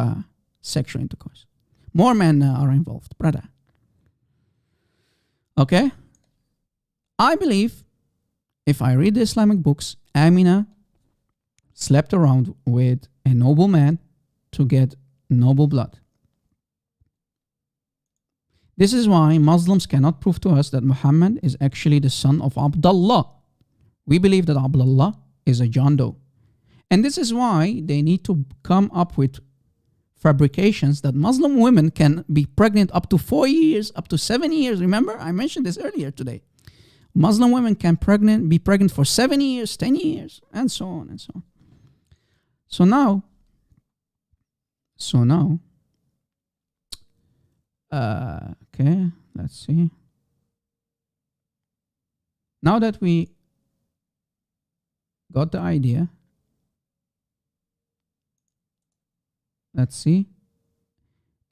sexual intercourse. More men are involved, brother. Okay? I believe, if I read the Islamic books, Amina slept around with a noble man to get noble blood. This is why Muslims cannot prove to us that Muhammad is actually the son of Abdullah. We believe that Abdullah is a John Doe. And this is why they need to come up with fabrications that Muslim women can be pregnant up to 4 years, up to 7 years. Remember, I mentioned this earlier today. Muslim women can be pregnant for 7 years, 10 years, and so on and so on. So now, okay, let's see. Now that we got the idea, let's see.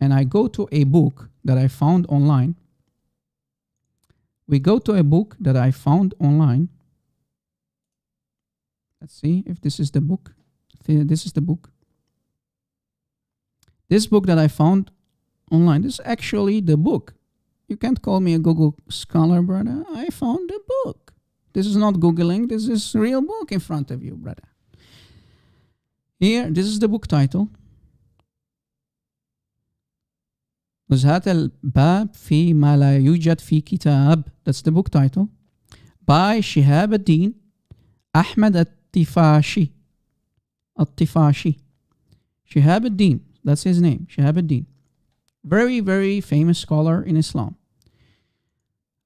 And I go to a book that I found online. We go to a book that I found online. Let's see if this is the book. This is the book. This book that I found online, this is actually the book. You can't call me a Google scholar, brother. I found the book. This is not Googling. This is a real book in front of you, brother. Here, this is the book title. نزهات الباب في ما لا يوجد في كتاب. That's the book title. By Shihab ad-Din Ahmad al-Tifashi. Shihab ad-Din. That's his name. Shihab ad-Din. Very, very famous scholar in Islam.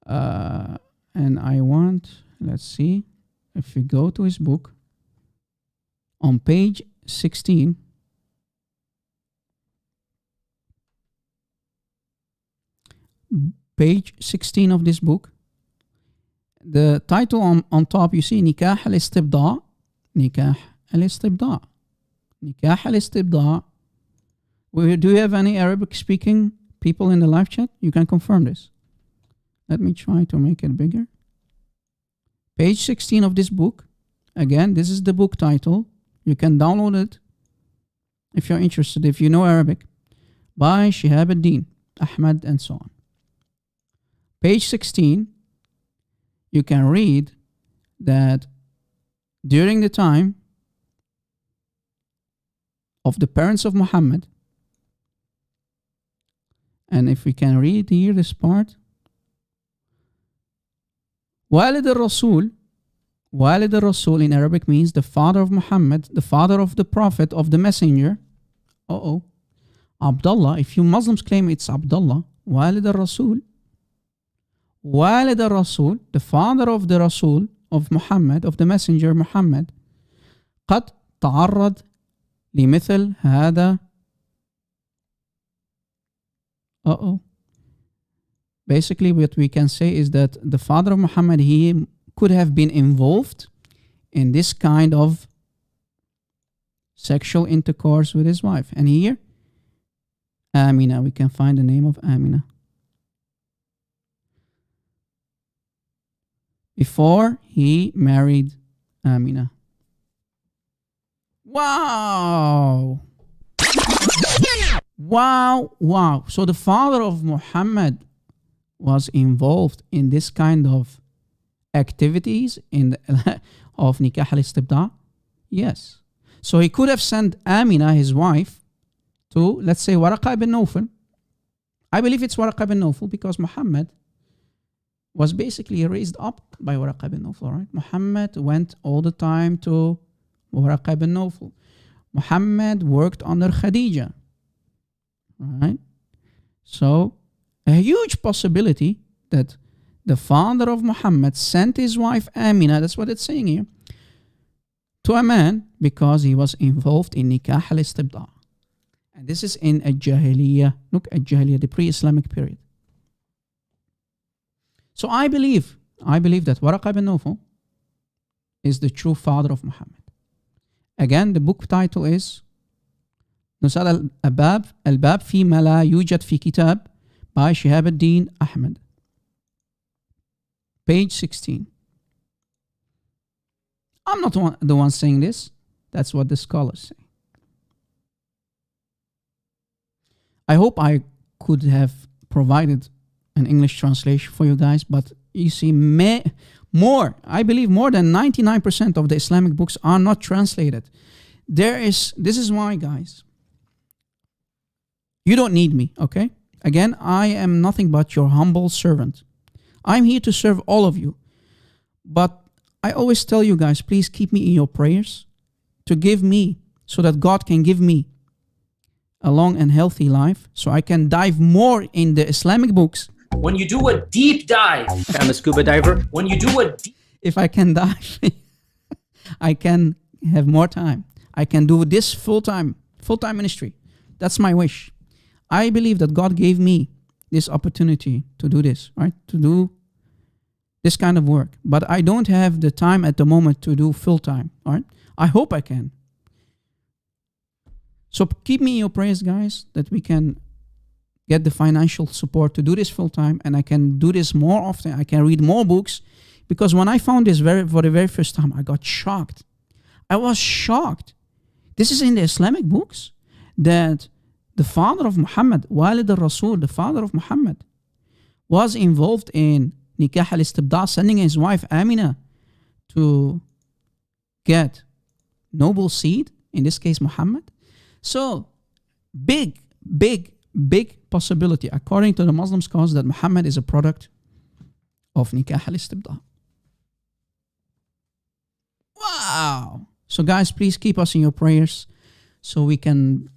And I want, let's see, if we go to his book, on page 16, page 16 of this book, the title on top, you see, Nikah al-Istibda. Nikah al-Istibda. Nikah al-Istibda. Do you have any Arabic speaking people in the live chat? You can confirm this. Let me try to make it bigger. Page 16 of this book. Again, this is the book title. You can download it if you're interested, if you know Arabic. By Shihab ad-Din Ahmad and so on. Page 16, you can read that during the time of the parents of Muhammad, and if we can read here this part, Walid al-Rasul in Arabic means the father of Muhammad, the father of the prophet, of the messenger. Abdullah, if you Muslims claim it's Abdullah, Walid al-Rasul, the father of the Rasul, of Muhammad, of the messenger Muhammad, قد تعرض لمثل هذا. Basically, what we can say is that the father of Muhammad, he could have been involved in this kind of sexual intercourse with his wife. And here, Amina, we can find the name of Amina. Before he married Amina. Wow! So the father of Muhammad was involved in this kind of activities of Nikah al-Istibda? Yes. So he could have sent Amina, his wife, to, let's say, Waraqa ibn Nawfal. I believe it's Waraqa ibn Nawfal because Muhammad was basically raised up by Waraqa ibn Nawfal, right? Muhammad went all the time to Waraqa ibn Nawfal. Muhammad worked under Khadija, right? So, a huge possibility that the father of Muhammad sent his wife Amina, that's what it's saying here, to a man because he was involved in Nikah al-Istibda. And this is in Al-Jahiliyyah. Look at Jahiliyyah, the pre-Islamic period. So I believe that Waraqa ibn Nawfal is the true father of Muhammad. Again, the book title is Nusad al-Bab fi ma la yujad fi kitab by Shihab ad-Din Ahmad. Page 16. I'm not the one saying this. That's what the scholars say. I hope I could have provided an English translation for you guys, but you see, I believe more than 99% of the Islamic books are not translated. This is why, guys, you don't need me, okay? Again, I am nothing but your humble servant. I'm here to serve all of you. But I always tell you guys, please keep me in your prayers to give me, so that God can give me a long and healthy life, so I can dive more in the Islamic books. When you do a deep dive, I'm a scuba diver. when you do a deep If I can dive, I can have more time. I can do this full-time ministry. That's my wish. I believe that God gave me this opportunity to do this, right? To do this kind of work. But I don't have the time at the moment to do full-time, all right? I hope I can. So keep me in your prayers, guys, that we can get the financial support to do this full-time, and I can do this more often. I can read more books, because when I found this for the very first time, I got shocked. I was shocked. This is in the Islamic books, that the father of Muhammad, Walid al-Rasul, the father of Muhammad, was involved in nikah al-istibda, sending his wife Amina to get noble seed, in this case Muhammad. So big possibility, according to the Muslim scholars, that Muhammad is a product of nikah al-istibda. Wow. So guys, please keep us in your prayers so we can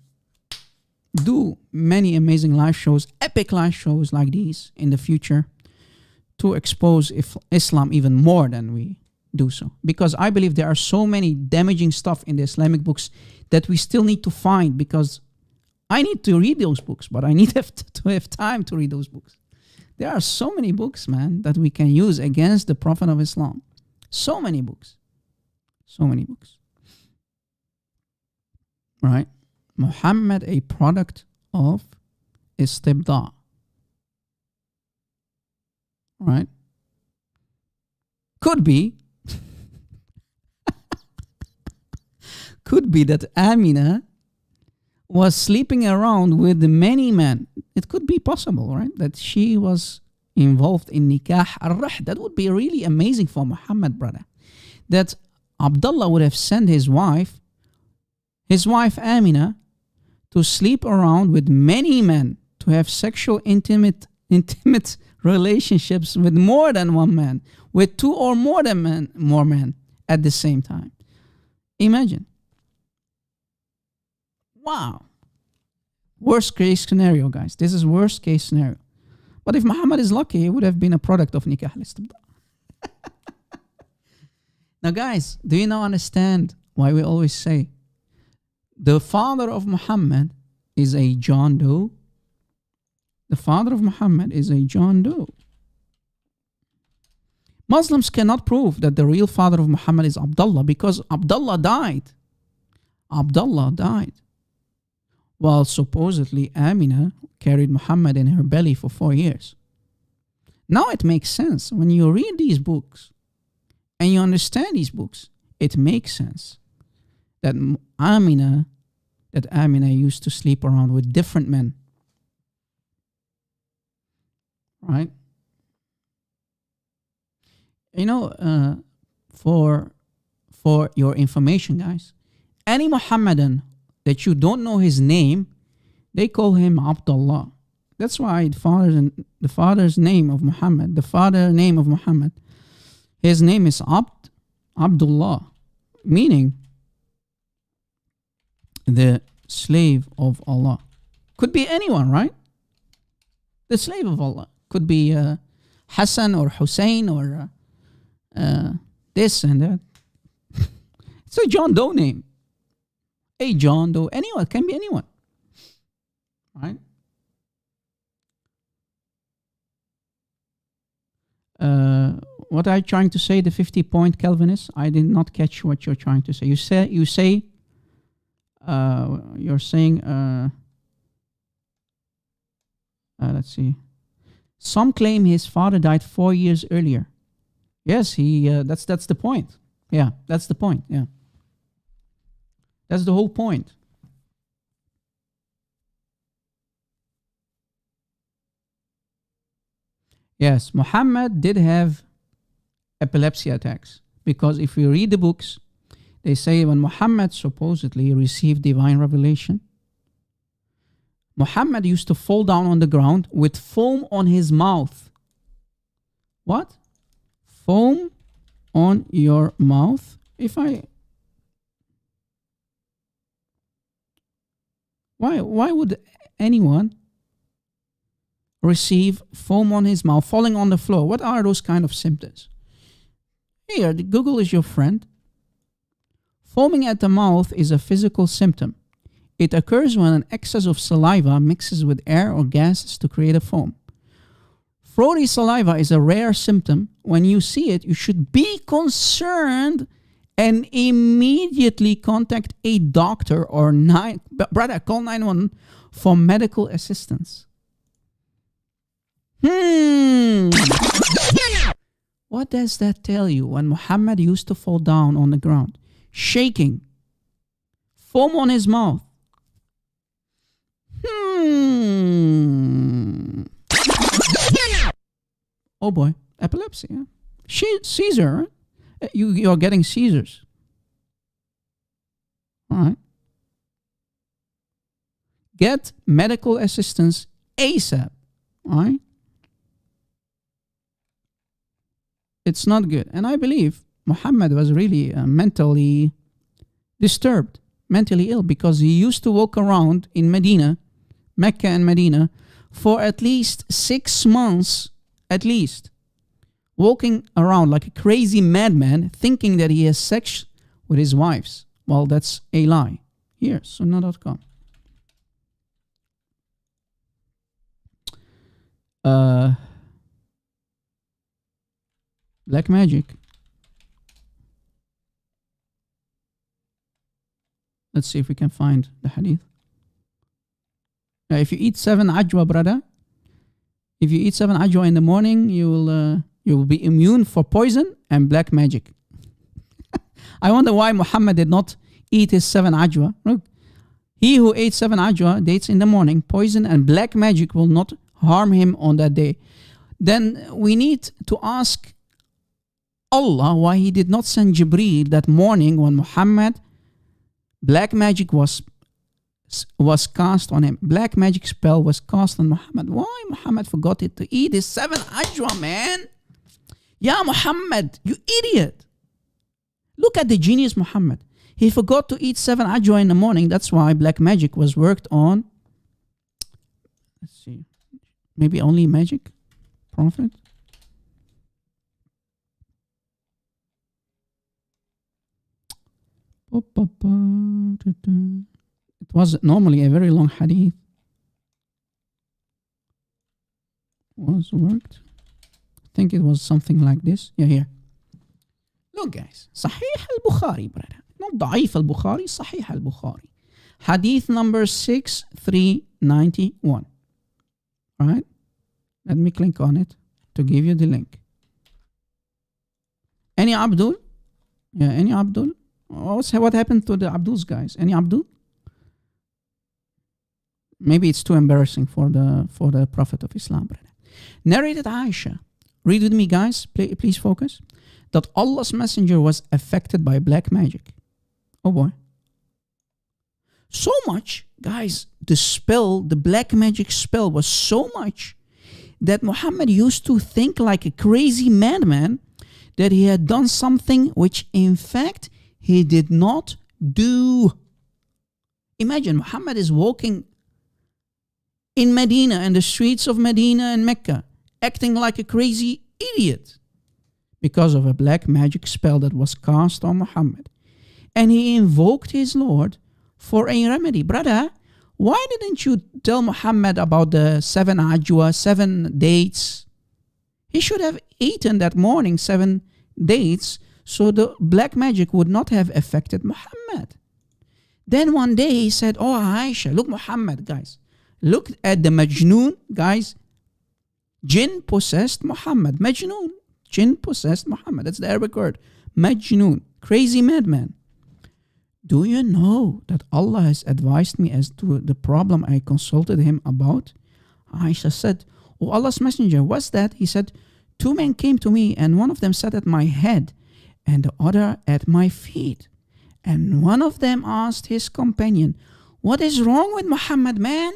do many amazing live shows, epic live shows like these in the future, to expose Islam even more than we do so. Because I believe there are so many damaging stuff in the Islamic books that we still need to find, because I need to read those books, but I need to have time to read those books. There are so many books, man, that we can use against the Prophet of Islam. So many books. So many books. Right? Muhammad, a product of istibda. Right? Could be that Amina was sleeping around with many men. It could be possible, right? That she was involved in nikah al-rah. That would be really amazing for Muhammad, brother. That Abdullah would have sent his wife Amina, to sleep around with many men, to have sexual intimate relationships with more than one man, with two or more men at the same time. Imagine. Wow. Worst case scenario, guys. This is worst case scenario. But if Muhammad is lucky, he would have been a product of nikah al-istibda. Now, guys, do you now understand why we always say the father of Muhammad is a John Doe? The father of Muhammad is a John Doe. Muslims cannot prove that the real father of Muhammad is Abdullah, because Abdullah died. Abdullah died, while supposedly Amina carried Muhammad in her belly for 4 years. Now it makes sense. When you read these books and you understand these books, it makes sense that Amina used to sleep around with different men. Right? You know, for your information, guys, any Muhammadan that you don't know his name, they call him Abdullah. That's why the father's name of Muhammad, his name is Abdullah, meaning the slave of Allah. Could be anyone, right? The slave of Allah. Could be Hassan or Hussein or this and that. It's a John Doe name. A John Doe. Anyone. Can be anyone. Right? What are you trying to say, the 50-point Calvinist? I did not catch what you're trying to say. You're saying, let's see. Some claim his father died 4 years earlier. Yes, that's the point. Yeah, that's the point. Yeah. That's the whole point. Yes, Muhammad did have epilepsy attacks, because if you read the books, they say when Muhammad supposedly received divine revelation, Muhammad used to fall down on the ground with foam on his mouth. What? Foam on your mouth. Why would anyone receive foam on his mouth, falling on the floor? What are those kind of symptoms? Here, Google is your friend. Foaming at the mouth is a physical symptom. It occurs when an excess of saliva mixes with air or gases to create a foam. Frothy saliva is a rare symptom. When you see it, you should be concerned and immediately contact a doctor or call 911 for medical assistance. What does that tell you? When Muhammad used to fall down on the ground, shaking, foam on his mouth. Oh boy, epilepsy. Yeah? Seizure. You're getting seizures. All right. Get medical assistance ASAP. All right. It's not good. And I believe Muhammad was really mentally disturbed, mentally ill, because he used to walk around in Medina, Mecca and Medina, for at least 6 months, at least, walking around like a crazy madman, thinking that he has sex with his wives. Well, that's a lie. Here, sunnah.com. Black magic. Let's see if we can find the hadith. If you eat 7 ajwa, brother, if you eat 7 ajwa in the morning, you will be immune for poison and black magic. I wonder why Muhammad did not eat his 7 ajwa. Look, he who ate 7 ajwa dates in the morning, poison and black magic will not harm him on that day. Then we need to ask Allah why he did not send Jibreel that morning when Muhammad, black magic was cast on him. Black magic spell was cast on Muhammad. Why Muhammad forgot it to eat his 7 ajwa, man? Yeah, Muhammad, you idiot. Look at the genius Muhammad. He forgot to eat 7 ajwa in the morning. That's why black magic was worked on. Let's see. Maybe only magic? Prophet? It was normally a very long hadith. Was worked. I think it was something like this. Yeah, here. Look, guys. Sahih al-Bukhari, brother. Not Da'if al-Bukhari, Sahih al-Bukhari. Hadith number 6391. Right? Let me click on it to give you the link. Any Abdul? Yeah, any Abdul? What happened to the Abduls, guys? Any Abdul? Maybe it's too embarrassing for the Prophet of Islam, brother. Narrated Aisha. Read with me, guys. Please focus. That Allah's messenger was affected by black magic. Oh boy. So much, guys, the black magic spell was so much that Muhammad used to think like a crazy madman that he had done something which in fact he did not do. Imagine Muhammad is walking in Medina and the streets of Medina and Mecca, acting like a crazy idiot because of a black magic spell that was cast on Muhammad. And he invoked his Lord for a remedy. Brother, why didn't you tell Muhammad about the 7 ajwa, 7 dates? He should have eaten that morning 7 dates so the black magic would not have affected Muhammad. Then one day he said, oh Aisha, look Muhammad, guys. Look at the Majnoon, guys. Jinn possessed Muhammad. Majnoon. Jinn possessed Muhammad. That's the Arabic word. Majnoon. Crazy madman. Do you know that Allah has advised me as to the problem I consulted him about? Aisha said, oh Allah's messenger, what's that? He said, 2 men came to me and one of them sat at my head and the other at my feet. And one of them asked his companion, what is wrong with Muhammad, man?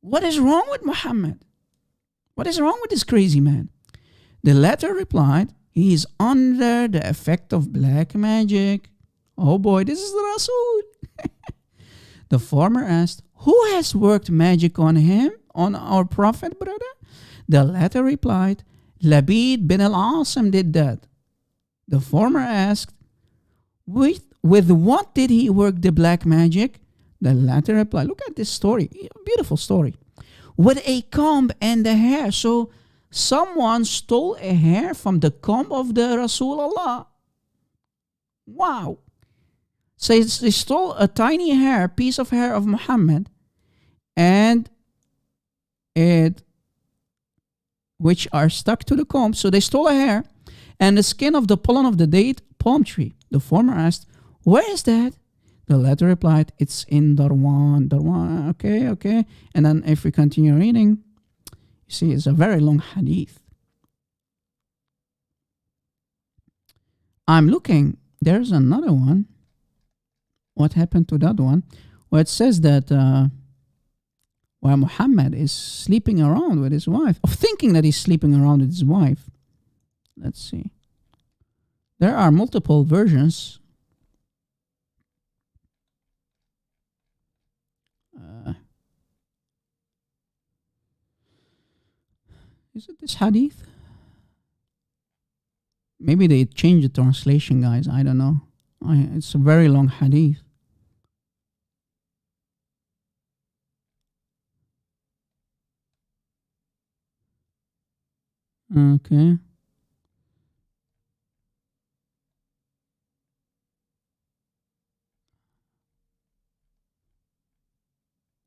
what is wrong with Muhammad? What is wrong with this crazy man? The latter replied, he is under the effect of black magic. Oh boy, this is the Rasul. The former asked, who has worked magic on him, on our prophet, brother? The latter replied, Labid bin al-Asim did that. The former asked, with what did he work the black magic? The latter replied, look at this story, beautiful story. With a comb and the hair. So someone stole a hair from the comb of the Rasulullah. Wow. So they stole a tiny piece of hair of Muhammad, and which are stuck to the comb. So they stole a hair and the skin of the pollen of the date palm tree. The former asked, where is that? The latter replied, it's in Darwan. Darwan, okay. And then if we continue reading, you see it's a very long hadith. I'm looking, there's another one. What happened to that one? Well, it says that while Muhammad is sleeping around with his wife, or thinking that he's sleeping around with his wife. Let's see. There are multiple versions. Is it this hadith? Maybe they changed the translation, guys. I don't know. It's a very long hadith. Okay.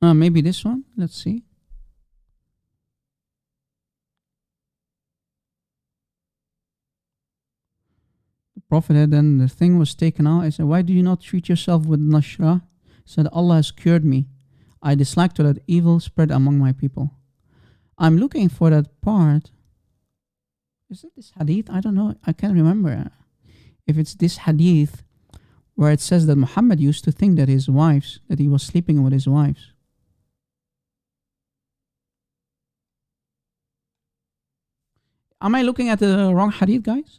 Maybe this one. Let's see. The Prophet had then the thing was taken out. I said, why do you not treat yourself with nashra? He said, Allah has cured me. I dislike to let evil spread among my people. I'm looking for that part. Is it this hadith? I don't know. I can't remember if it's this hadith where it says that Muhammad used to think that that he was sleeping with his wives. Am I looking at the wrong hadith, guys?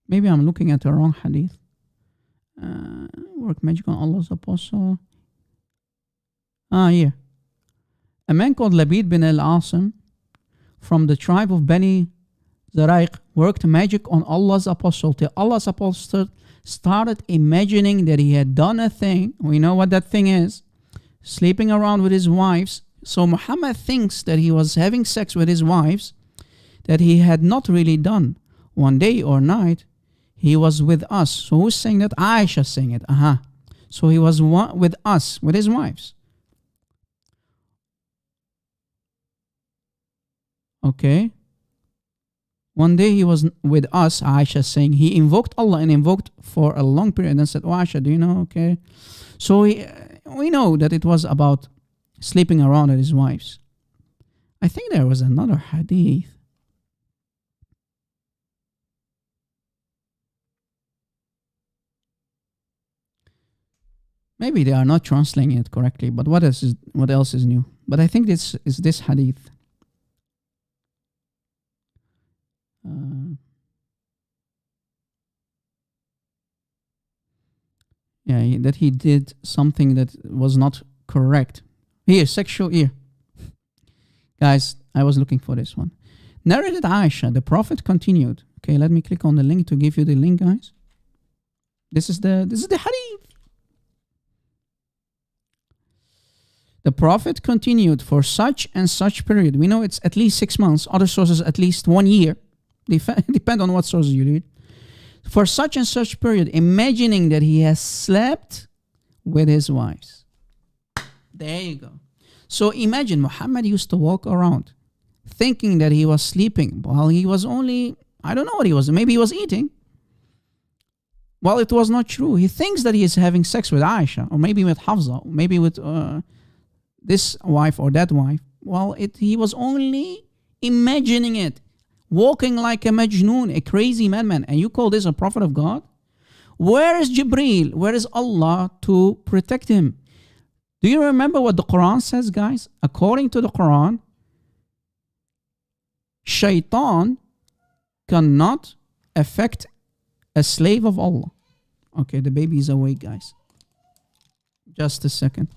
Maybe I'm looking at the wrong hadith. Work magic on Allah's apostle. Here. A man called Labid bin al-Asim from the tribe of Bani Zaraiq worked magic on Allah's apostle till Allah's apostle started imagining that he had done a thing. We know what that thing is. Sleeping around with his wives. So Muhammad thinks that he was having sex with his wives that he had not really done. One day or night, he was with us. So who's saying that? Aisha saying it. So he was with us, with his wives. Okay. One day he was with us, Aisha saying, he invoked Allah and invoked for a long period and then said, oh Aisha, do you know? Okay. So we know that it was about sleeping around with his wives. I think there was another hadith. Maybe they are not translating it correctly, but what else is new? But I think this is this hadith. That he did something that was not correct. Here. Guys, I was looking for this one. Narrated Aisha, the Prophet continued. Okay, let me click on the link to give you the link, guys. This is the hadith. The Prophet continued for such and such period. We know it's at least 6 months. Other sources at least 1 year. Depend on what sources you read. For such and such period, imagining that he has slept with his wives. There you go. So imagine Muhammad used to walk around thinking that he was sleeping while he was only, I don't know what he was, maybe he was eating. Well, it was not true. He thinks that he is having sex with Aisha, or maybe with Hafsa, or maybe with this wife or that wife. Well, he was only imagining it. Walking like a majnoon, a crazy madman. And you call this a prophet of God? Where is Jibreel? Where is Allah to protect him? Do you remember what the Quran says, guys? According to the Quran, Shaitan cannot affect a slave of Allah. Okay, the baby is awake, guys. Just a second.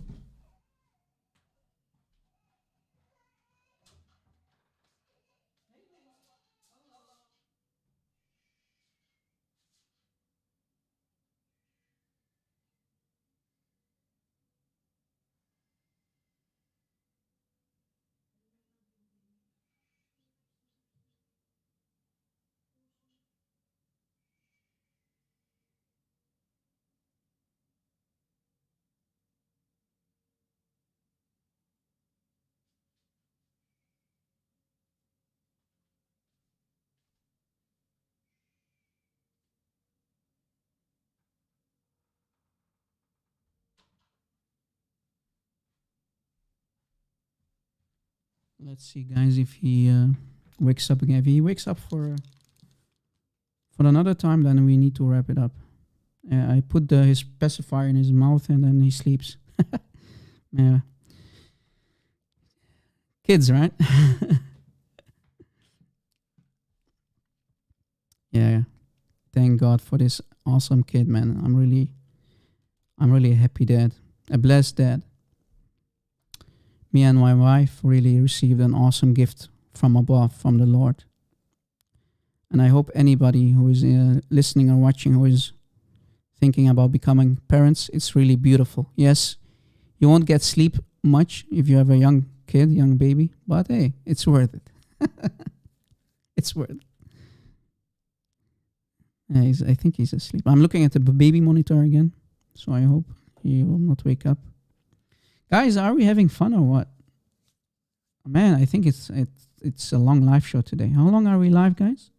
Let's see, guys, if he wakes up again. If he wakes up for another time, then we need to wrap it up. I put his pacifier in his mouth and then he sleeps. Yeah. Kids, right? Yeah. Thank God for this awesome kid, man. I'm really a happy dad, a blessed dad. Me and my wife really received an awesome gift from above, from the Lord. And I hope anybody who is listening or watching, who is thinking about becoming parents, it's really beautiful. Yes, you won't get sleep much if you have a young kid, young baby, but hey, it's worth it. It's worth it. Yeah, I think he's asleep. I'm looking at the baby monitor again, so I hope he will not wake up. Guys, are we having fun or what? Man, I think it's a long live show today. How long are we live, guys?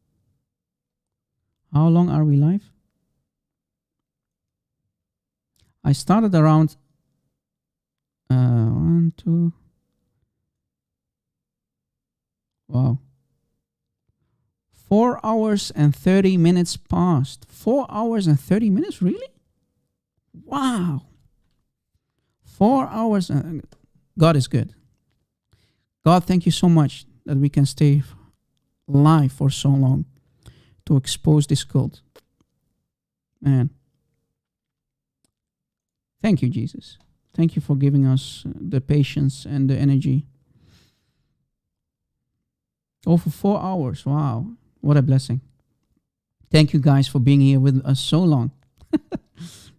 How long are we live? I started around 1, 2. Wow. 4 hours and 30 minutes passed. 4 hours and 30 minutes? Really? Wow. 4 hours. God is good. God, thank you so much that we can stay live for so long to expose this cult. Man. Thank you, Jesus. Thank you for giving us the patience and the energy. Oh, for 4 hours. Wow. What a blessing. Thank you guys for being here with us so long.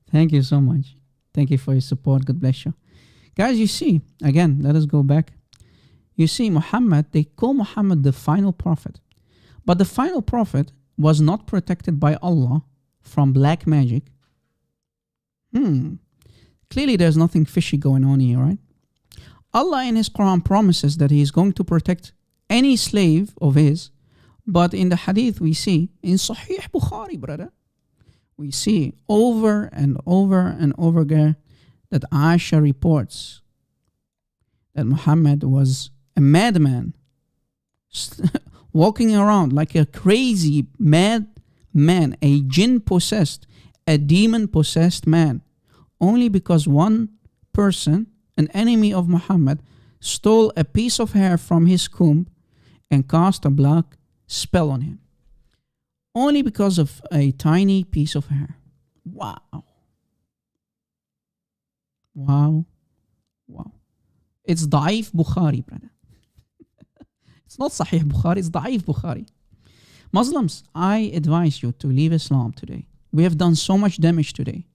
Thank you so much. Thank you for your support. God bless you. Guys, you see, again, let us go back. You see, Muhammad, they call Muhammad the final prophet. But the final prophet was not protected by Allah from black magic. Clearly, there's nothing fishy going on here, right? Allah in His Quran promises that He is going to protect any slave of His. But in the hadith, we see, in Sahih Bukhari, brother, we see over and over and over again that Aisha reports that Muhammad was a madman, walking around like a crazy mad man, a jinn-possessed, a demon-possessed man, only because one person, an enemy of Muhammad, stole a piece of hair from his comb and cast a black spell on him. Only because of a tiny piece of hair. Wow. Wow. Wow. It's Da'if Bukhari, brother. It's not Sahih Bukhari, it's Da'if Bukhari. Muslims, I advise you to leave Islam today. We have done so much damage today.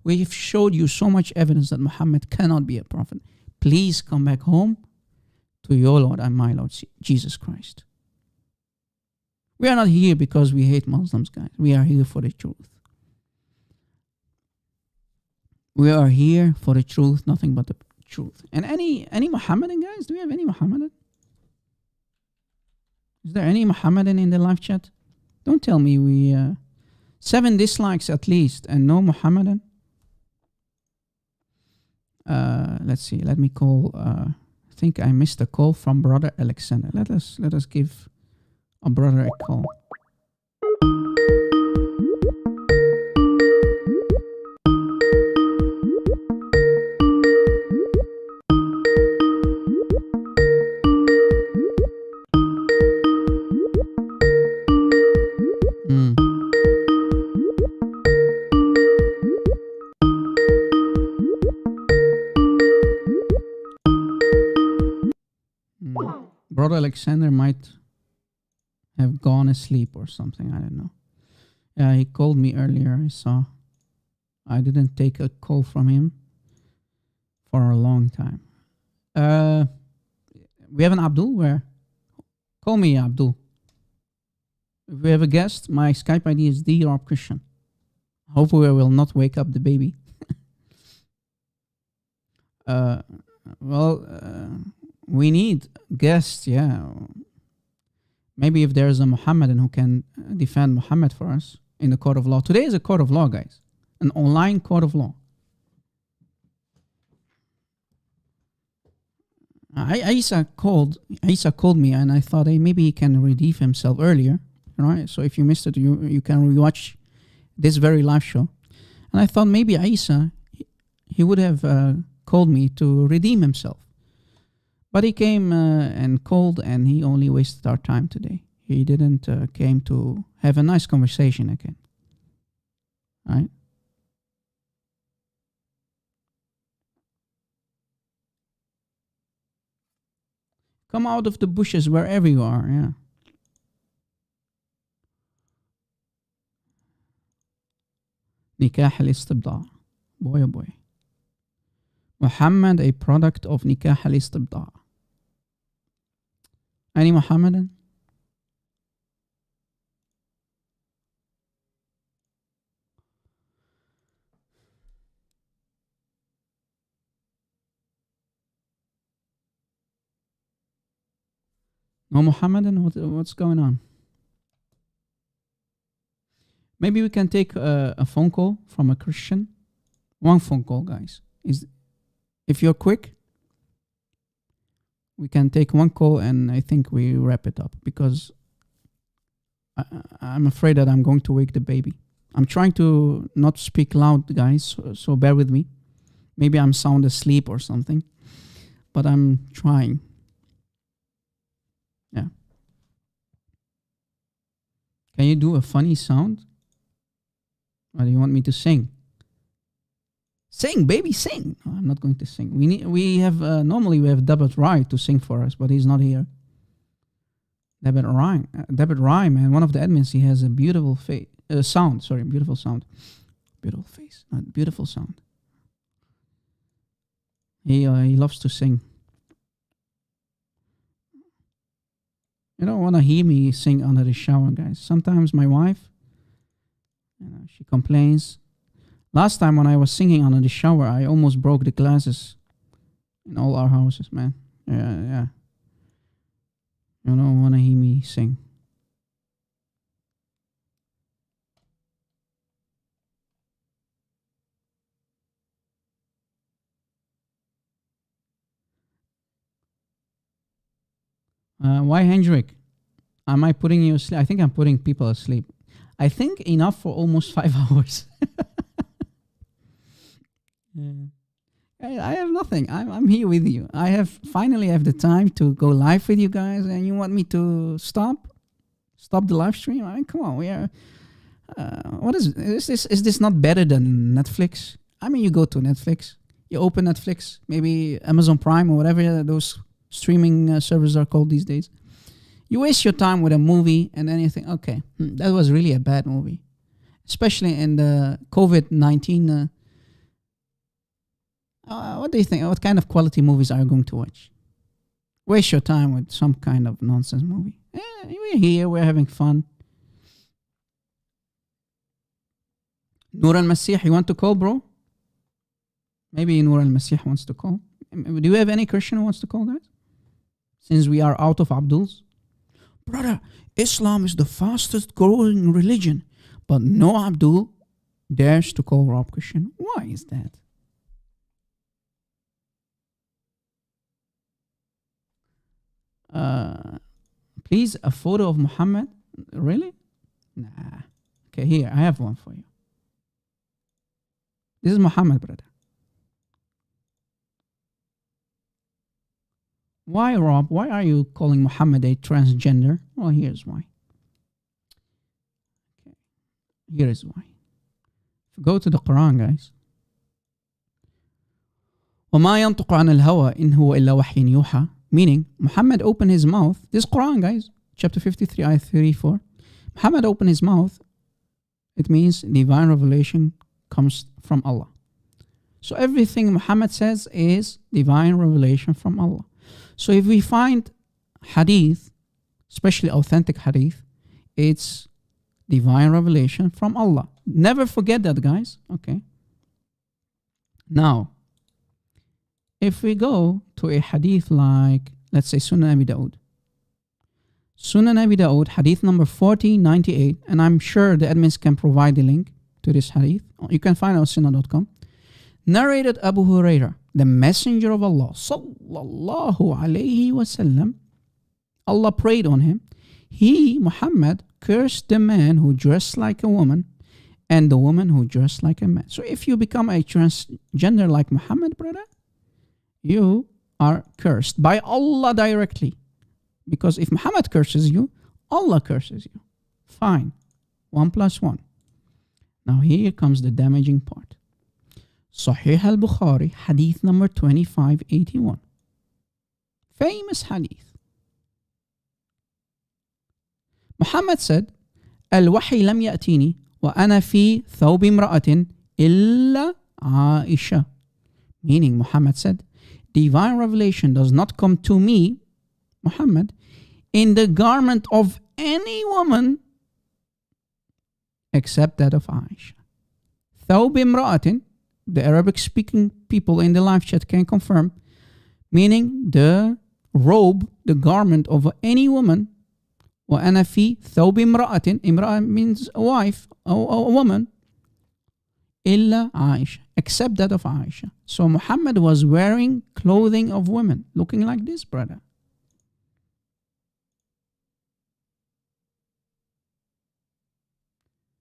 We have showed you so much evidence that Muhammad cannot be a prophet. Please come back home to your Lord and my Lord, Jesus Christ. We are not here because we hate Muslims, guys. We are here for the truth. We are here for the truth, nothing but the truth. And any Muhammadan, guys? Do we have any Muhammadan? Is there any Muhammadan in the live chat? Don't tell me we... 7 dislikes at least and no Muhammadan. Let's see. Let me call... I think I missed a call from Brother Alexander. Let us give a brother a call. Brother Alexander might have gone asleep or something. I don't know. Yeah, he called me earlier. I saw. I didn't take a call from him for a long time. We have an Abdul. Where? Call me Abdul. If we have a guest, my Skype ID is the Rob Christian. Hopefully, I will not wake up the baby. We need guests, yeah. Maybe if there's a Muhammadan who can defend Muhammad for us in the court of law. Today is a court of law, guys. An online court of law. Isa called me and I thought, hey, maybe he can redeem himself earlier. Right? So if you missed it, you can rewatch this very live show. And I thought maybe Isa, he would have called me to redeem himself. But he came and called, and he only wasted our time today. He didn't came to have a nice conversation again. Right? Come out of the bushes wherever you are, yeah. Nikah al-istibda'. Boy, oh boy. Muhammad, a product of Nikah al-istibda'. Any Muhammadan? No Muhammadan? What's going on? Maybe we can take a phone call from a Christian. One phone call, guys. If you're quick, we can take one call and I think we wrap it up because I'm afraid that I'm going to wake the baby. I'm trying to not speak loud, guys, so bear with me. Maybe I'm sound asleep or something, but I'm trying. Yeah. Can you do a funny sound? Or do you want me to sing? Sing, baby, sing. No, I'm not going to sing. Normally we have David Rai to sing for us, but he's not here. David Rai, man, one of the admins, he has a beautiful sound. Sorry, beautiful sound. Beautiful face, not beautiful sound. He loves to sing. You don't want to hear me sing under the shower, guys. Sometimes my wife, she complains. Last time when I was singing under the shower, I almost broke the glasses in all our houses, man. Yeah. You don't want to hear me sing. Why Hendrik? Am I putting you asleep? I think I'm putting people asleep. I think enough for almost 5 hours. Yeah. I have nothing. I'm here with you. I finally have the time to go live with you guys, and you want me to stop the live stream? I mean, come on, we are. What is this? Is this not better than Netflix? I mean, you go to Netflix, you open Netflix, maybe Amazon Prime or whatever those streaming services are called these days. You waste your time with a movie, and then you think, okay, that was really a bad movie, especially in the COVID-19. What do you think? What kind of quality movies are you going to watch? Waste your time with some kind of nonsense movie. We're here, we're having fun. Noor al-Masih, you want to call, bro? Maybe Noor al-Masih wants to call. Do you have any Christian who wants to call, guys? Since we are out of Abduls. Brother, Islam is the fastest growing religion, but no Abdul dares to call Rob Christian. Why is that? Please, a photo of Muhammad? Really? Nah. Okay, here, I have one for you. This is Muhammad, brother. Why, Rob? Why are you calling Muhammad a transgender? Well, here's why. Okay. Here is why. Go to the Quran, guys. وما ينطق عن الهوى إن هو إلا وحي يوحى. Meaning, Muhammad opened his mouth. This Quran, guys, chapter 53, ayah 34. Muhammad opened his mouth. It means divine revelation comes from Allah. So everything Muhammad says is divine revelation from Allah. So if we find hadith, especially authentic hadith, it's divine revelation from Allah. Never forget that, guys. Okay. Now, if we go to a hadith like, let's say, Sunan Abi Dawud. Sunan Abi Dawud, hadith number 4098, and I'm sure the admins can provide the link to this hadith. You can find it on sunnah.com. Narrated Abu Huraira, the messenger of Allah, sallallahu alayhi wasallam, Allah prayed on him. He, Muhammad, cursed the man who dressed like a woman and the woman who dressed like a man. So if you become a transgender like Muhammad, brother, you are cursed by Allah directly. Because if Muhammad curses you, Allah curses you. Fine. 1 + 1. Now here comes the damaging part. Sahih al-Bukhari, hadith number 2581. Famous hadith. Muhammad said, الوحي لم يأتيني وأنا في ثوب امرأة إلا عائشة. Meaning, Muhammad said, divine revelation does not come to me, Muhammad, in the garment of any woman except that of Aisha. ثوب امرأة, the Arabic speaking people in the live chat can confirm, meaning the robe, the garment of any woman. وأنا في ثوب امرأة, امرأة means a wife, a woman, إلا Aisha, except that of Aisha. So Muhammad was wearing clothing of women, looking like this, brother.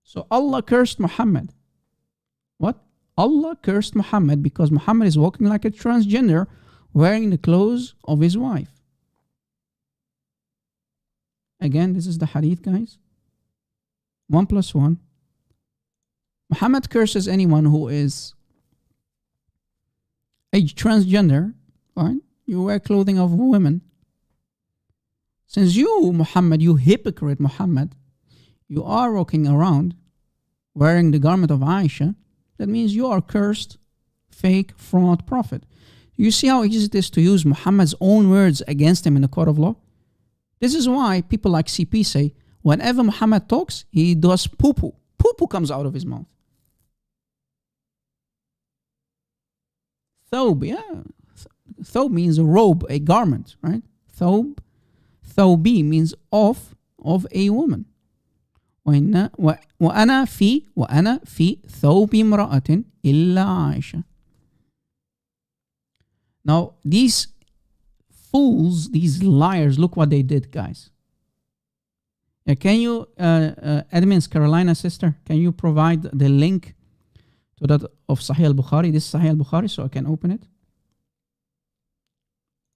So Allah cursed Muhammad. What? Allah cursed Muhammad because Muhammad is walking like a transgender, wearing the clothes of his wife. Again, this is the hadith, guys. 1 + 1. Muhammad curses anyone who is a transgender, right? You wear clothing of women. Since you, Muhammad, you hypocrite Muhammad, you are walking around wearing the garment of Aisha, that means you are cursed, fake, fraud prophet. You see how easy it is to use Muhammad's own words against him in the court of law? This is why people like CP say, whenever Muhammad talks, he does poo-poo. Poo-poo comes out of his mouth. Thawb, yeah. Thawb means a robe, a garment, right? Thawb. Thawbi means of a woman. وأنا في ثوب امرأة إلا عائشة. Now, these fools, these liars, look what they did, guys. Can you, admins, Carolina sister, can you provide the link to that of Sahih al-Bukhari? This is Sahih al-Bukhari, so I can open it.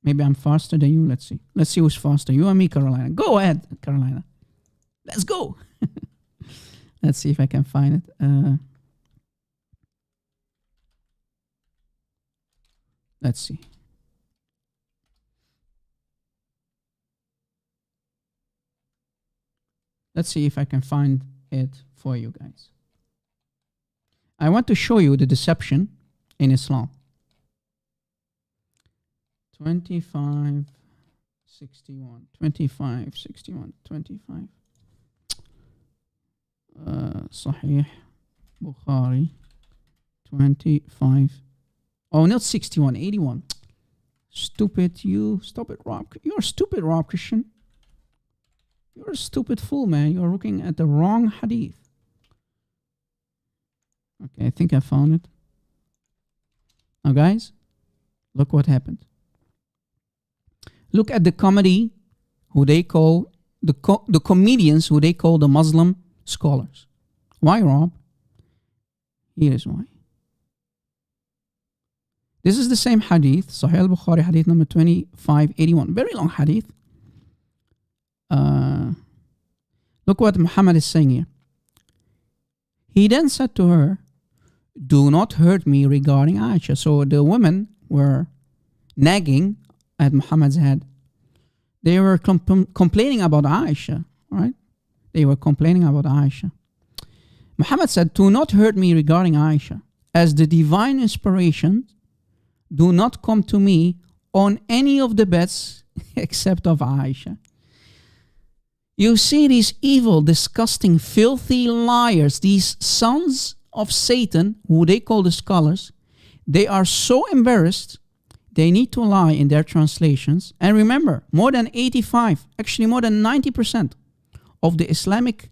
Maybe I'm faster than you. Let's see. Let's see who's faster. You and me, Carolina. Go ahead, Carolina. Let's go. Let's see if I can find it. Let's see. Let's see if I can find it for you guys. I want to show you the deception in Islam. 25, 61, 25, 61, 25. Sahih Bukhari 25. Oh, not 61, 81. Stupid, you. Stop it, Rob. You're stupid, Rob Christian. You're a stupid fool, man. You're looking at the wrong hadith. Okay, I think I found it. Now, guys, look what happened. Look at the comedy who they call, the comedians who they call the Muslim scholars. Why, Rob? Here is why. This is the same hadith, Sahih al-Bukhari, hadith number 2581. Very long hadith. Look what Muhammad is saying here. He then said to her, do not hurt me regarding Aisha. So the women were nagging at Muhammad's head. They were complaining about Aisha, right? They were complaining about Aisha. Muhammad said, do not hurt me regarding Aisha, as the divine inspirations do not come to me on any of the beds except of Aisha. You see these evil, disgusting, filthy liars, these sons of Satan, who they call the scholars, they are so embarrassed, they need to lie in their translations. And remember, more than 85, actually more than 90% of the Islamic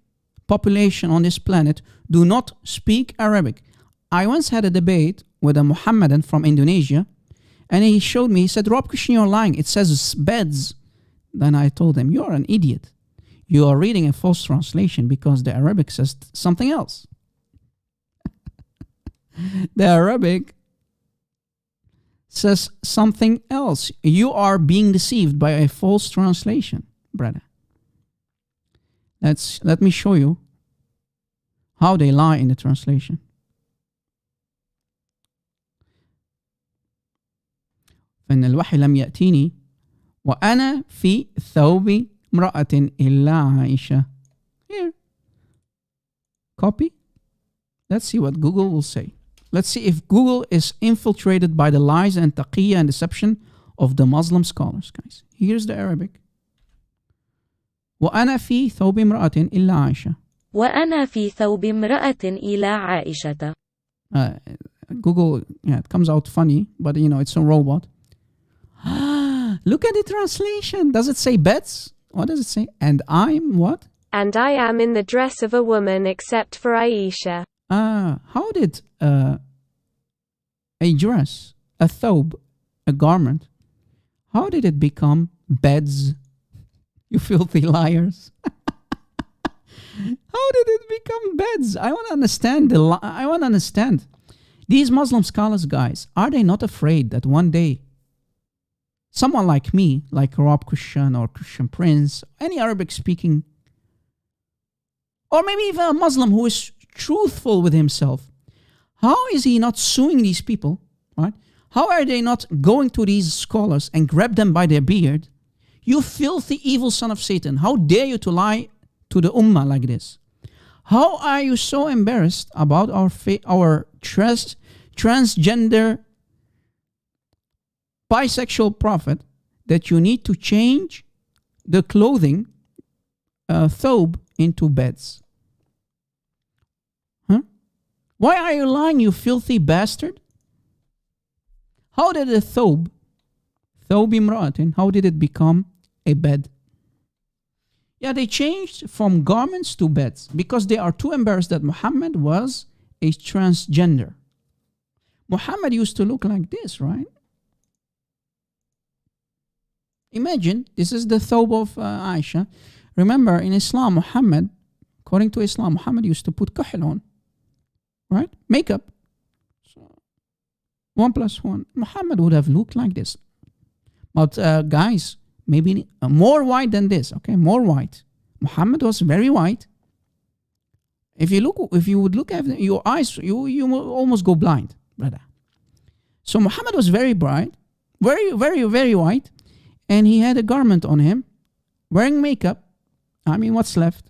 population on this planet do not speak Arabic. I once had a debate with a Muhammadan from Indonesia, and he showed me, he said, Rob Christian, you're lying. It says beds. Then I told him, you're an idiot. You are reading a false translation because the Arabic says something else. The Arabic says something else. You are being deceived by a false translation, brother. Let me show you how they lie in the translation. فإن الوحي لم يأتيني وأنا في ثوب امرأة إلا عائشة. Here. Copy. Let's see what Google will say. Let's see if Google is infiltrated by the lies and taqiyya and deception of the Muslim scholars, guys. Here's the Arabic. وأنا في ثوب امرأة إلا عائشة. وأنا في ثوب امرأة إلى عائشة. Google, yeah, it comes out funny, but you know, it's a robot. Look at the translation. Does it say beds? What does it say? And I'm what? And I am in the dress of a woman except for Aisha. How did a dress, a thobe, a garment, how did it become beds? You filthy liars. How did it become beds? I want to understand. I want to understand. These Muslim scholars, guys, are they not afraid that one day someone like me, like Rob Christian or Christian Prince, any Arabic-speaking, or maybe even a Muslim who is truthful with himself, how is he not suing these people, right? How are they not going to these scholars and grab them by their beard? You filthy evil son of Satan, how dare you to lie to the ummah like this? How are you so embarrassed about our transgender bisexual prophet that you need to change the clothing thobe into beds? Huh? Why are you lying, you filthy bastard? How did a thobe imra'atin, how did it become a bed? Yeah, they changed from garments to beds because they are too embarrassed that Muhammad was a transgender. Muhammad used to look like this, right? Imagine, this is the thobe of Aisha. Remember, in Islam, Muhammad, according to Islam, Muhammad used to put kuhl on, right? Makeup. So, 1 + 1. Muhammad would have looked like this. But guys, maybe more white than this, okay? More white. Muhammad was very white. If you would look at your eyes, you will almost go blind, brother. So Muhammad was very bright, very, very, very white. And he had a garment on him, wearing makeup. I mean, what's left?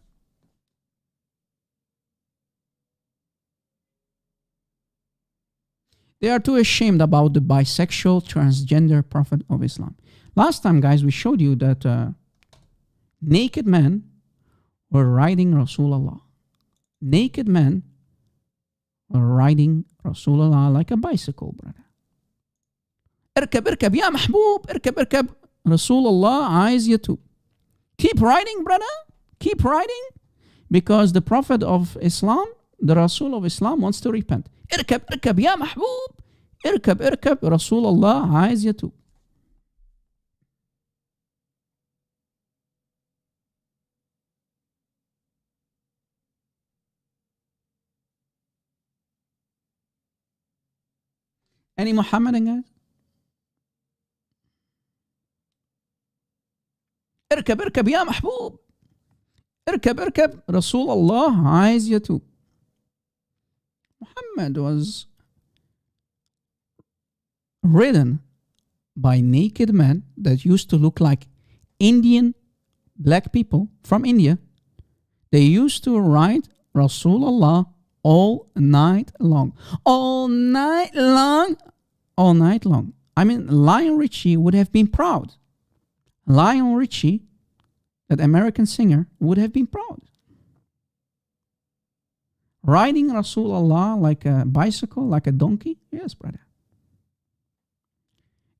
They are too ashamed about the bisexual, transgender prophet of Islam. Last time, guys, we showed you that naked men were riding Rasulullah. Naked men were riding Rasulullah like a bicycle, brother. اركب اركب يا محبوب اركب اركب. Rasulullah عايز يتوب. Keep riding, brother. Keep riding. Because the Prophet of Islam, the Rasul of Islam wants to repent. اركب اركب يا محبوب. اركب اركب. Rasulullah عايز يتوب. Any Muhammadan guys? اركب اركب يا محبوب اركب اركب رسول الله عايز يتوب. Muhammad was ridden by naked men that used to look like Indian black people from India. They used to write Rasulullah all night long. All night long. All night long. I mean, Lionel Richie would have been proud. Lionel Richie, that American singer, would have been proud. Riding Rasulullah like a bicycle, like a donkey? Yes, brother.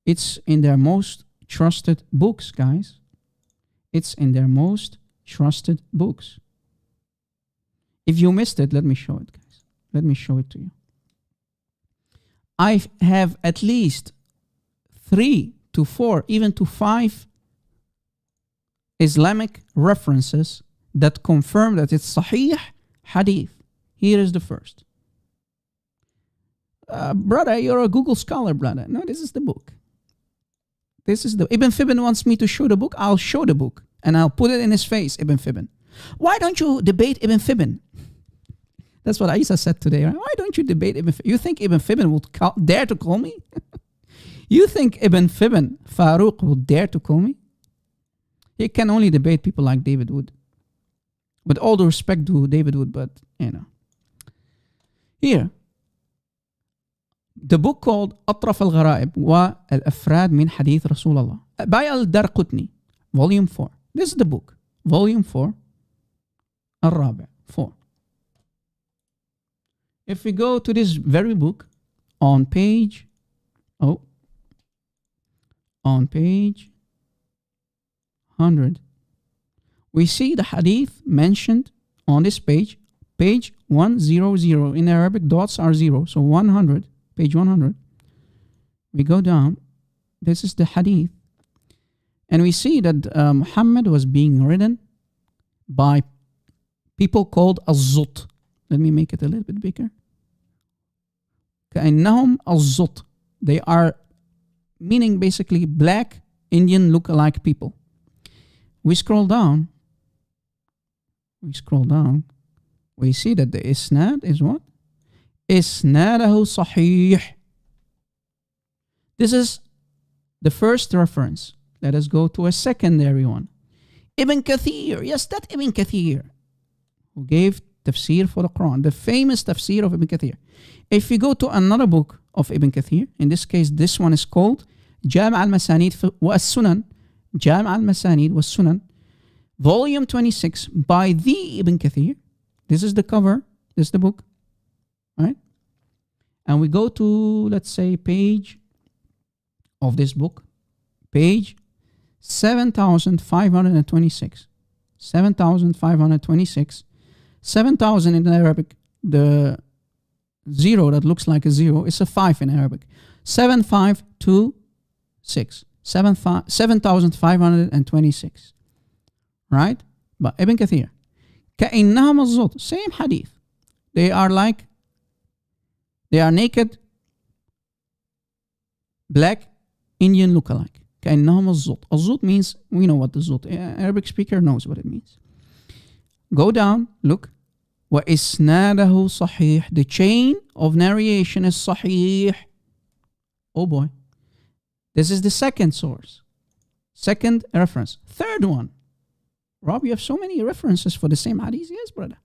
It's in their most trusted books, guys. It's in their most trusted books. If you missed it, let me show it, guys. Let me show it to you. I have at least 3 to 4, even to 5 Islamic references that confirm that it's Sahih Hadith. Here is the first. Brother, you're a Google scholar, brother. No, this is the book. This is the... Ibn Fibn wants me to show the book. I'll show the book. And I'll put it in his face, Ibn Fibn. Why don't you debate Ibn Fibn? That's what Isa said today. Right? Why don't you debate Ibn Fibn? You think Ibn Fibn would dare to call me? You think Ibn Fibn, Farouk, would dare to call me? He can only debate people like David Wood. With all the respect to David Wood, but, you know. Here. The book called أطرف الغرائب والأفراد من حديث رسول الله by Al-Darqutni, volume 4. This is the book, volume 4, الرابع, 4. If we go to this very book, on page 100, we see the hadith mentioned on this page 100. In Arabic, dots are 0, so 100, page 100. We go down. This is the hadith. And we see that Muhammad was being ridden by people called Al-Zut. Let me make it a little bit bigger. كأنهم الزط. They are meaning basically black Indian look-alike people. We scroll down. We see that the isnad is what? Isnadahu sahih. This is the first reference. Let us go to a secondary one. Ibn Kathir. Yes, that Ibn Kathir, who gave tafsir for the Quran, the famous tafsir of Ibn Kathir. If we go to another book of Ibn Kathir, in this case, this one is called Jam' al-Masanid wa as-Sunan. Jam' al-Masanid wa as-Sunan, volume 26, by the Ibn Kathir. This is the cover. This is the book. Right? And we go to, let's say, page of this book. Page 7,526. 7,526. 7,000 in Arabic. The 0 that looks like a 0 is a 5 in Arabic. 7526. 7,526. Right? But Ibn Kathir. كَإِنَّهَا مَزُّوط. Same hadith. They are naked, black, Indian look-alike. كَإِنَّهَا مَزُّوط. الزُّوط means, we know what the zut. Arabic speaker knows what it means. Go down, look. وَإِسْنَادَهُ صَحِيح. The chain of narration is صحيح. Oh boy. This is the second source. Second reference. Third one. Rob, you have so many references for the same hadith. Yes, brother.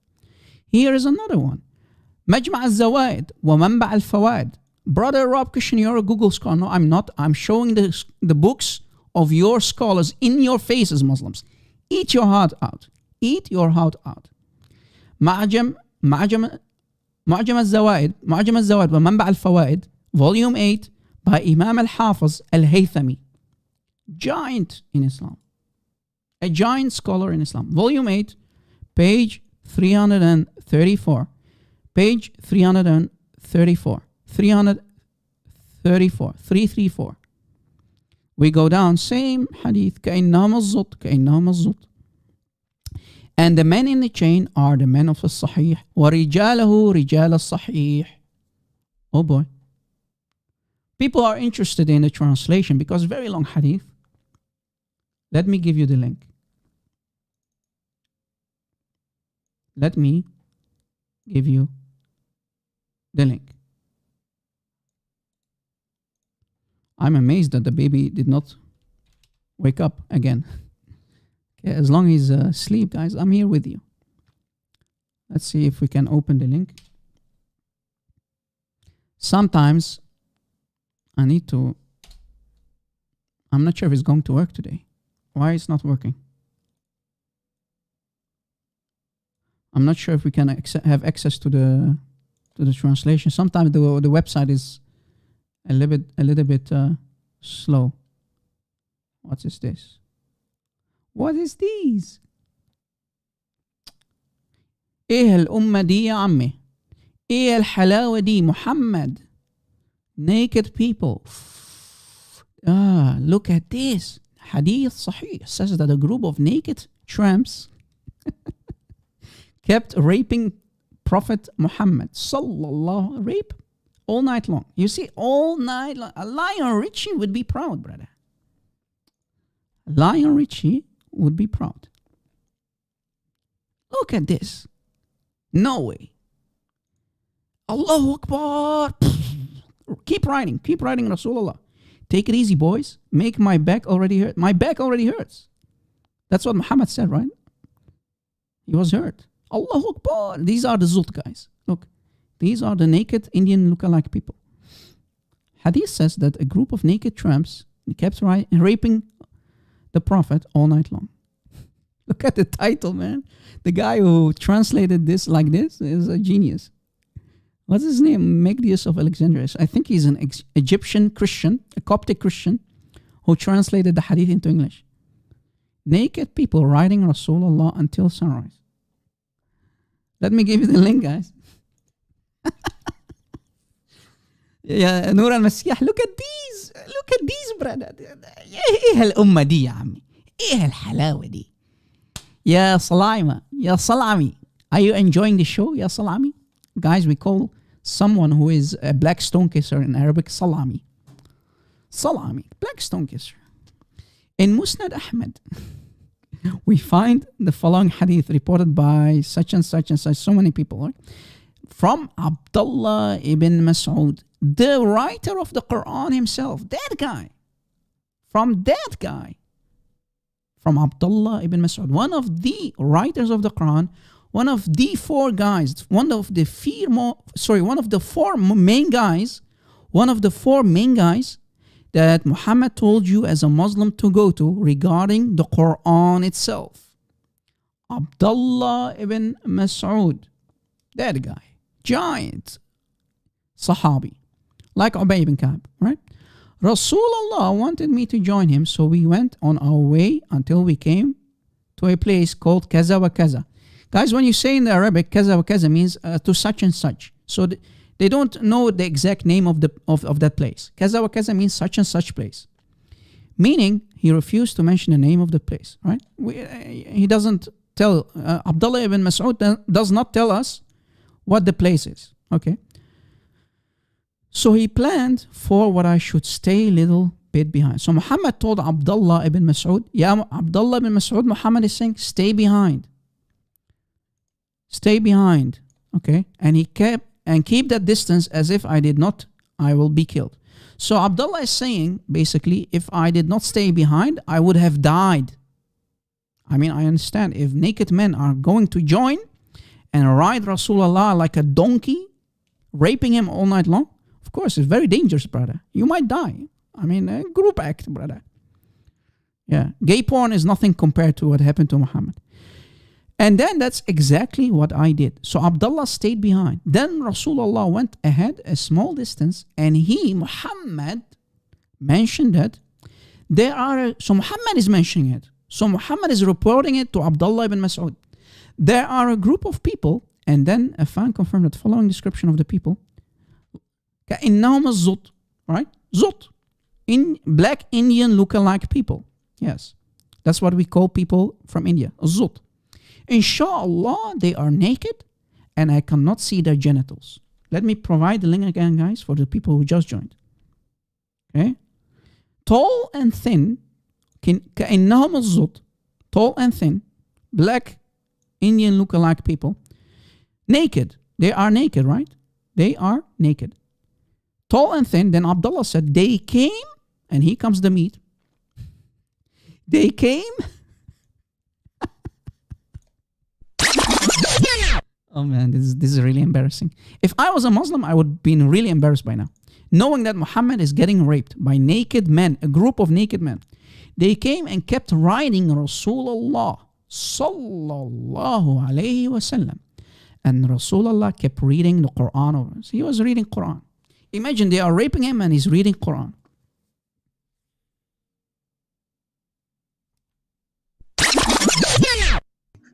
Here is another one. مجمع الزوائد ومنبع الفوائد. Brother Rob Christian, you're a Google scholar. No, I'm not. I'm showing the books of your scholars in your faces, Muslims. Eat your heart out. Eat your heart out. معجم الزوائد ومنبع الفوائد, volume 8, by Imam al-Hafiz al-Haythami. Giant in Islam. A giant scholar in Islam. Volume 8, page 334. Page 334. 334. We go down, same hadith. كَإِنَّهُمَ الزُّطْ. And the men in the chain are the men of the Sahih. وَرِجَالَهُ رِجَالَ الصَّحِيح. Oh boy. People are interested in the translation because very long hadith. Let me give you the link. Let me give you the link. I'm amazed that the baby did not wake up again. Okay, as long as he's asleep, guys, I'm here with you. Let's see if we can open the link. Sometimes I need to... I'm not sure if it's going to work today. Why it's not working? I'm not sure if we can have access to the translation. Sometimes the website is a little bit slow. What is this? What is these? ايه الأمة دي يا عمي؟ ايه الحلاوة دي محمد؟ Naked people. Look at this. Hadith Sahih says that a group of naked tramps kept raping Prophet Muhammad. Sallallahu rape all night long. You see, all night long. Lion Richie would be proud, brother. Lion Richie would be proud. Look at this. No way. Allahu Akbar. Keep writing, Rasulullah. Take it easy, boys. Make my back already hurt. My back already hurts. That's what Muhammad said, right? He was hurt. Allahu Akbar. These are the Zult guys. Look, these are the naked Indian lookalike people. Hadith says that a group of naked tramps kept raping the Prophet all night long. Look at the title, man. The guy who translated this like this is a genius. What's his name? Magdius of Alexandria. I think he's an Egyptian Christian, a Coptic Christian, who translated the hadith into English. Naked people riding Rasulullah until sunrise. Let me give you the link, guys. يا نور المسيح. Look at these brother. ايه الأمة دي يا عمي؟ ايه الحلاوة دي؟ يا صلايمة يا صلعمي. Are you enjoying the show يا صلعمي? Guys, we call someone who is a black stone kisser in Arabic salami. Salami, black stone kisser. In Musnad Ahmad, we find the following hadith reported by such and such and such, so many people, right? From Abdullah ibn Mas'ud, the writer of the Quran himself, that guy. From Abdullah ibn Mas'ud, one of the writers of the Quran, one of the four main guys that Muhammad told you as a Muslim to go to regarding the Quran itself. Abdullah ibn Mas'ud, that guy, giant Sahabi, like Ubay ibn Ka'b, right? Rasulullah wanted me to join him, so we went on our way until we came to a place called Kaza wa Kaza. Guys, when you say in the Arabic, Kaza wa Kaza means to such and such. So they don't know the exact name of that place. Kaza wa Kaza means such and such place. Meaning, he refused to mention the name of the place, right? He doesn't tell, Abdullah ibn Mas'ud does not tell us what the place is, okay? So he planned for what I should stay a little bit behind. So Muhammad told Abdullah ibn Mas'ud, Ya Abdullah ibn Mas'ud, Muhammad is saying, stay behind. Stay behind, okay? And keep that distance as if I did not, I will be killed. So Abdullah is saying, basically, if I did not stay behind, I would have died. I mean, I understand. If naked men are going to join and ride Rasulullah like a donkey, raping him all night long, of course, it's very dangerous, brother. You might die. I mean, a group act, brother. Yeah, gay porn is nothing compared to what happened to Muhammad. And then that's exactly what I did. So Abdullah stayed behind. Then Rasulullah went ahead a small distance, and Muhammad, mentioned that so Muhammad is mentioning it. So Muhammad is reporting it to Abdullah ibn Mas'ud. There are a group of people, and then a fan confirmed that following description of the people, كأنهم الزط, right? Zut. In black Indian lookalike people. Yes. That's what we call people from India. Zut. Inshallah, they are naked and I cannot see their genitals. Let me provide the link again, guys, for the people who just joined. Okay? Tall and thin, كأنهم الزط, tall and thin, black Indian lookalike people, naked. They are naked, right? They are naked. Tall and thin. Then Abdullah said, they came and here comes the meat. They came. Oh man, this is really embarrassing. If I was a Muslim, I would have been really embarrassed by now. Knowing that Muhammad is getting raped by naked men, a group of naked men. They came and kept riding Rasulullah sallallahu alayhi wasallam. And Rasulullah kept reading the Quran over us. He was reading Quran. Imagine they are raping him and he's reading Quran.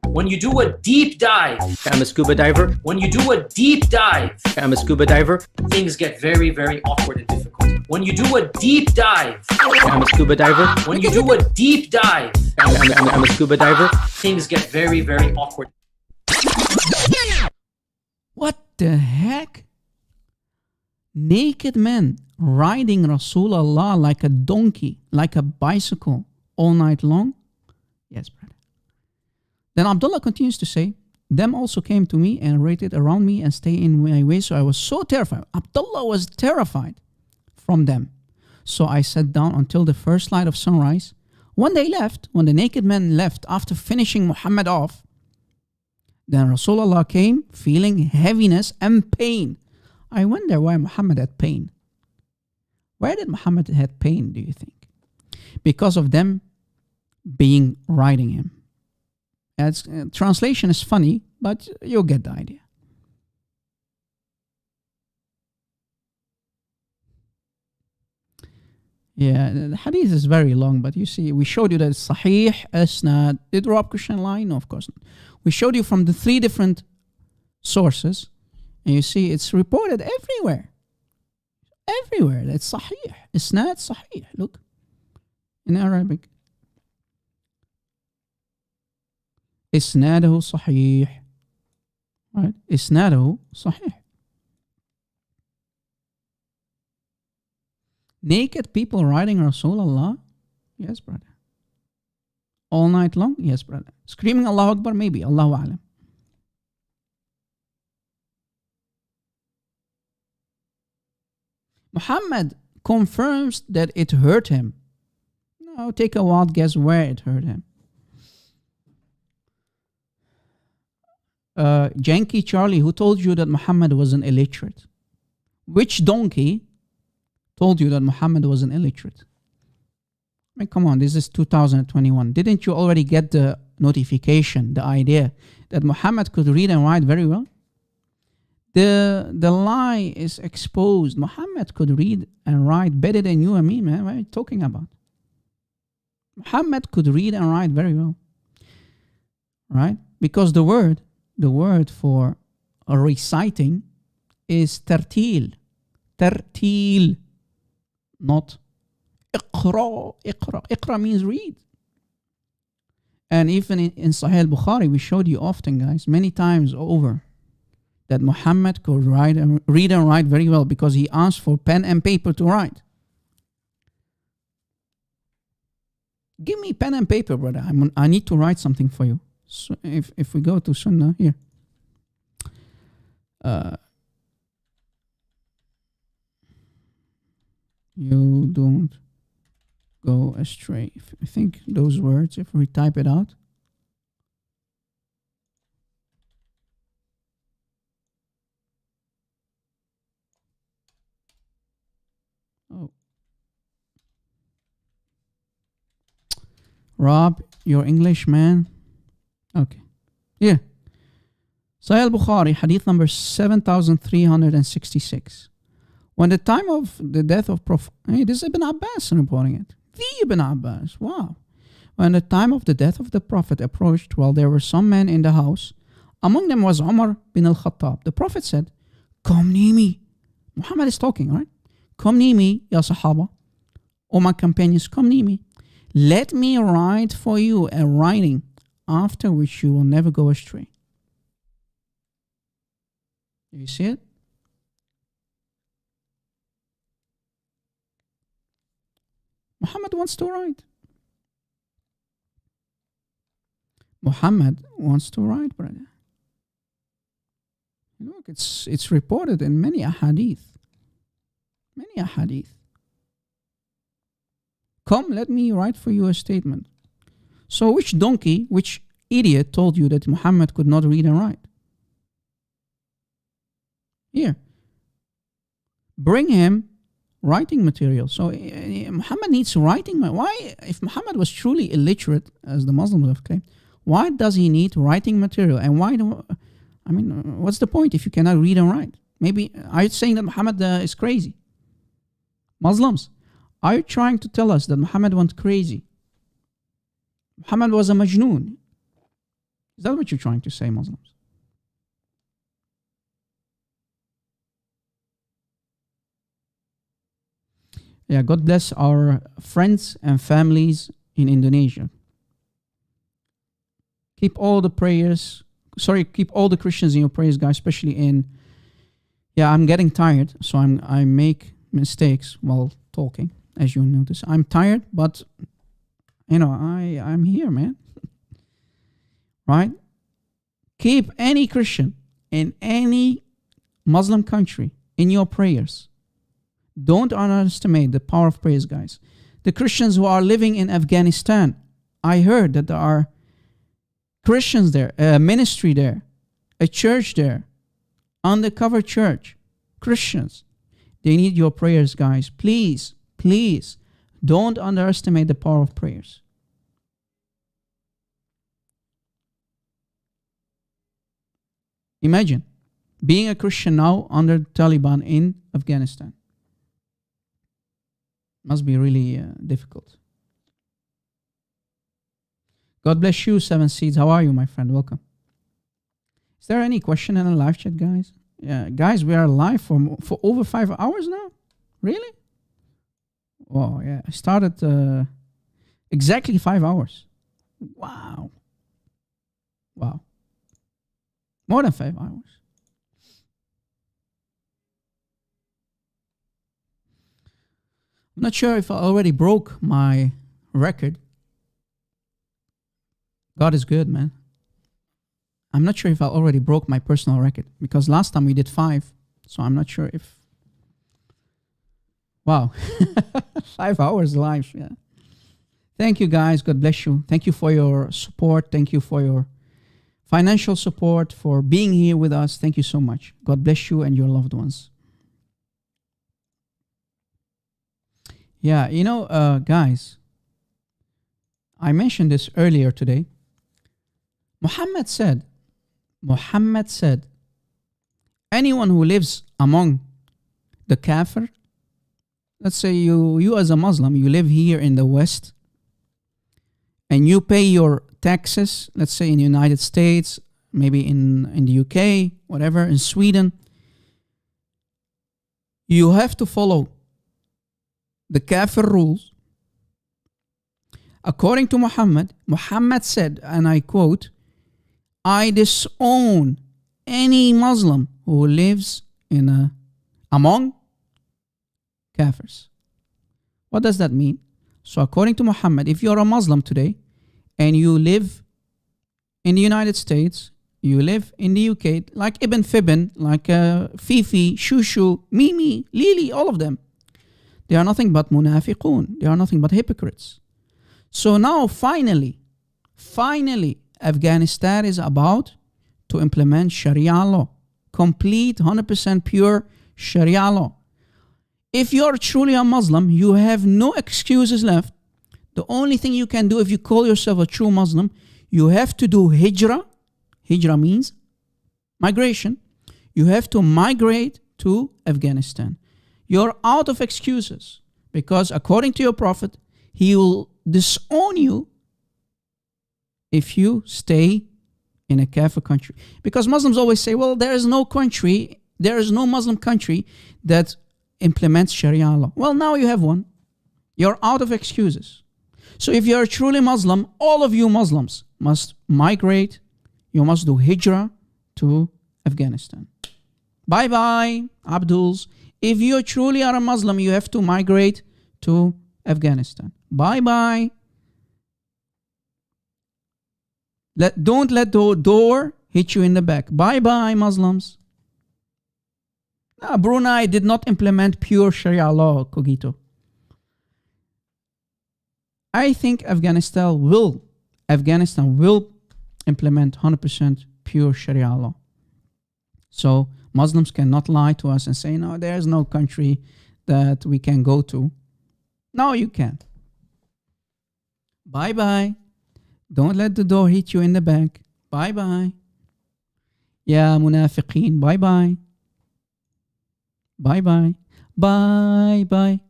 When you do a deep dive, I'm a scuba diver. when you do a deep dive, I'm a scuba diver. things get very, very awkward and difficult. When you do a deep dive, I'm a scuba diver. when you do a deep dive, I'm a scuba diver. things get very, very awkward. What the heck? Naked men riding Rasulullah like a donkey, like a bicycle all night long? Yes, brother. Then Abdullah continues to say, them also came to me and waited around me and stayed in my way. So I was so terrified. Abdullah was terrified from them. So I sat down until the first light of sunrise. When they left, when the naked men left after finishing Muhammad off, then Rasulullah came feeling heaviness and pain. I wonder why Muhammad had pain. Why did Muhammad have pain, do you think? Because of them being riding him. Translation is funny, but you'll get the idea. Yeah, the hadith is very long, but you see, we showed you that it's sahih, isnad. Did Rob Christian lie? No, of course not. We showed you from the 3 different sources, and you see it's reported everywhere. Everywhere. That's sahih. Isnad sahih. Look, in Arabic. إسناده صحيح. Right? إسناده صحيح. Naked people riding Rasulullah? Yes, brother. All night long? Yes, brother. Screaming Allahu Akbar? Maybe. Allahu Alam. Muhammad confirms that it hurt him. Now take a wild guess where it hurt him. Janky Charlie, who told you that Muhammad was an illiterate? Which donkey told you that Muhammad was an illiterate? I mean, come on, this is 2021. Didn't you already get the notification, the idea that Muhammad could read and write very well? The lie is exposed. Muhammad could read and write better than you and me, man. What are you talking about? Muhammad could read and write very well. Right? Because the word for reciting is tartil. Tartil. Not iqra. Iqra means read. And even in Sahih al-Bukhari, we showed you often, guys, many times over, that Muhammad could read and write very well because he asked for pen and paper to write. Give me pen and paper, brother. I need to write something for you. So if we go to Sunnah here, you don't go astray. I think those words, if we type it out, oh, Rob, your English, man. Okay. Yeah. Sahih al-Bukhari, hadith number 7366. When the time of the death of Prophet... Hey, this is Ibn Abbas reporting it. The Ibn Abbas. Wow. When the time of the death of the Prophet approached, while there were some men in the house, among them was Umar bin al-Khattab. The Prophet said, come near me. Muhammad is talking, right? Come near me, ya Sahaba. O my companions, come near me. Let me write for you a writing, after which you will never go astray. You see it? Muhammad wants to write. Muhammad wants to write, brother. Look, it's reported in many ahadith. Many ahadith. Come, let me write for you a statement. So which donkey, which idiot told you that Muhammad could not read and write? Here. Bring him writing material. So Muhammad needs writing. Why, if Muhammad was truly illiterate, as the Muslims have claimed, why does he need writing material? And why do, I mean, what's the point if you cannot read and write? Maybe, are you saying that Muhammad is crazy? Muslims, are you trying to tell us that Muhammad went crazy? Muhammad was a majnoon. Is that what you're trying to say, Muslims? Yeah, God bless our friends and families in Indonesia. Keep all the Christians in your prayers, guys, especially in, I'm getting tired, so I make mistakes while talking, as you notice. I'm tired, but, I'm here, man. Right? Keep any Christian in any Muslim country in your prayers. Don't underestimate the power of prayers, guys. The Christians who are living in Afghanistan, I heard that there are Christians there, a ministry there, a church there, undercover church, Christians. They need your prayers, guys. Please, please, don't underestimate the power of prayers. Imagine being a Christian now under the Taliban in Afghanistan. Must be really difficult. God bless you, 7 Seeds. How are you, my friend? Welcome. Is there any question in the live chat, guys? Yeah, guys, we are live for over 5 hours now. Really? Oh, yeah. I started exactly 5 hours. Wow. Wow. More than 5 hours. I'm not sure if I already broke my record. God is good, man. I'm not sure if I already broke my personal record because last time we did 5. So I'm not sure if... Wow. 5 hours live, yeah. Thank you, guys. God bless you. Thank you for your support. Thank you for your financial support, for being here with us. Thank you so much. God bless you and your loved ones. Yeah, guys, I mentioned this earlier today. Muhammad said, anyone who lives among the kafir, let's say you as a Muslim, you live here in the West, and you pay your taxes, let's say in the United States, maybe in the UK, whatever, in Sweden, you have to follow the kafir rules. According to Muhammad said, and I quote, I disown any Muslim who lives among kafirs. What does that mean? So according to Muhammad, if you're a Muslim today and you live in the United States, you live in the UK, like Ibn Fibn, like Fifi, Shushu, Mimi, Lili, all of them, they are nothing but munafiqun. They are nothing but hypocrites. So now finally, Afghanistan is about to implement Sharia law. Complete, 100% pure Sharia law. If you are truly a Muslim, you have no excuses left. The only thing you can do if you call yourself a true Muslim, you have to do hijrah. Hijrah means migration. You have to migrate to Afghanistan. You're out of excuses because according to your Prophet, he will disown you if you stay in a kafir country. Because Muslims always say, well, there is no Muslim country that implements Sharia law. Well, now you have one. You're out of excuses. So if you're truly Muslim, all of you Muslims must migrate. You must do hijrah to Afghanistan. Bye-bye, Abduls. If you truly are a Muslim, you have to migrate to Afghanistan. Bye-bye. Don't let the door hit you in the back. Bye-bye, Muslims. Brunei did not implement pure Sharia law, Cogito. I think Afghanistan will implement 100% pure Sharia law. So Muslims cannot lie to us and say, no, there's no country that we can go to. No, you can. Bye-bye. Don't let the door hit you in the back. Bye-bye. Ya munafiqeen. Bye-bye. Bye-bye. Bye-bye.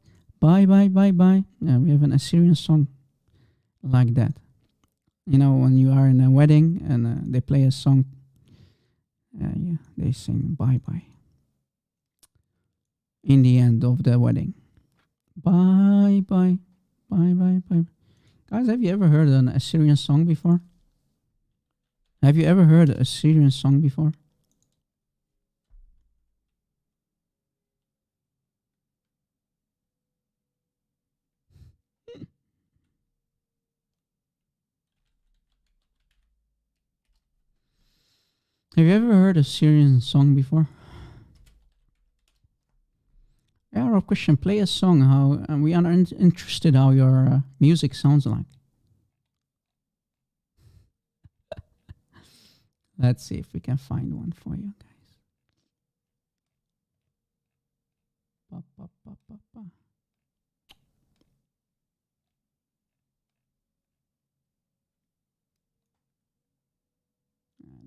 Bye-bye, bye-bye. Yeah, we have an Assyrian song like that. You know, when you are in a wedding and they play a song, yeah, they sing bye-bye in the end of the wedding. Bye-bye. Bye-bye, bye. Guys, have you ever heard an Assyrian song before? Have you ever heard a Syrian song before? Have you ever heard a Syrian song before? Arab Christian, play a song. How we are interested how your music sounds like. Let's see if we can find one for you guys. Pa, pa, pa, pa, pa.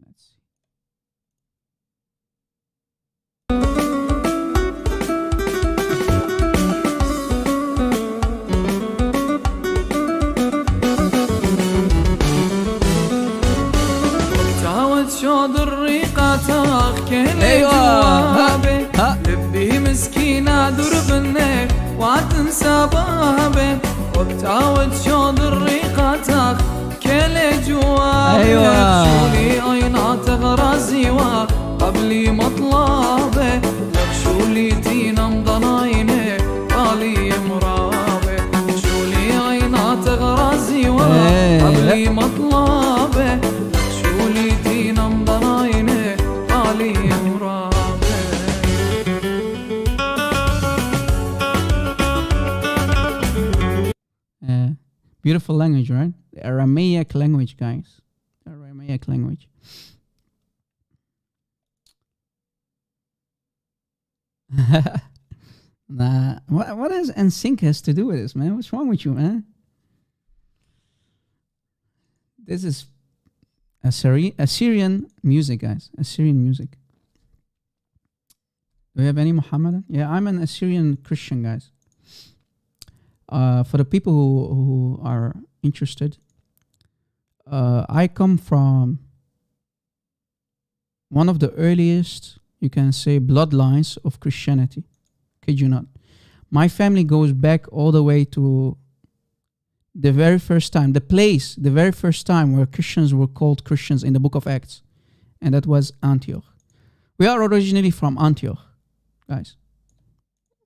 Let's see. ايوه لبي مسكينة دربنك واتنسى بابك وبتعود شوض الريقاتك كل جوابك أيوة. شولي عينات غرازي وقبلي مطلابك شولي تينا مضناينك قالي مرابك شولي عينات غرازي وقبلي مطلابك شولي تينا مضناينك قالي مرابك. Beautiful language, right? The Aramaic language, guys. The Aramaic language. Nah, what does NSYNC has to do with this, man? What's wrong with you, man? This is Assyrian music, guys. Assyrian music. Do we have any Muhammadan? Yeah, I'm an Assyrian Christian, guys. For the people who are interested, I come from one of the earliest, you can say, bloodlines of Christianity. Kid you not. My family goes back all the way to the very first time, the very first time where Christians were called Christians in the book of Acts. And that was Antioch. We are originally from Antioch, guys.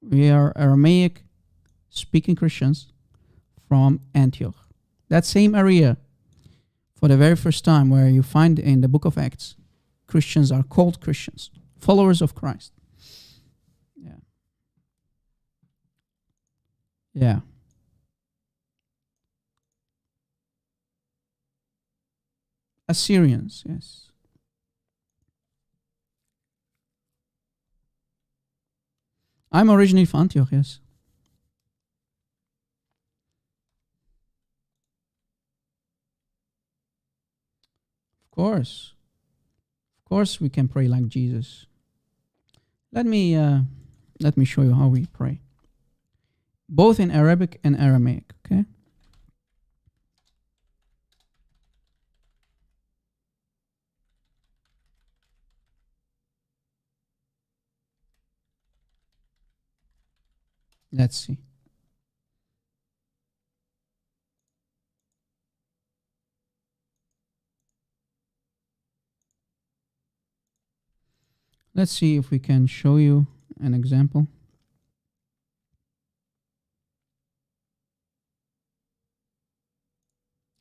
We are Aramaic speaking Christians from Antioch. That same area, for the very first time, where you find in the book of Acts, Christians are called Christians, followers of Christ. Yeah. Yeah. Assyrians, yes. I'm originally from Antioch, yes. Of course we can pray like Jesus. Let me show you how we pray, both in Arabic and Aramaic. Okay. Let's see. Let's see if we can show you an example.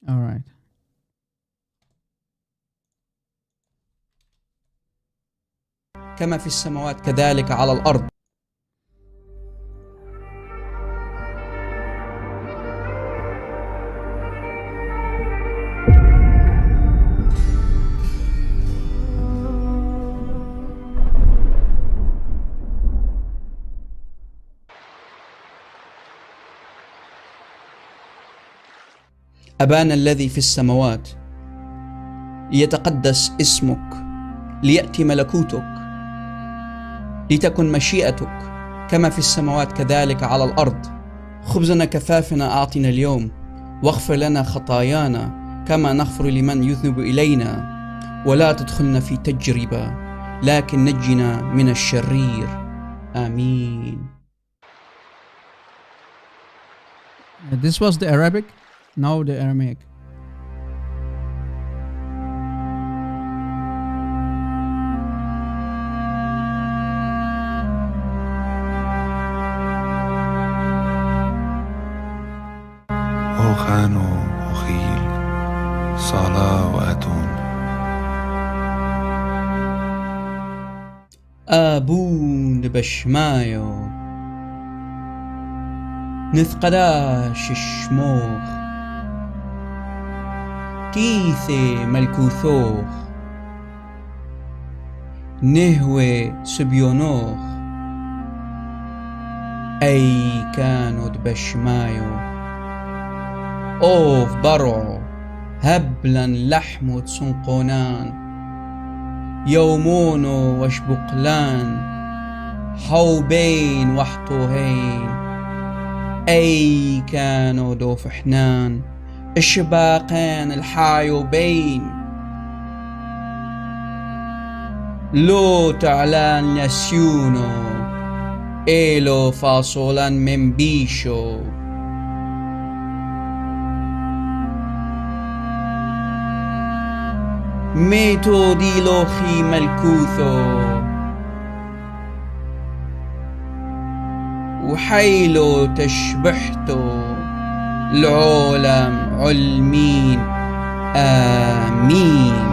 All right. كما في السماوات كذلك على الأرض. أبانا الذي في السماوات ليتقدس اسمك، ليأتي ملكوتك، لتكن مشيئتك كما في السماوات كذلك على الأرض. خبزنا كفافنا أعطنا اليوم، واغفر لنا خطايانا كما نغفر لمن يذنب إلينا، ولا تدخلنا في تجربة لكن نجنا من الشرير. آمين. This was the Arabic, now the Aramaic. أوخانو أخيل صلاة وأتون آبون بشمايو نثقلاش الشموخ تيثي ملكوثوخ نهوي سبيونوخ أي كانوا دبشمايو أوف برعو هبلا لحمو تسنقونان يومونو وشبقلان حوبين وحطوهين أي كانوا دوف حنان الشباقين الحايوبين لو تعلان نسيونو إيلو فاصولان من بيشو ميتو ديلوخي ملكوثو وحيلو تشبحتو العالم علمين. آمين.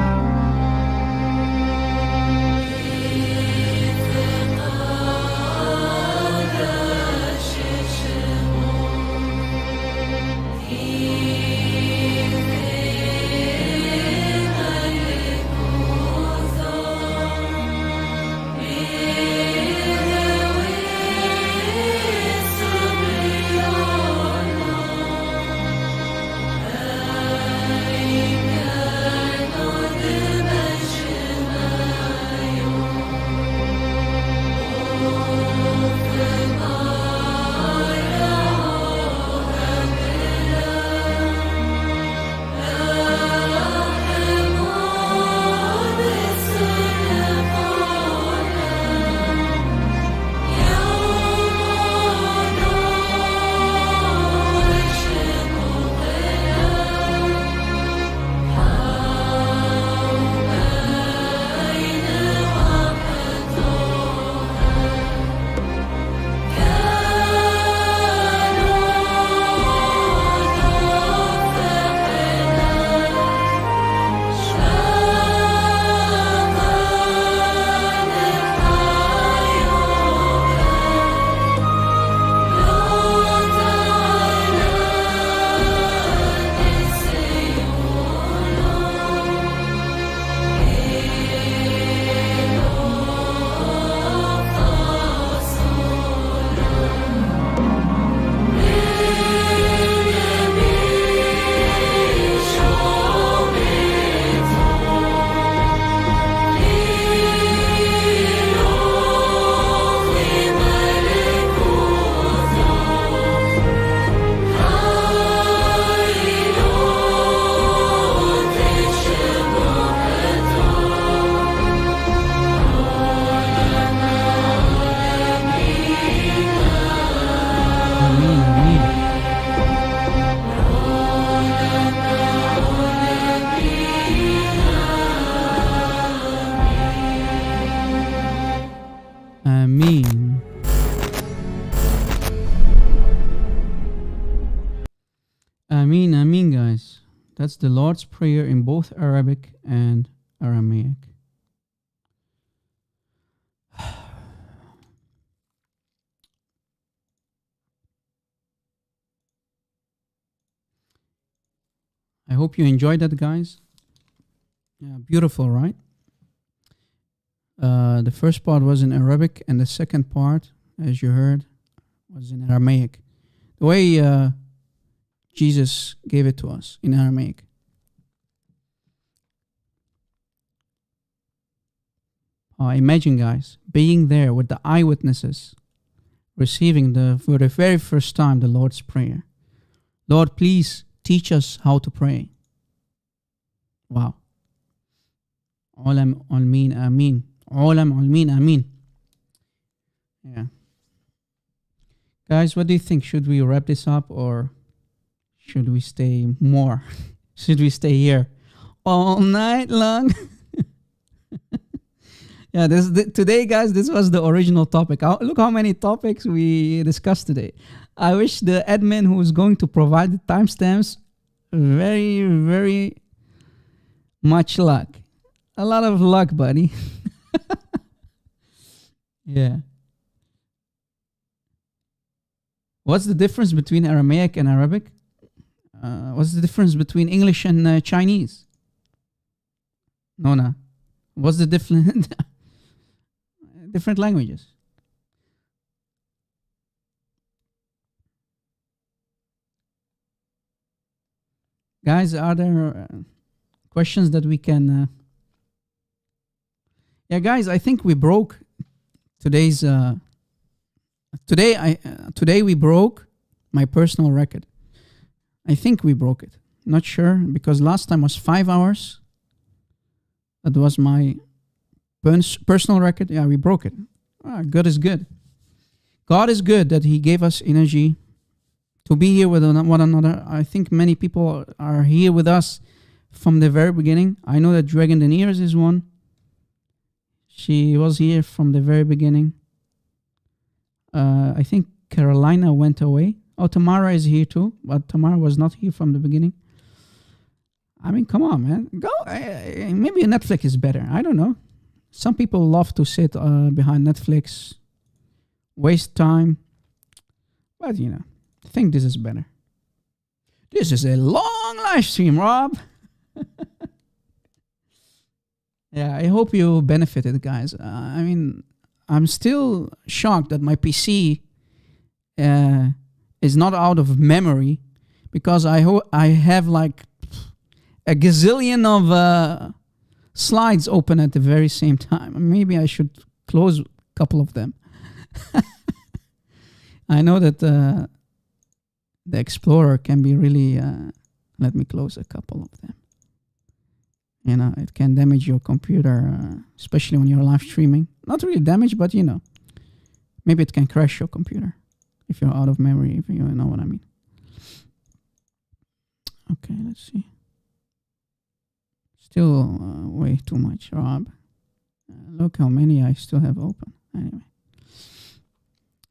Ameen. Ameen, Ameen, guys. That's the Lord's Prayer in both Arabic and Aramaic. I hope you enjoyed that, guys. Yeah, beautiful, right? The first part was in Arabic, and the second part, as you heard, was in Aramaic. The way Jesus gave it to us in Aramaic. Imagine, guys, being there with the eyewitnesses, receiving for the very first time the Lord's Prayer. Lord, please teach us how to pray. Wow. Olam almin amin. Olam almin amin. Yeah. Guys, what do you think? Should we wrap this up or should we stay more? Should we stay here all night long? Yeah, today, guys, this was the original topic. Look how many topics we discussed today. I wish the admin who is going to provide the timestamps very, very much luck. A lot of luck, buddy. Yeah. What's the difference between Aramaic and Arabic? What's the difference between English and Chinese? Nona. What's the difference? Different languages. Guys, are there questions that we can... Yeah, guys, I think we broke today's... Today we broke my personal record. I think we broke it. Not sure, because last time was 5 hours. That was my personal record. Yeah, we broke it. God is good. God is good that He gave us energy to be here with one another. I think many people are here with us from the very beginning. I know that Dragon Deniers is one. She was here from the very beginning. I think Carolina went away. Oh, Tamara is here too, but Tamara was not here from the beginning. I mean, come on, man. Go. Maybe Netflix is better. I don't know. Some people love to sit behind Netflix, waste time. But, you know, I think this is better. This is a long live stream, Rob. Yeah, I hope you benefited, guys. I mean, I'm still shocked that my PC is not out of memory, because I have like a gazillion of slides open at the very same time. Maybe I should close a couple of them. I know that the Explorer can be really... let me close a couple of them. You know, it can damage your computer, especially when you're live streaming. Not really damage, but, you know, maybe it can crash your computer if you're out of memory, if you know what I mean. Okay, let's see. Still way too much, Rob. Look how many I still have open.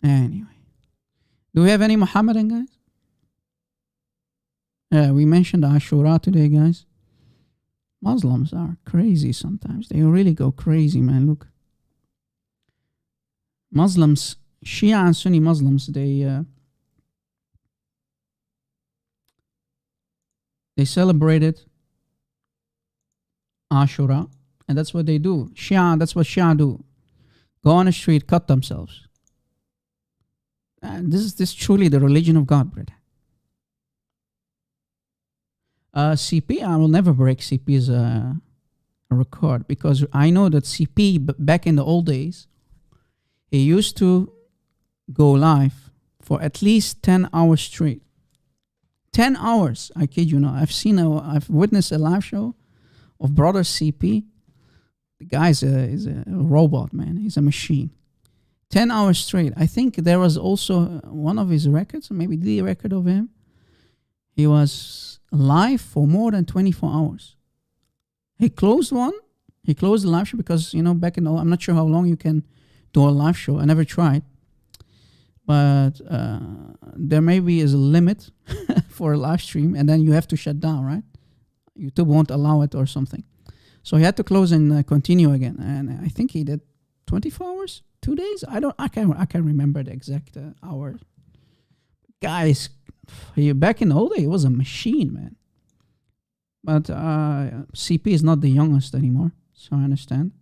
Anyway. Do we have any Muhammadan, guys? Yeah, we mentioned Ashura today, guys. Muslims are crazy sometimes. They really go crazy, man. Look. Muslims, Shia and Sunni Muslims, they celebrated Ashura, and that's what they do. That's what Shia do. Go on the street, cut themselves. This is truly the religion of God, brother. CP, I will never break CP's record, because I know that CP, back in the old days, he used to go live for at least 10 hours straight. 10 hours, I kid you not. I've witnessed a live show of brother CP. The guy is a robot, man. He's a machine. 10 hours straight. I think there was also one of his records, maybe the record of him. He was live for more than 24 hours. He closed the live show because, you know, back in I'm not sure how long you can do a live show. I never tried. But there maybe is a limit for a live stream, and then you have to shut down, right? YouTube won't allow it or something. So he had to close and continue again. And I think he did 24 hours, 2 days. I can't remember the exact hour. Guys, back in the old days, he was a machine, man. But CP is not the youngest anymore, so I understand.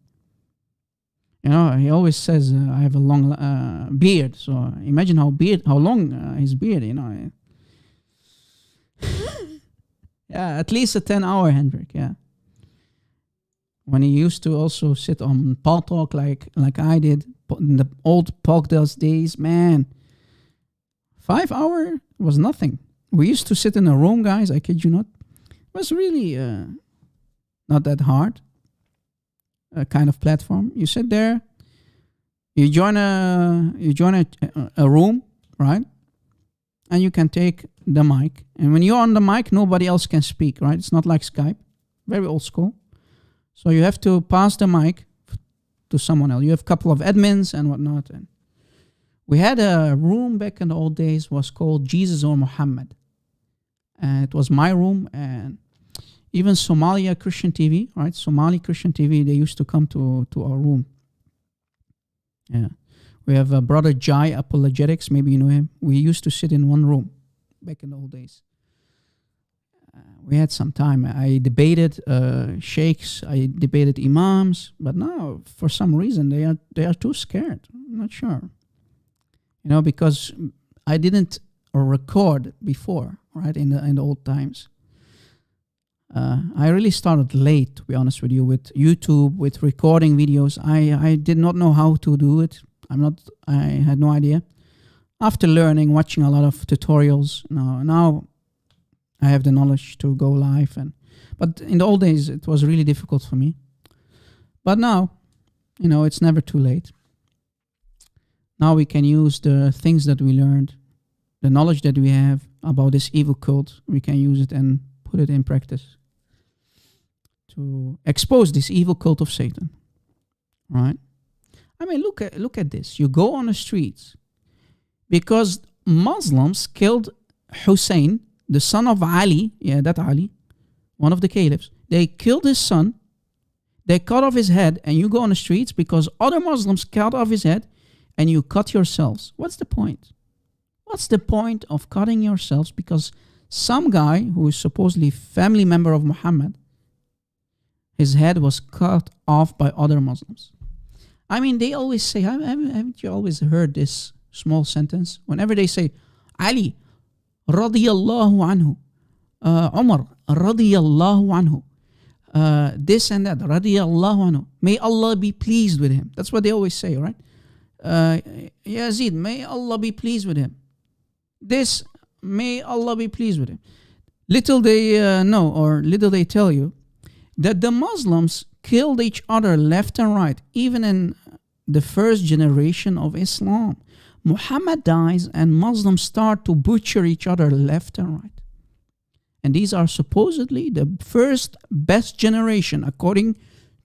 You know, he always says I have a long beard. So imagine how long his beard. You know, Yeah, at least a 10-hour, Hendrik, yeah. When he used to also sit on Paul Talk like I did in the old Pogdels days, man, 5 hour was nothing. We used to sit in a room, guys, I kid you not. It was really not that hard, a kind of platform. You sit there, you join a room, right? And you can take the mic. And when you're on the mic, nobody else can speak, right? It's not like Skype, very old school. So you have to pass the mic to someone else. You have a couple of admins and whatnot. And we had a room back in the old days, was called Jesus or Muhammed. And it was my room, and even Somalia Christian TV, right? Somali Christian TV, they used to come to our room. Yeah. We have Brother Jai Apologetics, maybe you know him. We used to sit in one room back in the old days. We had some time. I debated sheikhs, I debated imams, but now for some reason they are too scared. I'm not sure. You know, because I didn't record before, right? In the old times. I really started late, to be honest with you, with YouTube, with recording videos. I did not know how to do it. I had no idea. After learning, watching a lot of tutorials, now I have the knowledge to go live. But in the old days, it was really difficult for me. But now, you know, it's never too late. Now we can use the things that we learned, the knowledge that we have about this evil cult, we can use it and put it in practice to expose this evil cult of Satan, right? I mean, look at this. You go on the streets because Muslims killed Hussein, the son of Ali, that Ali, one of the caliphs. They killed his son, they cut off his head, and you go on the streets because other Muslims cut off his head and you cut yourselves. What's the point? What's the point of cutting yourselves because some guy who is supposedly family member of Muhammad, his head was cut off by other Muslims? I mean, they always say, haven't you always heard this small sentence? Whenever they say, Ali, radiyallahu anhu, Umar, radiyallahu anhu, this and that, radiyallahu anhu, may Allah be pleased with him. That's what they always say, right? Yazid, may Allah be pleased with him. This, may Allah be pleased with him. Little they know, or little they tell you, that the Muslims killed each other left and right, even in the first generation of Islam. Muhammad dies and Muslims start to butcher each other left and right. And these are supposedly the first best generation, according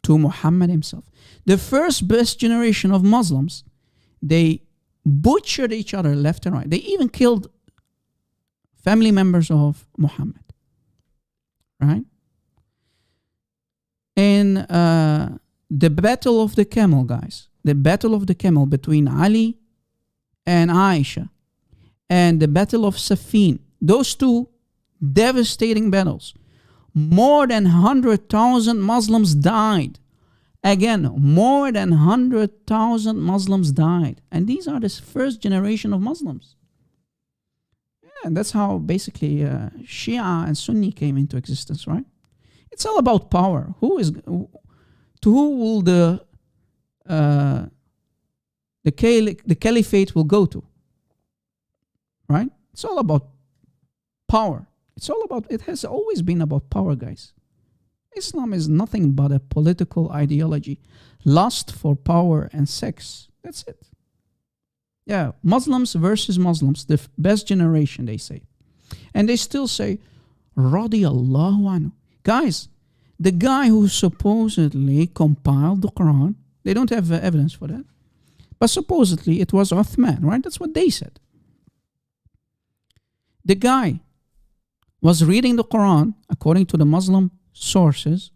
to Muhammad himself. The first best generation of Muslims, they butchered each other left and right. They even killed family members of Muhammad, right? In the Battle of the Camel, guys, the Battle of the Camel between Ali and Aisha, and the Battle of Siffin, those two devastating battles, more than 100,000 Muslims died. Again, more than 100,000 Muslims died. And these are the first generation of Muslims. Yeah, and that's how basically Shia and Sunni came into existence, right? It's all about power. To who will the caliphate will go to? Right? It's all about power. It has always been about power, guys. Islam is nothing but a political ideology. Lust for power and sex. That's it. Yeah, Muslims versus Muslims, the best generation, they say. And they still say, radiyallahu anhu. Guys, the guy who supposedly compiled the Quran, they don't have evidence for that, but supposedly it was Uthman, right? That's what they said. The guy was reading the Quran according to the Muslim sources.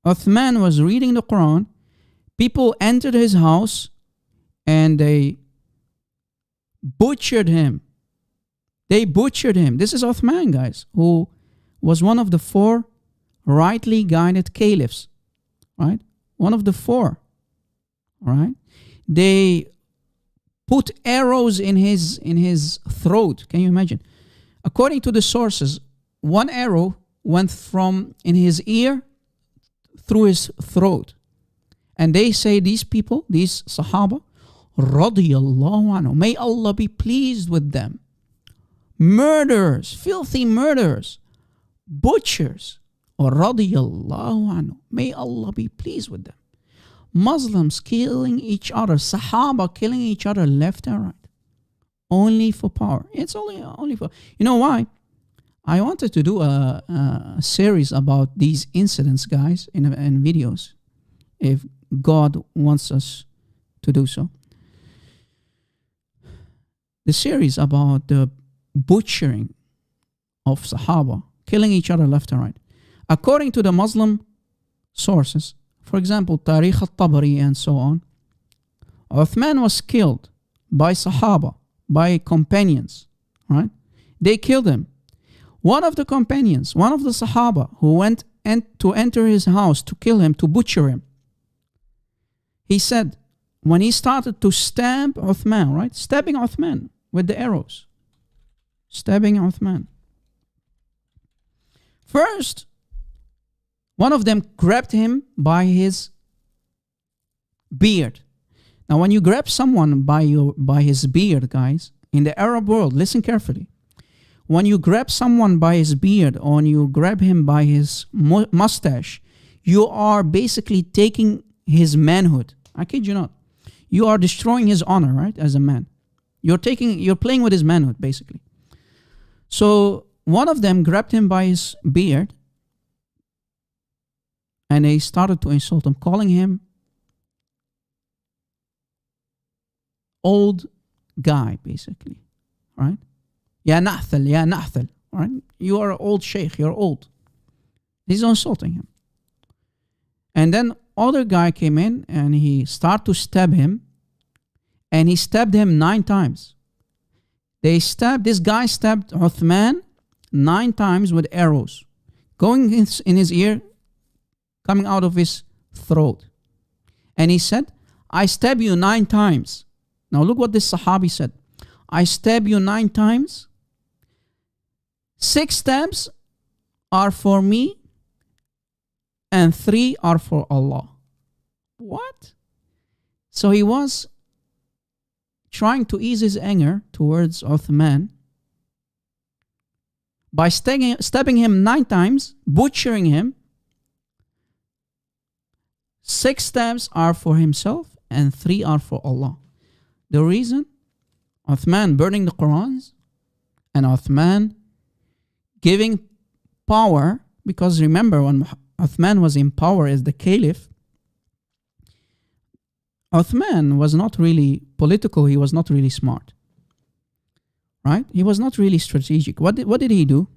Uthman was reading the Quran. People entered his house and they butchered him. They butchered him. This is Uthman, guys, who was one of the four rightly guided caliphs, right? One of the four, right? They put arrows in his throat. Can you imagine? According to the sources, one arrow went from in his ear through his throat. And they say these people, these Sahaba, radiyallahu anhu, may Allah be pleased with them. Murderers, filthy murderers, butchers, or radiyallahu anhu, may Allah be pleased with them. Muslims killing each other, Sahaba killing each other left and right. Only for power. It's only for... You know why? I wanted to do a series about these incidents, guys, in videos, if God wants us to do so. The series about the butchering of Sahaba, killing each other left and right. According to the Muslim sources, for example, Tariq al-Tabari and so on, Uthman was killed by Sahaba, by companions, right? They killed him. One of the companions, one of the Sahaba who went to enter his house to kill him, to butcher him, he said, when he started to stab Uthman, right? Stabbing Uthman with the arrows. Stabbing Uthman. First, one of them grabbed him by his beard. Now, when you grab someone by his beard, guys, in the Arab world, listen carefully. When you grab someone by his beard or when you grab him by his mustache, you are basically taking his manhood. I kid you not. You are destroying his honor, right, as a man. You're playing with his manhood, basically. So one of them grabbed him by his beard and they started to insult him, calling him old guy, basically, right? Ya Na'thal, right? You are an old sheikh, you're old. He's insulting him. And then other guy came in and he started to stab him, and he stabbed him 9 times. This guy stabbed Uthman 9 times with arrows, going in his ear, coming out of his throat. And he said, I stab you 9 times. Now look what this Sahabi said. I stab you 9 times. 6 stabs are for me and 3 are for Allah. What? So he was trying to ease his anger towards Uthman by stabbing him 9 times, butchering him. 6 stabs are for himself and 3 are for Allah. The reason? Uthman burning the Qurans and Uthman giving power, because remember when Uthman was in power as the caliph, Uthman was not really political, he was not really smart. Right? He was not really strategic. What did he do?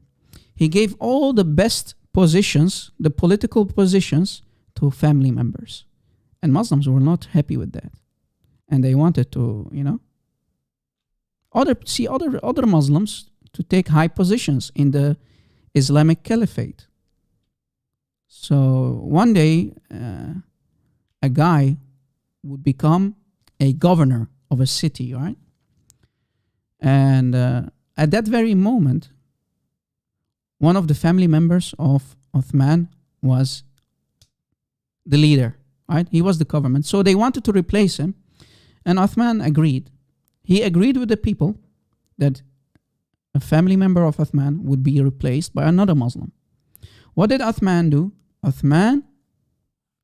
He gave all the best positions, the political positions, to family members. And Muslims were not happy with that. And they wanted to, other Muslims to take high positions in the Islamic Caliphate. So one day, a guy would become a governor of a city, right? And at that very moment, one of the family members of Uthman was the leader, right? He was the government. So they wanted to replace him. And Uthman agreed. He agreed with the people that a family member of Uthman would be replaced by another Muslim. What did Uthman do? Uthman,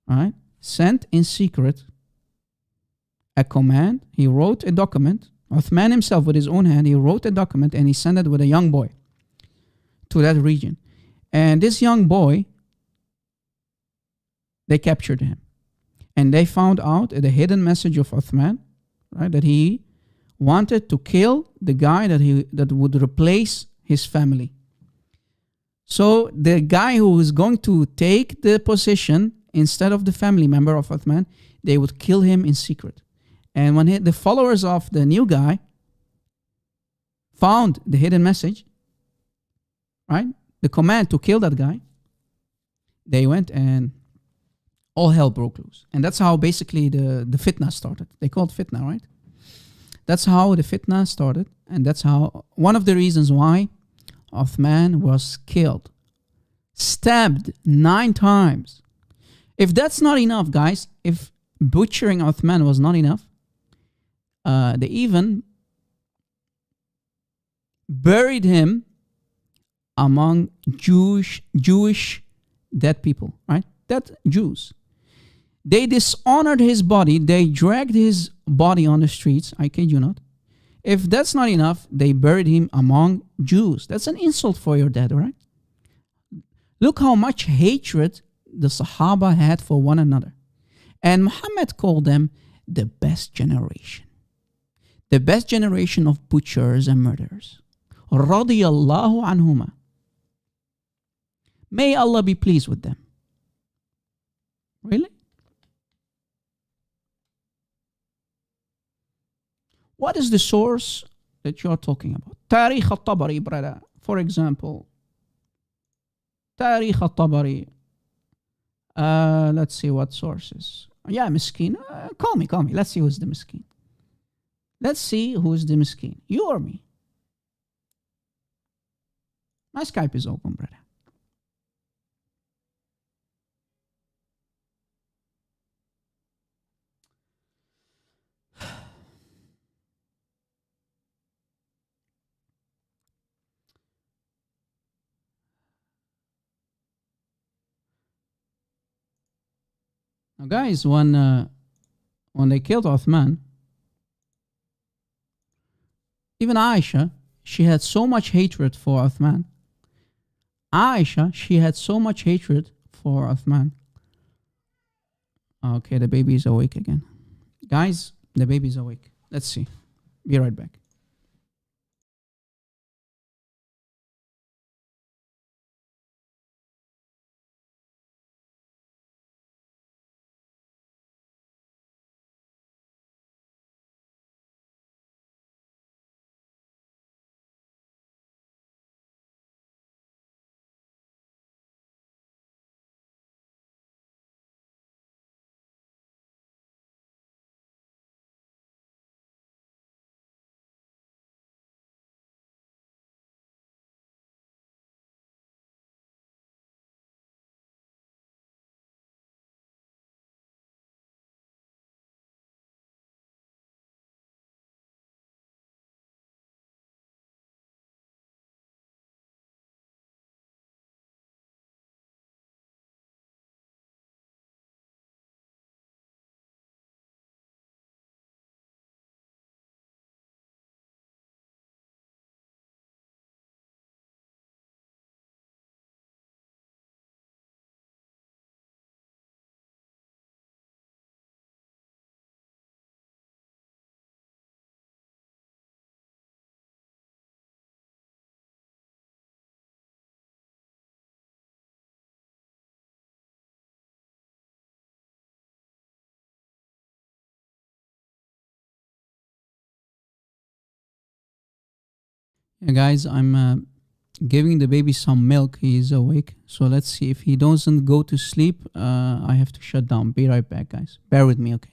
right, sent in secret a command. He wrote a document. Uthman himself, with his own hand, he wrote a document and he sent it with a young boy to that region. And this young boy, they captured him. And they found out the hidden message of Uthman, right, that he wanted to kill the guy that would replace his family. So the guy who was going to take the position instead of the family member of Uthman, they would kill him in secret. And when the followers of the new guy found the hidden message, right, the command to kill that guy, they went and all hell broke loose. And that's how basically the fitna started. They called fitna, right? That's how the fitna started. And that's how, one of the reasons why Uthman was killed, stabbed 9 times. If that's not enough, guys, if butchering Uthman was not enough, they even buried him among Jewish dead people, right? Dead Jews. They dishonored his body. They dragged his body on the streets. I kid you not. If that's not enough, they buried him among Jews. That's an insult for your dead, right? Look how much hatred the Sahaba had for one another. And Muhammad called them the best generation. The best generation of butchers and murderers. Radiyallahu anhuma. May Allah be pleased with them. Really? What is the source that you are talking about? Tarikh al-Tabari, brother. For example, Tarikh al-Tabari. Let's see what sources. Yeah, Miskin. Call me. Let's see who's the Miskin. Let's see who's the Miskin. You or me? My Skype is open, brother. Now, guys, when they killed Uthman, even Aisha, she had so much hatred for Uthman. She had so much hatred for Uthman. Okay, the baby is awake again. Guys, the baby is awake. Let's see. Be right back. Yeah, guys, I'm giving the baby some milk. He is awake. So let's see. If he doesn't go to sleep, I have to shut down. Be right back, guys. Bear with me, okay?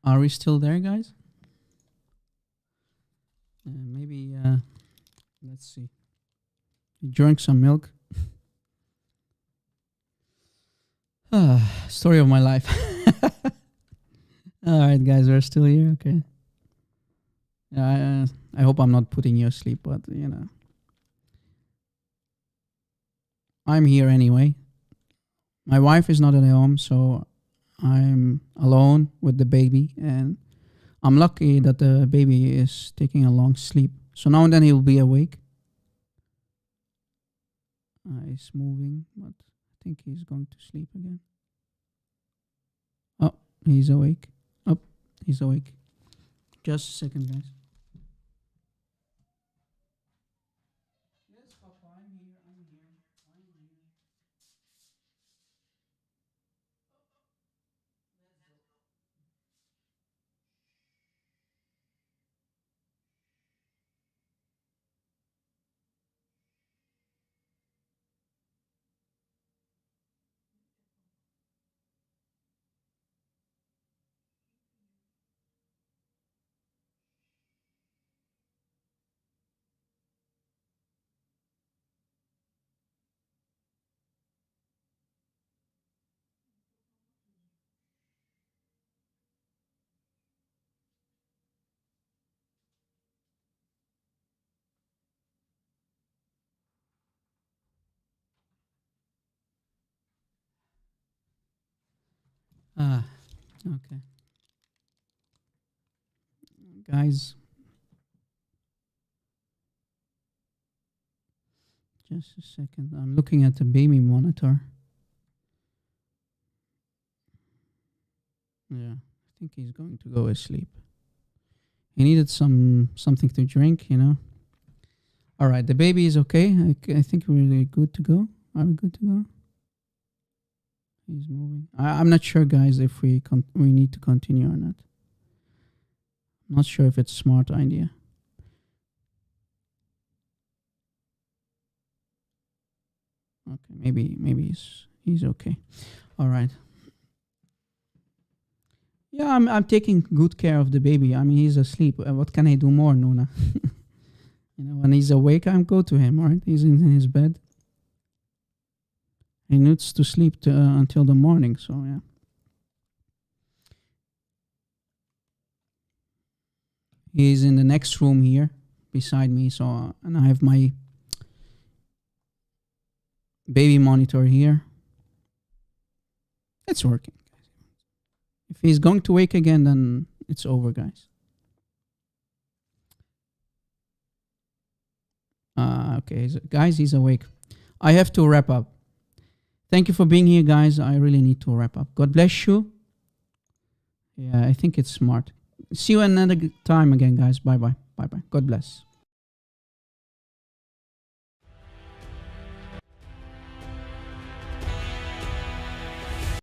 Are we still there, guys? Maybe, let's see. He drank some milk. Story of my life. All right, guys, we're still here. Okay. I hope I'm not putting you asleep, but you know, I'm here anyway. My wife is not at home, so I'm alone with the baby, and I'm lucky that the baby is taking a long sleep. So now and then he'll be awake. He's moving, but I think he's going to sleep again. Oh, he's awake. Oh, he's awake. Just a second, guys. Yes, Papa, I'm here. Okay. Guys, just a second. I'm looking at the baby monitor. Yeah, I think he's going to go asleep. He needed something to drink, you know. All right, the baby is okay. I think we're good to go. Are we good to go? He's moving. I'm not sure, guys, if we need to continue or not. I'm not sure if it's a smart idea. Okay, maybe he's okay. All right. Yeah, I'm taking good care of the baby. I mean, he's asleep. What can I do more, Nuna? You know, when he's awake, I go to him. All right, he's in his bed. He needs to sleep until the morning. So yeah. He's in the next room here beside me. So and I have my baby monitor here. It's working. If he's going to wake again, then it's over, guys. Okay, guys, he's awake. I have to wrap up. Thank you for being here, guys. I really need to wrap up. God bless you. Yeah, I think it's smart. See you another time again, guys. Bye-bye. Bye-bye. God bless.